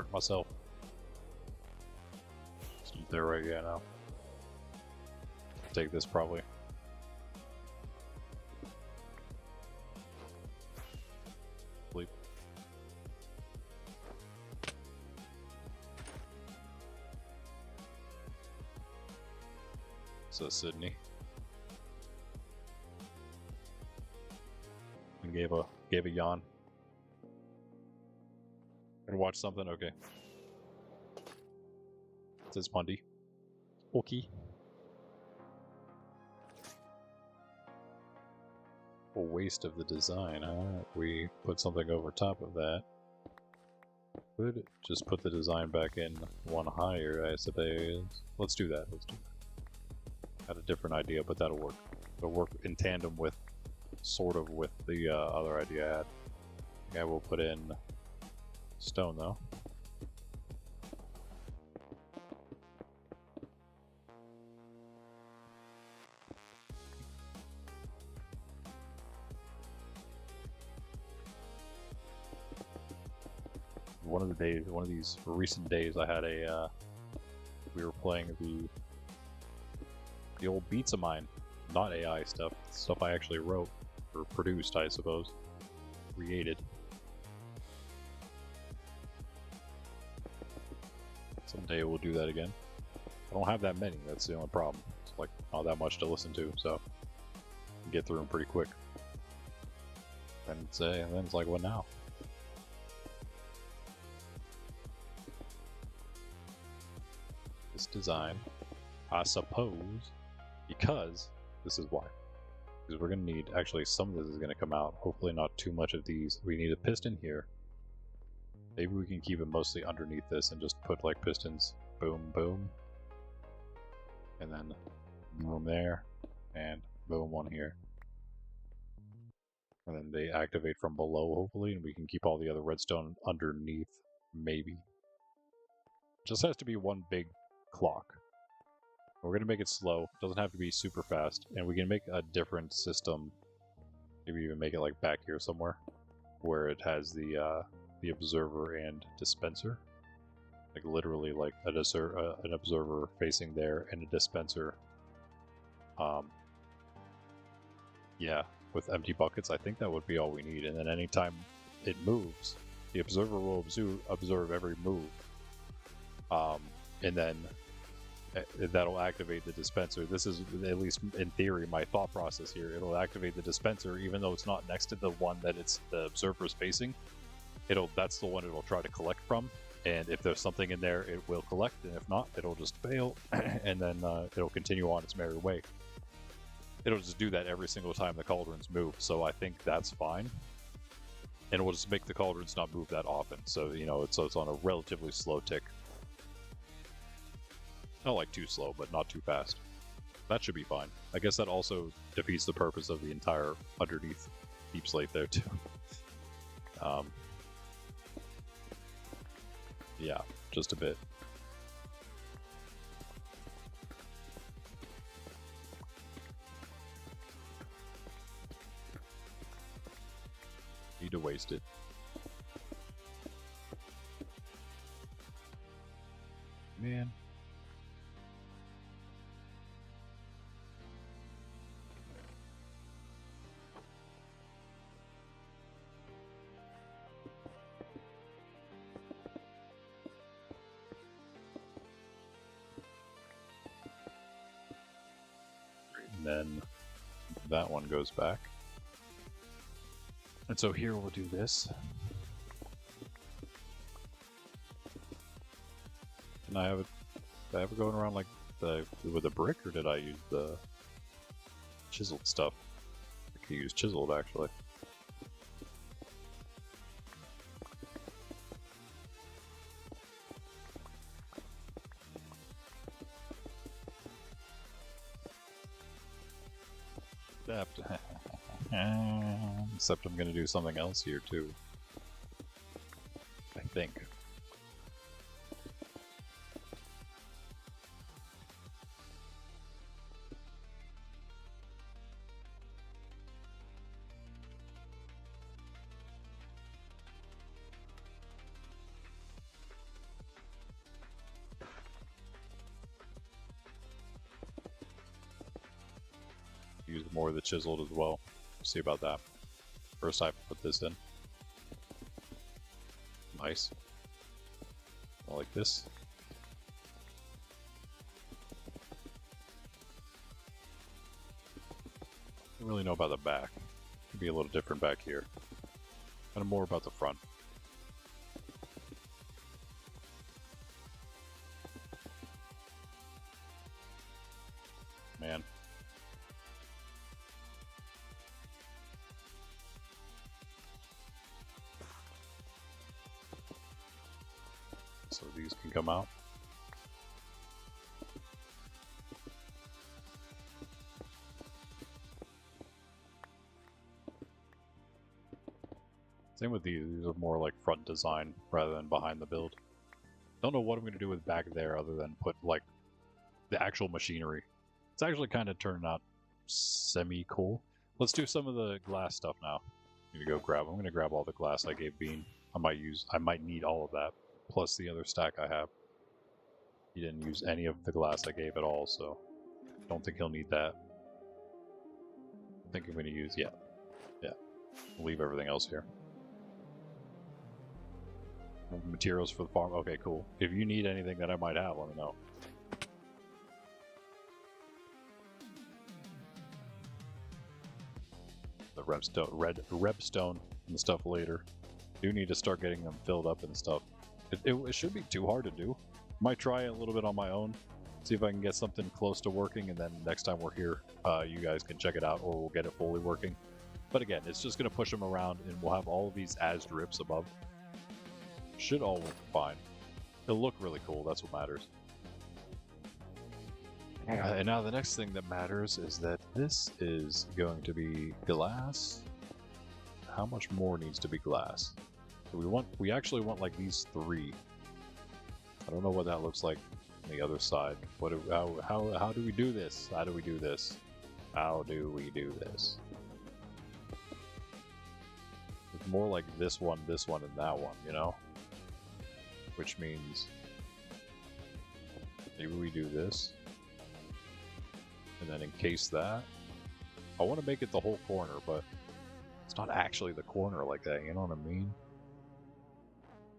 hurt myself. Isn't there right? Yeah, no. Take this probably. Sleep. So Sydney. And gave a yawn. And watch something? Okay. It says Monday. Okay. A waste of the design, huh? We put something over top of that. Could just put the design back in one higher, I suppose. Let's do that. Let's do that. Had a different idea, but that'll work. It'll work in tandem with, sort of, with the other idea I had. I think I will put in stone, though. One of these recent days, I had we were playing the old beats of mine, not AI stuff I actually wrote, or produced, I suppose, created. Someday we'll do that again. I don't have that many, that's the only problem. It's like not that much to listen to, so get through them pretty quick. Then it's like, what now? This design, I suppose, because this is why. Because we're going to need, actually some of this is going to come out, hopefully not too much of these. We need a piston here. Maybe we can keep it mostly underneath this and just put like pistons, boom, boom. And then boom there, and boom one here. And then they activate from below, hopefully, and we can keep all the other redstone underneath, maybe. Just has to be one big clock. We're going to make it slow. It doesn't have to be super fast. And we can make a different system. Maybe even make it like back here somewhere, where it has the observer and dispenser. Like literally like an observer facing there and a dispenser. Yeah, with empty buckets. I think that would be all we need. And then anytime it moves, the observer will observe every move. And then that'll activate the dispenser. This is, at least in theory, my thought process here. It'll activate the dispenser even though it's not next to the one that the observer's facing. That's the one it'll try to collect from. And if there's something in there, it will collect, and if not, it'll just fail, and then it'll continue on its merry way. It'll just do that every single time the cauldrons move, so I think that's fine. And it will just make the cauldrons not move that often, so it's on a relatively slow tick. Not like too slow, but not too fast. That should be fine. I guess that also defeats the purpose of the entire underneath deep slate there too. Yeah, just a bit. Need to waste it. Man. And then that one goes back. And so here we'll do this. Can I have it? Did I have it going around like with a brick, or did I use the chiseled stuff? I could use chiseled actually. Except I'm going to do something else here too. I think. use more of the chiseled as well. See about that. First I have to put this in. Nice. I like this. I don't really know about the back. Could be a little different back here. Kind of more about the front. Man. So these can come out. Same with these are more like front design rather than behind the build. Don't know what I'm going to do with back there other than put like the actual machinery. It's actually kind of turned out semi-cool. Let's do some of the glass stuff now. I'm going to grab all the glass I gave Bean. I might need all of that, plus the other stack I have. He didn't use any of the glass I gave at all, so don't think he'll need that. I think I'm going to use, yeah. We'll leave everything else here. Materials for the farm, okay, cool. If you need anything that I might have, let me know. The redstone and stuff later. Do need to start getting them filled up and stuff. It shouldn't be too hard to do. Might try it a little bit on my own, see if I can get something close to working, and then next time we're here, you guys can check it out, or we'll get it fully working. But again, it's just going to push them around, and we'll have all of these as drips above. Should all work fine. It'll look really cool, that's what matters. And now the next thing that matters is that this is going to be glass. How much more needs to be glass? So we actually want like these 3. I don't know what that looks like on the other side. How do we do this? How do we do this? How do we do this? It's more like this one, and that one, you know? Which means maybe we do this and then encase that. I want to make it the whole corner, but it's not actually the corner like that, you know what I mean?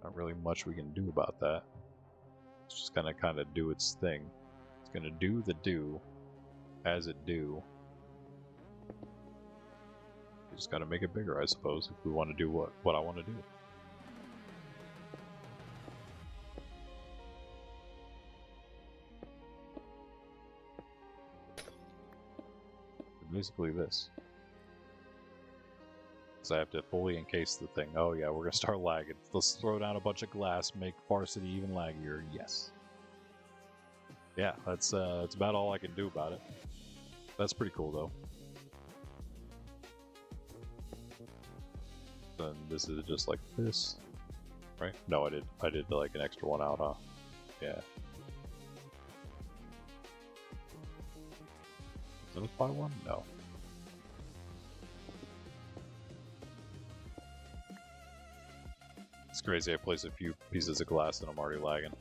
Not really much we can do about that. It's just gonna kind of do its thing. It's gonna do the do as it do. You just gotta make it bigger, I suppose, if we want to do what I want to do. Basically this. So I have to fully encase the thing. Oh yeah, we're gonna start lagging. Let's throw down a bunch of glass, make Farcity even laggier. Yes. Yeah, that's about all I can do about it. That's pretty cool though. Then this is just like this, right? No, I did like an extra one out, huh? Yeah. Did I buy one? No. It's crazy, I place a few pieces of glass and I'm already lagging.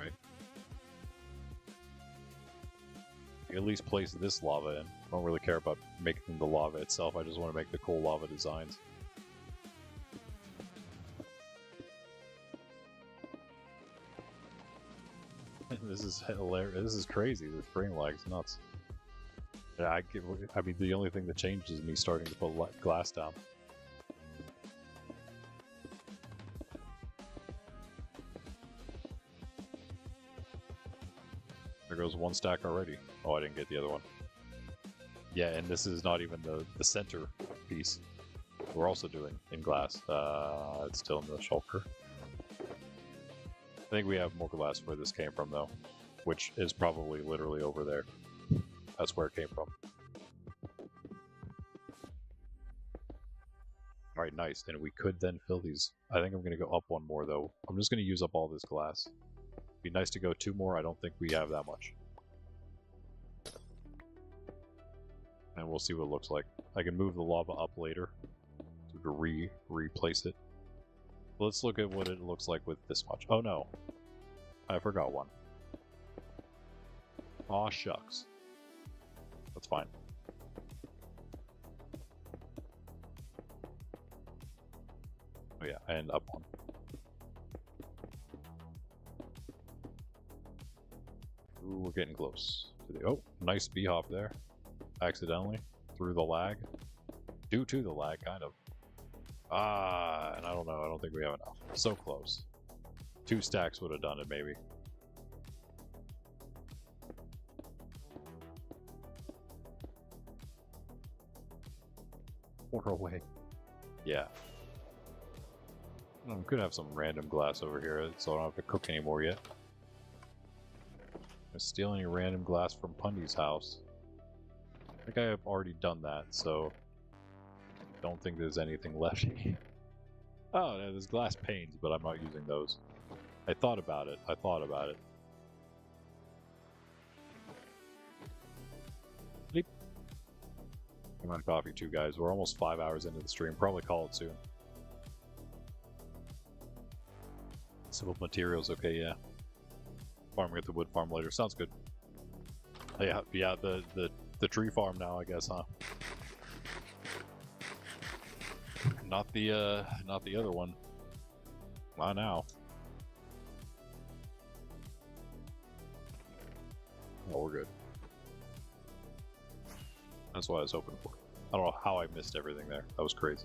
Right. You at least place this lava in. I don't really care about making the lava itself, I just want to make the cool lava designs. This is hilarious. This is crazy. This frame lag's nuts. Yeah, I mean, the only thing that changed is me starting to put glass down. There goes one stack already. Oh, I didn't get the other one. Yeah, and this is not even the center piece. We're also doing in glass. It's still in the shulker. I think we have more glass where this came from, though, which is probably literally over there. That's where it came from. Alright, nice. And we could then fill these. I think I'm going to go up one more, though. I'm just going to use up all this glass. Be nice to go 2 more. I don't think we have that much. And we'll see what it looks like. I can move the lava up later to replace it. Let's look at what it looks like with this much. Oh no, I forgot one. Aw, shucks. That's fine. Oh yeah, and up one. Ooh, we're getting close to the... Oh, nice bee-hop there. Accidentally. Through the lag. Due to the lag, kind of. Ah, and I don't know. I don't think we have enough. So close. 2 stacks would have done it, maybe. We're away. Yeah. I could have some random glass over here, so I don't have to cook anymore yet. I'm stealing any random glass from Pundy's house. I think I have already done that, so don't think there's anything left here. Oh, no, there's glass panes, but I'm not using those. I thought about it. Bleep. I'm on coffee too, guys. We're almost 5 hours into the stream. Probably call it soon. Civil materials, okay, yeah. Farming at the wood farm later. Sounds good. Yeah, the tree farm now, I guess, huh? Not the other one. Not now. Oh, we're good. That's what I was hoping for. I don't know how I missed everything there. That was crazy.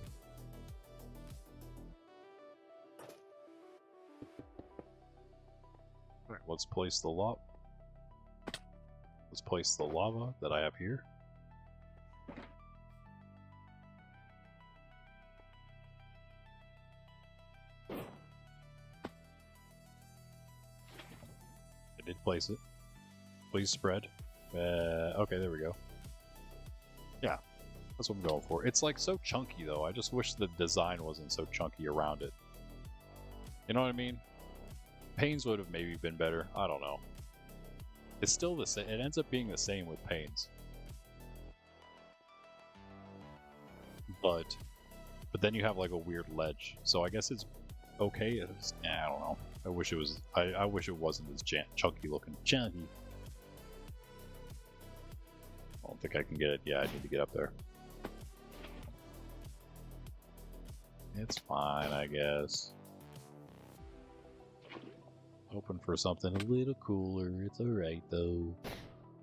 Alright, let's place the lava. Let's place the lava that I have here. I did place it. Please spread. Okay, there we go. Yeah, that's what I'm going for. It's like so chunky though. I just wish the design wasn't so chunky around it. You know what I mean? Panes would have maybe been better. I don't know. It's still the same. It ends up being the same with panes. But then you have like a weird ledge. So I guess it's okay. I don't know. I wish it was. I wish it wasn't as chunky looking. Chunky. I don't think I can get it. Yeah, I need to get up there. It's fine, I guess. Hoping for something a little cooler. It's alright, though.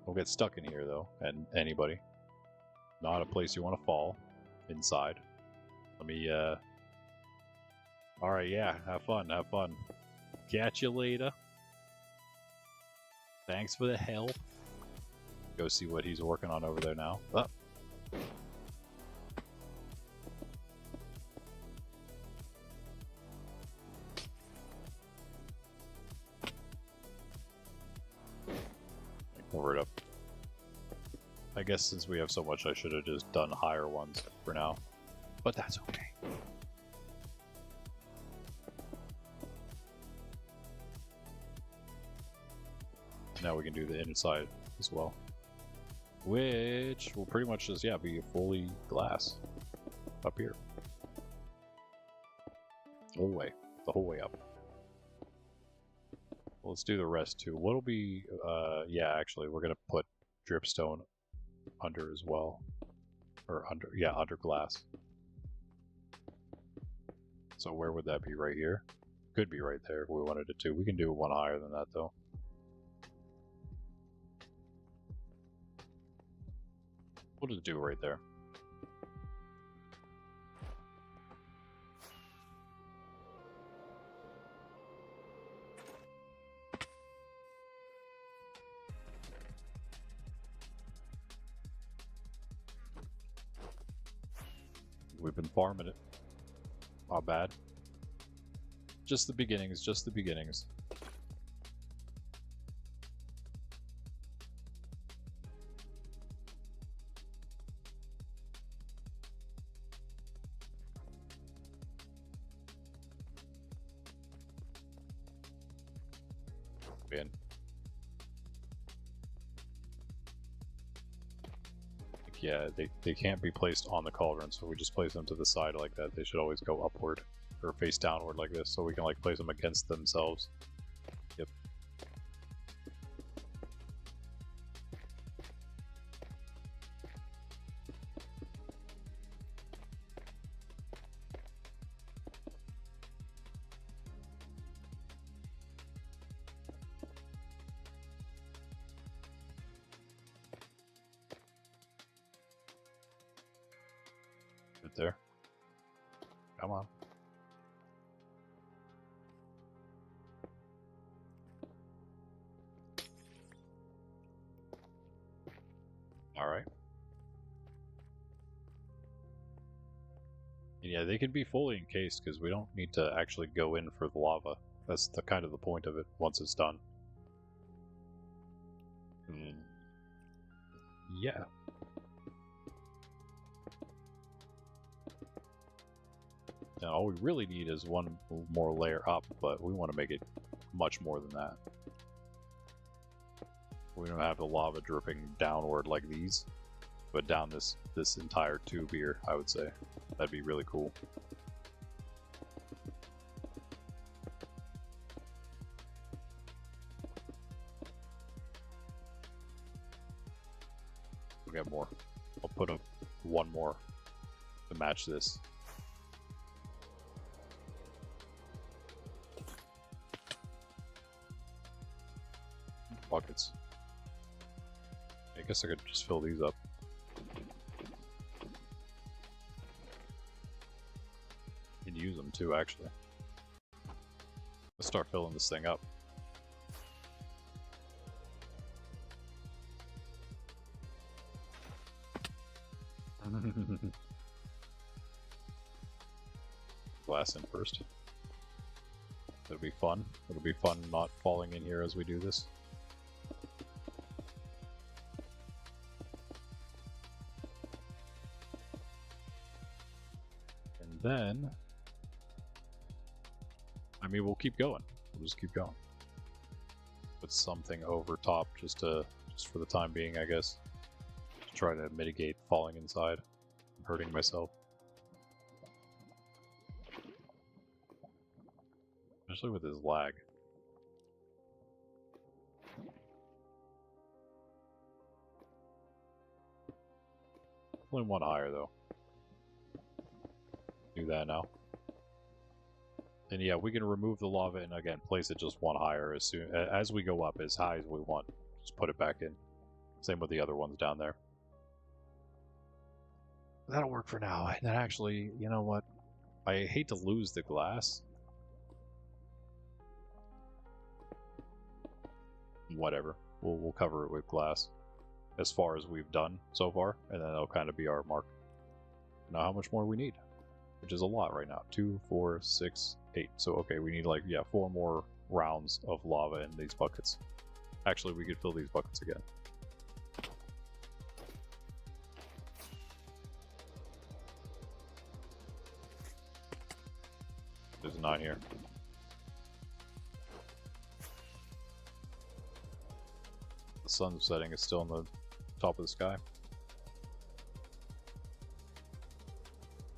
We'll get stuck in here, though. And anybody. Not a place you want to fall. Inside. Let me, Alright, yeah. Have fun, have fun. Catch you later. Thanks for the help. Go see what he's working on over there now. Oh. Cover it up. I guess since we have so much, I should have just done higher ones for now. But that's okay. Now we can do the inside as well. Which will pretty much just, yeah, be fully glass up here. The whole way up. Well, let's do the rest too. What'll be, yeah, actually, we're gonna put dripstone under as well. Or under, yeah, under glass. So where would that be? Right here? Could be right there if we wanted it to. We can do one higher than that though. We'll just do it right there. We've been farming it. Not bad. Just the beginnings, just the beginnings. Man. Yeah, they can't be placed on the cauldron, so we just place them to the side like that. They should always go upward, or face downward like this, so we can like place them against themselves. Yep. Right there. Come on. Alright. Yeah, they can be fully encased because we don't need to actually go in for the lava. That's the kind of the point of it once it's done. Yeah. Now, all we really need is one more layer up, but we want to make it much more than that. We don't have the lava dripping downward like these, but down this entire tube here, I would say. That'd be really cool. We got more. I'll put one more to match this. Buckets. I guess I could just fill these up. You can use them too, actually. Let's start filling this thing up. Glass in first. It'll be fun. It'll be fun not falling in here as we do this. And then, I mean, we'll keep going. We'll just keep going. Put something over top just for the time being, I guess. To try to mitigate falling inside. I'm hurting myself. Especially with his lag. Only one higher though. Do that now. And yeah, we can remove the lava and again place it just one higher as we go up, as high as we want. Just put it back in. Same with the other ones down there. That'll work for now. And then actually, you know what? I hate to lose the glass. Whatever. We'll cover it with glass as far as we've done so far, and then that'll kind of be our mark. Now how much more we need, which is a lot right now. 2, 4, 6, 8. So okay, we need like 4 more rounds of lava in these buckets. Actually, we could fill these buckets again. There's 9 here. The sun's setting, is still on the top of the sky.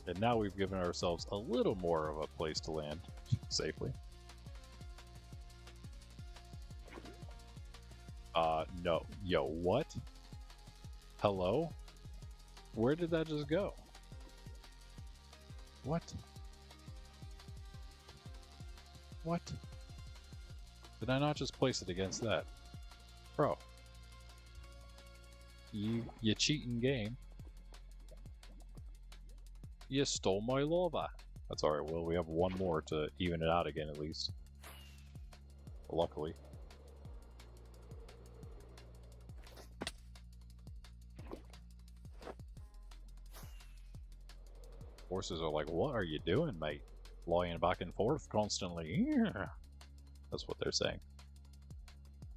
And now we've given ourselves a little more of a place to land safely. No. Yo, what? Hello? Where did that just go? What? What? Did I not just place it against that? Bro. You cheating game. You stole my lava. That's alright, well, we have one more to even it out again at least. Luckily. Horses are like, what are you doing, mate? Flying back and forth constantly. Yeah. That's what they're saying.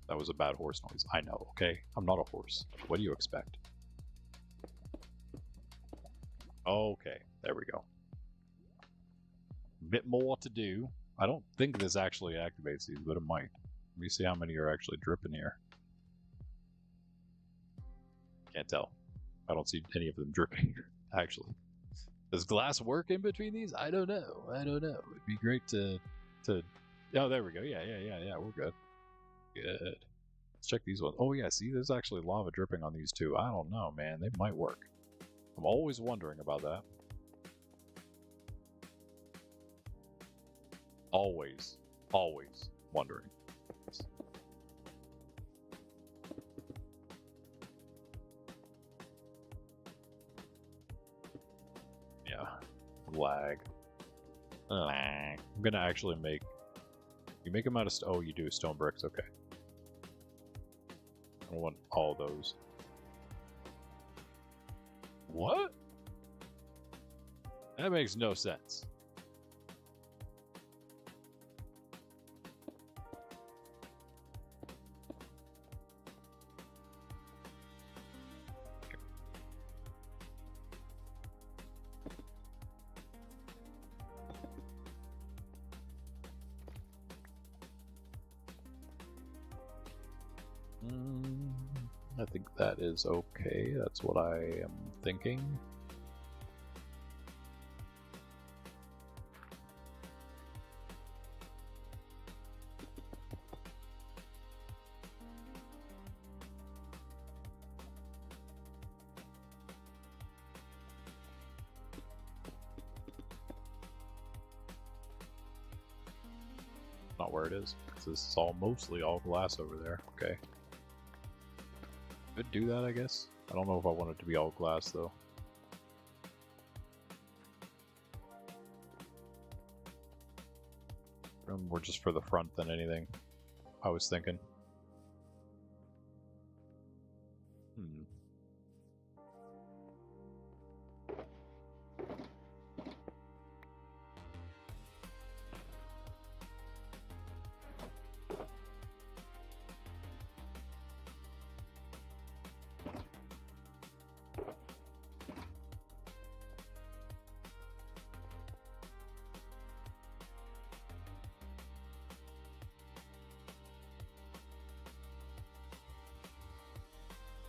That was a bad horse noise. I know, okay? I'm not a horse. What do you expect? Okay, there we go. Bit more to do. I don't think this actually activates these, but it might. Let me see how many are actually dripping here. Can't tell. I don't see any of them dripping, actually. Does glass work in between these? I don't know. I don't know. It'd be great to... Oh, there we go. Yeah, we're good. Good. Let's check these ones. Oh, yeah, see, there's actually lava dripping on these two. I don't know, man. They might work. I'm always wondering about that. Always wondering. Yeah, Yeah. Lag. I'm gonna actually make... You make them out of... Oh, you do stone bricks. Okay. I don't want all those. What? That makes no sense. I think that is okay. That's what I am thinking. Not where it is. This is all mostly all glass over there. Okay. Could do that, I guess. I don't know if I want it to be all glass though. More just for the front than anything, I was thinking.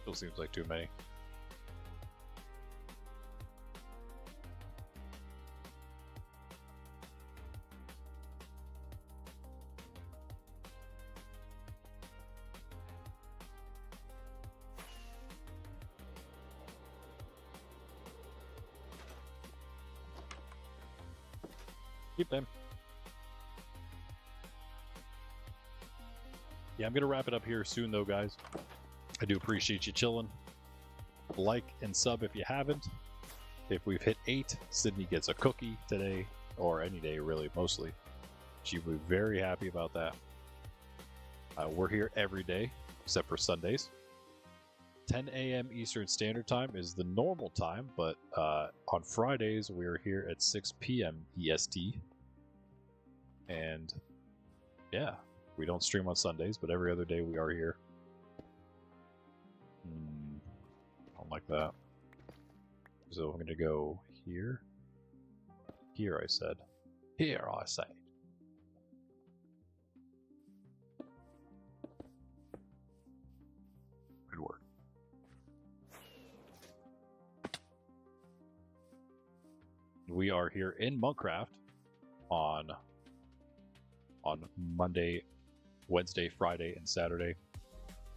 Still seems like too many. Keep them. Yeah, I'm gonna wrap it up here soon though, guys. I do appreciate you chilling. Like and sub if you haven't. If we've hit 8, Sydney gets a cookie today, or any day really, mostly. She'll be very happy about that. We're here every day, except for Sundays. 10 a.m. Eastern Standard Time is the normal time, but on Fridays we're here at 6 p.m. EST. And yeah, we don't stream on Sundays, but every other day we are here. I don't like that. So I'm gonna go here. Here, I said. Here, I say. Good work. We are here in Monkraft on Monday, Wednesday, Friday, and Saturday.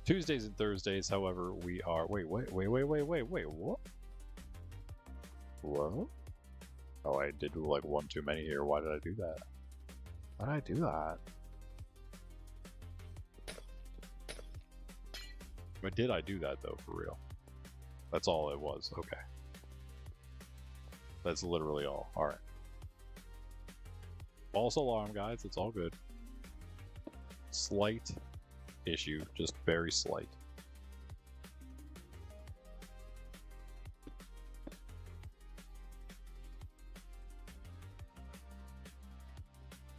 Tuesdays and Thursdays, however, we are... Wait, what? What? Oh, I did like one too many here. Why did I do that? Why did I do that? But did I do that, though, for real? That's all it was. Okay. That's literally all. Alright. False alarm, guys. It's all good. Slight issue. Just very slight.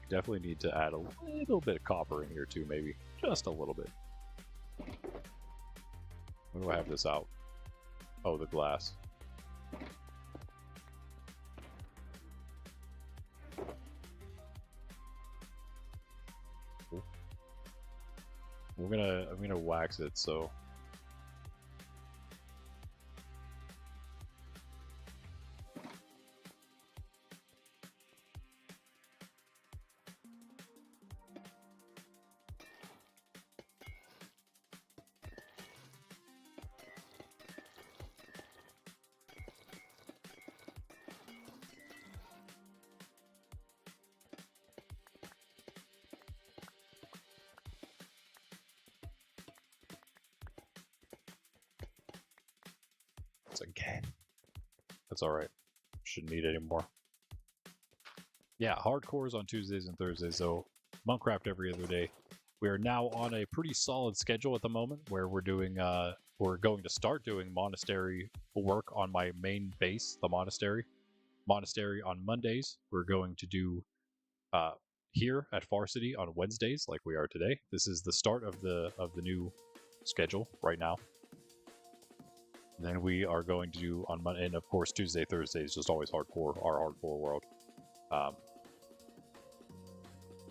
Definitely need to add a little bit of copper in here too, maybe. Just a little bit. When do I have this out? Oh, the glass. I'm gonna wax it, so again. That's alright. shouldn't need any more. Yeah, hardcores on Tuesdays and Thursdays, so Monkraft every other day. We are now on a pretty solid schedule at the moment where we're doing, we're going to start doing monastery work on my main base, the monastery. Monastery on Mondays. We're going to do here at Farcity on Wednesdays, like we are today. This is the start of the new schedule right now. And then we are going to do on Monday, and of course Tuesday, Thursday is just always hardcore, our hardcore world.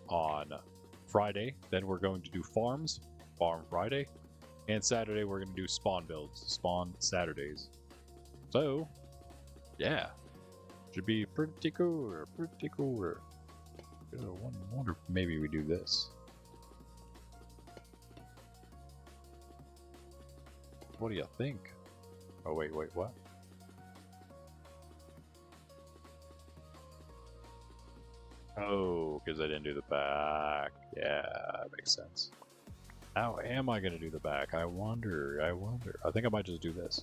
On Friday, then we're going to do farms, Farm Friday, and Saturday we're going to do spawn builds, Spawn Saturdays. So, yeah, should be pretty cool, pretty cool. I wonder if maybe we do this. What do you think? Oh, wait, what? Oh, because I didn't do the back. Yeah, that makes sense. How am I going to do the back? I wonder. I think I might just do this.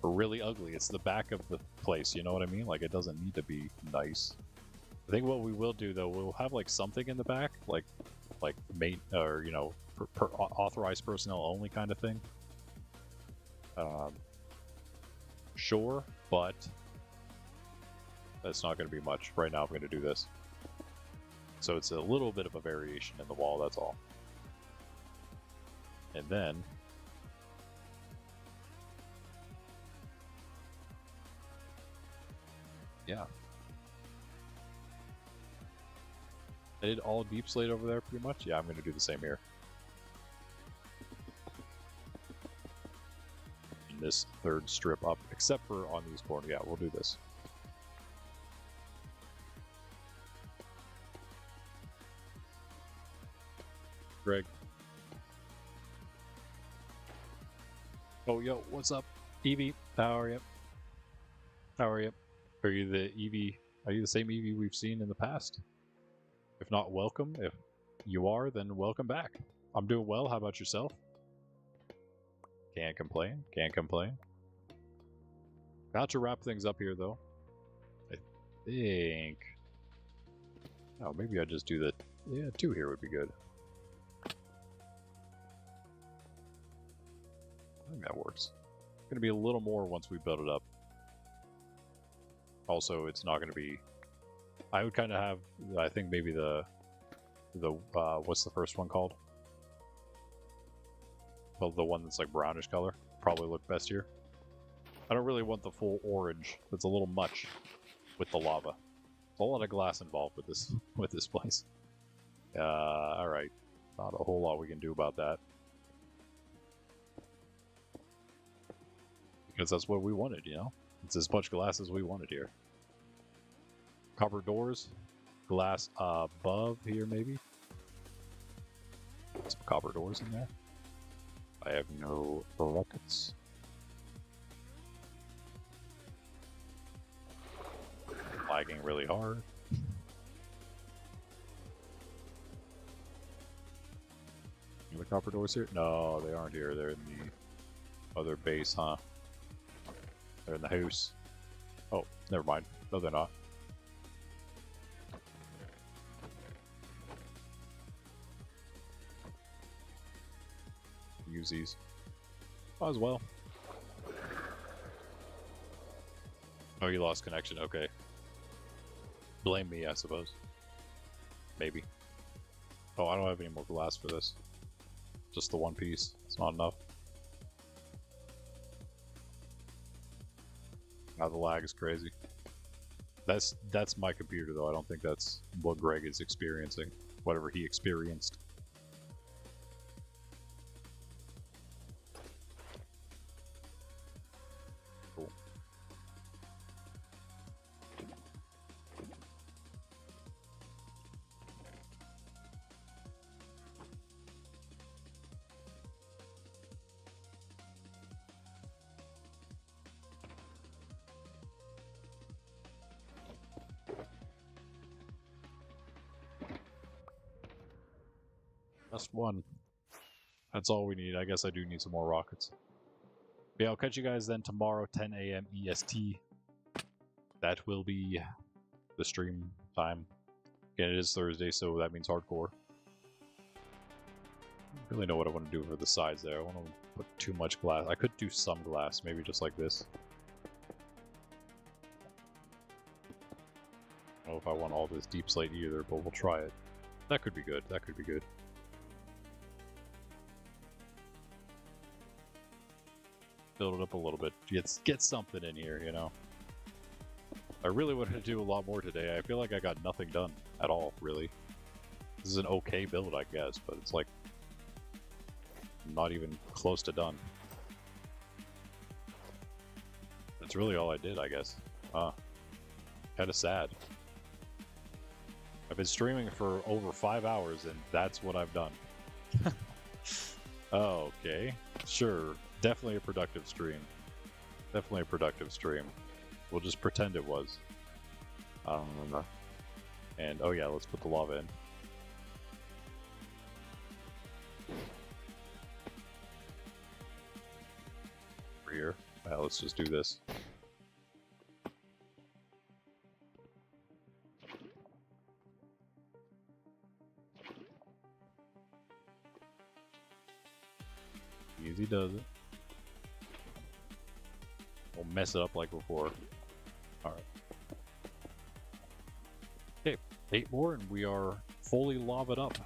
Really ugly. It's the back of the place, you know what I mean? Like, it doesn't need to be nice. I think what we will do, though, we'll have, like, something in the back, like mate, or, you know, authorized personnel only kind of thing. Sure, but that's not going to be much. Right now I'm going to do this. So it's a little bit of a variation in the wall, that's all. And then yeah. I did all deep slate over there pretty much. Yeah, I'm going to do the same here. In this third strip up, except for on these corners. Yeah, we'll do this. Greg. Oh, yo, what's up? Evie, how are you? How are you? Are you the Eevee? Are you the same Eevee we've seen in the past? If not, welcome. If you are, then welcome back. I'm doing well. How about yourself? Can't complain. Can't complain. About to wrap things up here, though. I think. Oh, maybe I just do the. Yeah, 2 here would be good. I think that works. It's going to be a little more once we build it up. Also, it's not going to be... I would kind of have, I think maybe the what's the first one called? Well, the one that's like brownish color. Probably look best here. I don't really want the full orange. That's a little much with the lava. There's a lot of glass involved with this place. Alright. Not a whole lot we can do about that. Because that's what we wanted, you know? It's as much glass as we wanted here. Copper doors. Glass above here, maybe? Some copper doors in there. I have no rockets. Lagging really hard. Any copper doors here? No, they aren't here. They're in the other base, huh? They're in the house. Oh, never mind. No, they're not. Use these. Might as well. Oh, you lost connection. Okay. Blame me, I suppose. Maybe. Oh, I don't have any more glass for this. Just the one piece. It's not enough. Now the lag is crazy. That's my computer, though. I don't think that's what Greg is experiencing. Whatever he experienced. Cool. Just one. That's all we need. I guess I do need some more rockets. Yeah, I'll catch you guys then tomorrow, 10 a.m. EST. that will be the stream time. Again, it is Thursday, so that means hardcore. I don't really know what I want to do for the sides there. I want to put too much glass. I could do some glass, maybe just like this. I don't know if I want all this deep slate either, but we'll try it. That could be good. That could be good. Build it up a little bit. Get something in here, you know. I really wanted to do a lot more today. I feel like I got nothing done at all, really. This is an okay build, I guess, but it's like not even close to done. That's really all I did, I guess. Kind of sad. I've been streaming for over 5 hours, and that's what I've done. Oh, okay. Sure. Definitely a productive stream. Definitely a productive stream. We'll just pretend it was. I don't remember. And, oh yeah, let's put the lava in. Over here. Let's just do this. Easy does it. We'll mess it up like before. Alright. Okay, 8 more and we are fully lavaed up.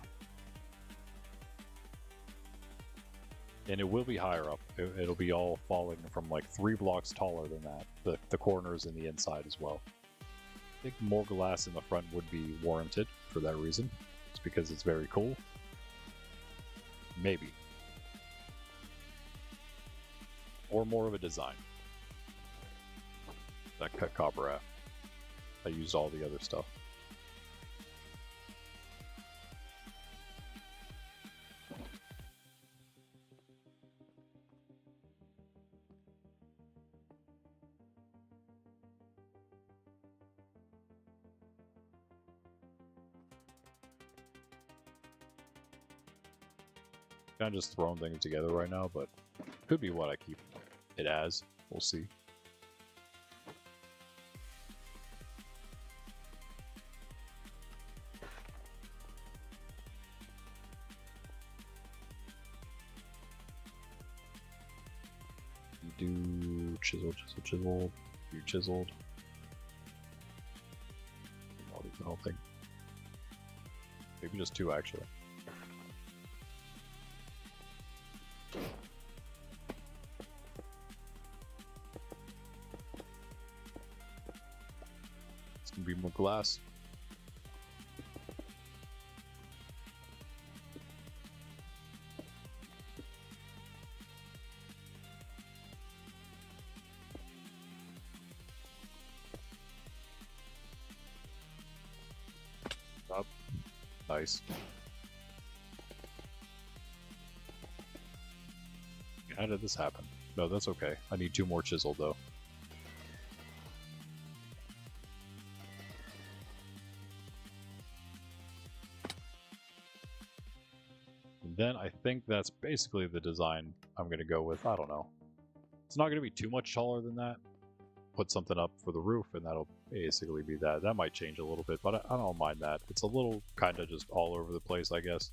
And it will be higher up. It'll be all falling from like 3 blocks taller than that. The corners and the inside as well. I think more glass in the front would be warranted for that reason. It's because it's very cool. Maybe. Or more of a design. That cut copper out. I used all the other stuff. Kind of just throwing things together right now, but could be what I keep it as. We'll see. Do chisel, chisel, chisel. Do chiseled. All these, I don't think. Maybe just 2 actually. It's gonna be more glass. Up. Nice. How did this happen? No, that's okay. I need 2 more chisel though. And then I think that's basically the design I'm going to go with. I don't know. It's not going to be too much taller than that. Put something up for the roof and that'll basically be that. That might change a little bit, but I don't mind that. It's a little kind of just all over the place, I guess.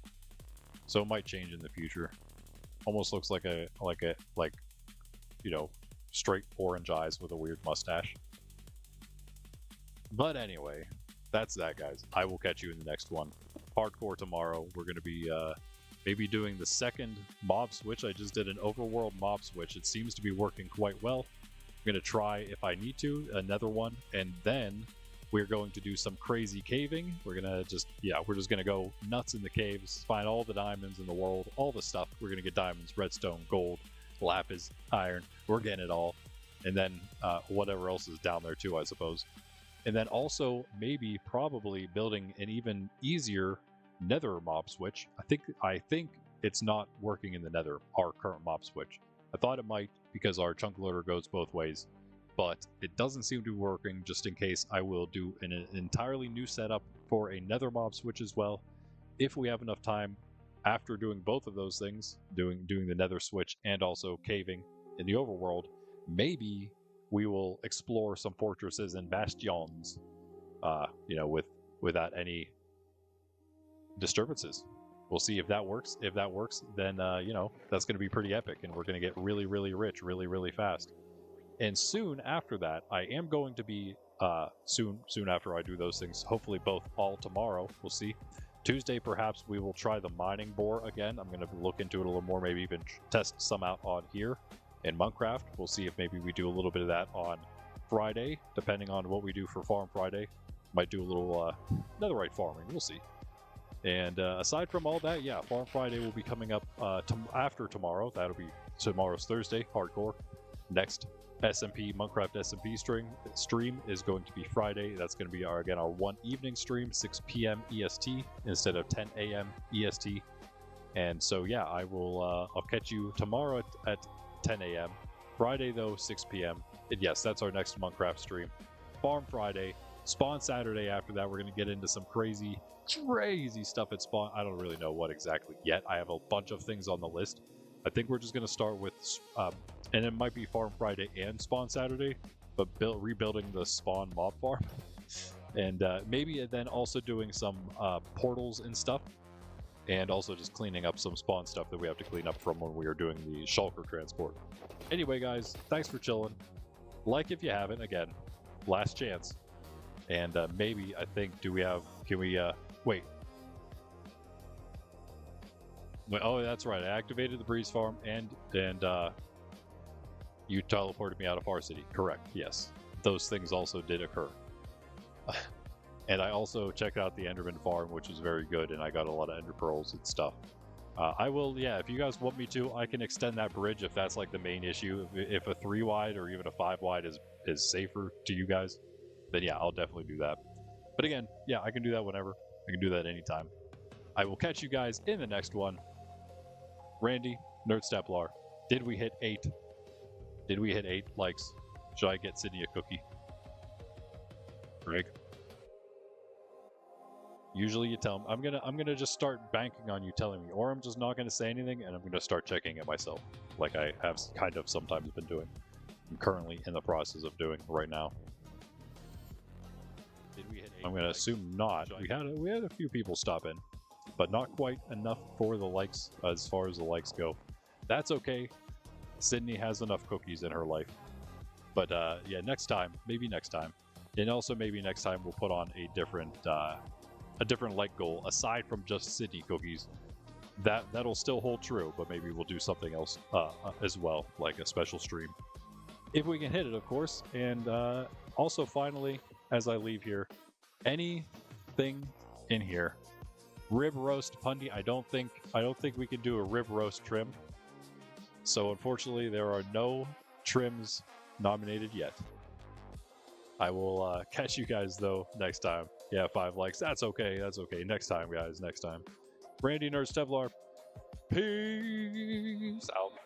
So it might change in the future. Almost looks like you know, straight orange eyes with a weird mustache. But anyway, that's that, guys. I will catch you in the next one. Hardcore tomorrow. We're going to be maybe doing the second mob switch. I just did an overworld mob switch. It seems to be working quite well. I'm going to try, if I need to, another one, and then we're going to do some crazy caving. We're going to just, we're just going to go nuts in the caves, find all the diamonds in the world, all the stuff. We're going to get diamonds, redstone, gold, lapis, iron. We're getting it all. And then whatever else is down there too, I suppose. And then also maybe probably building an even easier nether mob switch. I think it's not working in the nether, our current mob switch. I thought it might because our chunk loader goes both ways, but it doesn't seem to be working. Just in case, I will do an entirely new setup for a nether mob switch as well. If we have enough time after doing both of those things, doing the nether switch and also caving in the overworld, maybe we will explore some fortresses and bastions, without any disturbances. We'll see if that works. If that works, then that's going to be pretty epic, and we're going to get really, really rich, really, really fast. And soon after that, I am going to be soon after I do those things. Hopefully, all tomorrow. We'll see. Tuesday, perhaps we will try the mining boar again. I'm going to look into it a little more. Maybe even test some out on here in Monkraft. We'll see if maybe we do a little bit of that on Friday, depending on what we do for Farm Friday. Might do a little netherite farming. We'll see. And aside from all that, yeah, Farm Friday will be coming up after tomorrow. That'll be tomorrow's Thursday, hardcore. Next SMP, Monkraft SMP stream is going to be Friday. That's going to be our one evening stream, 6 p.m. EST instead of 10 a.m. EST. And so, yeah, I'll catch you tomorrow at 10 a.m. Friday, though, 6 p.m. And yes, that's our next Monkraft stream. Farm Friday. Spawn Saturday after that. We're going to get into some crazy stuff at Spawn. I don't really know what exactly yet. I have a bunch of things on the list. I think we're just going to start with, and it might be Farm Friday and Spawn Saturday, but rebuilding the Spawn mob farm. And maybe then also doing some portals and stuff. And also just cleaning up some Spawn stuff that we have to clean up from when we were doing the shulker transport. Anyway, guys, thanks for chilling. Like if you haven't, again, last chance. And maybe, I think, can we, wait. Oh, that's right. I activated the breeze farm and you teleported me out of Farcity. Correct. Yes. Those things also did occur. And I also checked out the Enderman farm, which is very good, and I got a lot of Ender Pearls and stuff. I will, yeah, if you guys want me to, I can extend that bridge if that's like the main issue. If a 3 wide or even a 5 wide is safer to you guys, then yeah, I'll definitely do that. But again, yeah, I can do that whenever. I can do that anytime. I will catch you guys in the next one. Randy, NerdSteplar, did we hit 8? Did we hit 8 likes? Should I get Sydney a cookie? Greg? Usually you tell them. I'm gonna just start banking on you telling me, or I'm just not gonna say anything and I'm gonna start checking it myself, like I have kind of sometimes been doing. I'm currently in the process of doing right now. I'm gonna assume not. We had a few people stop in, but not quite enough for the likes as far as the likes go. That's okay. Sydney has enough cookies in her life. But yeah, next time, maybe next time, and also maybe next time we'll put on a different like goal aside from just Sydney cookies. That'll still hold true, but maybe we'll do something else as well, like a special stream, if we can hit it, of course. And also, finally, as I leave here, anything in here, rib roast pundy. I don't think we can do a rib roast trim. So unfortunately, there are no trims nominated yet. I will catch you guys though next time. Yeah, 5 likes. That's okay. That's okay. Next time, guys. Next time. Randy NerdSteplar. Peace out.